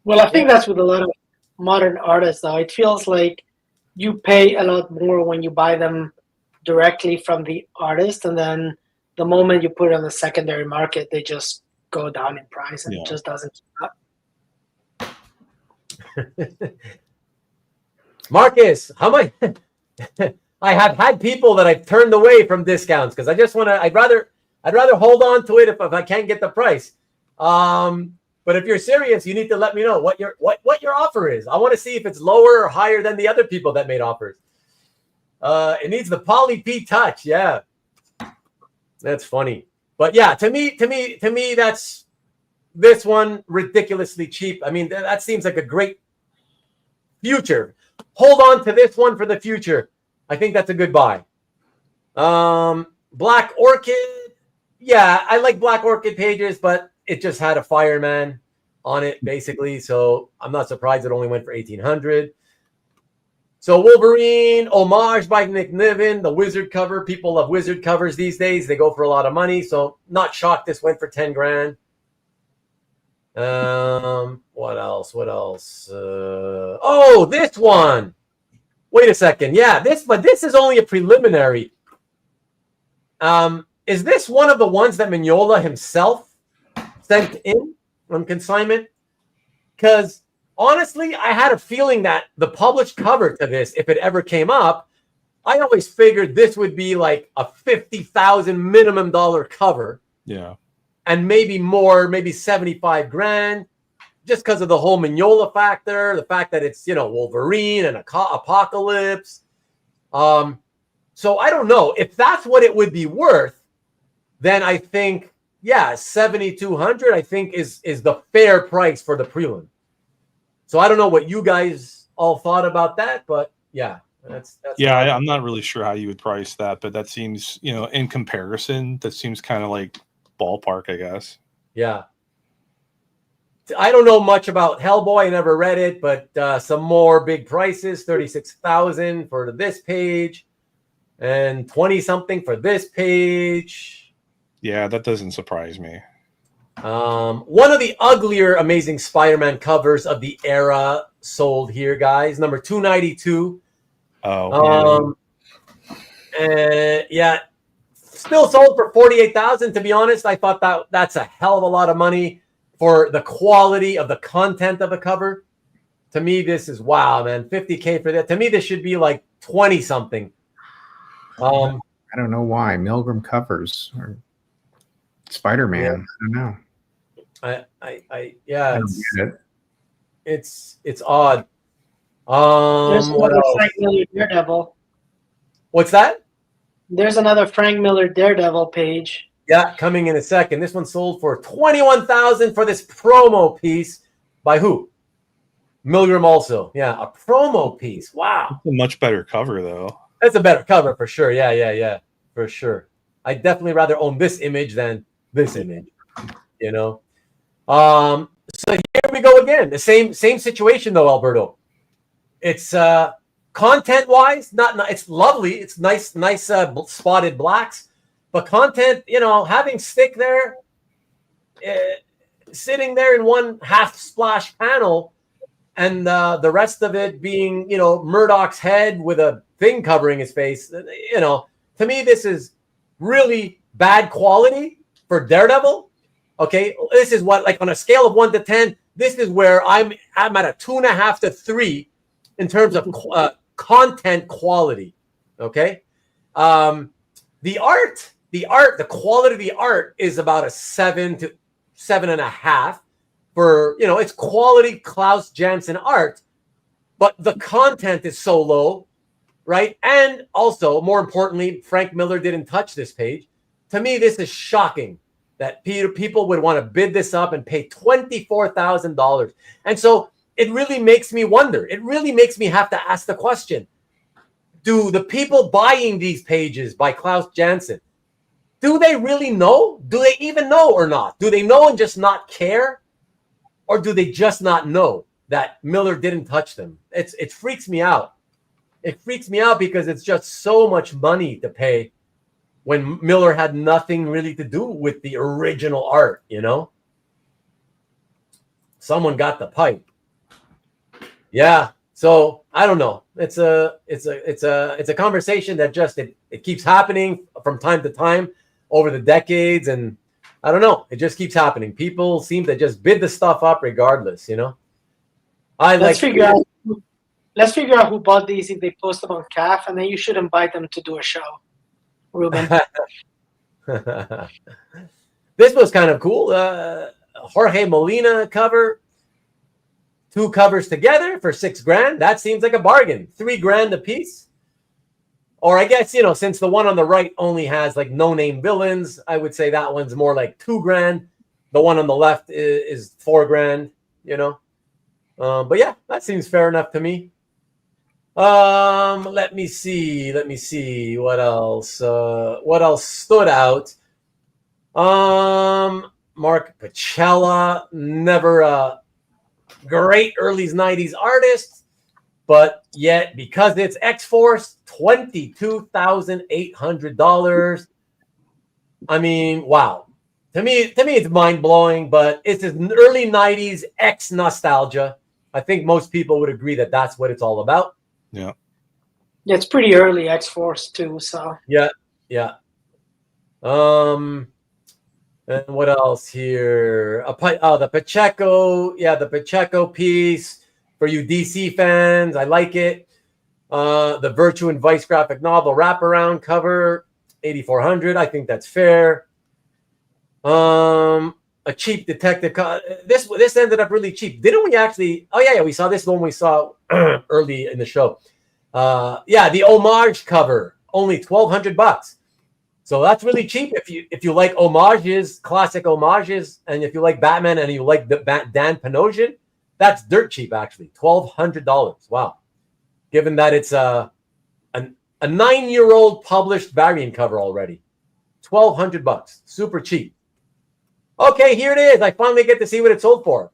Well, I think that's with a lot of modern artists, though. It feels like you pay a lot more when you buy them directly from the artist, and then the moment you put it on the secondary market, they just go down in price, and it just doesn't keep up. Marcus, how much? I have had people that I've turned away from discounts because I just want to. I'd rather hold on to it if I can't get the price. But if you're serious, you need to let me know what your offer is. I want to see if it's lower or higher than the other people that made offers. It needs the Poly P touch. Yeah, that's funny. But yeah, to me, that's this one ridiculously cheap. I mean, that seems like a great future. Hold on to this one for the future. I think that's a good buy. Black Orchid. Yeah, I like Black Orchid pages, but it just had a fireman on it, basically. So I'm not surprised it only went for $1,800. So Wolverine, Homage by Nick Niven, the Wizard cover. People love Wizard covers these days. They go for a lot of money. So not shocked this went for $10,000. What else? This one. Wait a second. Yeah, this is only a preliminary. Is this one of the ones that Mignola himself sent in on consignment? Because honestly, I had a feeling that the published cover to this, if it ever came up, I always figured this would be like a $50,000 minimum cover. Yeah. And maybe more, maybe $75,000, just because of the whole Mignola factor, the fact that it's, Wolverine and Apocalypse. So I don't know if that's what it would be worth. Then I think, yeah, $7,200 I think is the fair price for the prelim. So I don't know what you guys all thought about that, but yeah, that's I'm not really sure how you would price that, but that seems, in comparison, that seems kind of like ballpark, I guess. Yeah. I don't know much about Hellboy. I never read it, but some more big prices, $36,000 for this page and 20 something for this page. Yeah, that doesn't surprise me. One of the uglier Amazing Spider-Man covers of the era sold here, guys. Number 292. Yeah. Still sold for $48,000. To be honest, I thought that's a hell of a lot of money for the quality of the content of the cover. To me, this is wow, man. $50K for that. To me, this should be like 20 something. I don't know why Milgram covers or Spider-Man. Yeah. I don't know. It's odd. There's What another else? Frank Miller Daredevil. What's that? There's another Frank Miller Daredevil page. Yeah, coming in a second. This one sold for $21,000 for this promo piece by who? Milgram also. Yeah, a promo piece. Wow. It's a much better cover, though. That's a better cover for sure. Yeah, for sure. I'd definitely rather own this image than this image, So here we go again. The same situation though, Alberto. It's content-wise, not it's lovely. It's nice spotted blacks, but content, having stick there, sitting there in one half splash panel, and the rest of it being, Murdoch's head with a thing covering his face. To me, this is really bad quality for Daredevil. Okay, this is what, like, on a scale of 1 to 10, this is where I'm at a 2.5 to 3 in terms of content quality. Okay, the quality of the art is about a 7 to 7.5 for, it's quality Klaus Janson art, but the content is so low, right? And also, more importantly, Frank Miller didn't touch this page. To me, this is shocking that people would want to bid this up and pay $24,000. And so it really makes me wonder. It really makes me have to ask the question, do the people buying these pages by Klaus Janson, do they really know? Do they even know or not? Do they know and just not care? Or do they just not know that Miller didn't touch them? It freaks me out. It freaks me out because it's just so much money to pay when Miller had nothing really to do with the original art, Someone got the pipe. Yeah. So I don't know. It's a conversation that just it keeps happening from time to time over the decades, and I don't know. It just keeps happening. People seem to just bid the stuff up regardless, Let's figure out who bought these if they post them on CAF, and then you should invite them to do a show, Ruben. This was kind of cool. Jorge Molina cover. 2 covers together for $6,000. That seems like a bargain. $3,000 a piece. Or I guess, since the one on the right only has like no-name villains, I would say that one's more like $2,000. The one on the left is $4,000, But yeah, that seems fair enough to me. Let me see. What else? What else stood out? Mark Pacella, never a great early 90s artist, but yet because it's X-Force, $22,800. I mean, wow. To me, it's mind-blowing, but it's an early 90s X nostalgia. I think most people would agree that that's what it's all about. Yeah. Yeah, it's pretty early X-Force too, so. Yeah. And what else here? The Pacheco. Yeah, the Pacheco piece for you DC fans. I like it. The Virtue and Vice graphic novel wraparound cover, $8,400. I think that's fair. A cheap detective. This ended up really cheap. Didn't we actually? Oh yeah, we saw this one. We saw early in the show. The homage cover, only $1,200. So that's really cheap if you like homages, classic homages, and if you like Batman and you like Dan Panosian, that's dirt cheap actually. $1,200. Wow. Given that it's a 9-year-old published variant cover already. $1,200. Super cheap. Okay, here it is. I finally get to see what it sold for.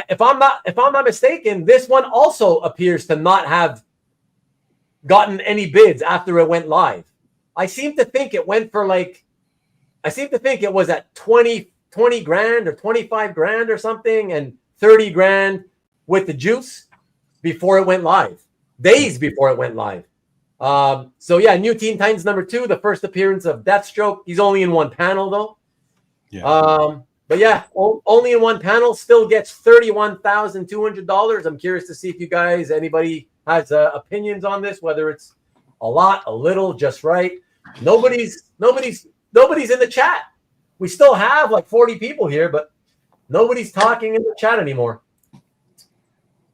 If I'm not mistaken, this one also appears to not have gotten any bids after it went live. I seem to think it went for it was at 20 grand or 25 grand or something, and 30 grand with the juice before it went live, days before it went live. So yeah, New Teen Titans #2, the first appearance of Deathstroke. He's only in one panel though. Yeah. But yeah, only in one panel, still gets $31,200. I'm curious to see if anybody has opinions on this, whether it's a lot, a little, just right. Nobody's in the chat. We still have like 40 people here, but nobody's talking in the chat anymore.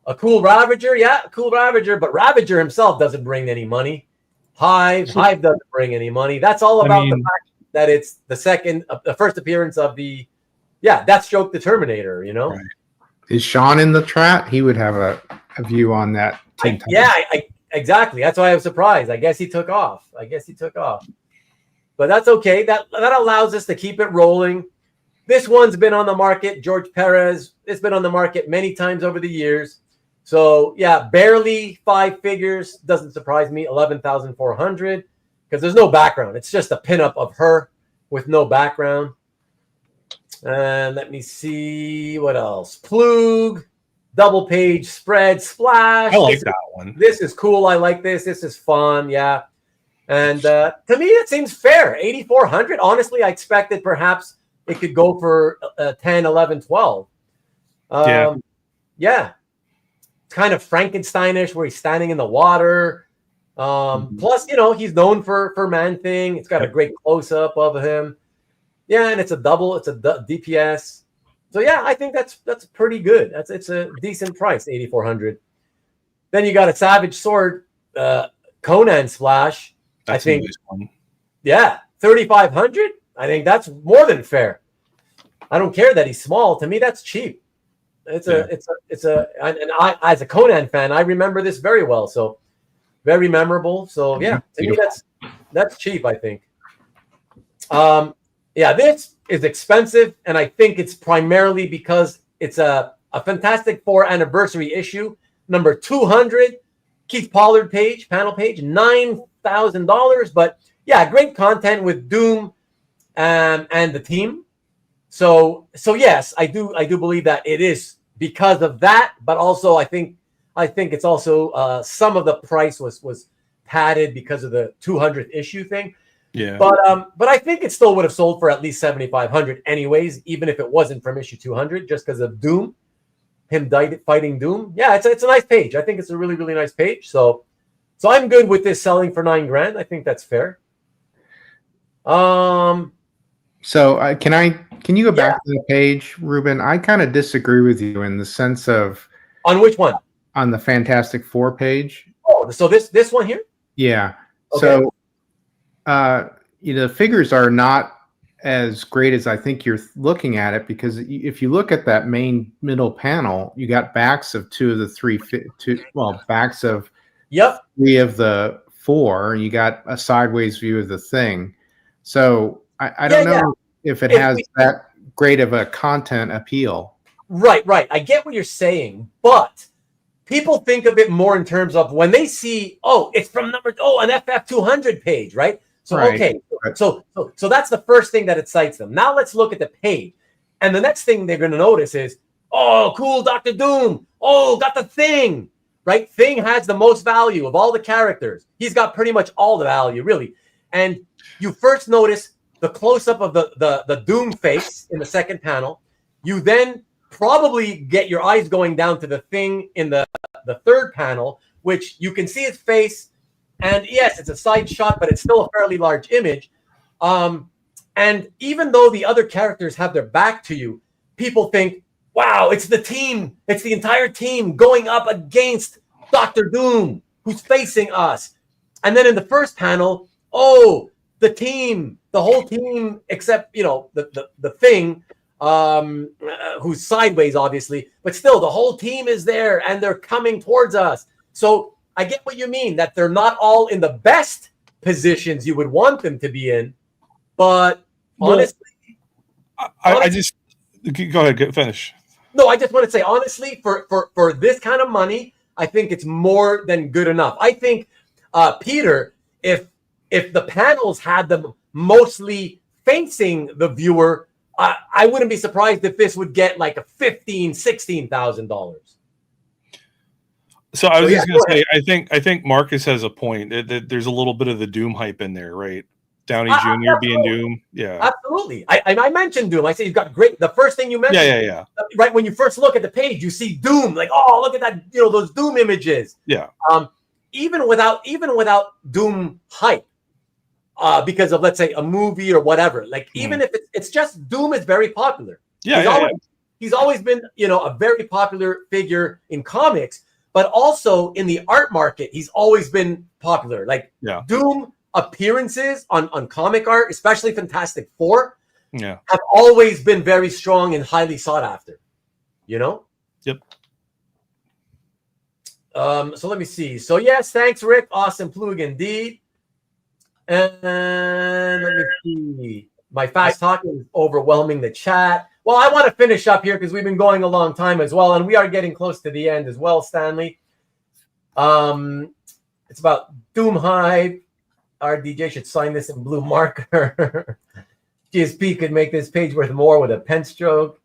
A cool Ravager, yeah, a cool Ravager, but Ravager himself doesn't bring any money. Hive doesn't bring any money. That's all about the fact that it's the first appearance of the Deathstroke the Terminator, Right. Is Sean in the chat? He would have a view on that. Exactly. That's why I was surprised. I guess he took off. But that's okay. That allows us to keep it rolling. This one's been on the market. George Perez. It's been on the market many times over the years. So yeah, barely 5 figures. Doesn't surprise me. 11,400 because there's no background. It's just a pinup of her with no background. And let me see what else. Plug, double page spread, splash. I like that one. This is cool. I like this. This is fun. Yeah. And to me, it seems fair. 8,400. Honestly, I expected perhaps it could go for 10, 11, 12. Yeah. Yeah. It's kind of Frankensteinish where he's standing in the water. Plus, he's known for Man-Thing. It's got a great close-up of him. Yeah, and it's a double. It's a DPS. So yeah, I think that's pretty good. It's a decent price, 8,400. Then you got a Savage Sword Conan splash. That's I think. a nice one. Yeah, 3,500. I think that's more than fair. I don't care that he's small. To me, that's cheap. And I, as a Conan fan, I remember this very well. So very memorable. So yeah, to me that's cheap, I think. Yeah, this is expensive, and I think it's primarily because it's a Fantastic Four anniversary issue, number 200, Keith Pollard panel page, $9,000. But yeah, great content with Doom and the team. So yes, I do believe that it is because of that, but also I think it's also some of the price was padded because of the 200th issue thing. Yeah. But I think it still would have sold for at least 7,500 anyways, even if it wasn't from issue 200, just because of Doom, him fighting Doom. Yeah, it's a nice page. I think it's a really, really nice page. So I'm good with this selling for $9,000. I think that's fair. So can you go back to the page, Ruben? I kind of disagree with you in the sense of on which one? On the Fantastic Four page. Oh, so this one here? Yeah. Okay. So the figures are not as great as I think you're looking at it, because if you look at that main middle panel, you got backs of backs of three of the four, and you got a sideways view of the Thing. So I don't know if it has that great of a content appeal. Right. I get what you're saying, but people think of it more in terms of when they see, it's from an FF200 page, right? So, right. Okay. So that's the first thing that excites them. Now let's look at the page. And the next thing they're going to notice is, oh, cool, Dr. Doom. Oh, got the Thing, right? Thing has the most value of all the characters. He's got pretty much all the value, really. And you first notice the close-up of the Doom face in the second panel. You then probably get your eyes going down to the Thing in the third panel, which you can see his face. And yes, it's a side shot, but it's still a fairly large image. And even though the other characters have their back to you, people think, wow, it's the team. It's the entire team going up against Dr. Doom, who's facing us. And then in the first panel, the team, the whole team, except, the Thing, who's sideways, obviously, but still the whole team is there and they're coming towards us. So I get what you mean, that they're not all in the best positions you would want them to be in, but honestly, I just go ahead, finish. No, I just want to say, honestly, for this kind of money, I think it's more than good enough. I think, Peter, if the panels had them mostly facing the viewer, I wouldn't be surprised if this would get like a $15,000-$16,000. So I was just going to say, I think Marcus has a point. There's a little bit of the Doom hype in there, right? Downey Jr. being Doom. Yeah. Absolutely. I mentioned Doom. I say you've got great. The first thing you mentioned. Yeah. Right. When you first look at the page, you see Doom. Like, look at that, those Doom images. Yeah. Even without Doom hype, because of, let's say, a movie or whatever. Like, even if it's just Doom is very popular. He's always been, a very popular figure in comics. But also in the art market, he's always been popular. Like Doom appearances on comic art, especially Fantastic Four, have always been very strong and highly sought after. Yep. So let me see. So yes, thanks, Rick. Awesome plug indeed. And let me see. My fast talking is overwhelming the chat. Well, I want to finish up here because we've been going a long time as well, and we are getting close to the end as well, Stanley. It's about Doom hype. Our DJ should sign this in blue marker. GSP could make this page worth more with a pen stroke.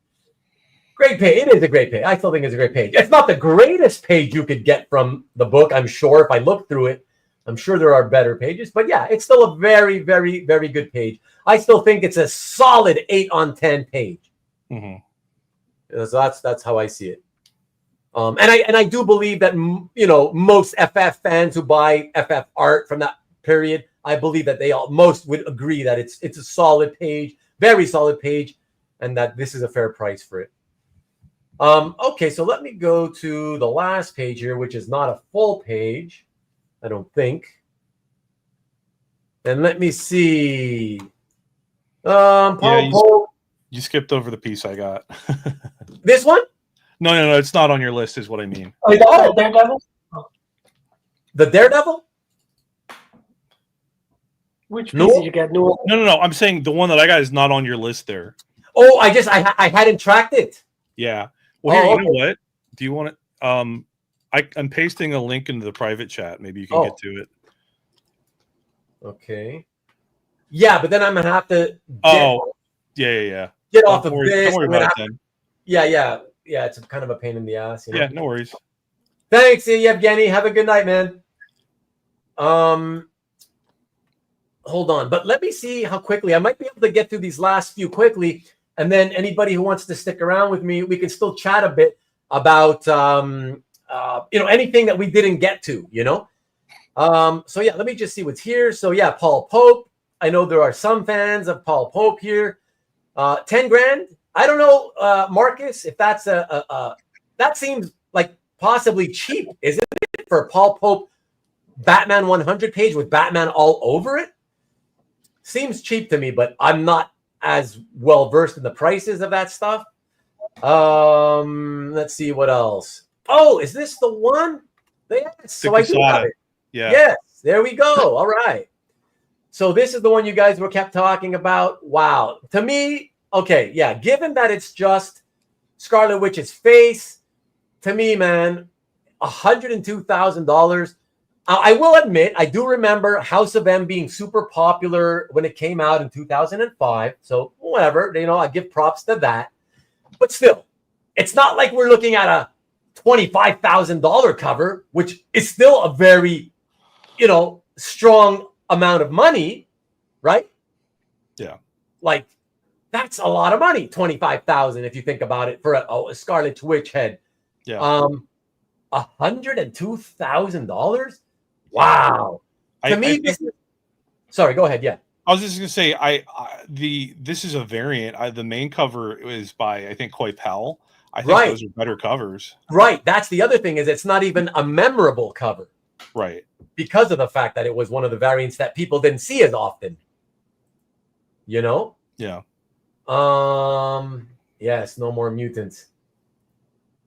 Great page. It is a great page. I still think it's a great page. It's not the greatest page you could get from the book, I'm sure. If I look through it, I'm sure there are better pages. But yeah, it's still a very, very, very good page. I still think it's a solid 8 on 10 page. Mm-hmm. So that's how I see it. And I do believe that, you know, most FF fans who buy FF art from that period, I believe that most would agree that it's a solid page, very solid page, and that this is a fair price for it. Okay, so let me go to the last page here, which is not a full page, I don't think. And let me see. You skipped over the piece I got. This one? No, it's not on your list, is what I mean. Oh, you got it, Daredevil? The Daredevil? Which piece did you get? No. I'm saying the one that I got is not on your list there. Oh, I hadn't tracked it. Yeah. Well, here, you know what? Do you want to? I'm pasting a link into the private chat. Maybe you can get to it. Okay. Yeah, but then I'm gonna have to. Yeah. Get off of this. Don't worry about it then. Yeah. It's kind of a pain in the ass. You know? Yeah, no worries. Thanks, Evgeny. Have a good night, man. Hold on, but let me see how quickly I might be able to get through these last few quickly, and then anybody who wants to stick around with me, we can still chat a bit about anything that we didn't get to. You know. So yeah, let me just see what's here. So yeah, Paul Pope. I know there are some fans of Paul Pope here. 10 grand. I don't know, Marcus, if that's that seems like possibly cheap, isn't it, for Paul Pope Batman 100 page with Batman all over it? Seems cheap to me, but I'm not as well versed in the prices of that stuff. Let's see what else. Oh, is this the one? Yes. So I do have it. Yeah. Yes. There we go. All right. So this is the one you guys were kept talking about. Wow. To me, okay, yeah, given that it's just Scarlet Witch's face, to me, man, $102,000. I will admit, I do remember House of M being super popular when it came out in 2005. So whatever, I give props to that. But still, it's not like we're looking at a $25,000 cover, which is still a very, strong amount of money, right? Yeah. Like, that's a lot of money, $25,000 if you think about it for a Scarlet Witch head. Yeah. $102,000. Wow. Sorry, go ahead. Yeah. I was just gonna say, this is a variant. The main cover is by, I think, Coy Powell. I think those are better covers. Right. That's the other thing, is it's not even a memorable cover. Right. Because of the fact that it was one of the variants that people didn't see as often. Yeah. Yes, no more mutants.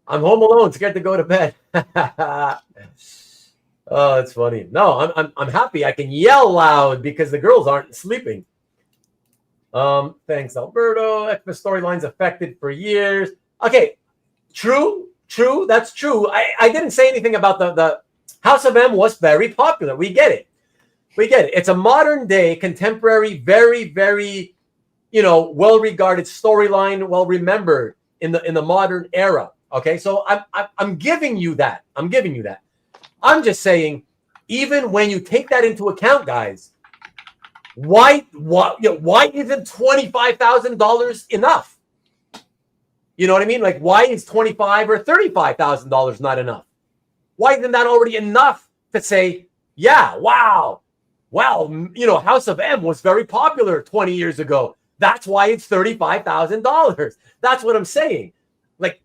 I'm home alone, scared to go to bed. Oh, that's funny. No, I'm happy. I can yell loud because the girls aren't sleeping. Thanks, Alberto. The storyline's affected for years. Okay, true. That's true. I didn't say anything about the House of M was very popular. We get it. It's a modern day, contemporary, very, very, well-regarded storyline, well-remembered in the modern era. Okay, so I'm giving you that. I'm just saying, even when you take that into account, guys, why isn't $25,000 enough? You know what I mean? Like, why is $25,000 or $35,000 not enough? Why isn't that already enough to say, yeah, wow, well, House of M was very popular 20 years ago. That's why it's $35,000. That's what I'm saying. Like,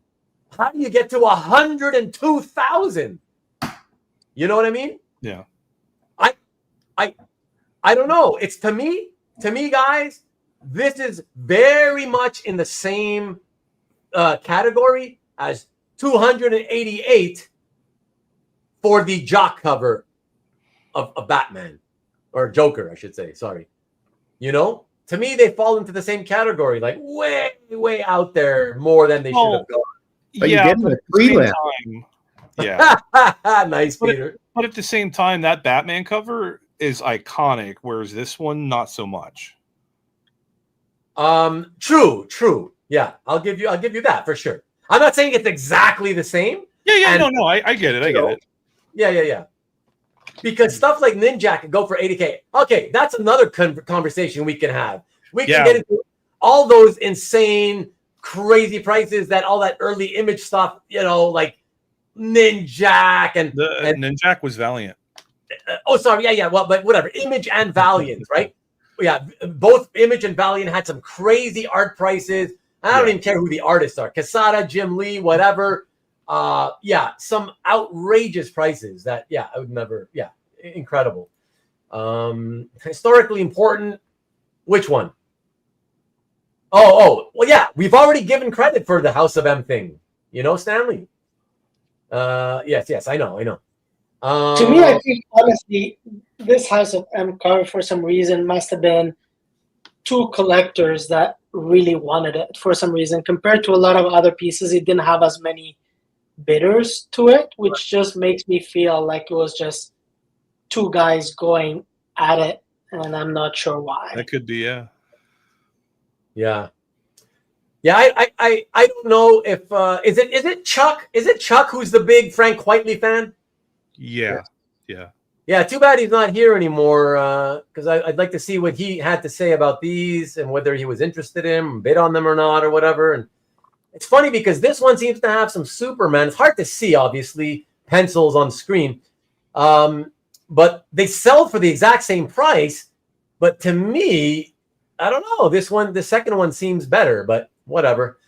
how do you get to $102,000? You know what I mean? Yeah. I don't know. It's to me, guys, this is very much in the same category as 288 for the jock cover of Batman, or Joker, I should say. Sorry. To me, they fall into the same category, like way, way out there, more than they should have gone. But you get the prelim. Yeah. Nice, Peter. But at the same time, that Batman cover is iconic, whereas this one, not so much. True. Yeah, I'll give you that for sure. I'm not saying it's exactly the same. Yeah. And, No. I get it. I get it. Yeah. Because stuff like Ninja could go for 80K. Okay, that's another conversation we can have. We can get into all those insane, crazy prices that all that early image stuff, like Ninja and Ninja was Valiant. Sorry, yeah. Well, but whatever. Image and Valiant, right? Yeah, both Image and Valiant had some crazy art prices. I don't even care who the artists are. Casada, Jim Lee, whatever. Some outrageous prices that, I would never, incredible. Historically important. Which one? Well, yeah, we've already given credit for the House of M thing. Stanley. Yes, I know. To me, I think honestly, this House of M cover for some reason must have been two collectors that really wanted it for some reason. Compared to a lot of other pieces, it didn't have as many bidders to it, which just makes me feel like it was just two guys going at it, and I'm not sure why. That could be, yeah. I don't know if is it Chuck? Is it Chuck who's the big Frank Whiteley fan? Yeah. Too bad he's not here anymore, because I'd like to see what he had to say about these and whether he was interested in them, bid on them or not, or whatever. And it's funny because this one seems to have some Superman. It's hard to see, obviously, pencils on screen, but they sell for the exact same price. But to me, I don't know. The second one seems better, but whatever.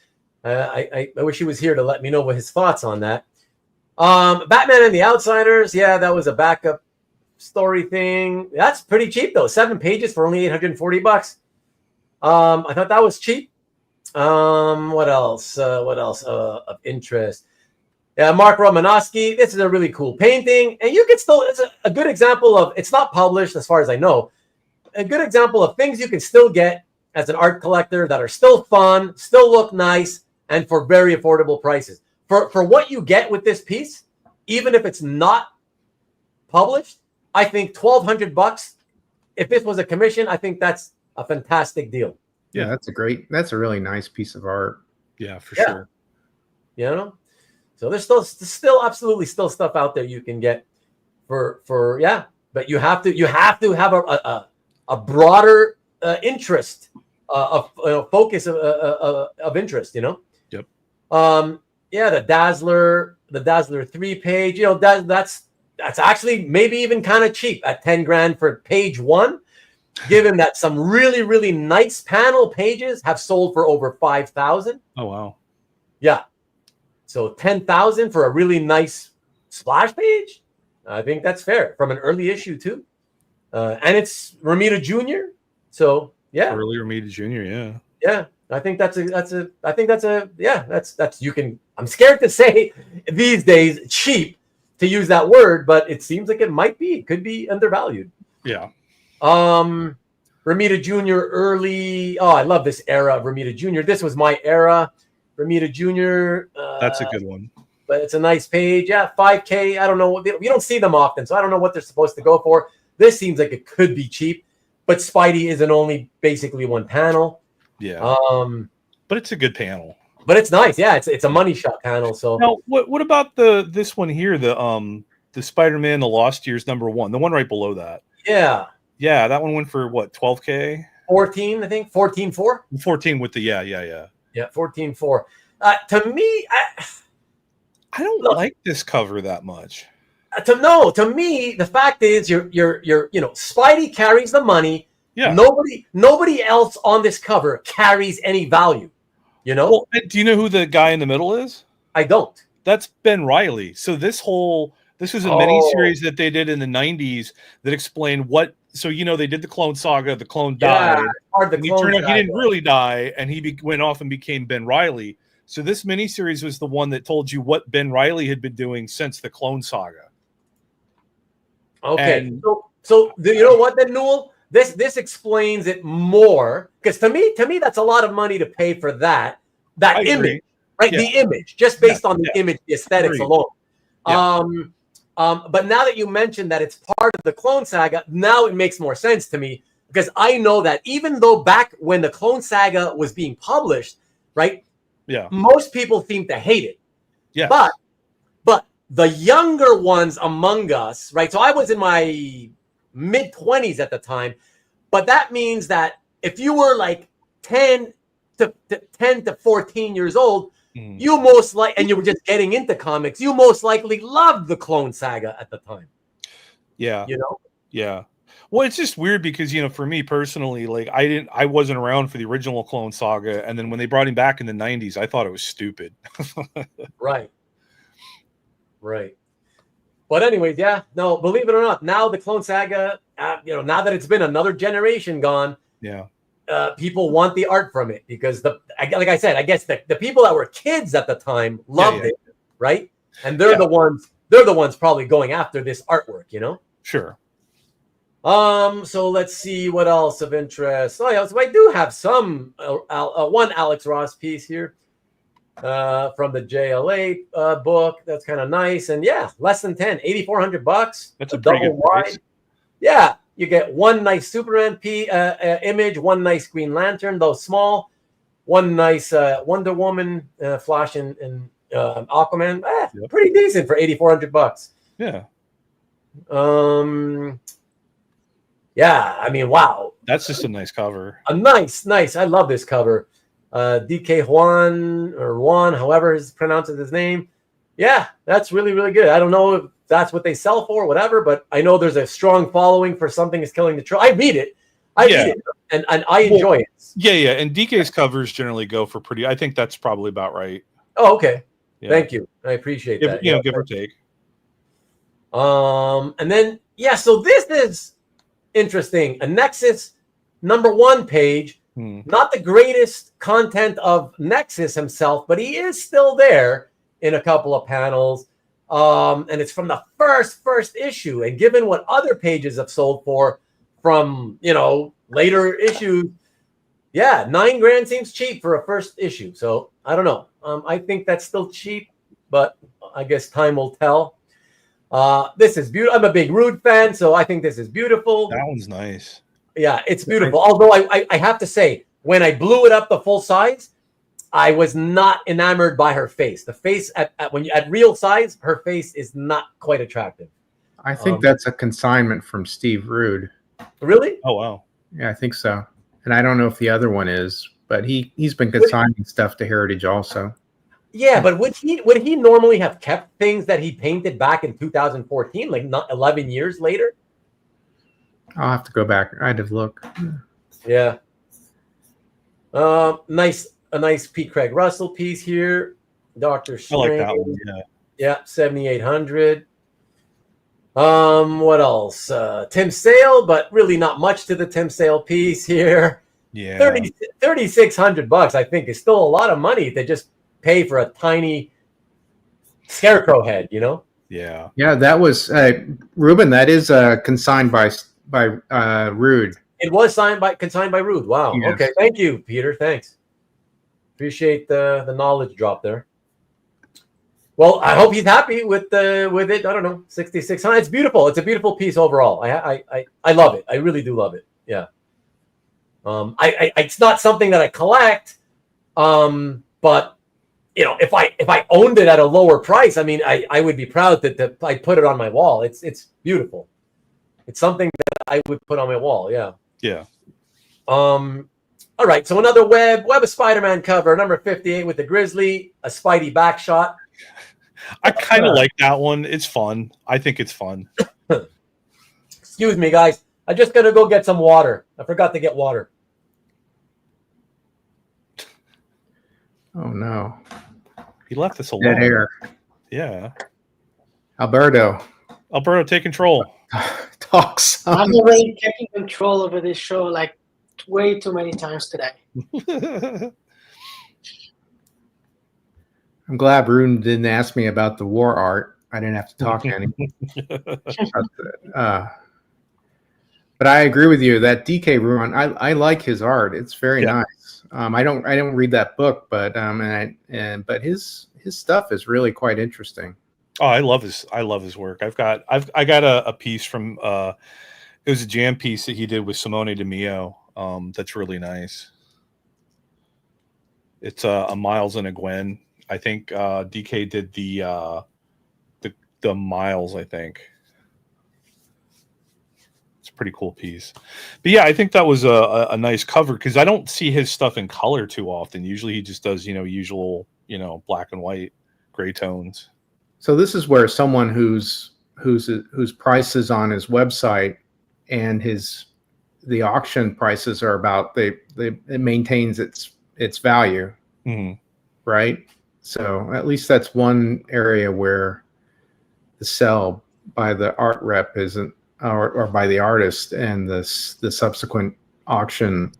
I wish he was here to let me know what his thoughts on that. Batman and the Outsiders. Yeah, that was a backup story thing. That's pretty cheap though. 7 pages for only $840. I thought that was cheap. What else? Of interest? Yeah, Mark Romanowski. This is a really cool painting, and you can still. It's a good example of. It's not published as far as I know. A good example of things you can still get as an art collector that are still fun, still look nice, and for very affordable prices. For what you get with this piece, even if it's not published, I think $1,200. If this was a commission, I think that's a fantastic deal. Yeah, that's a really nice piece of art. Yeah, for sure. So there's still absolutely still stuff out there you can get for but you have to have a broader interest of focus of interest. Yep. The Dazzler 3-page. That's actually maybe even kind of cheap at $10,000 for page 1. Given that some really, really nice panel pages have sold for over $5,000. Oh wow! Yeah, so $10,000 for a really nice splash page. I think that's fair from an early issue too, and it's Romita Jr. So yeah, early Romita Jr. Yeah. I think that's you can. I'm scared to say these days cheap to use that word, but it seems like it could be undervalued. Yeah. Romita Jr. early. Oh, I love this era of Romita Jr. This was my era. Romita Jr. That's a good one. But it's a nice page. Yeah, 5K. I don't know. We don't see them often, so I don't know what they're supposed to go for. This seems like it could be cheap, but Spidey isn't only basically one panel. Yeah. But it's a good panel. But it's nice. Yeah, it's a money shot panel. So now, what about this one here? The Spider-Man: The Lost Years #1, the one right below that. Yeah, that one went for what, 12K? 14, I think. 14.4. 14 with the yeah. Yeah, 14.4. To me, I don't like this cover that much. To me, the fact is you're Spidey carries the money. Yeah. Nobody else on this cover carries any value. Well, do you know who the guy in the middle is? I don't. That's Ben Reilly. So this was a mini-series that they did in the 90s that explained what. So they did the Clone Saga. The clone died. He didn't really die, and he went off and became Ben Reilly. So this miniseries was the one that told you what Ben Reilly had been doing since the Clone Saga. Okay. So you know what then, Newell? This explains it more, because to me that's a lot of money to pay for that image, right? Yeah. The image, just based on the image, the aesthetics alone. Yeah. But now that you mentioned that it's part of the Clone Saga, now it makes more sense to me. because I know that even though back when the Clone Saga was being published, right? Yeah. Most people seem to hate it. Yeah. But the younger ones among us, right? So I was in my mid-20s at the time, but that means that if you were like 10 to 14 years old, you most and you were just getting into comics, you most likely loved the Clone Saga at the time. Yeah. You know? Yeah. Well, it's just weird because, you know, for me personally, like I wasn't around for the original Clone Saga, and then when they brought him back in the 90s, I thought it was stupid. Right. But anyways, yeah, no, believe it or not, now the Clone Saga, you know, now that it's been another generation gone, yeah, people want the art from it because like I said, I guess the people that were kids at the time loved it, right? And they're the ones probably going after this artwork, you know? Sure. So let's see what else of interest. Oh yeah, so I do have some one Alex Ross piece here. From the JLA book. That's kind of nice. And yeah, less than 10, $8,400. That's a pretty good price. Yeah, you get one nice Superman image, one nice Green Lantern, though small, one nice Wonder Woman, Flash, and Aquaman. Pretty decent for $8,400. Yeah. Yeah, I mean, wow. That's just a nice cover. A nice. I love this cover. DK Juan, however is pronounces his name. Yeah, that's really, really good. I don't know if that's what they sell for, whatever, but I know there's a strong following for Something is Killing the Troll. I read it. I read it, and I enjoy it. Yeah. And DK's covers generally go for pretty. I think that's probably about right. Oh, okay. Yeah. Thank you. I appreciate that. You know, give or take. And then, so this is interesting. A Nexus #1 page. Not the greatest content of Nexus himself, but he is still there in a couple of panels. And it's from the first issue. And given what other pages have sold for from, you know, later issues, yeah, $9,000 seems cheap for a first issue. So I don't know. I think that's still cheap, but I guess time will tell. This is beautiful. I'm a big Rude fan, so I think this is beautiful. That one's nice. Yeah, it's beautiful. Although I have to say, when I blew it up the full size, I was not enamored by her face. The face at real size, her face is not quite attractive. I think that's a consignment from Steve Rude. Really? Oh wow. Yeah, I think so. And I don't know if the other one is, but he's been consigning stuff to Heritage also. Yeah, but would he normally have kept things that he painted back in 2014, like not 11 years later? I'll have to go back. I had to look. Yeah. A nice Pete Craig Russell piece here. Doctor Strange. I like that one. Yeah. Yeah, 7,800. What else? Tim Sale, but really not much to the Tim Sale piece here. Yeah. $3,600, I think, is still a lot of money to just pay for a tiny scarecrow head, you know? Yeah. Yeah, that was Ruben. That is consigned by Rude. It was consigned by Rude. Wow. Yes. Okay. Thank you, Peter. Thanks. Appreciate the knowledge drop there. Well, I hope he's happy with it. I don't know, 6,600. It's beautiful. It's a beautiful piece overall. I love it. I really do love it. Yeah. It's not something that I collect. But you know, if I owned it at a lower price, I mean, I would be proud that I put it on my wall. It's beautiful. It's something that I would put on my wall. Yeah. Yeah. All right. So another Web of Spider-Man cover, number 58 with the Grizzly, a Spidey back shot. I kind of like that one. It's fun. I think it's fun. Excuse me, guys. I just gotta go get some water. I forgot to get water. Oh no. He left us alone. Dead air. Yeah. Alberto. Take control. Talk some. I've already taken control over this show like way too many times today. I'm glad Rune didn't ask me about the war art. I didn't have to talk to him. But I agree with you that DK Rune. I like his art. It's very nice. I don't read that book, but but his stuff is really quite interesting. Oh, I love his work. I got a piece from It was a jam piece that he did with Simone de Mio. That's really nice. It's a Miles and a Gwen. I think DK did the Miles, I think. It's a pretty cool piece. But yeah, I think that was a nice cover because I don't see his stuff in color too often. Usually he just does, usual, black and white, gray tones. So this is where someone whose price is on his website and the auction prices are about it maintains its value, right? So at least that's one area where the sell by the art rep isn't, or by the artist, and the subsequent auction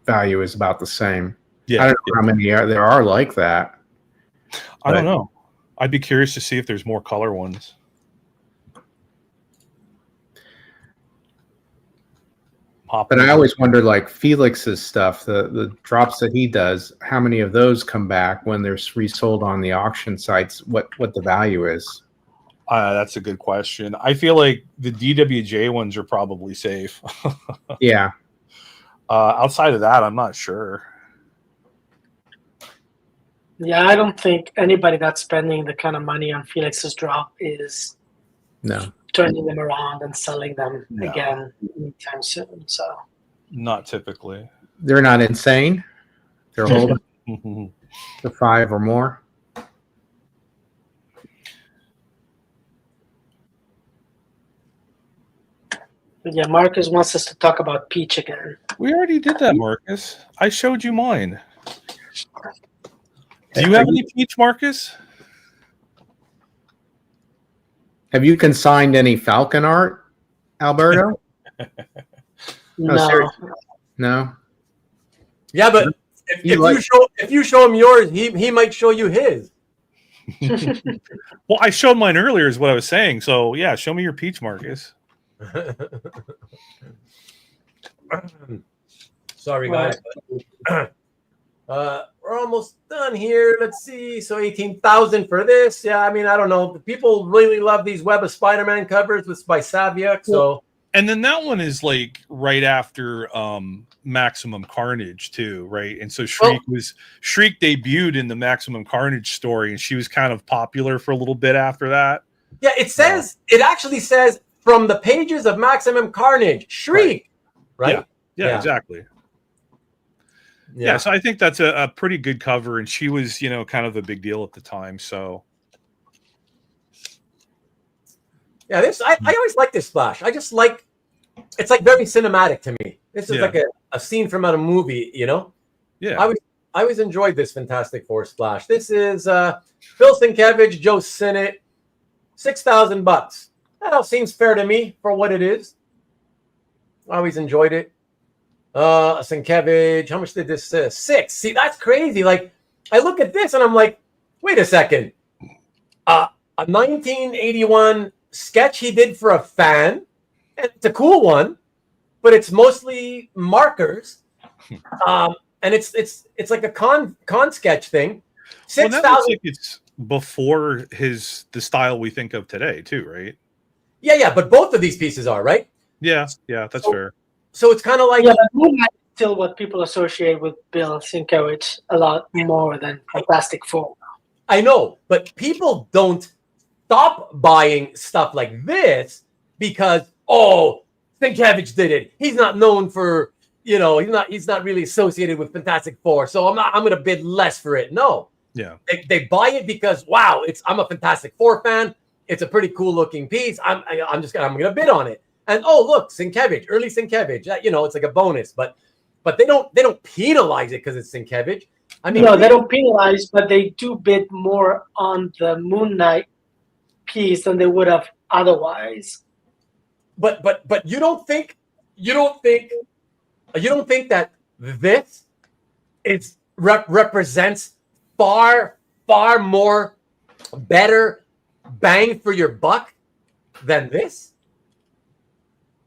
value is about the same. Yeah, I don't know how many there are like that. I don't know. I'd be curious to see if there's more color ones. But I always wonder, like Felix's stuff, the drops that he does, how many of those come back when they're resold on the auction sites? What the value is? That's a good question. I feel like the DWJ ones are probably safe. Yeah. Outside of that, I'm not sure. Yeah, I don't think anybody that's spending the kind of money on Felix's drop is turning them around and selling them again anytime soon. So not typically. They're not insane. They're holding the 5 or more. But yeah, Marcus wants us to talk about Peach again. We already did that, Marcus. I showed you mine. Do you have any Peach, Marcus? Have you consigned any Falcon art, Alberto? No. No. Yeah, but if you show him yours, he might show you his. Well, I showed mine earlier, is what I was saying. So yeah, show me your Peach, Marcus. Sorry, guys. We're almost done here. Let's see. So 18,000 for this. Yeah, I mean, I don't know. People really love these Web of Spider-Man covers by Saviuk. So, and then that one is like right after Maximum Carnage too, right? And so Shriek debuted in the Maximum Carnage story, and she was kind of popular for a little bit after that. Yeah, it actually says from the pages of Maximum Carnage, Shriek, right? Yeah, exactly. Yeah, so I think that's a pretty good cover, and she was, kind of a big deal at the time. So, yeah, I always like this splash. I just like it's like very cinematic to me. This is like a scene from a movie, Yeah, I always enjoyed this Fantastic Four splash. This is Phil Sienkiewicz, Joe Sinnott, $6,000. That all seems fair to me for what it is. I always enjoyed it. Sienkiewicz, how much did this say? 6. See, that's crazy. Like, I look at this and I'm like, wait a second. A 1981 sketch he did for a fan. And it's a cool one, but it's mostly markers. And it's like a con sketch thing. 6,000. Well, like it's before the style we think of today, too, right? Yeah, but both of these pieces are, right? Yeah, that's fair. So it's kind of like Moonlight is still what people associate with Bill Sienkiewicz a lot more than Fantastic Four. I know, but people don't stop buying stuff like this because Sienkiewicz did it. He's not known for he's not really associated with Fantastic Four, so I'm going to bid less for it. No, they buy it because I'm a Fantastic Four fan. It's a pretty cool looking piece. I'm going to bid on it. And look, Sienkiewicz, early Sienkiewicz. It's like a bonus, but they don't penalize it because it's Sienkiewicz. I mean, no, they don't penalize, but they do bid more on the Moon Knight piece than they would have otherwise. But you don't think that this represents far more better bang for your buck than this?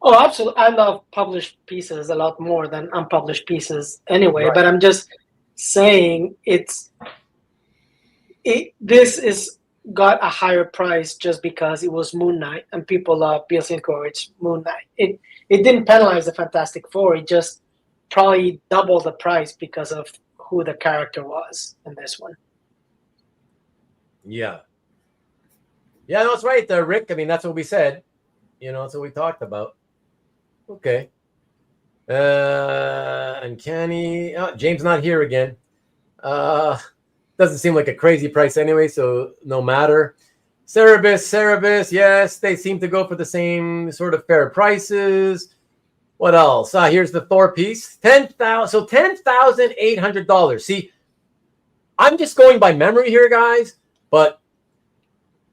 Oh, absolutely. I love published pieces a lot more than unpublished pieces anyway, Right. But I'm just saying this is got a higher price just because it was Moon Knight and people love Bill Sinkovic Moon Knight. It didn't penalize the Fantastic Four. It just probably doubled the price because of who the character was in this one. Yeah. Yeah, that's right, Rick. I mean, that's what we said. That's what we talked about. Okay. Uncanny. Oh, James not here again. Doesn't seem like a crazy price anyway, so no matter. Cerebus, yes, they seem to go for the same sort of fair prices. What else? Here's the Thor piece. $10,800. See, I'm just going by memory here, guys, but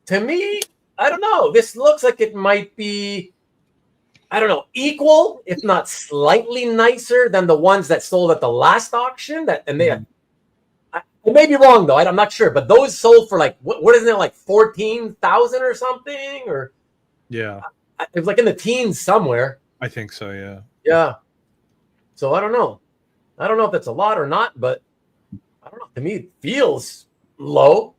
to me, I don't know. This looks like it might be, I don't know, equal, if not slightly nicer than the ones that sold at the last auction. I may be wrong though. I'm not sure, but those sold for like what isn't it, like 14,000 or something? Or yeah, it was like in the teens somewhere. I think so. Yeah. Yeah. So I don't know. I don't know if that's a lot or not, but I don't know. To me, it feels low.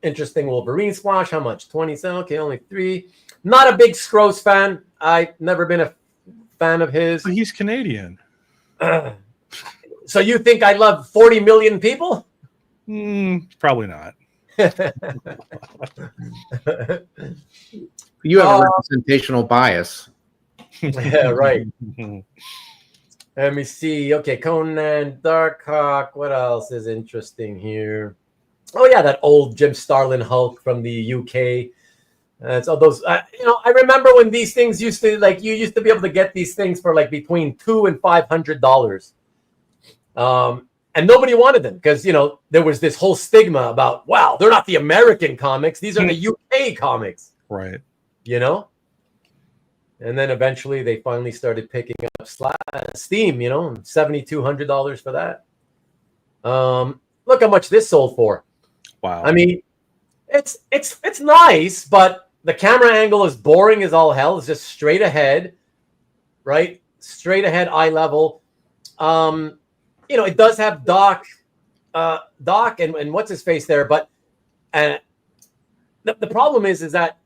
Interesting Wolverine splash. How much? 27. Okay, only 3. Not a big Scrooge fan. I've never been a fan of his. But he's Canadian. So you think I love 40 million people? Probably not. You have a representational bias. Yeah, right. Let me see. Okay, Conan, Darkhawk. What else is interesting here? Oh yeah, that old Jim Starlin Hulk from the UK. So those, I remember when these things used to, like, you used to be able to get these things for like between $200 and $500. And nobody wanted them because, there was this whole stigma about, wow, they're not the American comics. These are the UK comics. Right. And then eventually they finally started picking up Steam, $7,200 for that. Look how much this sold for. Wow. I mean, it's nice, but the camera angle is boring as all hell. It's just straight ahead, right? Straight ahead, eye level. It does have Doc and what's his face there, but the problem is that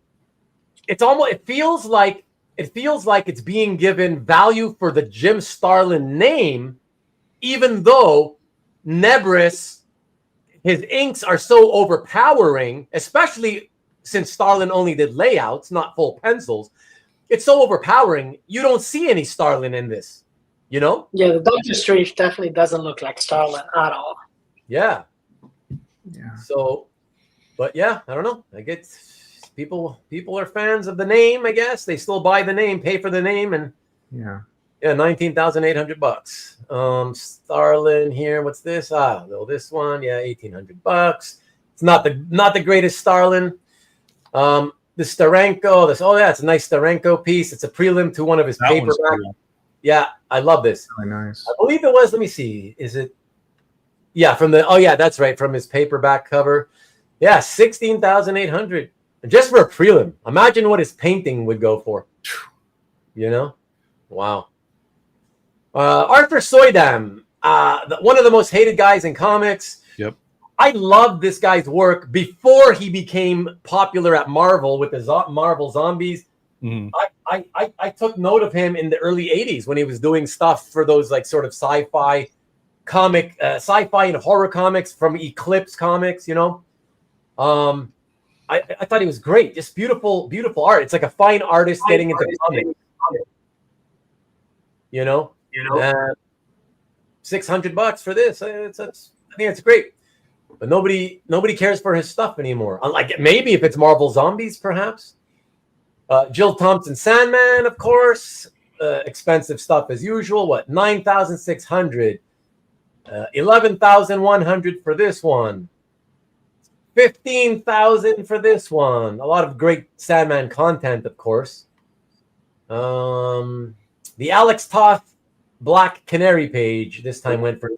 it feels like it's being given value for the Jim Starlin name, even though Nebris, his inks are so overpowering, especially since Starlin only did layouts, not full pencils. It's so overpowering. You don't see any Starlin in this, Yeah, the Doctor Strange definitely doesn't look like Starlin at all. Yeah. Yeah. So, but yeah, I don't know. I get people are fans of the name, I guess. They still buy the name, pay for the name, and Yeah. $19,800. Starlin here. What's this? This one. Yeah, $1,800. It's not the greatest Starlin. The Steranko. It's a nice Steranko piece. It's a prelim to one of his paperback. Cool. Yeah, I love this. Really nice. I believe it was. Let me see. Is it? Yeah, that's right, from his paperback cover. Yeah, $16,800 just for a prelim. Imagine what his painting would go for. Wow. Arthur Soydam, one of the most hated guys in comics. Yep. I loved this guy's work before he became popular at Marvel with the Marvel Zombies. Mm. I took note of him in the early 80s when he was doing stuff for those like sort of sci-fi and horror comics from Eclipse Comics, I thought he was great. Just beautiful, beautiful art. It's like a fine artist getting into comics. $600 for this. I think it's great. But nobody cares for his stuff anymore. Unlike maybe if it's Marvel Zombies, perhaps. Jill Thompson Sandman, of course. Expensive stuff as usual. What? $9,600. $11,100 for this one. $15,000 for this one. A lot of great Sandman content, of course. The Alex Toth Black Canary page this time went for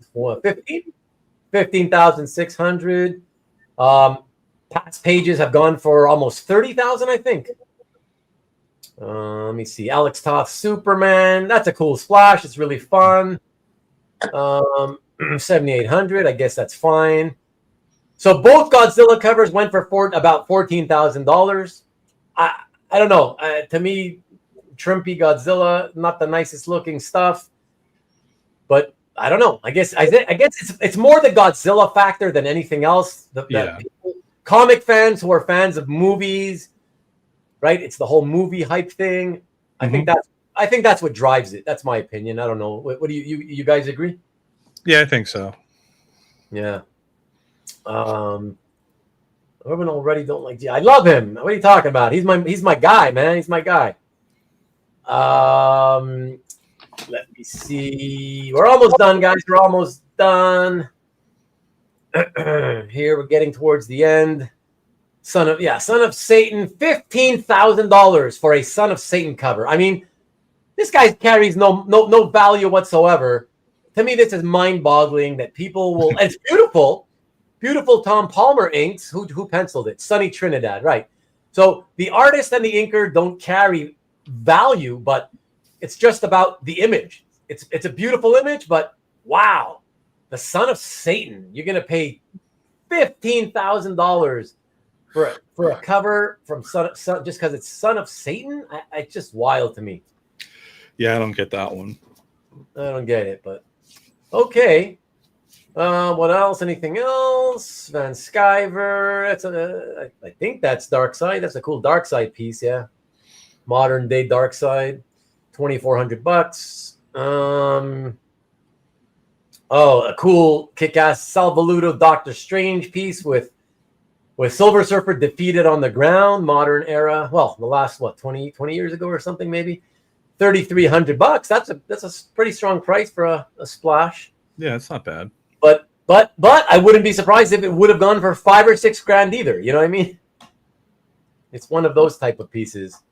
$15,600. Past pages have gone for almost $30,000, I think. Let me see. Alex Toth Superman. That's a cool splash. It's really fun. $7,800. I guess that's fine. So both Godzilla covers went for about $14,000. I don't know. To me, Trimpy Godzilla, not the nicest looking stuff, but I don't know. I guess it's more the Godzilla factor than anything else. Comic fans who are fans of movies, right? It's the whole movie hype thing. I think that's what drives it. That's my opinion. I don't know. What do you guys agree? Yeah, I think so. Yeah. Urban already don't like. I love him. What are you talking about? He's my guy, man. He's my guy. Let me see. We're almost done, guys. We're almost done. Here we're getting towards the end. Son of Satan, $15,000 for a Son of Satan cover. I mean, this guy carries no value whatsoever. To me, this is mind-boggling that people will. It's beautiful, beautiful Tom Palmer inks. Who penciled it? Sonny Trinidad, right? So the artist and the inker don't carry value, but it's just about the image. It's a beautiful image, but wow, the Son of Satan. You're gonna pay $15,000 for a cover from Son just because it's Son of Satan. It's just wild to me. Yeah, I don't get that one. I don't get it, but okay. What else? Anything else? Van Sciver. I think that's Darkseid. That's a cool Darkseid piece. Yeah, modern day Darkseid. $2,400. A cool kick-ass Salvaludo Doctor Strange piece with Silver Surfer defeated on the ground, modern era. Well, the last 20 years ago or something, maybe. $3,300. That's a pretty strong price for a splash. Yeah, it's not bad. But I wouldn't be surprised if it would have gone for $5,000 or $6,000 either. You know what I mean? It's one of those type of pieces.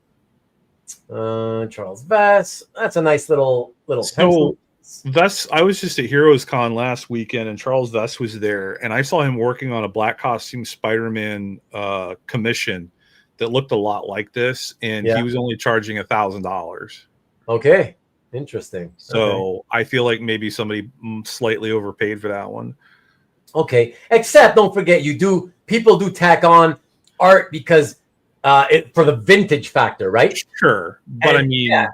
Charles Vess. That's a nice little pencil. Vess, I was just at Heroes Con last weekend, and Charles Vess was there, and I saw him working on a black costume Spider-Man commission that looked a lot like this, and he was only charging $1,000. Okay, interesting. So I feel like maybe somebody slightly overpaid for that one. Okay, except don't forget, people do tack on art because for the vintage factor, right? Sure, but I mean,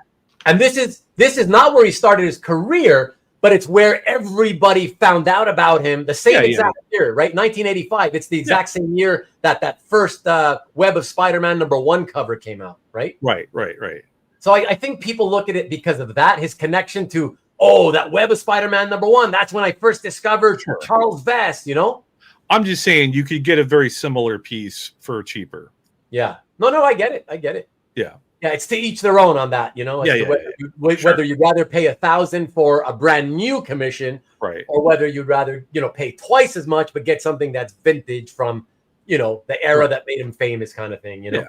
and this is not where he started his career, but it's where everybody found out about him the same exact year, right? 1985. It's the exact same year that first Web of Spider-Man #1 cover came out, right? Right. So I think people look at it because of that, his connection to, that Web of Spider-Man #1. That's when I first discovered Charles Vess, you know? I'm just saying you could get a very similar piece for cheaper. Yeah. No, I get it. Yeah. Yeah, it's to each their own on that, you know? Whether you'd rather pay $1,000 for a brand new commission, right, or whether you'd rather, pay twice as much but get something that's vintage from, the era that made him famous, kind of thing, Yeah.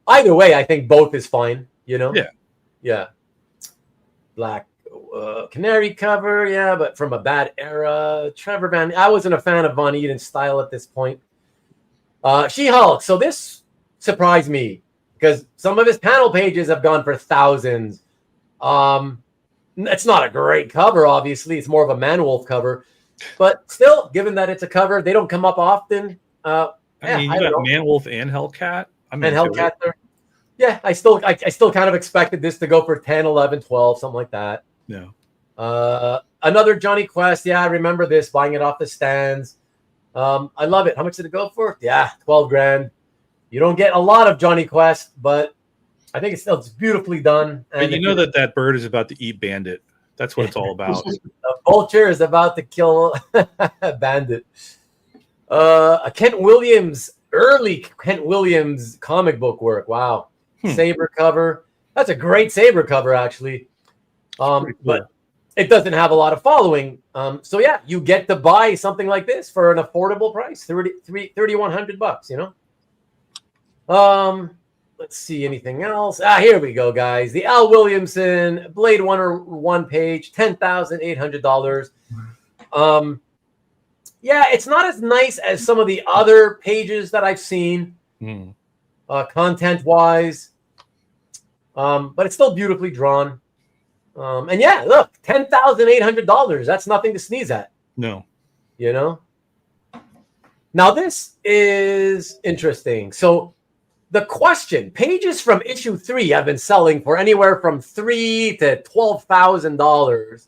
Either way, I think both is fine, Yeah. Black Canary cover, but from a bad era. Trevor I wasn't a fan of Von Eden's style at this point. She-Hulk. So this surprised me because some of his panel pages have gone for thousands. It's not a great cover, obviously. It's more of a Man-Wolf cover. But still, given that it's a cover, they don't come up often. I mean, you got Man-Wolf and Hellcat. And Hellcat there. Yeah, I still kind of expected this to go for 10, 11, 12, something like that. Yeah. Another Johnny Quest. Yeah, I remember this, buying it off the stands. I love it. How much did it go for? Yeah, $12,000. You don't get a lot of Johnny Quest, but I think it's beautifully done. And you know that bird is about to eat Bandit. That's what it's all about. A vulture is about to kill Bandit. A early Kent Williams comic book work. Wow. Saber cover. That's a great Saber cover, actually. Cool. But it doesn't have a lot of following. So yeah, you get to buy something like this for an affordable price, $3,100, Let's see, anything else? Here we go, guys. The Al Williamson Blade Runner 1 page, $10,800. Yeah, it's not as nice as some of the other pages that I've seen, content-wise. But it's still beautifully drawn. And yeah, look, $10,800. That's nothing to sneeze at. No. Now, this is interesting. So the question, pages from issue 3 have been selling for anywhere from $3,000 to $12,000.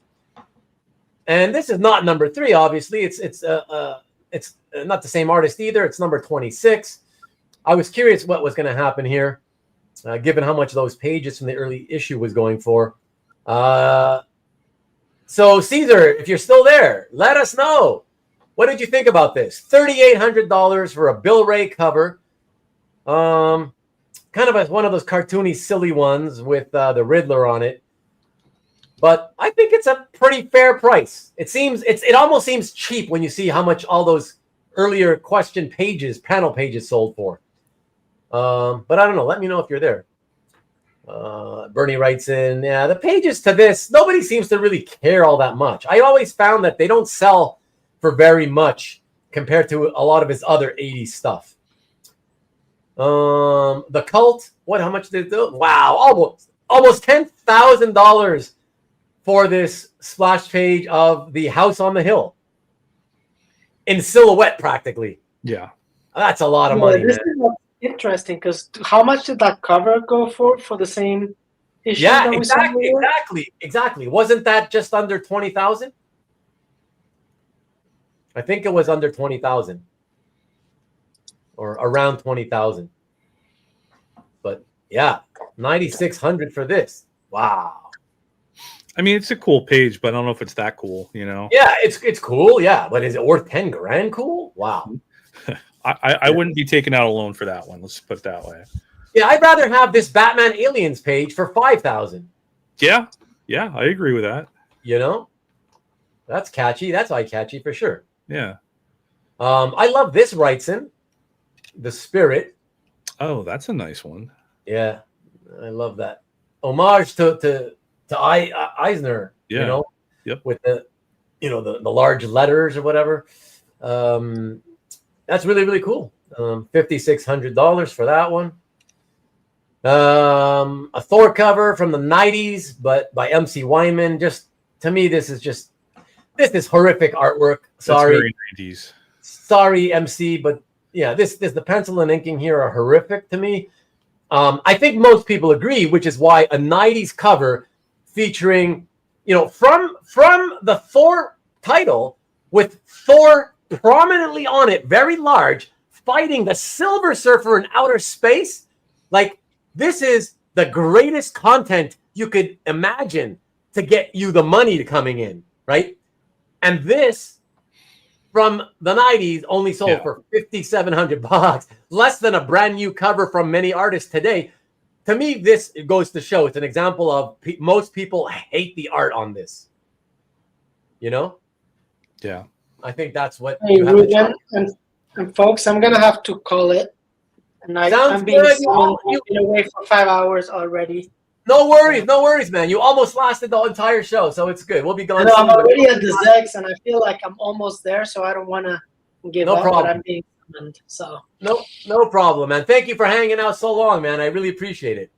And this is not number 3, obviously. It's not the same artist either. It's number 26. I was curious what was going to happen here, given how much those pages from the early issue was going for. So, Caesar, if you're still there, let us know. What did you think about this? $3,800 for a Bill Ray cover. Kind of one of those cartoony, silly ones with the Riddler on it. But I think it's a pretty fair price. It almost seems cheap when you see how much all those earlier question pages, panel pages sold for. But I don't know. Let me know if you're there. Bernie writes in, yeah, the pages to this, nobody seems to really care all that much. I always found that they don't sell for very much compared to a lot of his other 80s stuff. The Cult, how much did it do? Wow, almost $10,000 for this splash page of the House on the Hill in silhouette, practically. Yeah, that's a lot of money. This is interesting because how much did that cover go for the same issue? Yeah, that exactly. Wasn't that just under 20,000? I think it was under 20,000 or around 20,000. But yeah, 9,600 for this. Wow. I mean, it's a cool page, but I don't know if it's that cool, you know? Yeah, it's cool. Yeah. But is it worth 10 grand cool? Wow. I wouldn't be taking out a loan for that one. Let's put it that way. Yeah. I'd rather have this Batman Aliens page for 5,000. Yeah. Yeah. I agree with that. You know, that's catchy. That's eye-catchy for sure. Yeah. I love this Wrightson, The Spirit. Oh, that's a nice one. Yeah, I love that homage to Eisner. Yeah. You know, yep. With the the large letters or whatever. That's really, really cool. $5,600 for that one. A Thor cover from the 90s, but by MC Wyman. Just to me, this is horrific artwork. Sorry. That's very 90s. Sorry, MC, but yeah, the pencil and inking here are horrific to me. I think most people agree, which is why a 90s cover featuring, from the Thor title with Thor prominently on it, very large, fighting the Silver Surfer in outer space. Like, this is the greatest content you could imagine to get you the money coming in, right? And this from the 90s only sold for $5,700, less than a brand new cover from many artists today. To me, this goes to show it's an example of most people hate the art on this. Yeah. I think that's what. Hey, Ruben, and folks, I'm gonna have to call it. And I'm being away for 5 hours already. No worries, man. You almost lasted the entire show, so it's good. We'll be gone. I'm already at the Zex, and I feel like I'm almost there, so I don't want to give up. Problem. But I'm being summoned, so. No problem, man. Thank you for hanging out so long, man. I really appreciate it.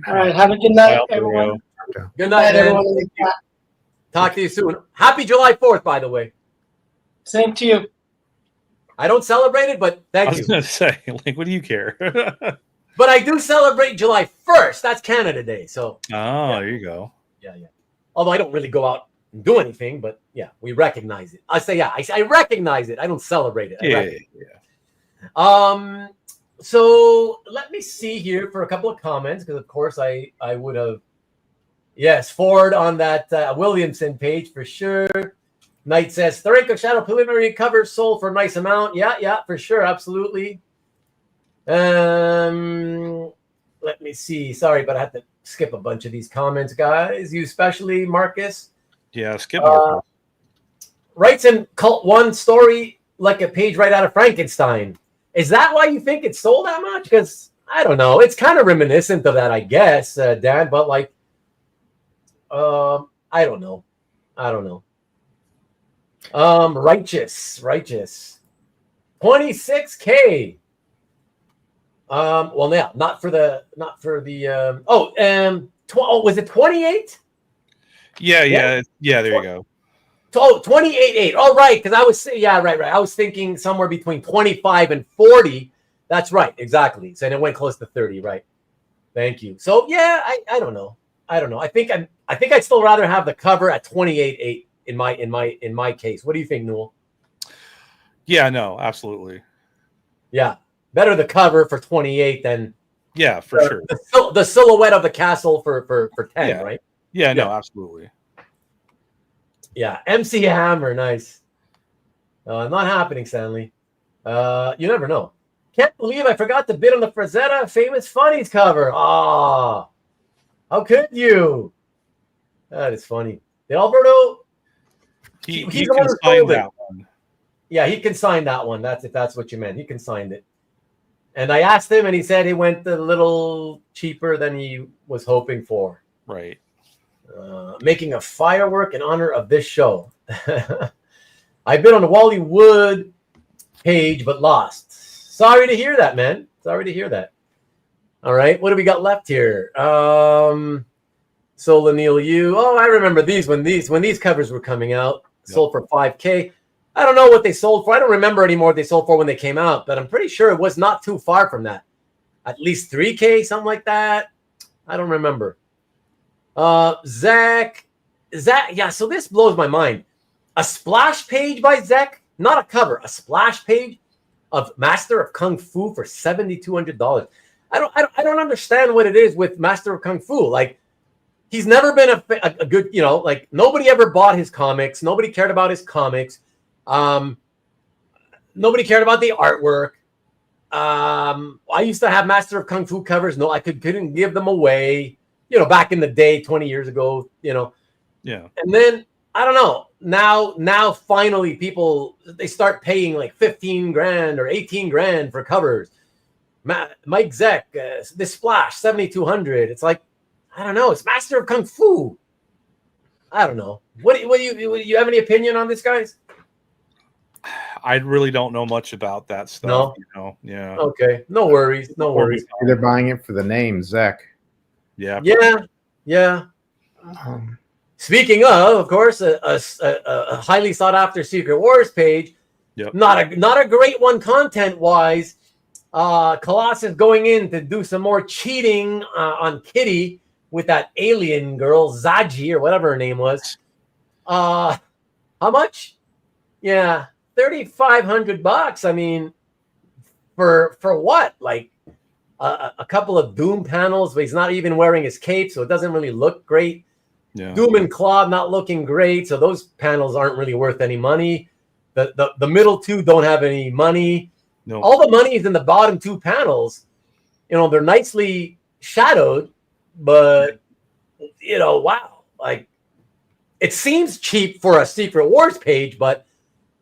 All right, have a good night, everyone. Good night, man. everyone. Talk to you soon. Happy July 4th, by the way. Same to you. I don't celebrate it, but thank you. I was going to say, what do you care? But I do celebrate July 1st. That's Canada Day. So. There you go. Yeah. Although I don't really go out and do anything, but yeah, we recognize it. I say, I recognize it. I don't celebrate it. Yeah. So let me see here for a couple of comments, because of course I would have. Yes, forward on that Williamson page for sure. Knight says, Tharenko Shadow preliminary cover sold for a nice amount. Yeah, for sure. Absolutely. Let me see. Sorry, but I have to skip a bunch of these comments, guys. You especially, Marcus. Yeah, skip Marcus. Writes in Cult 1 story like a page right out of Frankenstein. Is that why you think it sold that much? Because I don't know. It's kind of reminiscent of that, I guess, Dan. But I don't know. Righteous. 26K. Well, yeah, not for the. Was it 28? Yeah. There you go. Oh, 28.8. Oh, right. Because I was, yeah, right. I was thinking somewhere between 25 and 40. That's right. Exactly. So, and it went close to 30. Right. Thank you. So, yeah, I don't know. I think I'd still rather have the cover at 28.8 in my case. What do you think, Newell? Yeah, no, absolutely. Yeah. Better the cover for 28 than Yeah, for sure. The silhouette of the castle for 10, Yeah. right? Yeah, no, absolutely. Yeah, MC Hammer, nice. Not happening, Stanley. You never know. Can't believe I forgot to bid on the Frazetta Famous Funnies cover. Ah, how could you? That is funny. Did Alberto? He He's the can one who sign sold it. that one. Yeah, he can sign that one. If that's what you meant. He can sign it. And I asked him, and he said he went a little cheaper than he was hoping for. Right. Making a firework in honor of this show. I've been on the Wally Wood page, but lost. Sorry to hear that, man. Sorry to hear that. All right, what do we got left here? Soul Neil U. Oh, I remember these when these covers were coming out. Yep. Sold for $5K. I don't know what they sold for. I don't remember anymore what they sold for when they came out, but I'm pretty sure it was not too far from that. At least $3K, something like that. I don't remember. Zach, yeah, so this blows my mind. A splash page by Zach, not a cover, a splash page of Master of Kung Fu for $7,200. I don't understand what it is with Master of Kung Fu. Like, he's never been a good, like, nobody ever bought his comics. Nobody cared about his comics. Nobody cared about the artwork. I used to have Master of Kung Fu covers. No, I couldn't give them away. Back in the day, 20 years ago. Yeah. And then I don't know. Now finally people they start paying like 15 grand or 18 grand for covers. Mike Zeck, this splash 7,200. It's like, I don't know. It's Master of Kung Fu. I don't know. What do you have any opinion on this, guys? I really don't know much about that stuff. No? Yeah. Okay. No worries. No worries. They're buying it for the name, Zach. Yeah. Yeah. Speaking of course, a highly sought after Secret Wars page. Yep. Not a great one content wise. Colossus going in to do some more cheating on Kitty with that alien girl Zaji or whatever her name was. How much? Yeah, $3,500. I mean, for what? Like a couple of Doom panels, but he's not even wearing his cape, so it doesn't really look great. Yeah. Doom and Claw not looking great, so those panels aren't really worth any money. The middle two don't have any money. No. All the money is in the bottom two panels. They're nicely shadowed, but wow, like it seems cheap for a Secret Wars page, but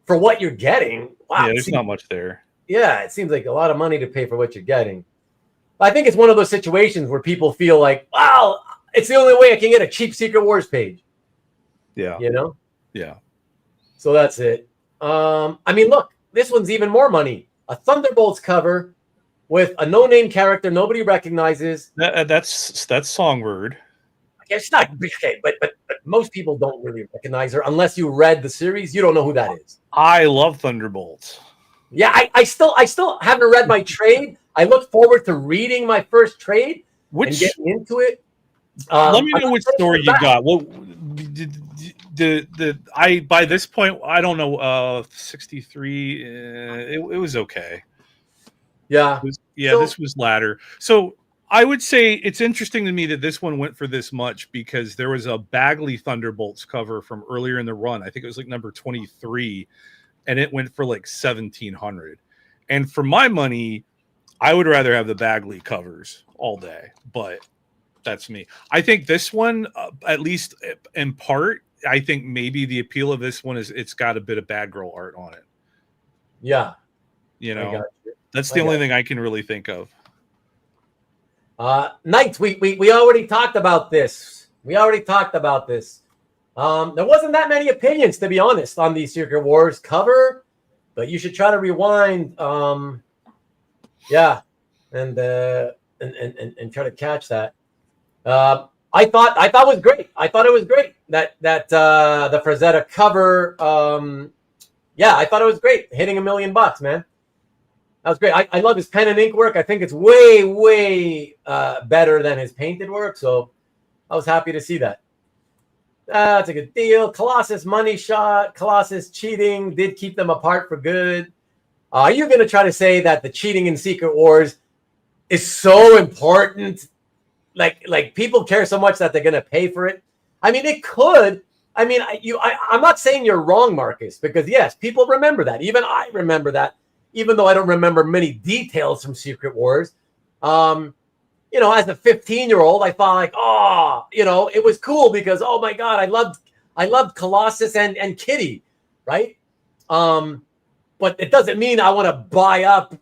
for what you're getting, wow, Yeah, there's not much there. Yeah, it seems like a lot of money to pay for what you're getting. I think it's one of those situations where people feel like, wow, it's the only way I can get a cheap Secret Wars page. Yeah. Yeah. So that's it. I mean, look, this one's even more money. A Thunderbolts cover with a no-name character nobody recognizes. That's Songbird. It's not okay, but most people don't really recognize her unless you read the series. You don't know who that is. I love Thunderbolts. Yeah, I still haven't read my trade. I look forward to reading my first trade and getting into it. Let me know which story you got. Well, I by this point I don't know. 63. It was okay. Yeah, this was latter. So I would say it's interesting to me that this one went for this much because there was a Bagley Thunderbolts cover from earlier in the run. I think it was like number 23, and it went for like 1,700. And for my money, I would rather have the Bagley covers all day, but that's me. I think this one, at least in part, I think maybe the appeal of this one is it's got a bit of bad girl art on it. Yeah, that's the only thing I can really think of. Knights, we already talked about this. There wasn't that many opinions, to be honest, on the Secret Wars cover, but you should try to rewind. And try to catch that. I thought it was great. I thought it was great that the Frazetta cover. Yeah, I thought it was great. Hitting $1 million, man. That was great. I love his pen and ink work. I think it's way better than his painted work. So I was happy to see that. That's a good deal. Colossus money shot. Colossus cheating did keep them apart for good. Are you going to try to say that the cheating in Secret Wars is so important? Like people care so much that they're going to pay for it? I mean, it could. I mean, I'm not saying you're wrong, Marcus, because yes, people remember that. Even I remember that, even though I don't remember many details from Secret Wars. You know, as a 15-year-old, I thought like, oh, you know, it was cool because, oh my God, I loved Colossus and Kitty, right? But it doesn't mean I want to buy up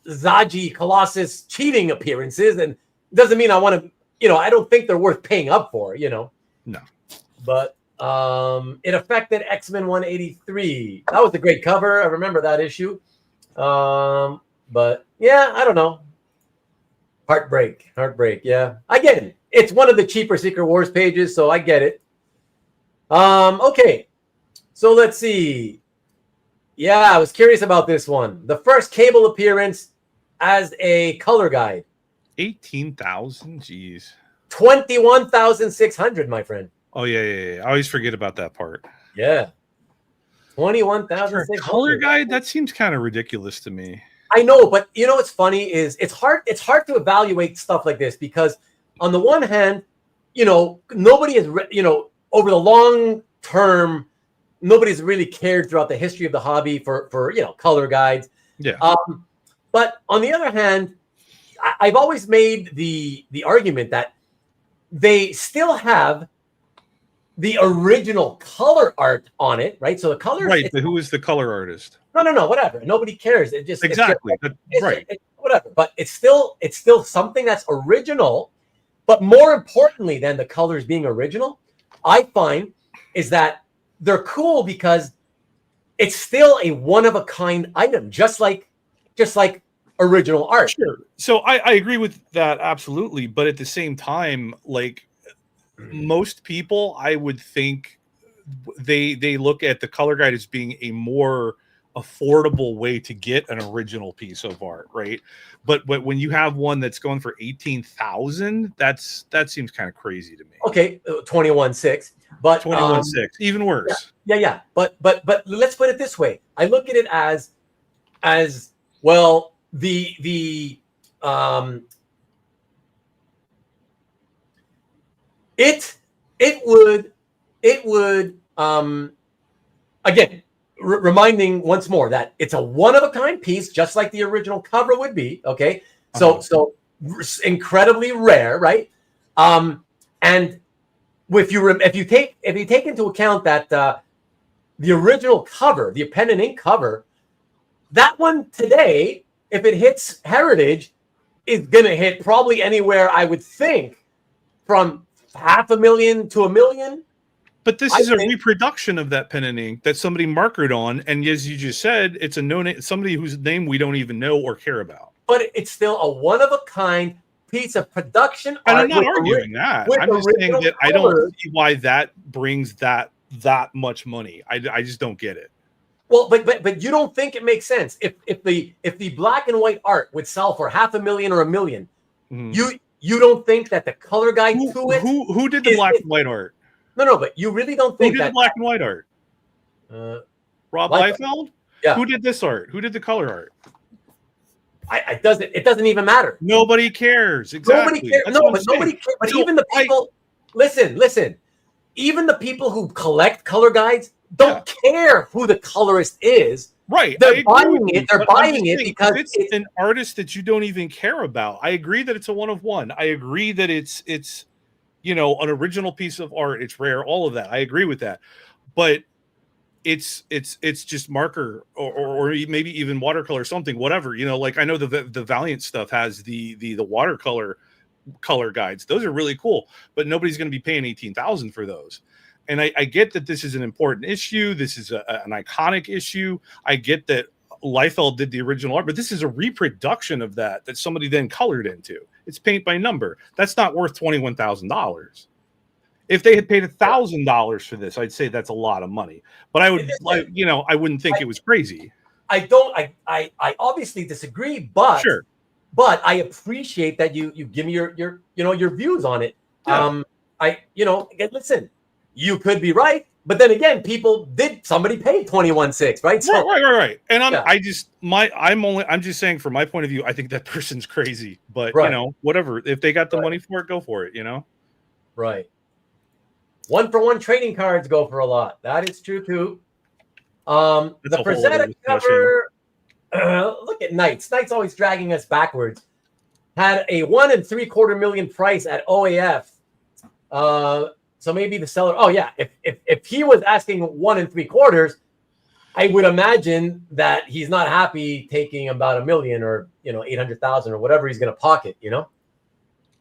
Zaji Colossus cheating appearances, and it doesn't mean I want to, you know, I don't think they're worth paying up for, you know. No. But it affected X-Men 183. That was a great cover. I remember that issue. But yeah, I don't know. Heartbreak. Yeah, I get it. It's one of the cheaper Secret Wars pages, so I get it. Okay, so let's see. Yeah, I was curious about this one. The first Cable appearance as a color guide. 18,000. Jeez. 21,600, my friend. Oh yeah. I always forget about that part. Yeah. 21,600. Color guide? That seems kind of ridiculous to me. I know, but you know what's funny is it's hard to evaluate stuff like this because on the one hand, you know, nobody is, you know, over the long term, nobody's really cared throughout the history of the hobby for you know, color guides. Yeah. But on the other hand, I've always made the argument that they still have the original color art on it, right? So the color, right? But who is the color artist? No, whatever. Nobody cares. It just exactly right. Whatever. But it's still something that's original. But more importantly than the colors being original, I find is that they're cool because it's still a one of a kind item, just like original art. Sure. So I agree with that absolutely, but at the same time, like most people, I would think they look at the color guide as being a more affordable way to get an original piece of art, right? But when you have one that's going for 18,000, that seems kind of crazy to me. Okay, 21.6, but 21.6, even worse. Yeah. But let's put it this way. I look at it as well. It would again, reminding once more that it's a one of a kind piece, just like the original cover would be. Okay, so incredibly rare, right? And if you take into account that the original cover, the pen and ink cover, that one today, if it hits Heritage, is gonna hit probably anywhere, I would think, from $500,000 to $1 million. But this is a reproduction of that pen and ink that somebody markered on, and as you just said, it's a no name, somebody whose name we don't even know or care about. But it's still a one of a kind piece of production art. And I'm not arguing that. I'm just saying that I don't see why that brings that much money. I just don't get it. Well, but you don't think it makes sense if the black and white art would sell for $500,000 or $1 million, you don't think that the color guide to it? Who did the black and white art? No, but you really don't think who did the black and white art? Rob Liefeld? Yeah. Who did this art? Who did the color art? It doesn't even matter. Nobody cares. Exactly. Nobody cares. No, but nobody cares. But so even the people, listen. Even the people who collect color guides don't care who the colorist is. Right. They're buying it. They're buying it because it's an artist that you don't even care about. I agree that it's a one of one. I agree that it's you know, an original piece of art. It's rare. All of that. I agree with that. But it's just marker or maybe even watercolor or something, whatever, you know, like I know the Valiant stuff has the watercolor color guides. Those are really cool, but nobody's going to be paying 18,000 for those. And I get that this is an important issue. This is an iconic issue. I get that Liefeld did the original art, but this is a reproduction of that somebody then colored into. It's paint by number. That's not worth $21,000. If they had paid $1,000 for this, I'd say that's a lot of money. But I would, I wouldn't think it was crazy. I obviously disagree, but Sure. But I appreciate that you give me your views on it. Yeah. Listen, you could be right, but then again, somebody paid 21.6, right? So, right. And I'm just saying from my point of view, I think that person's crazy. But whatever. If they got the money for it, go for it. Right. 1-for-1 trading cards go for a lot. That is true too. The prosthetic cover. Look at Knights. Knights always dragging us backwards. Had a 1 3/4 million price at OAF. So maybe the seller. Oh yeah, if he was asking 1 3/4, I would imagine that he's not happy taking about $1 million or 800,000 or whatever he's going to pocket.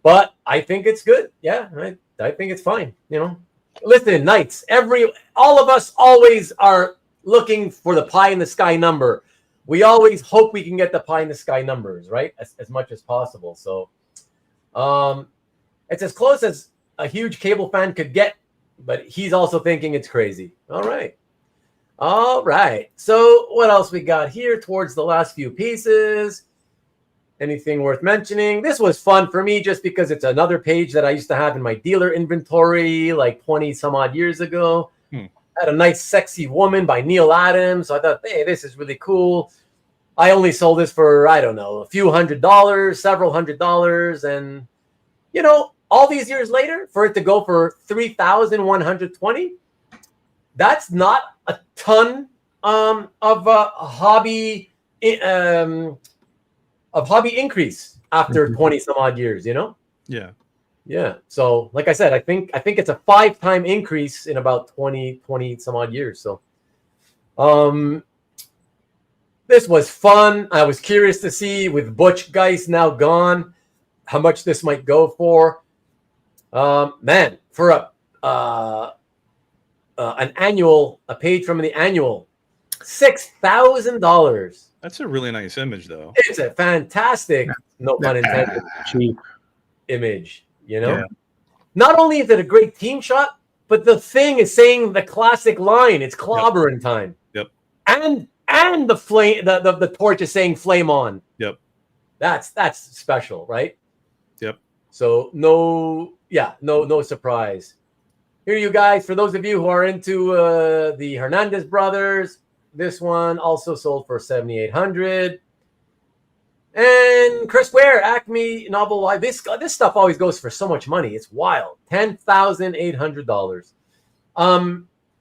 But I think it's good. Yeah, I think it's fine. Listen, Knights. All of us always are looking for the pie in the sky number. We always hope we can get the pie in the sky numbers, right? As much as possible. So it's as close as a huge cable fan could get, but he's also thinking it's crazy. All right. So what else we got here towards the last few pieces? Anything worth mentioning? This was fun for me just because it's another page that I used to have in my dealer inventory like 20 some odd years ago. Had a nice sexy woman by Neil Adams. So I thought, hey, this is really cool. I only sold this for, I don't know, a few $100s, several $100s. And, all these years later, for it to go for $3,120, that's not a ton of hobby increase after 20 some odd years, Yeah. Yeah. So, like I said, I think it's a 5-time increase in about 20 some odd years. So, this was fun. I was curious to see, with Butch Geist now gone, how much this might go for. Man, for a page from the annual, $6,000. That's a really nice image, though. It's a fantastic, no pun intended, cheap image. Yeah. Not only is it a great team shot, but the thing is saying the classic line. It's clobbering time. Yep. And the flame, the torch is saying flame on. Yep. That's special, right? Yep. So no surprise. Here, you guys, for those of you who are into the Hernandez brothers, this one also sold for $7,800. And Chris Ware, Acme Novel Live. This stuff always goes for so much money. It's wild. $10,800.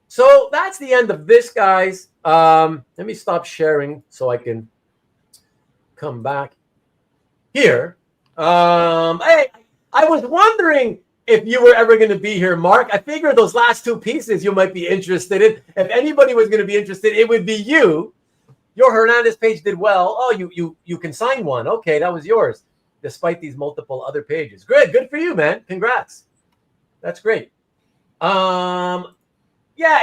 So that's the end of this, guys. Let me stop sharing so I can come back here. I was wondering if you were ever going to be here, Mark. I figured those last two pieces you might be interested in. If anybody was going to be interested, it would be you. Your Hernandez page did well. Oh, you can sign one. Okay, that was yours, despite these multiple other pages. Good for you, man. Congrats. That's great. Yeah,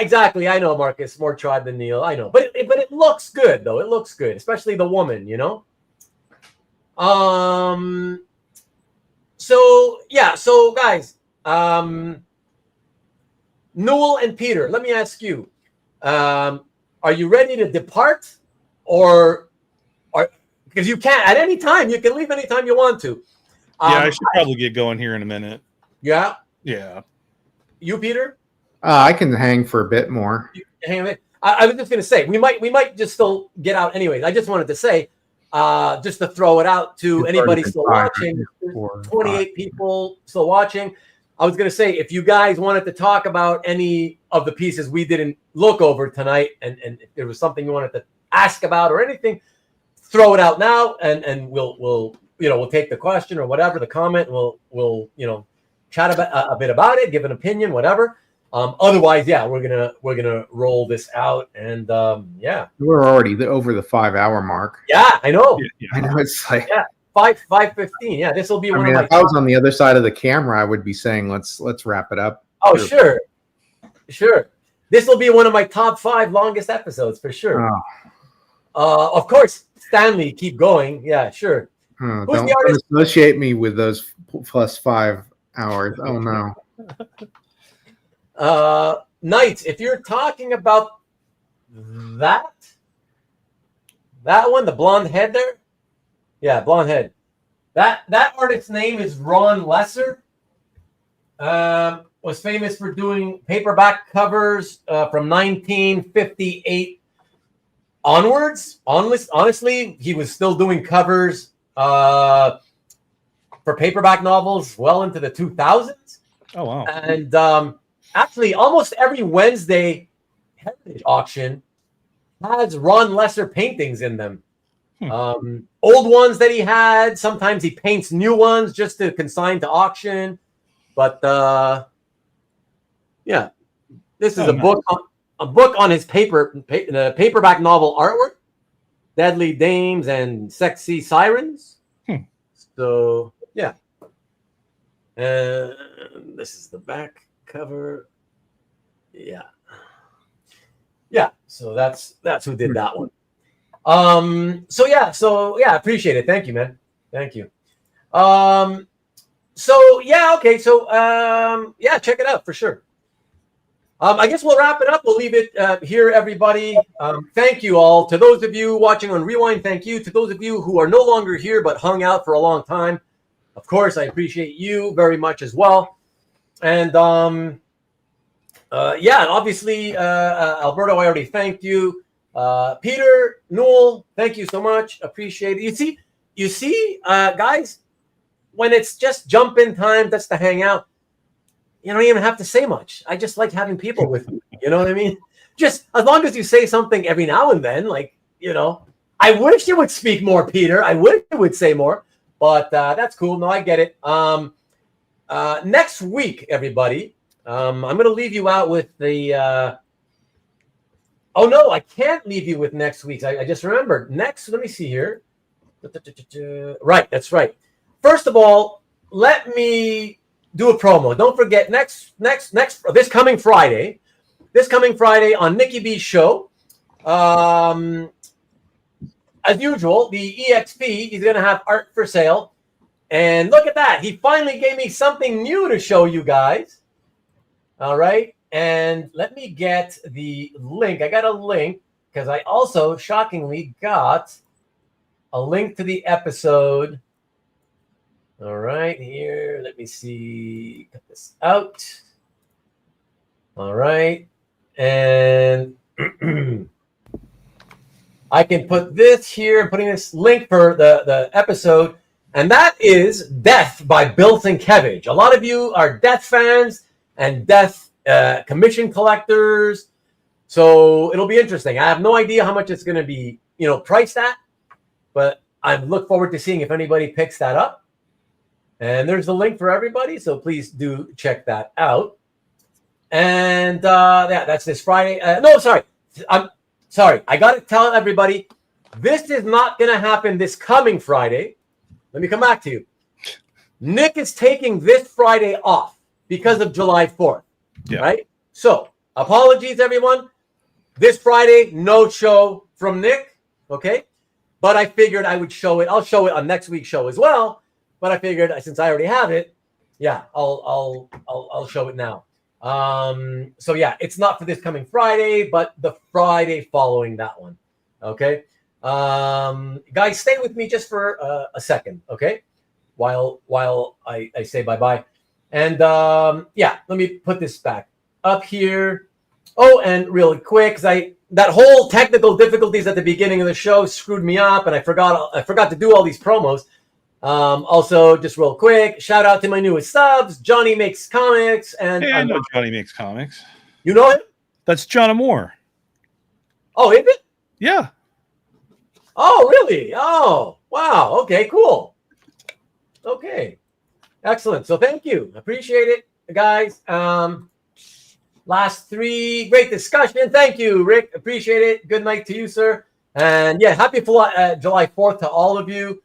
exactly. I know, Marcus. More tribe than Neil. I know, but it looks good though. It looks good, especially the woman. So guys, Newell and Peter, let me ask you, are you ready to depart? Or because you can at any time, you can leave anytime you want to. I should probably get going here in a minute. Yeah. You, Peter? I can hang for a bit more. Hang on. I was just going to say we might just still get out anyways. I just wanted to say, just to throw it out to anybody still watching. 28 people still watching. I was going to say, if you guys wanted to talk about any of the pieces we didn't look over tonight, and if there was something you wanted to ask about or anything, throw it out now, and we'll take the question or whatever, the comment, and we'll chat about a bit about it, give an opinion, whatever. Otherwise, we're gonna roll this out, and we're already over the 5-hour mark. Yeah, I know. I know, it's like 5:15. Yeah, this will be one of my. If I was on the other side of the camera, I would be saying, let's wrap it up. Oh, sure. This will be one of my top 5 longest episodes for sure. Of course, Stanley, keep going. Yeah, sure. Oh, Who's don't the artist? associate me with those +5 hours. Oh no. Knights, if you're talking about that one, the blonde head there, yeah, blonde head. That artist's name is Ron Lesser. Was famous for doing paperback covers from 1958 onwards. Honestly, he was still doing covers for paperback novels well into the 2000s. Oh wow! And actually, almost every Wednesday heritage auction has Ron Lesser paintings in them. Old ones that he had. Sometimes he paints new ones just to consign to auction. But yeah, this is a book on his paperback novel artwork, Deadly Dames and Sexy Sirens. So yeah, this is the back cover. Yeah. So that's who did that one. So yeah, appreciate it. Thank you, man. Thank you. So yeah, okay. So yeah, check it out for sure. I guess we'll wrap it up. We'll leave it here, everybody. Thank you all. To those of you watching on Rewind, thank you. To those of you who are no longer here but hung out for a long time, of course, I appreciate you very much as well. And yeah, obviously, Alberto, I already thanked you. Peter, Newell, thank you so much. Appreciate it. You see, guys, when it's just jump in time, that's to hang out. You don't even have to say much. I just like having people with me. You know what I mean? Just as long as you say something every now and then, like, you know, I wish you would speak more, Peter. I wish you would say more, but that's cool. No, I get it. Next week, everybody, I'm going to leave you out with the, oh no, I can't leave you with next week's. I just remembered. Next, let me see here. Right, that's right. First of all, let me do a promo. Don't forget this coming Friday on Nikki B's show. As usual, the EXP is going to have art for sale. And look at that. He finally gave me something new to show you guys. All right. And let me get the link. I got a link because I also shockingly got a link to the episode. All right, here, let me see, cut this out. All right, and I can put this here, putting this link for the episode, and that is Death by Bill Sienkiewicz. A lot of you are Death fans and Death commission collectors, so it'll be interesting. I have no idea how much it's going to be, priced at, but I look forward to seeing if anybody picks that up. And there's the link for everybody, so please do check that out. And yeah, that's this Friday. I'm sorry. I got to tell everybody, this is not going to happen this coming Friday. Let me come back to you. Nick is taking this Friday off because of July 4th, right? So apologies, everyone. This Friday, no show from Nick, okay? But I figured I would show it. I'll show it on next week's show as well. But I figured since I already have it, yeah, I'll show it now. So yeah, it's not for this coming Friday, but the Friday following that one. Okay, guys, stay with me just for a second, okay? While I say bye bye, and yeah, let me put this back up here. Oh, and really quick, because that whole technical difficulties at the beginning of the show screwed me up, and I forgot to do all these promos. Also, just real quick, shout out to my newest subs, Johnny Makes Comics. And hey, I know Johnny Makes Comics. You know him? That's John Moore. Oh, is it? Yeah. Oh, really? Oh, wow. Okay, cool. Okay. Excellent. So thank you. Appreciate it, guys. Last three, great discussion. Thank you, Rick. Appreciate it. Good night to you, sir. And yeah, happy July 4th to all of you.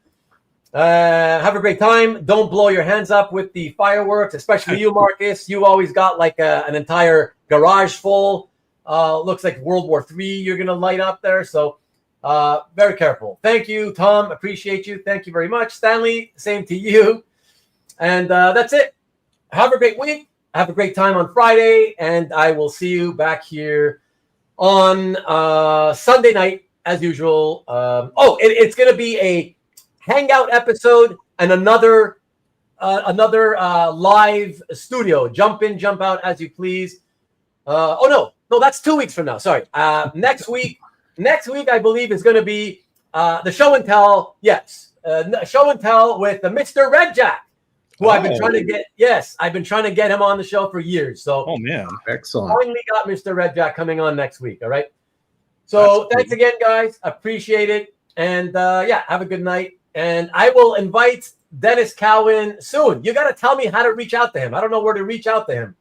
Have a great time. Don't blow your hands up with the fireworks, especially you, Marcus. You always got like an entire garage full. Looks like World War III you're going to light up there. So Very careful. Thank you, Tom. Appreciate you. Thank you very much. Stanley, same to you. And that's it. Have a great week. Have a great time on Friday. And I will see you back here on Sunday night, as usual. It's going to be a hangout episode and another live studio. Jump in, jump out as you please. No, that's 2 weeks from now. Sorry. Next week, I believe, is going to be the show and tell. Yes, show and tell with the Mr. Red Jack, who I've been trying to get. Yes, I've been trying to get him on the show for years. So, oh man, excellent. Finally got Mr. Red Jack coming on next week. All right. So thanks again, guys. Appreciate it. And have a good night. And I will invite Dennis Cowan soon. You got to tell me how to reach out to him. I don't know where to reach out to him.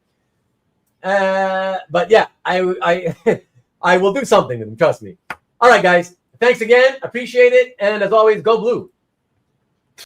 But yeah, I I will do something with him. Trust me. All right, guys. Thanks again. Appreciate it. And as always, go blue.